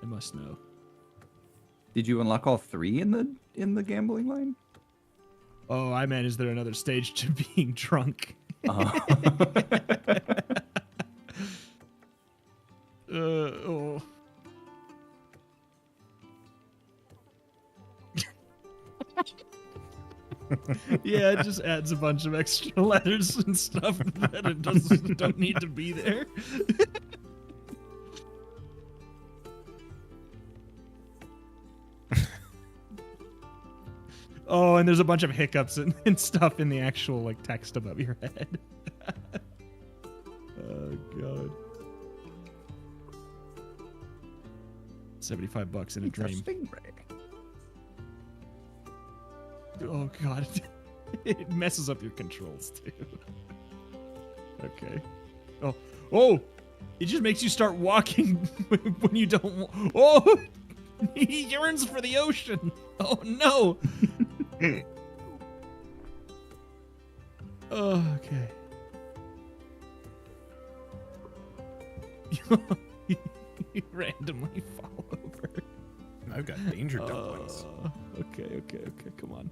I must know. Did you unlock all 3 in the gambling line? Oh, I meant, is there another stage to being drunk? Oh. Yeah, it just adds a bunch of extra letters and stuff that it doesn't don't need to be there. Oh, and there's a bunch of hiccups and stuff in the actual like text above your head. Oh god. $75 in a dream. Oh god. It messes up your controls too. Okay. Oh! It just makes you start walking when you don't. Oh! He yearns for the ocean. Oh no. Oh, okay. You randomly fall over. I've got danger dumplings. Okay, come on.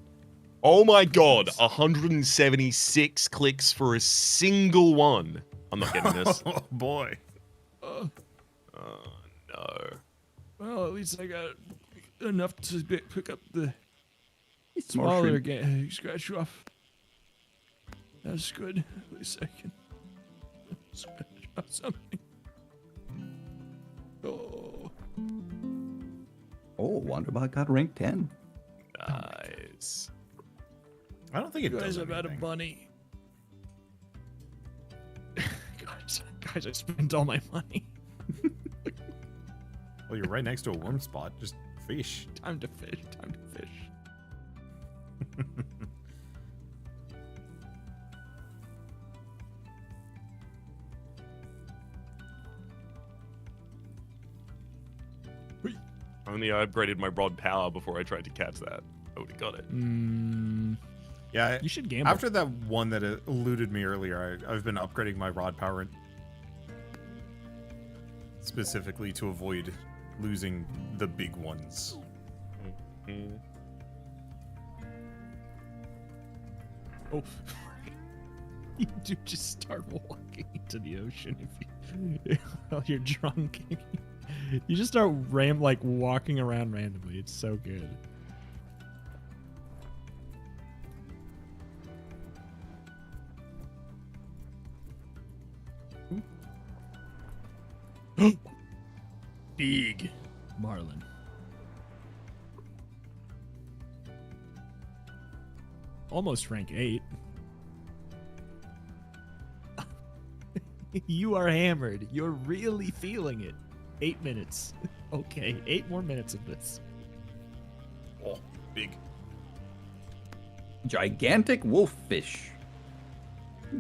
Oh my god, 176 clicks for a single one. I'm not getting this. Oh boy. Oh no. at least I got enough to pick up the It's more smaller shrimp. scratch off. That's good. At least I can scratch off something. Oh. Oh, Wanderbot got ranked 10. Nice. I don't think it does Guys, I'm out of money. Guys, I spent all my money. Well, you're right next to a warm spot. Just fish. Time to fish. Time to fish. Only I upgraded my rod power before I tried to catch that. I would have got it. Yeah, You should gamble. After that one that eluded me earlier, I've been upgrading my rod power specifically to avoid losing the big ones. Mm-hmm. Oh. You do just start walking into the ocean if while you're drunk. You just start walking around randomly. It's so good. Big marlin. Almost rank 8. You are hammered. You're really feeling it. 8 minutes. Okay, 8 more minutes of this. Oh, big. Gigantic wolffish.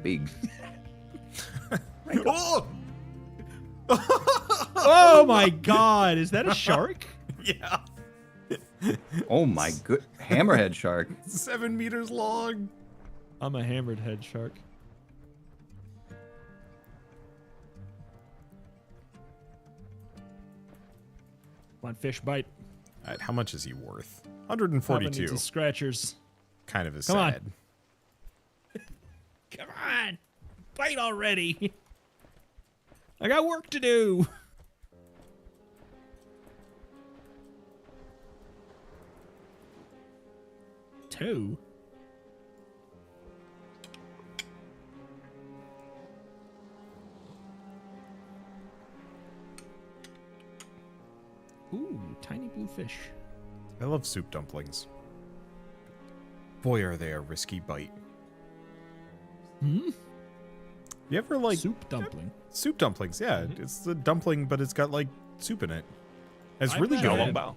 Big. Oh! Oh my god, is that a shark? Yeah. Oh my good. Hammerhead shark. 7 meters long. I'm a hammered head shark. Come on, fish bite. All right, how much is he worth? 142. Papa needs scratchers. Kind of is Come on. sad. Come on, bite already. I got work to do. Two. Ooh, tiny blue fish. I love soup dumplings. Boy, are they a risky bite. Hmm? You ever like Soup dumpling. soup dumplings? Yeah, it's the dumpling, but it's got like soup in it. It's I've really never good. had-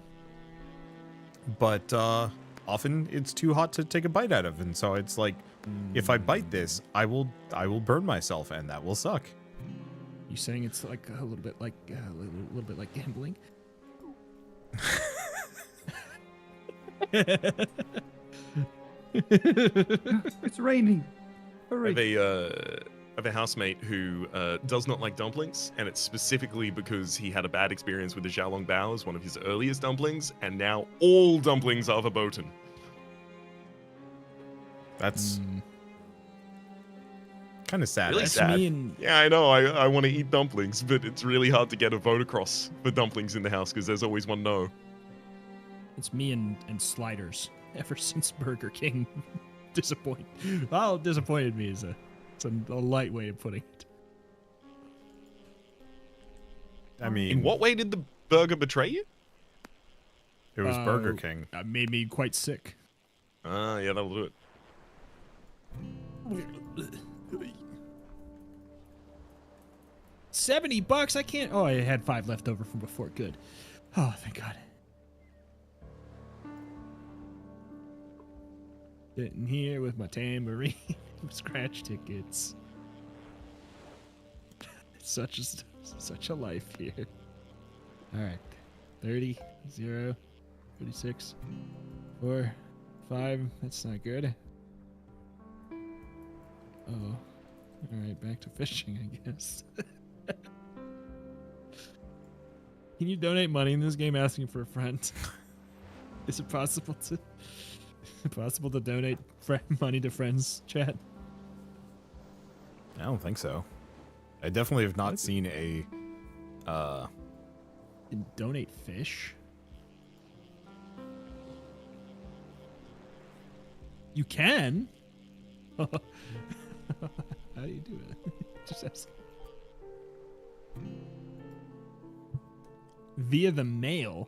But often it's too hot to take a bite out of, and so it's like, if I bite this, I will burn myself, and that will suck. You saying it's like a little bit like gambling? It's raining. I Hooray. have a housemate who does not like dumplings, and it's specifically because he had a bad experience with the xiaolong bao as one of his earliest dumplings, and now all dumplings are verboten. That's kind of sad. Really That's sad. me and Yeah, I know. I want to eat dumplings, but it's really hard to get a vote across for dumplings in the house because there's always one no. it's me and sliders ever since Burger King disappointed me is a light way of putting it. I mean, In what way did the burger betray you? it was Burger King. That made me quite sick. Ah, yeah, that'll do it. $70? I can't. Oh, I had 5 left over from before. Good. Oh, thank God. Sitting here with my tambourine, scratch tickets. Such a life here. All right, 30, 0, 36, 4, 5. That's not good. Oh, all right, back to fishing, I guess. Can you donate money in this game? Asking for a friend. Is it possible to donate money to friends? Chat. I don't think so. I definitely have not seen a. Donate fish. You can. How do you do it? Just ask. Via the mail.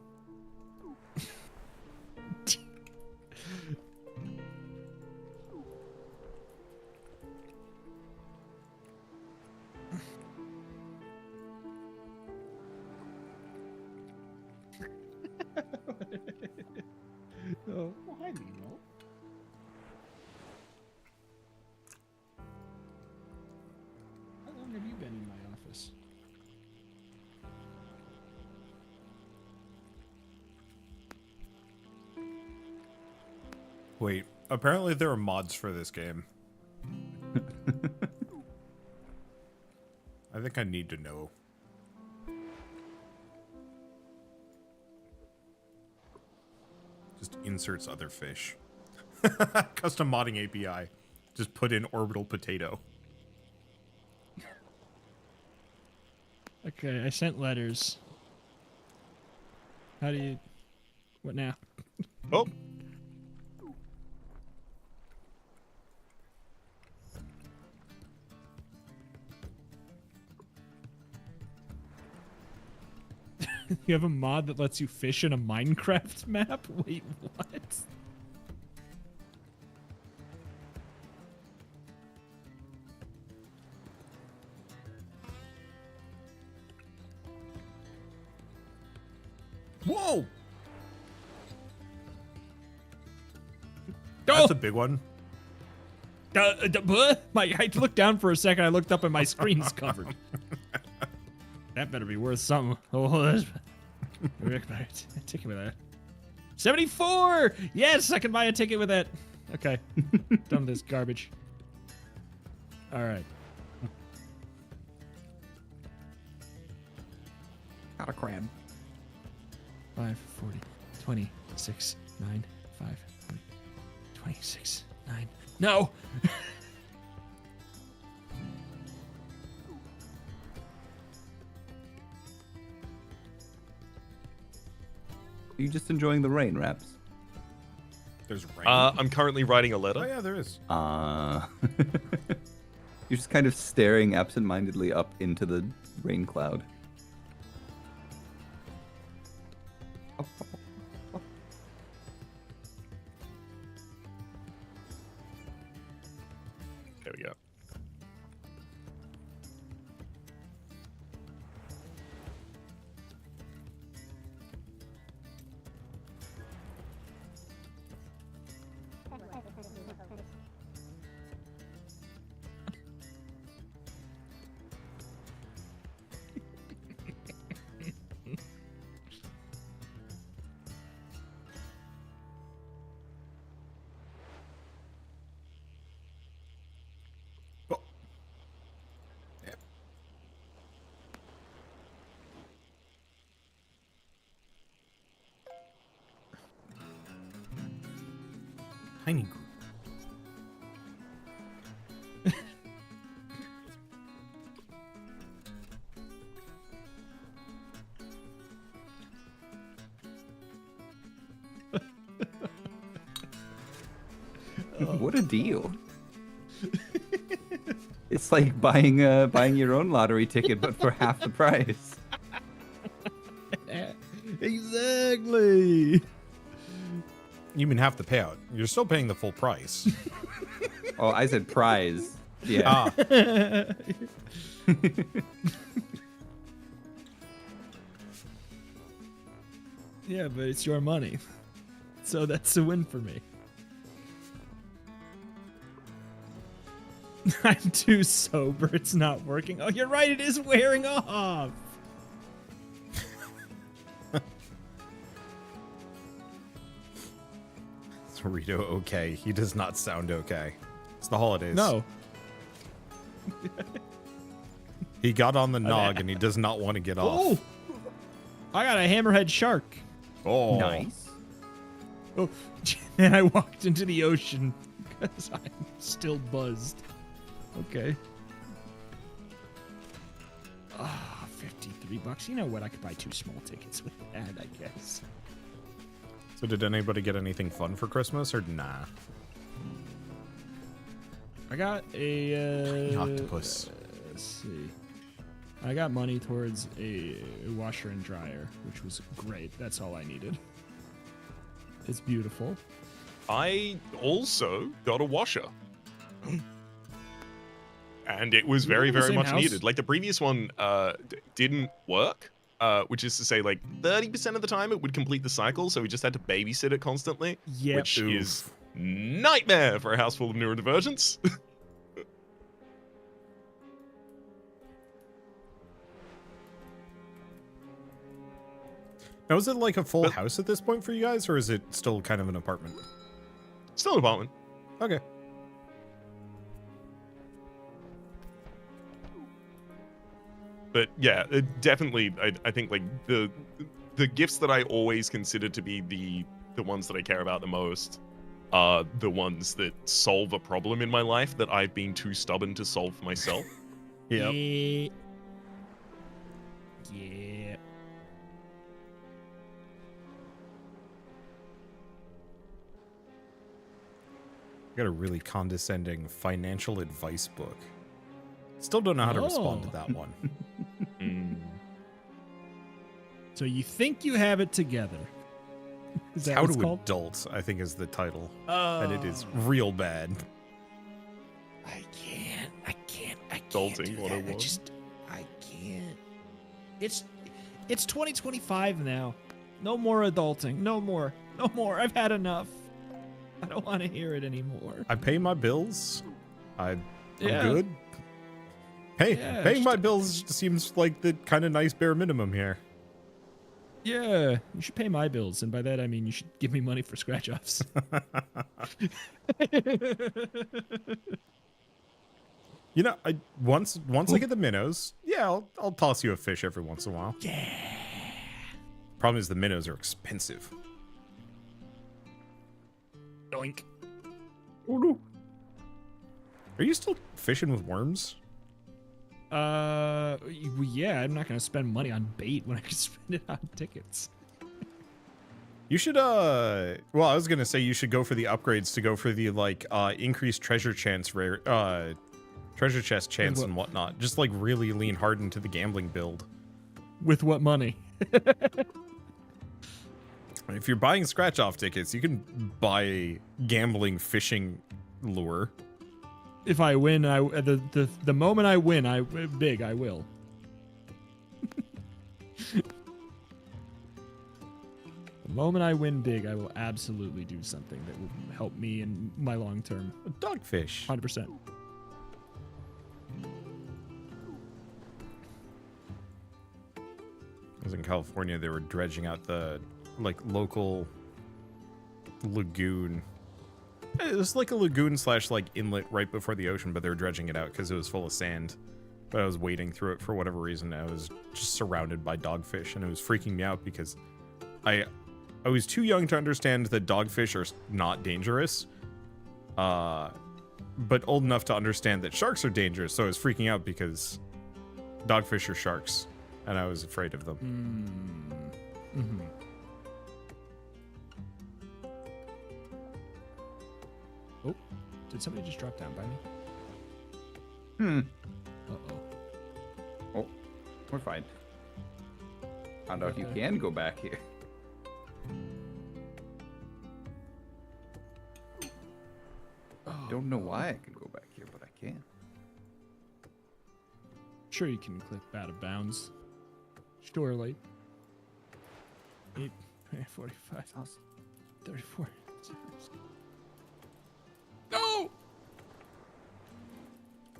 Oh, hi, Nemo. How long have you been in my office? Wait, apparently there are mods for this game. I think I need to know. Just inserts other fish. Custom modding API. Just put in orbital potato. Okay, I sent letters. How do you... What now? Oh. You have a mod that lets you fish in a Minecraft map? Wait, what? Whoa! That's a big one. I looked down for a second. I looked up and my screen's covered. That better be worth something. Oh, that's... ticket with that. 74! Yes, I can buy a ticket with that. Okay. Done with this garbage. All right. Got a crab. 5, 40, 26, 9, 5, 40, 26, 9. No! Are you just enjoying the rain, Raps? There's rain. I'm currently writing a letter. Oh yeah, there is. You're just kind of staring absent-mindedly up into the rain cloud. There we go. Tiny group. What a deal. It's like buying your own lottery ticket, but for half the price. Exactly. You mean half the payout. You're still paying the full price. Oh, I said prize. Yeah. Ah. Yeah, but it's your money. So that's a win for me. I'm too sober. It's not working. Oh, you're right. It is wearing off. Dorito, okay. He does not sound okay. It's the holidays. No. He got on the nog and he does not want to get off. Oh, I got a hammerhead shark. Oh. Nice. Oh, and I walked into the ocean because I'm still buzzed. Okay. Ah, $53. You know what? I could buy 2 small tickets with that, I guess. So did anybody get anything fun for Christmas or nah? I got a octopus. Let's see. I got money towards a washer and dryer, which was great. That's all I needed. It's beautiful. I also got a washer. And it was very, very much needed. Like the previous one didn't work, which is to say like 30% of the time it would complete the cycle, so we just had to babysit it constantly, which is nightmare for a house full of neurodivergents. Now, is it like a full house at this point for you guys, or is it still kind of an apartment? Still an apartment. Okay. But yeah, definitely, I think like the gifts that I always consider to be the ones that I care about the most are the ones that solve a problem in my life that I've been too stubborn to solve for myself. Yep. Yeah. Got a really condescending financial advice book. Still don't know how to respond to that one. So you think you have it together. Is that How what to it's called? Adult, I think is the title. And it is real bad. I can't Adulting do 101. that. I can't. It's 2025 now. No more adulting. No more. I've had enough. I don't want to hear it anymore. I pay my bills. I'm Yeah. good. Hey, Yeah, paying my bills seems like the kind of nice bare minimum here. Yeah, you should pay my bills, and by that I mean you should give me money for scratch-offs. You know, once I get the minnows, yeah, I'll toss you a fish every once in a while. Yeah. Problem is the minnows are expensive. Doink. Oh no. Are you still fishing with worms? Yeah, I'm not gonna spend money on bait when I can spend it on tickets. You should, well, I was gonna say you should go for the upgrades to go for the, like, increased treasure chest chance and whatnot. Just, like, really lean hard into the gambling build. With what money? If you're buying scratch-off tickets, you can buy gambling fishing lure. If I win, the moment I win, I will. The moment I win big, I will absolutely do something that will help me in my long term. A dogfish. 100%. I was in California, they were dredging out the, like, local lagoon. It was like a lagoon / like inlet right before the ocean, but they were dredging it out because it was full of sand. But I was wading through it for whatever reason. I was just surrounded by dogfish, and it was freaking me out because I was too young to understand that dogfish are not dangerous, but old enough to understand that sharks are dangerous. So I was freaking out because dogfish are sharks, and I was afraid of them. Mm-hmm. Oh, did somebody just drop down by me? Uh-oh. Oh, we're fine. Found out you can go back here. Don't know why I can go back here, but I can. Sure, you can click out of bounds. Surely. 8, 45, 34. No!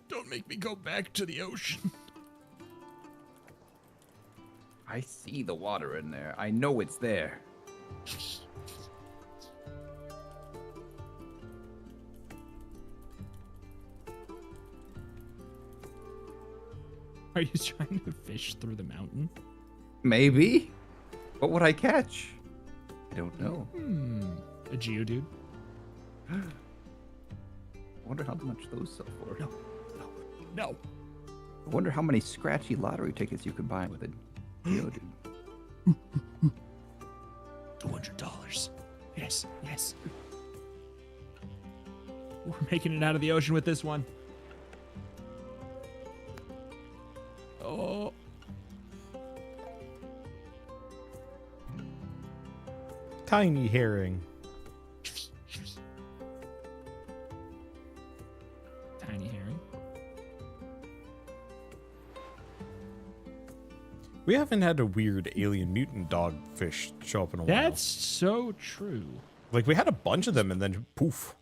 Don't make me go back to the ocean. I see the water in there. I know it's there. Are you trying to fish through the mountain? Maybe. What would I catch? I don't know. A Geodude? I wonder how much those sell for. No. I wonder how many scratchy lottery tickets you could buy with a Geodude. $200. Yes. We're making it out of the ocean with this one. Oh. Tiny herring. Tiny herring. We haven't had a weird alien mutant dogfish show up in a while. That's so true. Like, we had a bunch of them and then poof.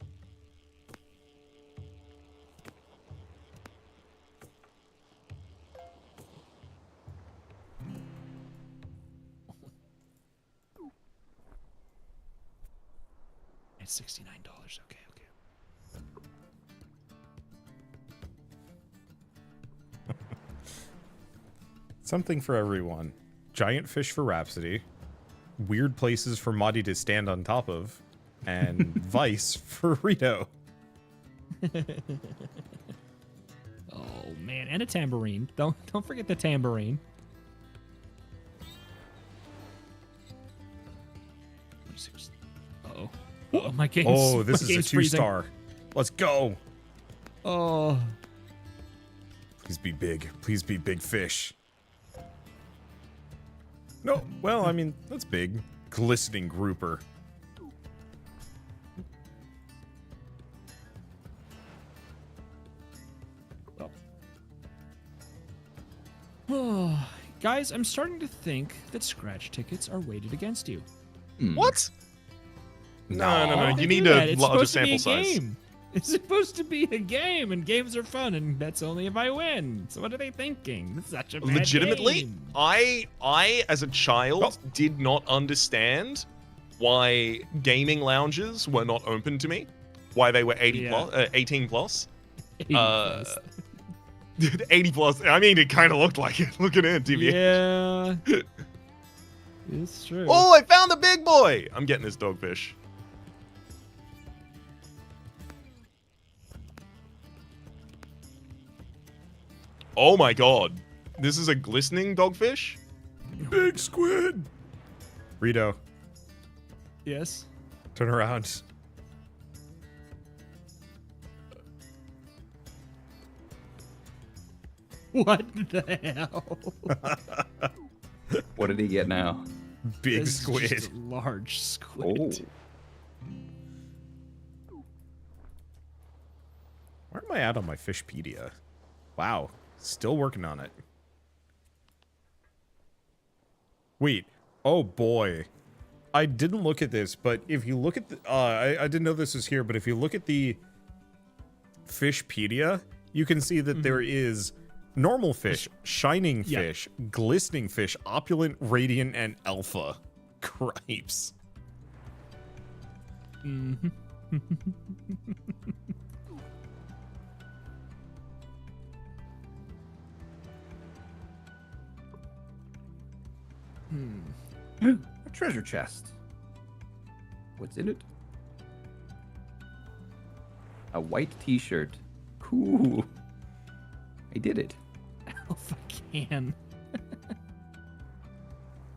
It's $69. Okay. Something for everyone. Giant fish for Rhapsody. Weird places for Madi to stand on top of. And Vice for Rito. Oh man, and a tambourine. Don't forget the tambourine. Uh-oh. Oh, my game's Oh, this is a freezing. 2-star. Let's go. Oh. Please be big. Please be big fish. No, well, I mean, that's big. Glistening grouper. Oh. Guys, I'm starting to think that scratch tickets are weighted against you. What? No. You need a larger sample size. Game. It's supposed to be a game, and games are fun, and that's only if I win. So what are they thinking? It's such a bad Legitimately, game. I as a child did not understand why gaming lounges were not open to me. Why they were 18 plus. 80 plus. I mean, it kind of looked like it. Look at it, TV. Yeah. It's true. Oh, I found the big boy. I'm getting this dogfish. Oh my god. This is a glistening dogfish? Big squid. Rito, Yes. turn around. What the hell? What did he get now? Big This is squid. just a large squid. Where am I at on my Fishpedia? Wow. Still working on it. Wait. Oh boy. I didn't look at this, but if you look at the... I didn't know this was here, but if you look at the Fishpedia, you can see that there is normal fish, shining fish, glistening fish, opulent, radiant, and alpha. Cripes. Mm-hmm. A treasure chest. What's in it? A white t-shirt. Cool. I did it. Alpha can.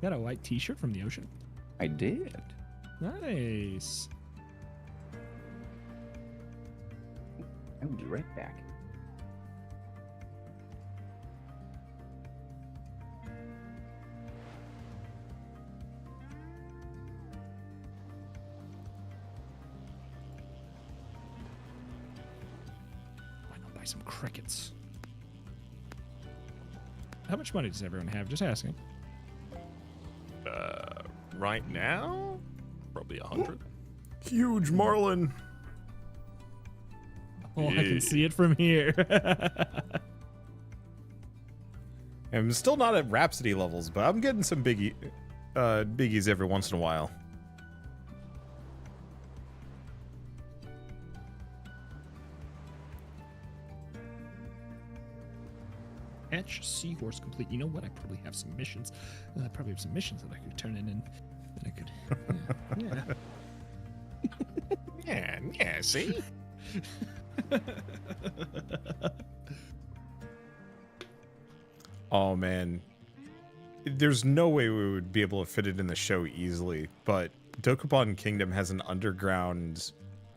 Got a white t-shirt from the ocean. I did. Nice. I will be right back. Why not buy some crickets? How much money does everyone have? Just asking. Right now? Probably 100. Huge marlin. Oh, I can see it from here. I'm still not at Rhapsody levels, but I'm getting some biggies every once in a while. Catch seahorse complete. You know what? I probably have some missions. I probably have some missions that I could turn in and that I could. Yeah. Yeah, see? Oh man, there's no way we would be able to fit it in the show easily, but Dokapon Kingdom has an underground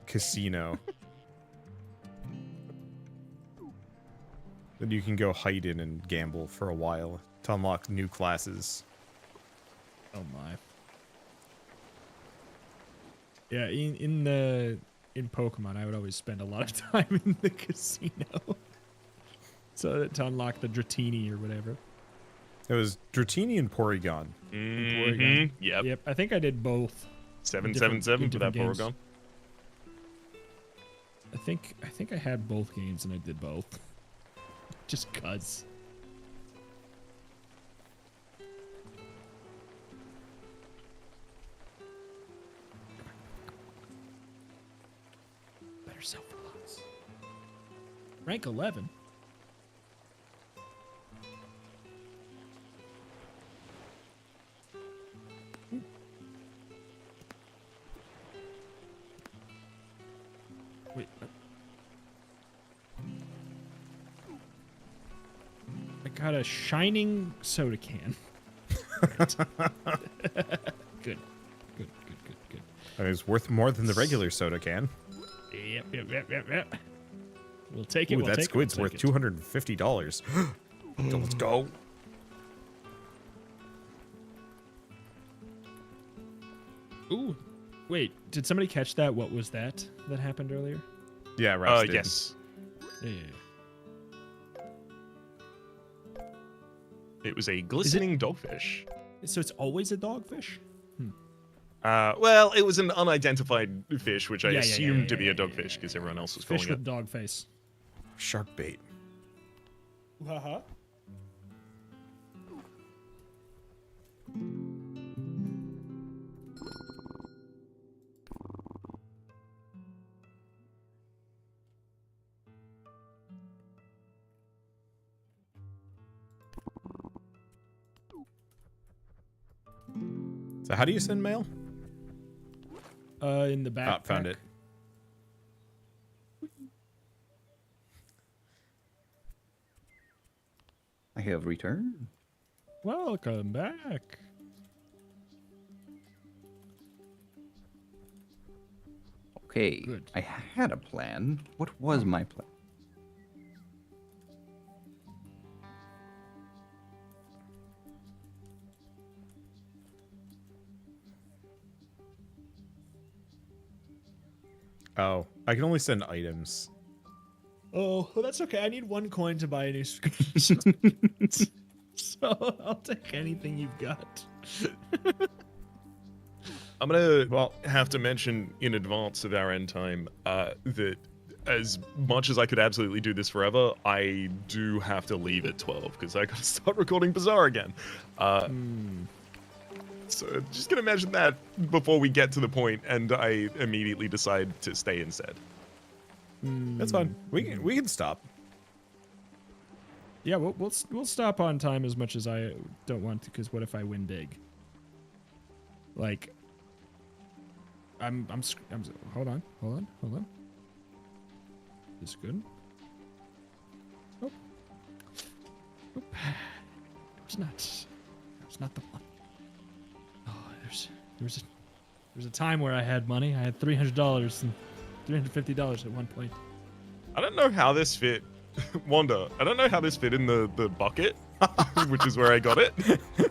casino Then you can go hide in and gamble for a while to unlock new classes. Oh my. Yeah, in Pokemon, I would always spend a lot of time in the casino. So to unlock the Dratini or whatever. It was Dratini and Porygon. Porygon. Yep. Yep. I think I did both. 777 for that games. Porygon. I think I had both games and I did both. Just cuz. Better sell for lots. Rank 11. Wait. I got a shining soda can. Good. It was worth more than the regular soda can. Yep. We'll take it. Ooh, that squid's worth $250. Let's go. Ooh. Wait, did somebody catch that? What was that happened earlier? Yeah, right. Yes. Yeah. It was a glistening dogfish. So it's always a dogfish? Well, it was an unidentified fish, which I assumed to be a dogfish because everyone else was calling Fish with dog face. Shark bait. Uh-huh. So how do you send mail? In the back. Found it. I have returned. Welcome back. Okay, Good. I had a plan. What was my plan? Oh, I can only send items. Oh, well, that's okay. I need 1 coin to buy a new screen. So I'll take anything you've got. I'm gonna have to mention in advance of our end time that as much as I could absolutely do this forever, I do have to leave at 12 because I gotta start recording Bazaar again. So just gonna mention that before we get to the point, and I immediately decide to stay instead. That's fine. We can stop. Yeah, we'll stop on time as much as I don't want to, because what if I win big? Like, I'm hold on. This good? Nope. It's not the one. Oh, there's a time where I had money. I had $300 and $350 at one point. I don't know how this fit. Wanda, I don't know how this fit in the bucket, which is where I got it.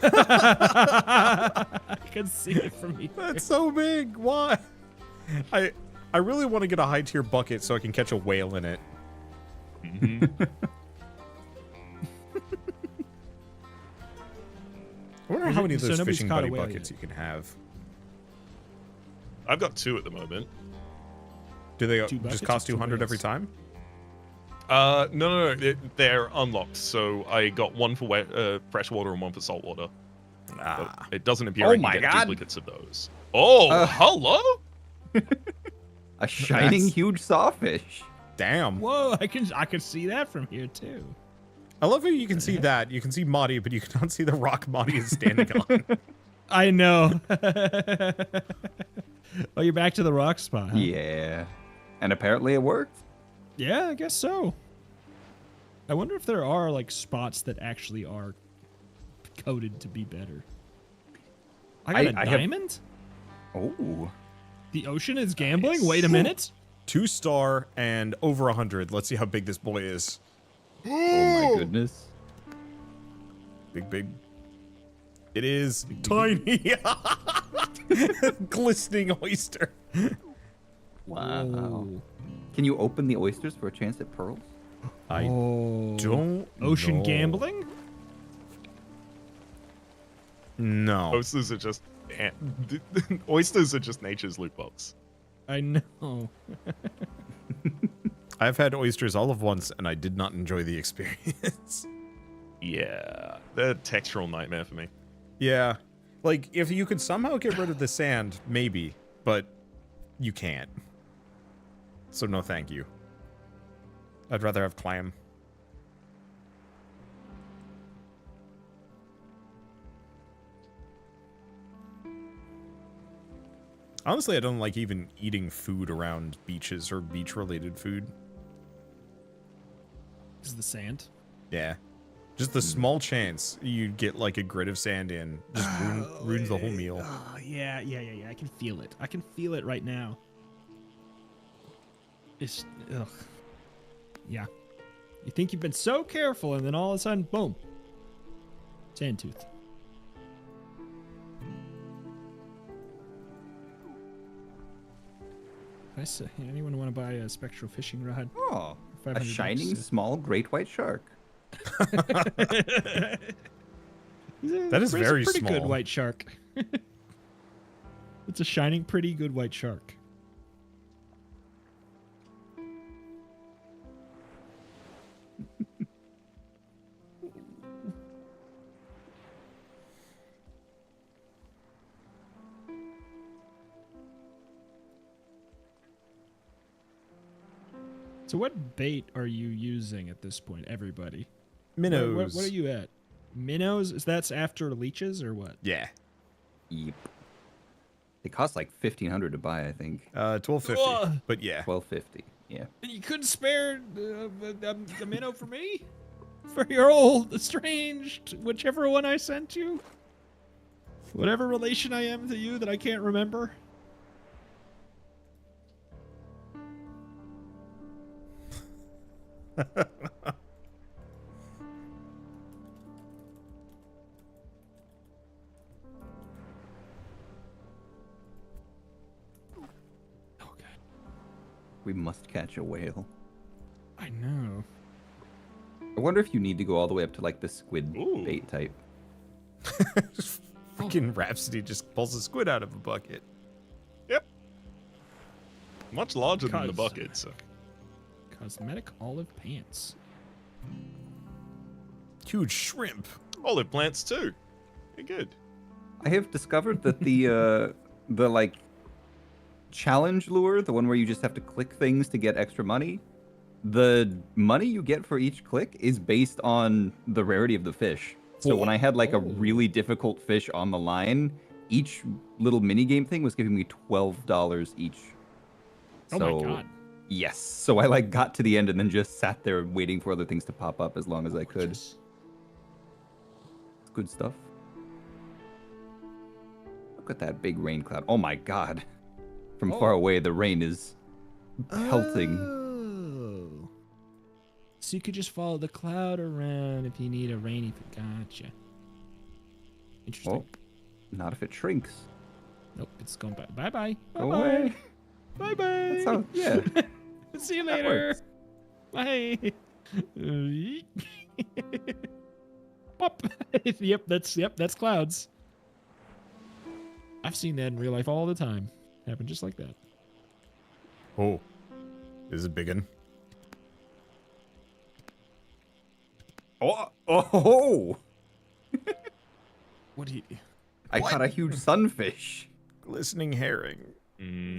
I can see it from here. That's so big. Why? I really want to get a high tier bucket so I can catch a whale in it. Mm-hmm. I wonder how many of those nobody's fishing caught a buddy whale buckets yet. you can have. I've got 2 at the moment. Do they 2 buckets just cost or 2 200 every whales? time? No. They're unlocked. So I got 1 for freshwater and 1 for saltwater. But it doesn't appear I can get duplicates of those. Oh, hello? A shining huge sawfish. Damn. Whoa, I can see that from here too. I love how you can see that. You can see Marty, but you cannot see the rock Marty is standing on. I know. Oh, you're back to the rock spot, huh? Yeah. And apparently it worked. Yeah, I guess so. I wonder if there are like spots that actually are coded to be better. I got a diamond? Oh. The ocean is gambling? Wait a minute. 2-star and over 100. Let's see how big this boy is. Oh my goodness. Big. It is tiny. Glistening oyster. Wow. Whoa. Can you open the oysters for a chance at pearls? I don't Ocean know. gambling? No. Oysters are just oysters are just nature's loot box. I know. I've had oysters all of once, and I did not enjoy the experience. Yeah, they're a textural nightmare for me. Yeah. Like, if you could somehow get rid of the sand, maybe, but you can't. So no thank you. I'd rather have clam. Honestly, I don't like even eating food around beaches or beach-related food. Is the sand? Yeah. Just the small chance you'd get like a grit of sand in just ruins the whole meal. Oh, yeah. I can feel it. I can feel it right now. It's, ugh. Yeah. You think you've been so careful, and then all of a sudden, boom. Sand tooth. I say, anyone want to buy a spectral fishing rod? Oh, a $500? shining small great white shark. That is very pretty small. good white shark. It's a shining, pretty good white shark. So what bait are you using at this point, everybody? Minnows. What are you at? Minnows? Is that's after leeches or what? Yeah. Yep. They cost like $1,500 to buy, I think. $12.50. Ugh. But yeah. $12.50. Yeah. You couldn't spare the minnow for me? For your old estranged, whichever one I sent you? Whatever relation I am to you that I can't remember? Okay. We must catch a whale. I know. I wonder if you need to go all the way up to like the squid Ooh. bait type. Freaking Rhapsody just pulls a squid out of a bucket. Yep. Much larger than the Cos- bucket, so. Cosmetic olive pants. Huge shrimp. Olive plants too. They're good. I have discovered that the like challenge lure, the one where you just have to click things to get extra money, the money you get for each click is based on the rarity of the fish. So when I had like a really difficult fish on the line, each little mini game thing was giving me $12 each. Oh my god. Yes. So I like got to the end and then just sat there waiting for other things to pop up as long as I could. It's good stuff. Look at that big rain cloud. Oh my god. From far away, the rain is pelting. Oh. So you could just follow the cloud around if you need a rainy. Gotcha. Interesting. Well, not if it shrinks. Nope, it's going back. Bye bye. Go away. Bye bye. That's how, yeah. See you That later. works. Bye. Pop. Yep, that's clouds. I've seen that in real life all the time. Happen just like that. Oh. This is a big one. Oh! What do you? I caught a huge sunfish. Glistening herring.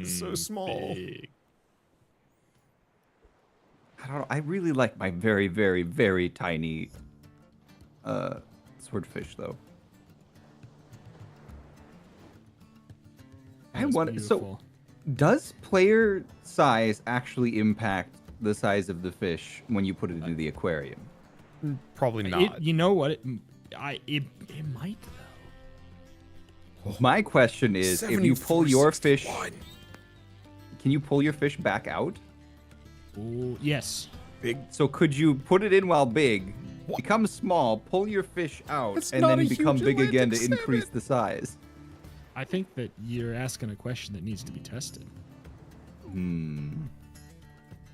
So small. Big. I don't know. I really like my very, very, very tiny swordfish, though. I That's wonder. So, beautiful. does player size actually impact the size of the fish when you put it into the aquarium? Probably not. You know what? It might though. My question is, if you pull your fish, 74.61. can you pull your fish back out? Oh yes. Big. So could you put it in while big, become small, pull your fish out, and then become big again to increase the size? I think that you're asking a question that needs to be tested.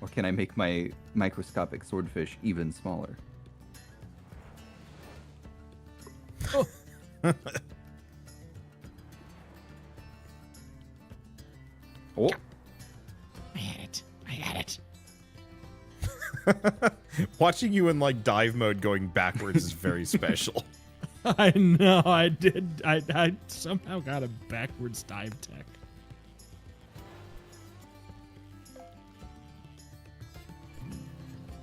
Or can I make my microscopic swordfish even smaller? Oh. Oh. I had it. Watching you in like dive mode going backwards is very special. I know, I did. I somehow got a backwards dive tech.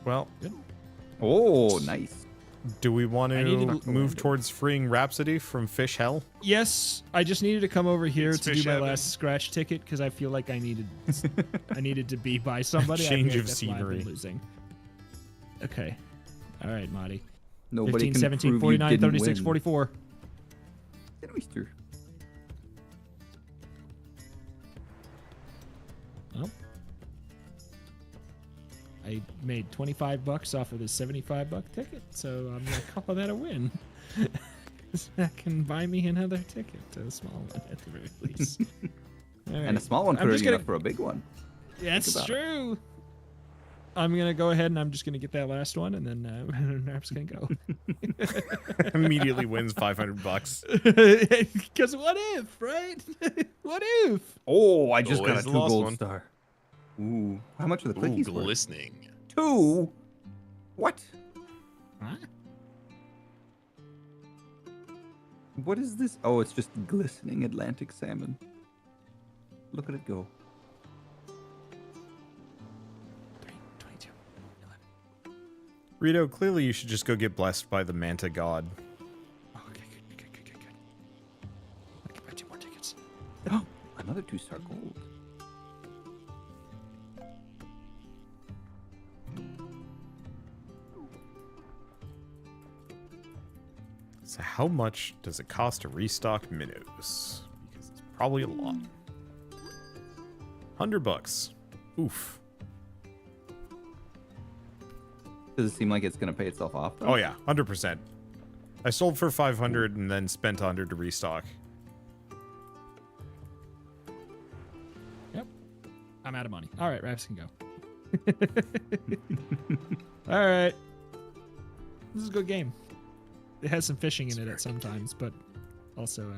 Well, good. Oh, nice. Do we want to move towards freeing Rhapsody from fish hell? Yes, I just needed to come over here It's to do fish my heaven. last scratch ticket because I feel like I needed to be by somebody. Change I feel of like that's why I've been scenery. losing. Okay. All right, Marty. Nobody 15, can 17, prove 49, you didn't 36, win. 44. An oyster. Well, I made $25 off of this $75 ticket, so I'm gonna call that a win. 'Cause that can buy me another ticket, a small one at the very least. All right. And a small one I'm could just be gonna- enough for a big one. That's about it. true. I'm gonna go ahead and I'm just gonna get that last one, and then Narp's gonna go. Immediately wins $500. Because what if, right? What if? Oh, I just Always got a the 2 last gold one. star. Ooh, how much are the Ooh, clickies worth? glistening. 2? What? Huh? What is this? Oh, it's just glistening Atlantic salmon. Look at it go. 3, 22, 11. Rito, clearly you should just go get blessed by the Manta God. Oh, okay, good. I can buy 2 more tickets. Oh, another 2-star gold. So how much does it cost to restock minnows? Because it's probably a lot. $100. Oof. Does it seem like it's going to pay itself off, though? Oh yeah, 100%. I sold for 500 and then spent 100 to restock. Yep. I'm out of money. All right, Raps can go. All right. This is a good game. It has some fishing in it at some times, but also,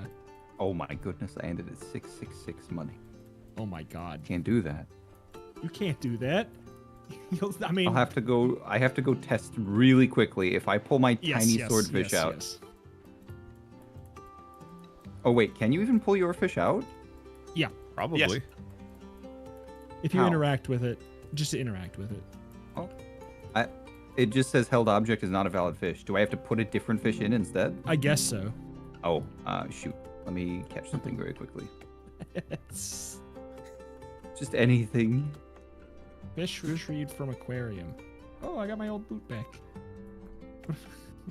Oh my goodness, I ended at 666 money. oh my God. Can't do that. You can't do that. I mean, I have to go test really quickly. If I pull my tiny swordfish out. yes. Oh wait, can you even pull your fish out? Yeah. Probably. Yes. If you How? interact with it, just interact with it. Oh. It just says held object is not a valid fish. Do I have to put a different fish in instead? I guess so. Oh, shoot. Let me catch something very quickly. It's Just anything. fish retrieved from aquarium. Oh, I got my old boot back.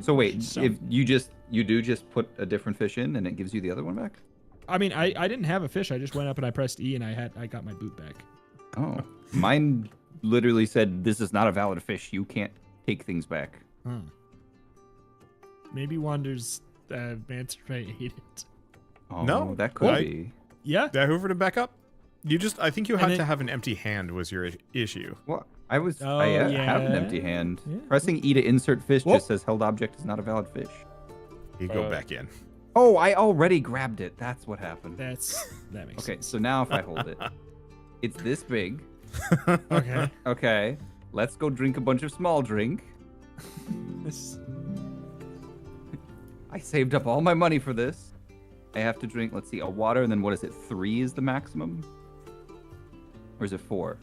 So wait, So- if you do just put a different fish in and it gives you the other one back? I mean, I didn't have a fish. I just went up and I pressed E and I got my boot back. Oh, mine literally said this is not a valid fish. You can't take things back. Huh. Maybe Wander's manta ray ate it. Oh, No, that could I- be. Yeah. Did I hoover to back up? I think you And have then- to have an empty hand was your issue. What? I have Oh, an empty yeah. hand. Yeah. Pressing E to insert fish Whoa. just says held object is not a valid fish. You go back in. Oh, I already grabbed it. That's what happened. That makes Okay, sense. so now if I hold it, it's this big. Okay. Okay, let's go drink a bunch of small drink. This, I saved up all my money for this. I have to drink, let's see, a water, and then what is it? 3 is the maximum? Or is it 4?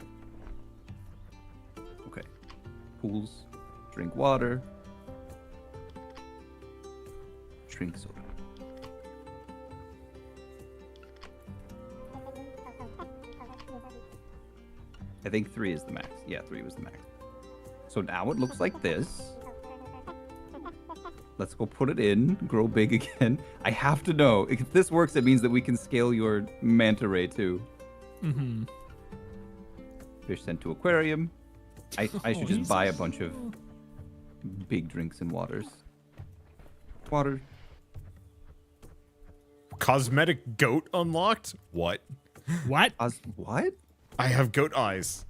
Okay. Pools. Drink water. Drink soda. I think 3 is the max. Yeah, 3 was the max. So now it looks like this. Let's go put it in, grow big again. I have to know. If this works, it means that we can scale your manta ray too. mm-hmm. Fish sent to aquarium. I should just buy a bunch of big drinks and waters. Water. Cosmetic goat unlocked? What? What? What? I have goat eyes.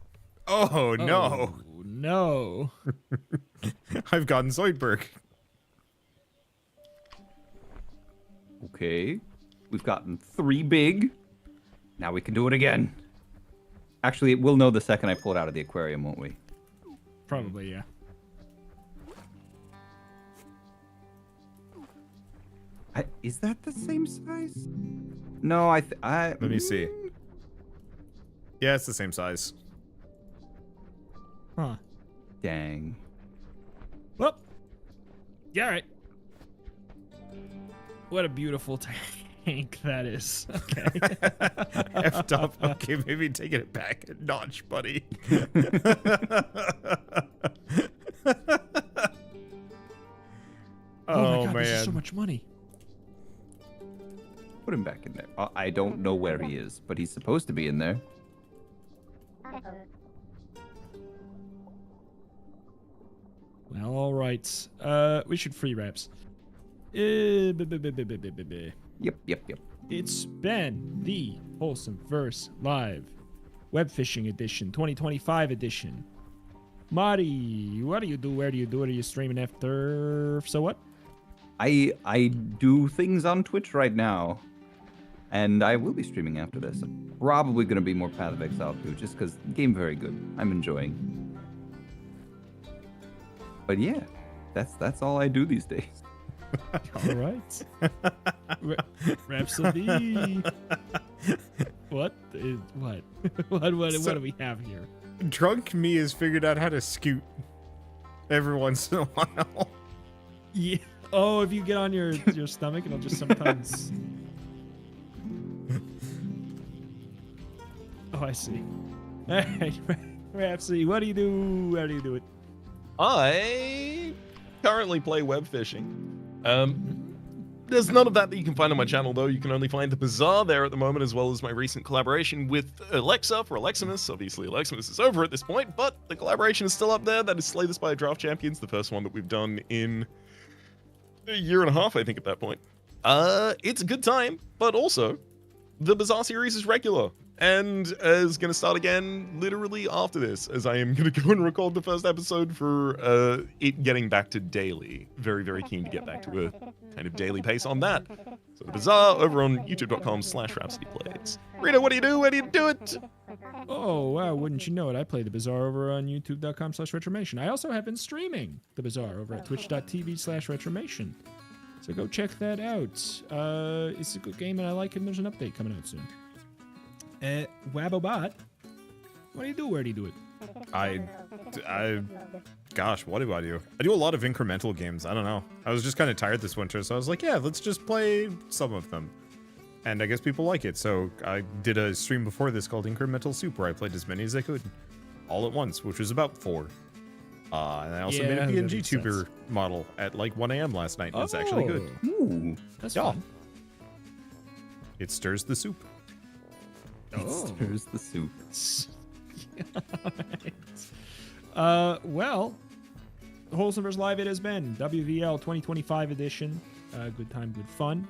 Oh, no. No. I've gotten Zoidberg. Okay. We've gotten 3 big. Now we can do it again. Actually, we'll know the second I pull it out of the aquarium, won't we? Probably, yeah. Is that the same size? No, Let me see. Yeah, it's the same size. Huh. Dang. Well. Yeah, all right. What a beautiful tank that is. Okay. Effed up. Okay, maybe taking it back a notch, buddy. Oh my God, man. this is so much money. Put him back in there. I don't know where he is, but he's supposed to be in there. Well, all right. We should free wraps. Yep. It's been the Wholesome Verse Live Web Fishing Edition, 2025 edition. Marty, what do you do? Where do you do it? Are you streaming after? So what? I do things on Twitch right now, and I will be streaming after this. Probably going to be more Path of Exile 2, just because the game very good. I'm enjoying. But yeah, that's all I do these days. All right. Rhapsody. What do we have here? Drunk me has figured out how to scoot every once in a while. Yeah. Oh, if you get on your stomach, it'll just sometimes. Oh, I see. All right, Rhapsody, what do you do? How do you do it? I currently play web fishing. There's none of that you can find on my channel, though. You can only find the Bazaar there at the moment, as well as my recent collaboration with Alexa for Aleximus. Obviously, Aleximus is over at this point, but the collaboration is still up there. That is Slay the Spire Draft Champions, the first one that we've done in a year and a half, I think, at that point. It's a good time, but also, the Bazaar series is regular, and is going to start again literally after this, as I am going to go and record the first episode for it getting back to daily. Very, very keen to get back to a kind of daily pace on that. So the Bazaar over on youtube.com/RhapsodyPlays. Rita, what do you do? Where do you do it? Oh, wow, wouldn't you know it? I play the Bazaar over on youtube.com/Retromation. I also have been streaming the Bazaar over at twitch.tv/Retromation. So go check that out. It's a good game and I like it, and there's an update coming out soon. Wabobot, what do you do? Where do you do it? Gosh, what do? I do a lot of incremental games. I don't know. I was just kind of tired this winter, so I was like, yeah, let's just play some of them. And I guess people like it, so I did a stream before this called Incremental Soup, where I played as many as I could, all at once, which was about 4. And I also made a PNGTuber model at like 1 a.m. last night, and it's actually good. Ooh, that's fun. It stirs the soup. Oh. Stirs the soup. Well, Wholesome vs. Live it has been. WVL 2025 edition. Good time, good fun.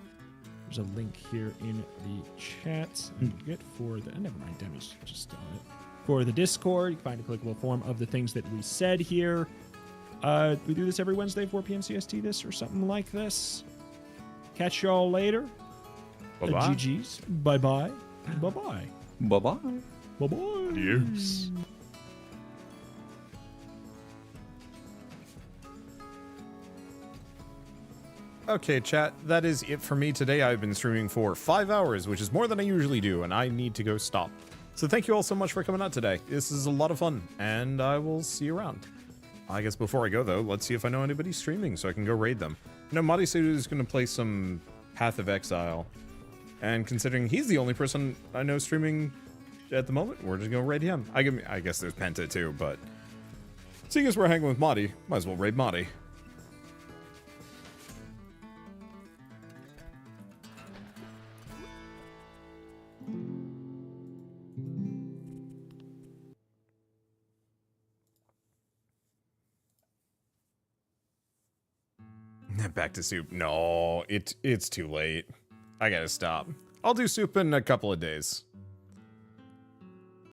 There's a link here in the chat. Get for the... never mind, Demi's just on it. For the Discord, you can find a clickable form of the things that we said here. We do this every Wednesday, 4 p.m. CST, this or something like this. Catch y'all later. Bye-bye. GG's. Bye-bye. Bye-bye. Bye-bye. Bye-bye. Adios. Okay, chat, that is it for me today. I've been streaming for 5 hours, which is more than I usually do, and I need to go stop. So thank you all so much for coming out today. This is a lot of fun, and I will see you around. I guess before I go, though, let's see if I know anybody streaming so I can go raid them. You know, Madi said he was going to play some Path of Exile, and considering he's the only person I know streaming at the moment, we're just going to raid him. I guess there's Penta, too, but seeing as we're hanging with Madi, might as well raid Madi. Back to soup. No, it's too late. I gotta stop. I'll do soup in a couple of days.